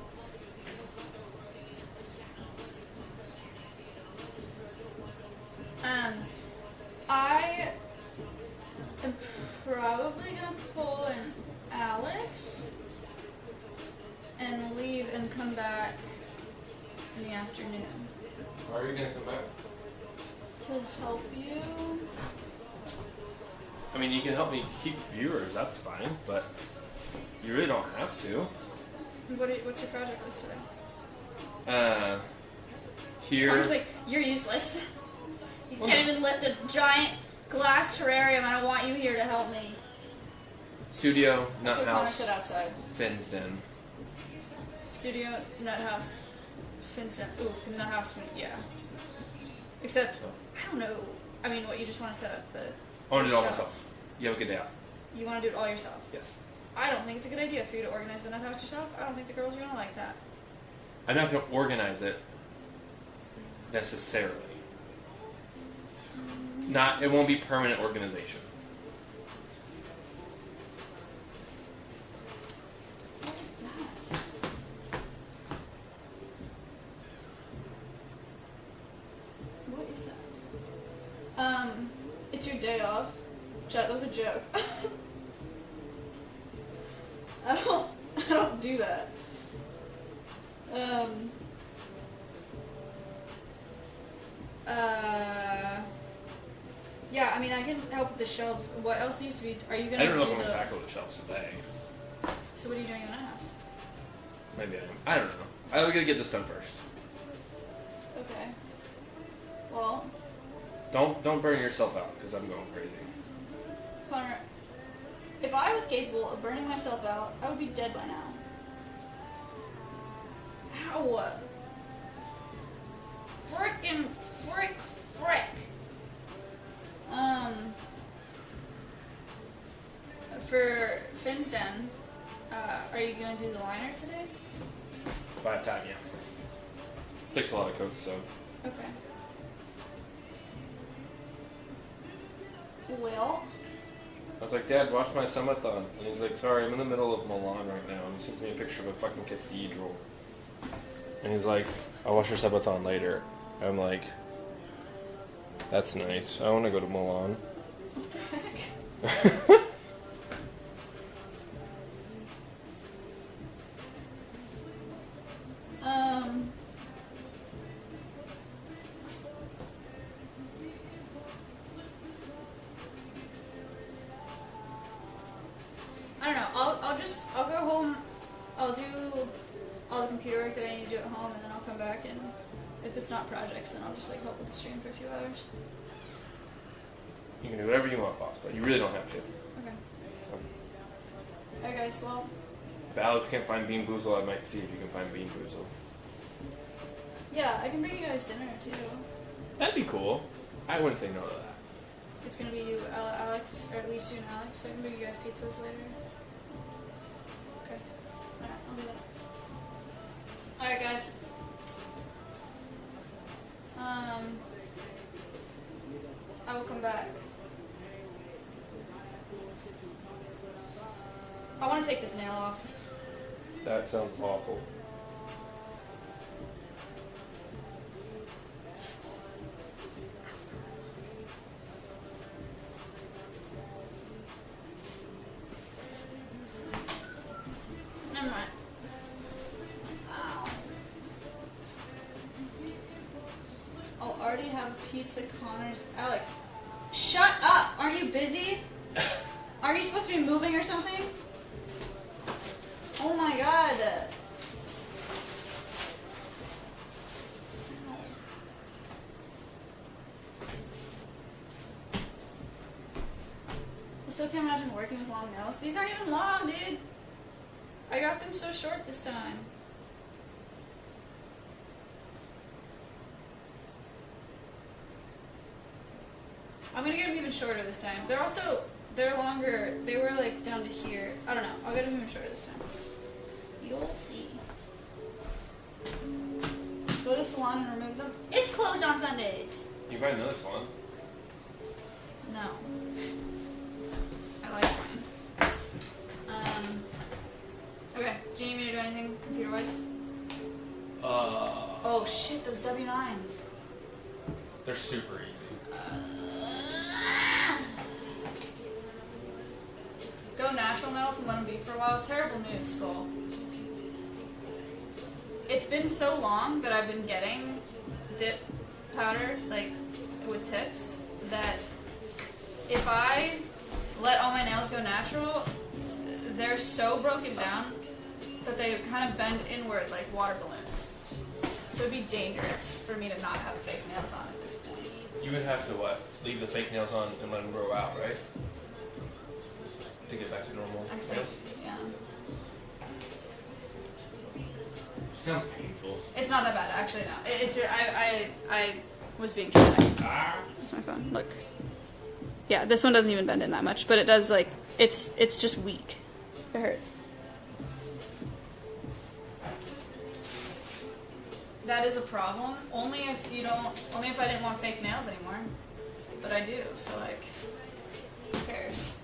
I am probably gonna pull an Alex and leave and come back in the afternoon. Why are you gonna come back? To help you. I mean, you can help me keep viewers, that's fine, but you really don't have to. What's your project list today? Here. Connor's like, you're useless. You can't even lift a giant glass terrarium. I don't want you here to help me. Studio, nut That's what Connor house, said outside. Finn's Den. Studio, nut house, Finn's Den. Ooh, nut house, yeah. Except, I don't know. I mean, what, you just want to set up the I want to do it all shelves. myself. You have a good day out. You want to do it all yourself? Yes. I don't think it's a good idea for you to organize the nut house yourself. I don't think the girls are going to like that. I'm not going to organize it necessarily. It won't be permanent organization. What is that? It's your day off. Chat, that was a joke. I don't do that. Yeah, I mean, I can help with the shelves. What else needs to be? Are you gonna? I don't know if do I'm going the... to tackle the shelves today. So what are you doing in the house? Maybe I am. I don't know. I'm going to get this done first. Okay. Well, Don't burn yourself out because I'm going crazy. Connor, if I was capable of burning myself out, I would be dead by now. Ow! Frick! For Finn's Den, are you gonna do the liner today? By the time, yeah. Takes a lot of coats, so. Okay. Well. I was like, Dad, watch my Subathon. And he's like, sorry, I'm in the middle of Milan right now. And he sends me a picture of a fucking cathedral. And he's like, I'll watch your Subathon later. I'm like, that's nice. I want to go to Milan. What the heck? I don't know. I'll go home. I'll do all the computer work that I need to do at home, and then I'll come back, and if it's not projects, then I'll just like help with the stream for a few hours. You can do whatever you want, boss, but you really don't have to. Okay. So, Alright guys, well. if Alex can't find Bean Boozle, I might see if you can find Bean Boozle. Yeah, I can bring you guys dinner too. That'd be cool. I wouldn't say no to that. It's gonna be you, Alex, or at least you and Alex, so I can bring you guys pizzas later. Okay. Alright, I'll do that. Alright guys. I will come back. I want to take this nail off. That sounds awful. Never mind. Ow. I'll already have pizza Connor's. Alex, shut up! Aren't you busy? Are you supposed to be moving or something? Oh my god. I still can't imagine working with long nails. These aren't even long, dude. I got them so short this time. I'm gonna get them even shorter this time. They're longer. They were like down to here. I don't know. I'll get them even shorter this time. You'll see. Go to salon and remove them. It's closed on Sundays. You can find another salon. No. I like mine. Okay. Do you need me to do anything computer-wise? Oh shit, those W9s. They're super easy. Go natural nails and let them be for a while. Terrible news, Skull. It's been so long that I've been getting dip powder, like, with tips, that if I let all my nails go natural, they're so broken down that they kind of bend inward like water balloons. So it'd be dangerous for me to not have fake nails on at this point. You would have to what? Leave the fake nails on and let them grow out, right? To get back to normal. I think, yeah. Sounds painful. It's not that bad, actually. No, I was being dramatic. That's my phone. Look. Yeah, this one doesn't even bend in that much, but it does like it's just weak. It hurts. That is a problem. Only if I didn't want fake nails anymore. But I do, so like, who cares?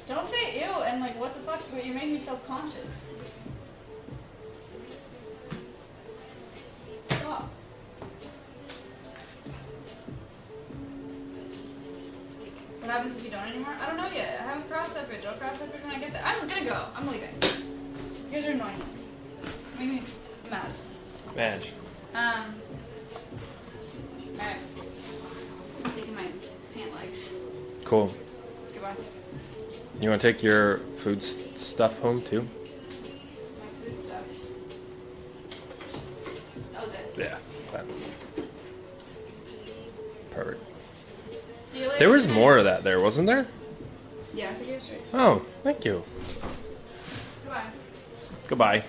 Don't say ew and like what the fuck? You made me self-conscious. Stop. What happens if you don't anymore? I don't know yet. I haven't crossed that bridge. I'll cross that bridge when I get there. I'm gonna go. I'm leaving. You guys are annoying. Make me mad. Madge. Alright. I'm taking my pant legs. Cool. Goodbye. You want to take your food stuff home too? My food stuff. Oh, this. Yeah. That. Perfect. See you later. There was more of that there, wasn't there? Yeah, I took it straight. Oh, thank you. Goodbye. Goodbye.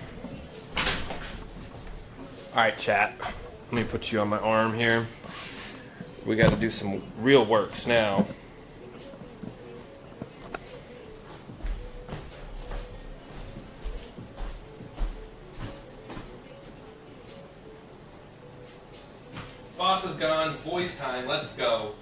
Alright, chat. Let me put you on my arm here. We got to do some real works now. Boss is gone. Boys time. Let's go.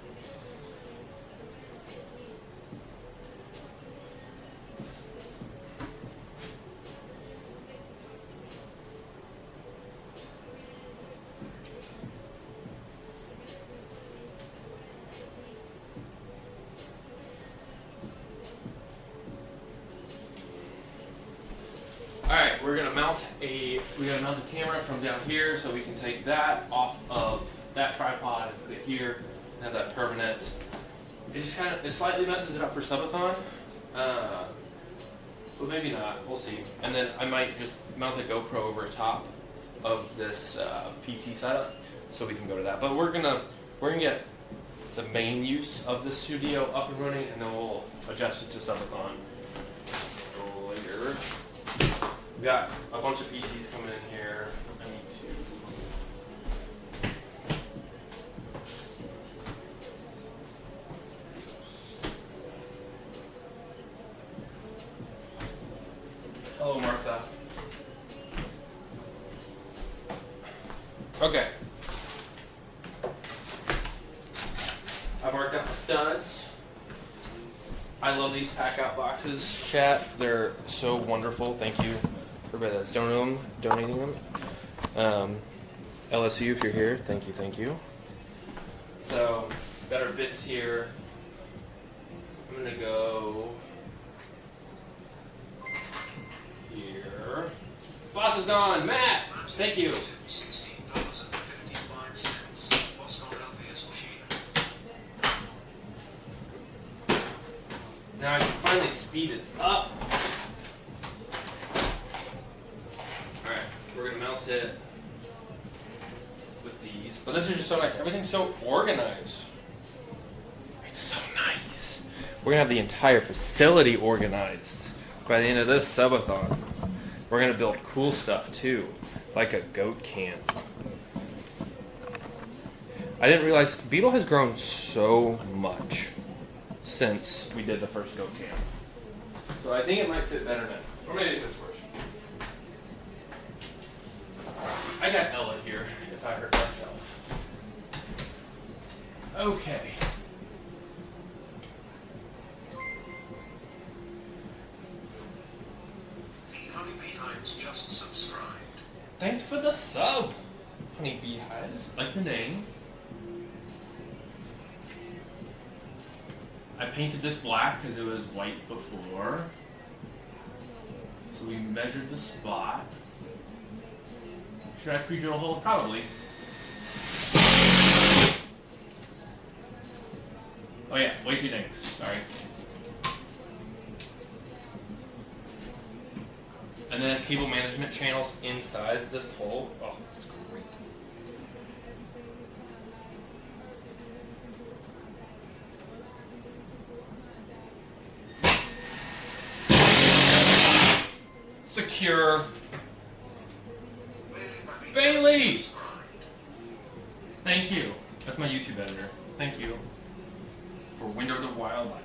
Alright, we got to mount the camera from down here so we can take that off of that tripod and put it here and have that permanent. It just it slightly messes it up for Subathon, but maybe not, we'll see. And then I might just mount a GoPro over top of this PC setup so we can go to that. But we're gonna get the main use of the studio up and running, and then we'll adjust it to Subathon later. We've got a bunch of PCs coming in here. I need to... Hello, Martha. Okay. I marked out my studs. I love these pack out boxes, chat. They're so wonderful. Thank you for everybody that's donating them. LSU, if you're here, thank you. So, got our bits here. I'm gonna go here. Boss is gone. Matt, thank you. Now I can finally speed it up. Alright, we're going to mount it with these. But this is just so nice. Everything's so organized. It's so nice. We're going to have the entire facility organized by the end of this subathon. We're going to build cool stuff too, like a goat camp. I didn't realize Beetle has grown so much since we did the first goat camp. So I think it might fit better now. Or maybe it fits worse. I got Ella here, if I hurt myself. Okay. The Honey Beehives just subscribed. Thanks for the sub, Honey Beehives. Like the name. I painted this black because it was white before. So we measured the spot. Should I pre-drill holes? Probably. Oh yeah, way too things. Sorry. And then there's cable management channels inside this pole. Oh, that's great. Secure. Bailey! Thank you. That's my YouTube editor. Thank you for Window to Wildlife.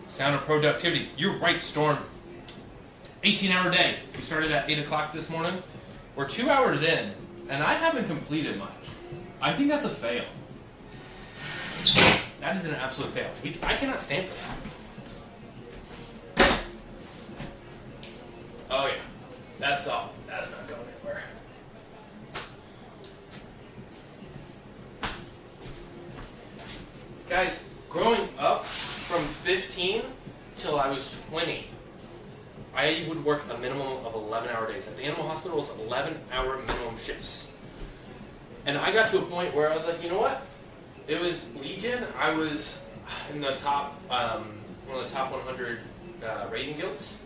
Sound of productivity. You're right, Storm. 18-hour day. We started at 8 o'clock this morning. We're 2 hours in, and I haven't completed much. I think that's a fail. That is an absolute fail. I cannot stand for that. Oh yeah. That's all. That's not going anywhere. Guys, growing up from 15 till I was 20, I would work a minimum of 11-hour days. At the animal hospital, it was 11-hour minimum shifts. And I got to a point where I was like, you know what? It was Legion. I was in the top, one of the top 100 rating guilds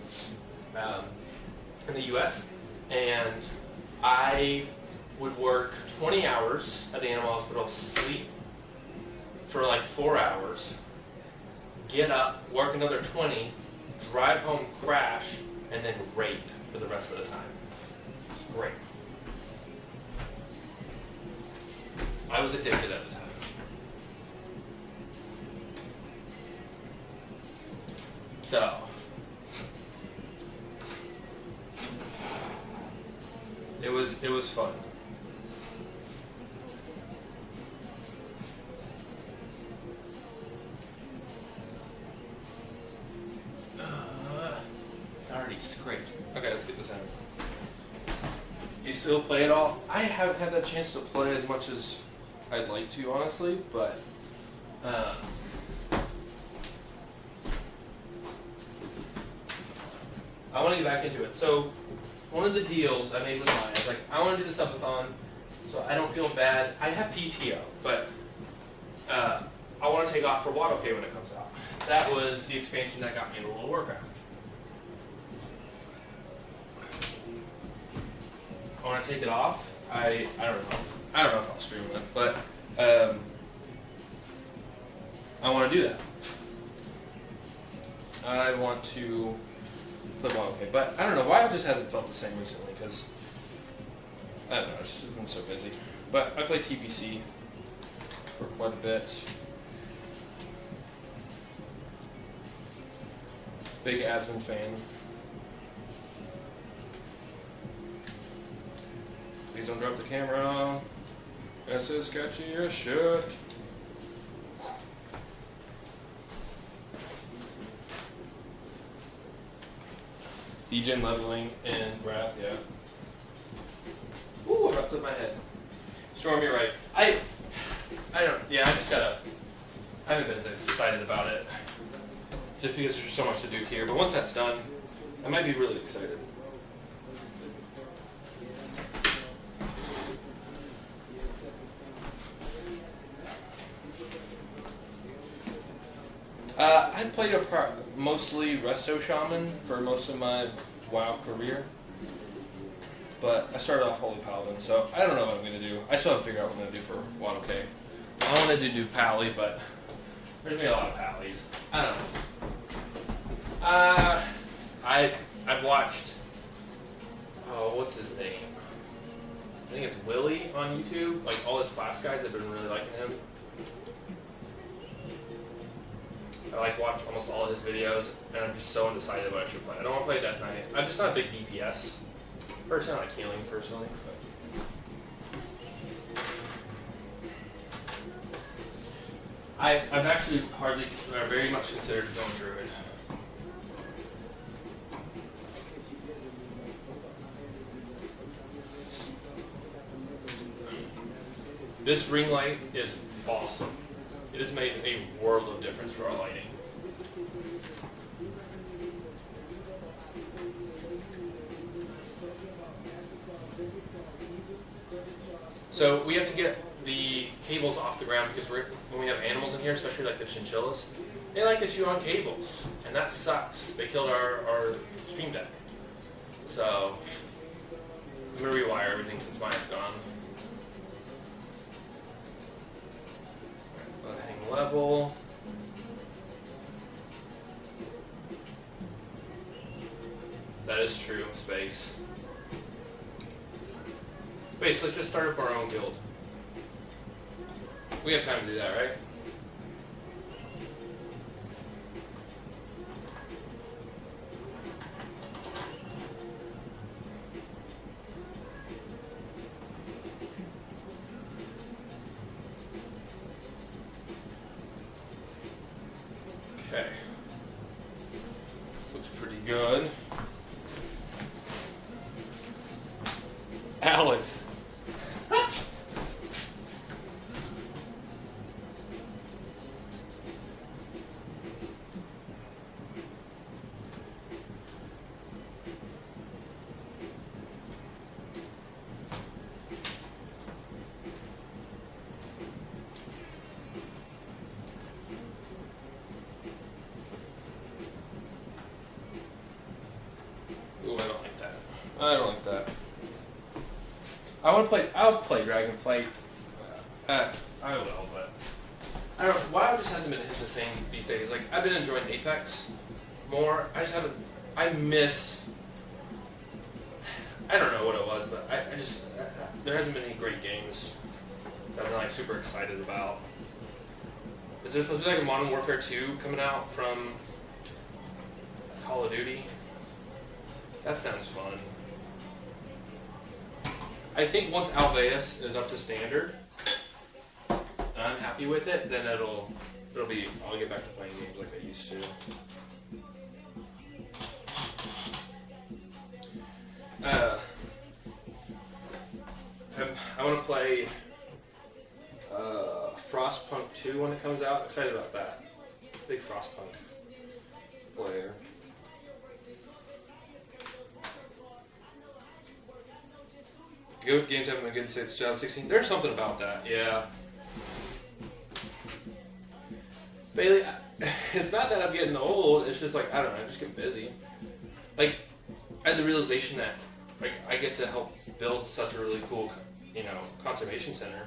in the U.S. And I would work 20 hours at the animal hospital, sleep for like 4 hours, get up, work another 20, drive home, crash, and then raid for the rest of the time. It's great. I was addicted at the time. So, it was fun. It's already scraped. Okay, let's get this out. You still play it all? I haven't had that chance to play as much as I'd like to, honestly, but I want to get back into it. So, one of the deals I made with mine, I was like, I want to do the subathon, so I don't feel bad. I have PTO, but I want to take off for Waddle K when it comes out. That was the expansion that got me into World of Warcraft. I want to take it off. I don't know. I don't know if I'll stream it, but I want to do that. I want to play Waddle K, but I don't know why it just hasn't felt the same recently, because I don't know, it's just been so busy. But I played TPC for quite a bit. Big Asmund fan. Please don't drop the camera. This is sketchy as shit. Degen leveling and Wrath, yeah. Ooh, I got to my head. Storm, you're right. I don't, yeah, I just gotta, I haven't been as excited about it. Just because there's so much to do here. But once that's done, I might be really excited. I played mostly Resto Shaman for most of my WoW career. But I started off Holy Paladin, so I don't know what I'm going to do. I still haven't figured out what I'm going to do for Waddle K. I wanted to do Pally, but there's going to be a lot of Pallies. I don't know. I've watched, oh, what's his name? I think it's Willie on YouTube. Like, all his class guides, I've been really liking him. I watch almost all of his videos, and I'm just so undecided what I should play. I don't want to play Death Knight. I'm just not a big DPS person. I like healing personally. But. I've actually hardly, or very much considered going through it. This ring light is awesome. It has made a world of difference for our lighting. So we have to get the cables off the ground because when we have animals in here, especially like the chinchillas, they like to chew on cables, and that sucks. They killed our stream deck. So I'm gonna rewire everything since Maya's gone. Let it hang level. That is true, space. Space, let's just start up our own guild. We have time to do that, right? Okay. Looks pretty good. Alex. Ooh, I don't like that. I don't like that. I'll play Dragonflight. I will, but I don't know. WoW just hasn't been hitting the same these days. Like, I've been enjoying Apex more. I just haven't. I miss. I don't know what it was, but I just. There hasn't been any great games that I'm like super excited about. Is there supposed to be like a Modern Warfare 2 coming out from Call of Duty? That sounds fun. I think once Alveus is up to standard, and I'm happy with it, then it'll be. I'll get back to playing games like I used to. I want to play Frostpunk 2 when it comes out. Excited about that. Big Frostpunk player. Good games haven't been good since 2016. There's something about that, yeah. Bailey, it's not that I'm getting old. It's just like, I don't know, I'm just getting busy. Like, I had the realization that like I get to help build such a really cool, conservation center.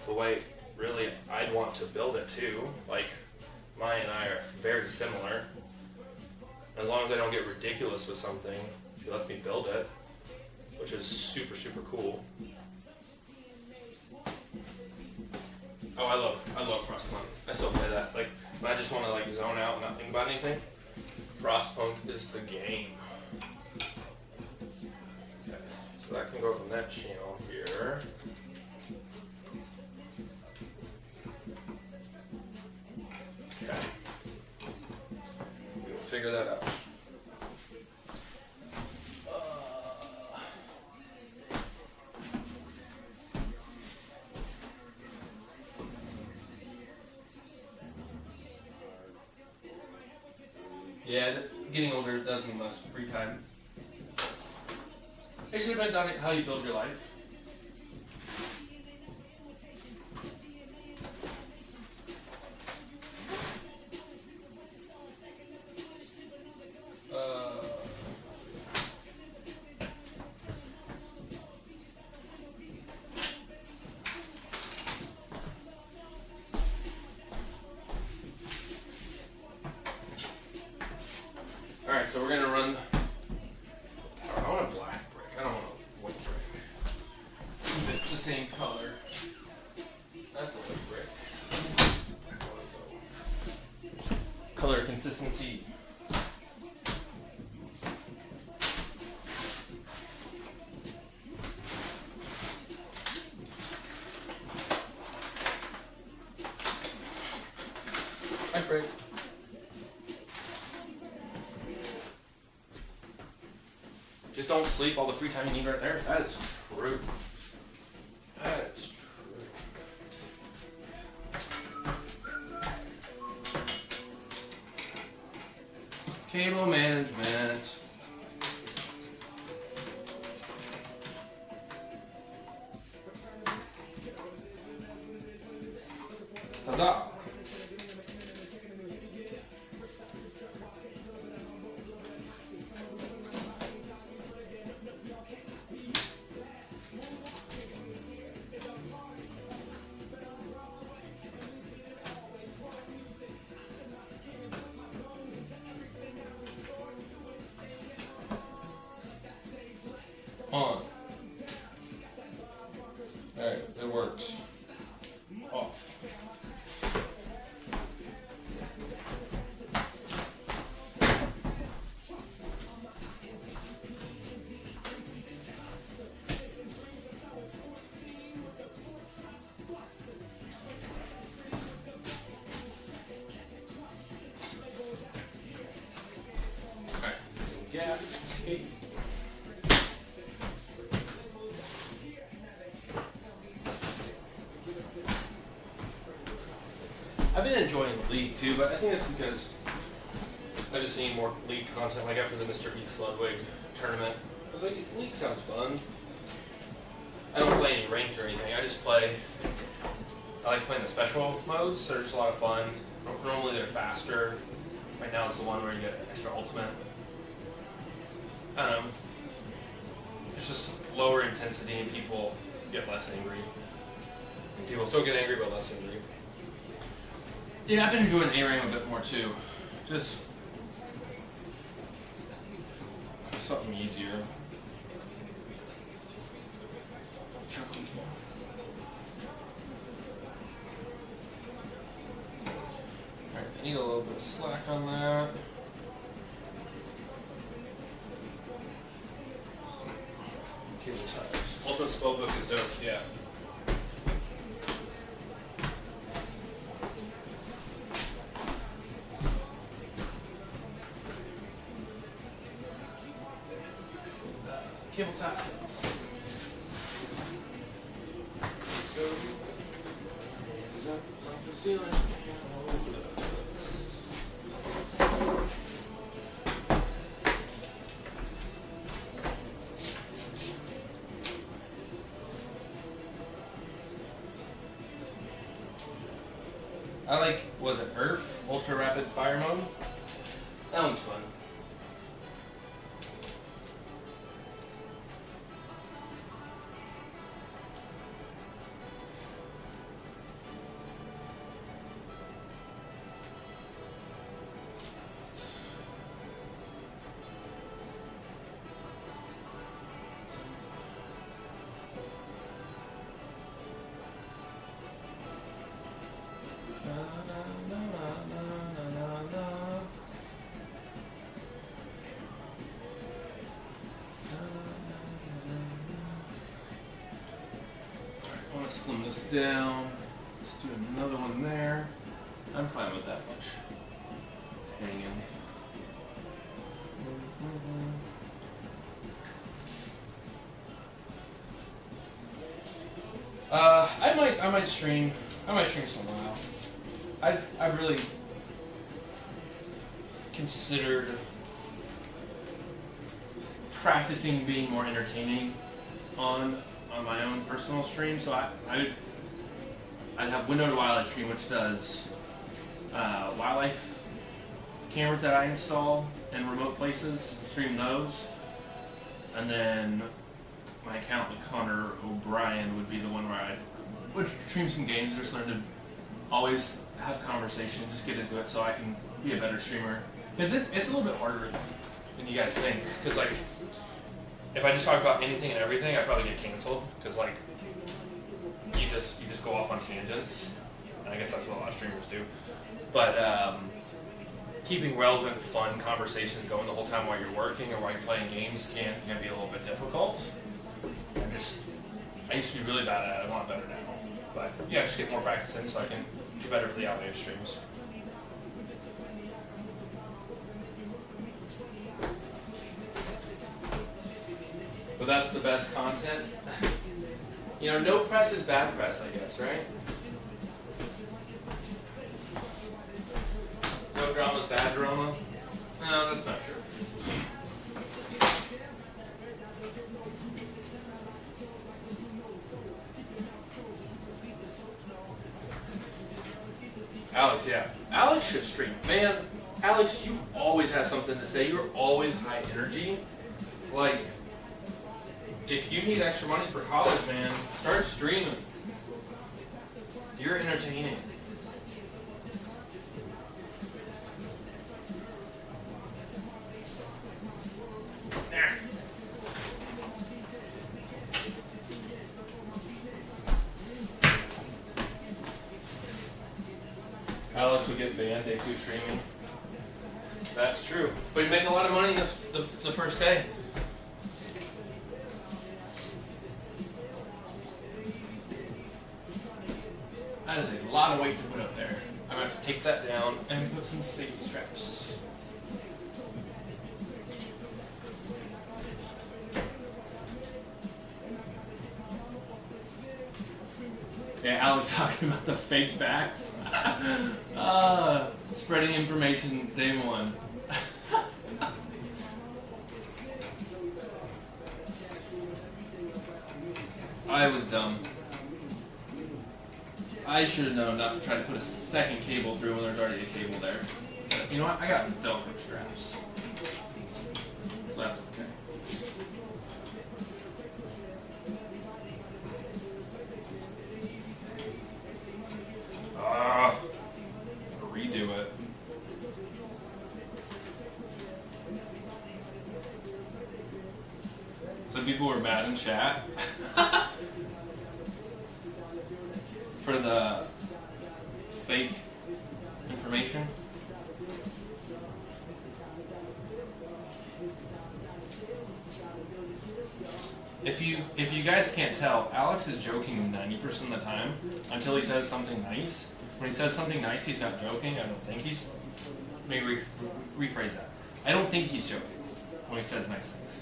The way really I'd want to build it too. Like, Maya and I are very similar. As long as I don't get ridiculous with something, she lets me build it, which is super, super cool. Oh, I love Frostpunk. I still play that. Like, when I just want to like zone out and not think about anything, Frostpunk is the game. Okay, so that can go from that channel here. Okay, we will figure that out. Yeah, getting older does mean less free time. It just depends on how you build your life. Alright, so we're going to run. I want a black brick. I don't want a white brick. It's the same color. That's a white brick. Color consistency. break? Just don't sleep all the free time you need right there. That is true. That is true. Cable management. Huzzah! On. Alright, it works. Off. Alright, gap, tape. I've been enjoying League too, but I think it's because I just need more League content. Like after the Mr. East Ludwig tournament, I was like, League sounds fun. I don't play any ranked or anything. I just play. I like playing the special modes. They're just a lot of fun. Normally they're faster. Right now it's the one where you get extra ultimate. I don't know. It's just lower intensity and people get less angry. And people still get angry but less angry. Yeah, I've been enjoying A-Ram a bit more too. Just something easier. Alright, I need a little bit of slack on that. Cable ties. Ultimate Spellbook is dope, yeah. Cable ties. Go. Up the ceiling. I like, was it Earth? Ultra Rapid Fire Mode? That one's fun. Slim this down. Let's do another one there. I'm fine with that much hanging. I might stream. I might stream some while. I've really considered practicing being more entertaining on my own personal stream, so I'd have Window to Wildlife stream, which does wildlife cameras that I install in remote places, stream those, and then my account with Connor O'Brien would be the one where I would stream some games, just learn to always have conversation, just get into it so I can be a better streamer. Because it's a little bit harder than you guys think, because like, if I just talk about anything and everything, I'd probably get canceled, because like, you just go off on tangents, and I guess that's what a lot of streamers do. But keeping relevant, fun conversations going the whole time while you're working or while you're playing games can be a little bit difficult. I used to be really bad at it. I'm a lot better now. But yeah, just get more practice in so I can do better for the Alveus streams. but that's the best content. You know, no press is bad press, I guess, right? No drama is bad drama? No, that's not true. Alex, yeah. Alex should stream. Man, Alex, you always have something to say. You're always high energy. Like, if you need extra money for college, man, start streaming. You're entertaining. There. Alex would get banned day 2 streaming. That's true. But you make a lot of money the first day. That is a lot of weight to put up there. I'm going to have to take that down and put some safety straps. Yeah, Alex talking about the fake backs. Spreading information day 1. I was dumb. I should have known not to try to put a second cable through when there's already a cable there. But you know what? I got Velcro straps. So that's okay. Redo it. Some people were mad in chat for the fake information. If you guys can't tell, Alex is joking 90% of the time until he says something nice. When he says something nice, he's not joking. I don't think he's... Maybe rephrase that. I don't think he's joking when he says nice things.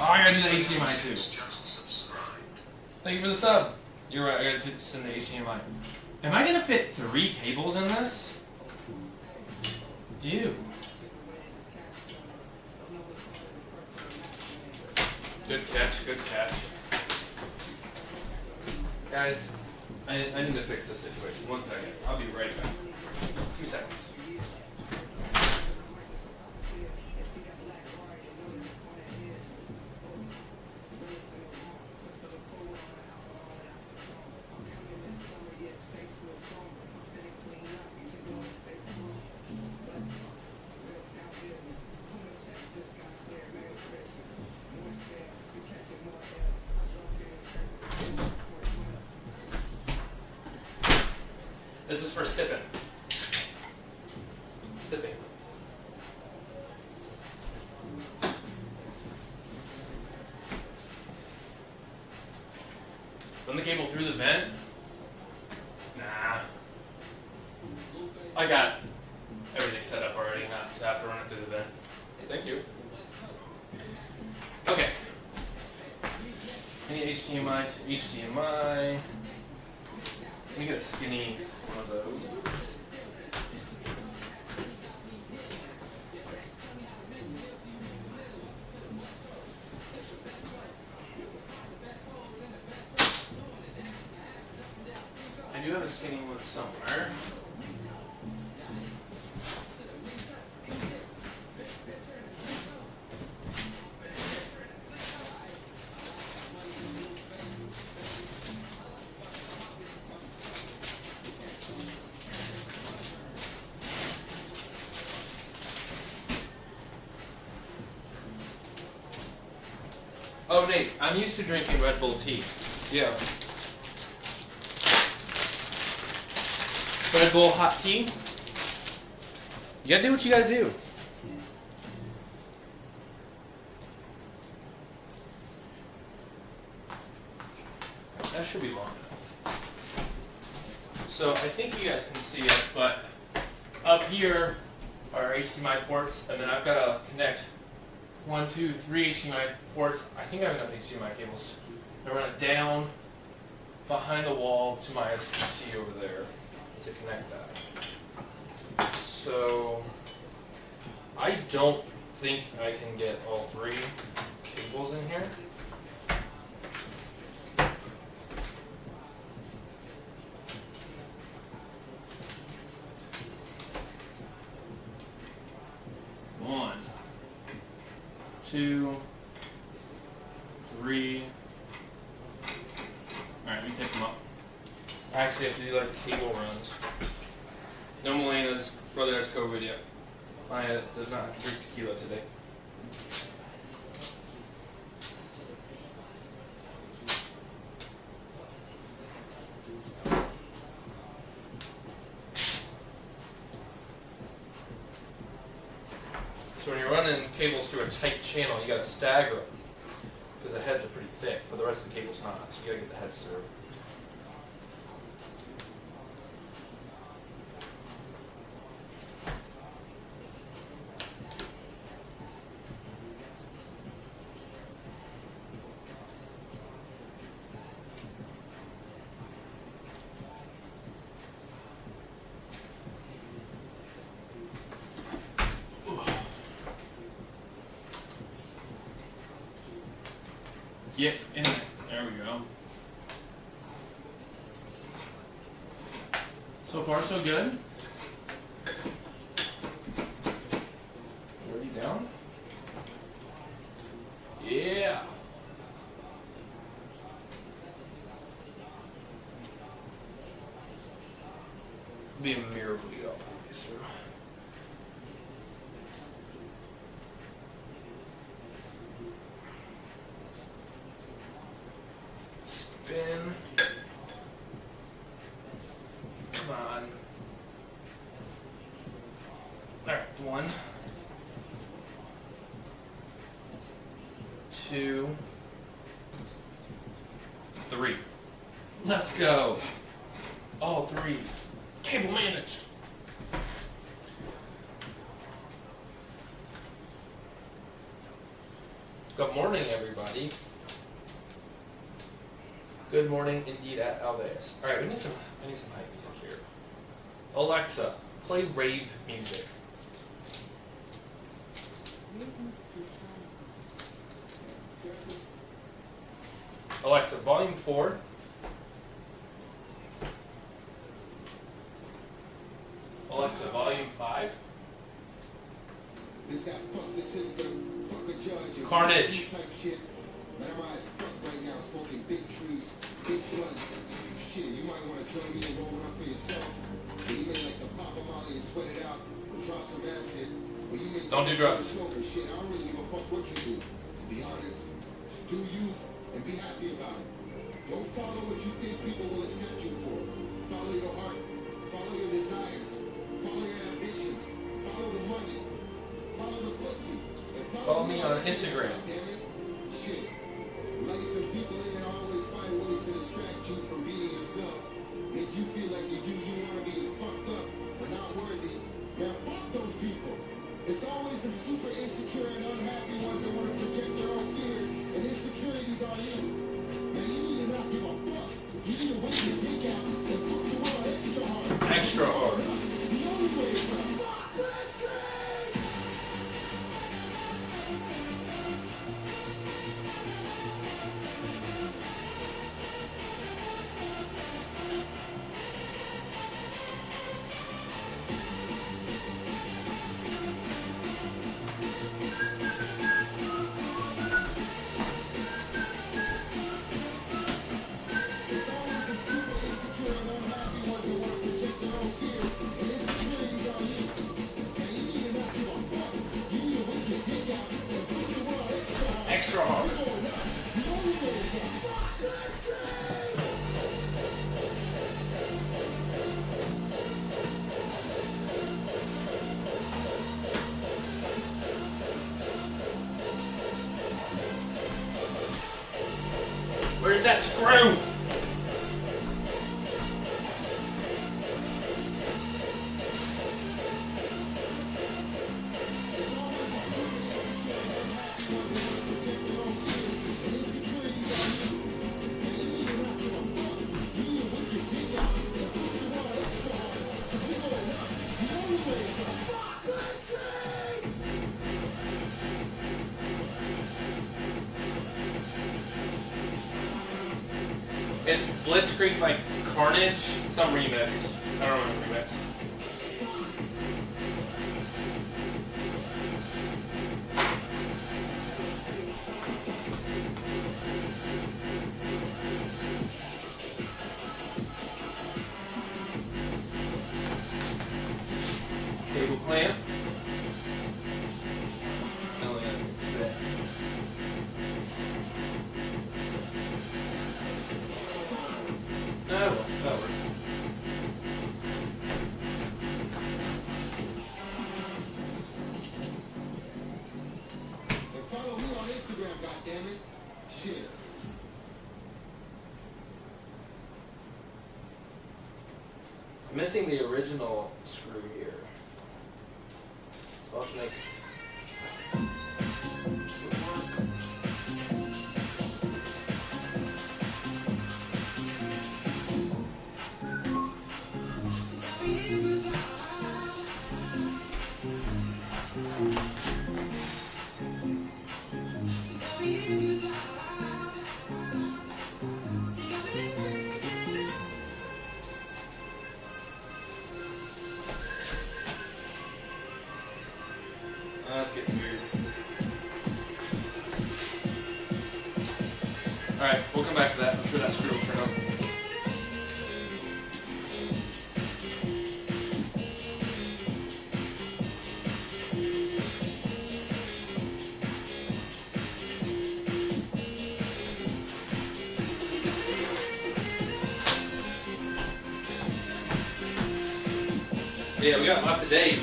Oh, I gotta do the HDMI too. Thank you for the sub. You're right, I gotta send the HDMI. Am I gonna fit 3 cables in this? Ew. Good catch, good catch. Guys, I need to fix this situation. 1 second. I'll be right back. 2 seconds. This is for sipping. Sipping. Run the cable through the vent? Nah. I got everything set up already, not to have to run it through the vent. Thank you. Okay. Any HDMI to HDMI. Let me get a skinny one of those. I do have a skinny one somewhere. Oh, Nate, I'm used to drinking Red Bull tea. Yeah. Red Bull hot tea? You gotta do what you gotta do. That should be long enough. So I think you guys can see it, but up here are HDMI ports, and then I've got to connect 1, 2, 3 HDMI ports. I think I have enough HDMI cables. I run it down behind the wall to my PC over there to connect that. So I don't think I can get all 3 cables in here. One, 2, 3. Alright, let me take them up. I actually have to do like cable runs. No, Melena's brother has COVID yet. Maya does not have to drink tequila today. So when you're running cables through a tight channel, you got to stagger them because the heads are pretty thick, but the rest of the cable's not. So you got to get the heads through. Get in there. There we go. So far, so good. Already down? Yeah. It'll be a miracle to get all these through. Spin. Come on. Alright, 1, 2, 3. Let's go. All 3. Cable managed. Good morning, everybody. Good morning indeed at Alveus. Alright, I need some hype music here. Alexa, play rave music. Alexa, volume 4. Alexa, volume 5. Is that fuck the system, fuck a judge, Carnage. type shit. Man, I'm as fuck right now, smoking big trees, big blunts. Shit, you might want to join me and roll one up for yourself. Or you may like to pop a molly and sweat it out, or drop some acid. Or you may don't do drugs. Smoking shit. I don't really give a fuck what you do. To be honest, just do you and be happy about it. Don't follow what you think people will accept you for. Follow your heart. Follow your desires. Follow your ambitions. Follow the money. Follow the pussy. And Follow me on Instagram. Shit. Life and people in it always find ways to distract you from being yourself. Make you feel like the you want to be is fucked up or not worthy. Man, fuck those people. It's always the super insecure and unhappy ones that want to project their own fears and insecurities on you. Man, you need to not give a fuck. You need to wait your dick out and fuck the world extra hard. Extra hard. The only way is to fuck, let's go. Extra hard. Where's that screw? It's Blitzkrieg like Carnage, some remix. I don't remember the remix. Cable clamp. Oh yeah. Oh, well, that works. And follow me on Instagram, goddammit. Shit. I'm missing the original screw here. So I'll have to make. That's getting weird. Alright, we'll come back to that. I'm sure that screw will turn up. Yeah, we got lots of days.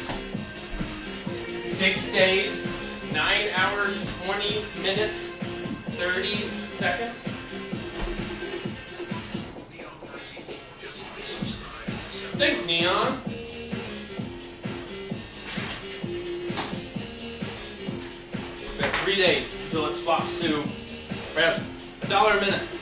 6 days, 9 hours, 20 minutes, 30 seconds. Thanks, Neon. We got 3 days until it swaps to $1 a minute.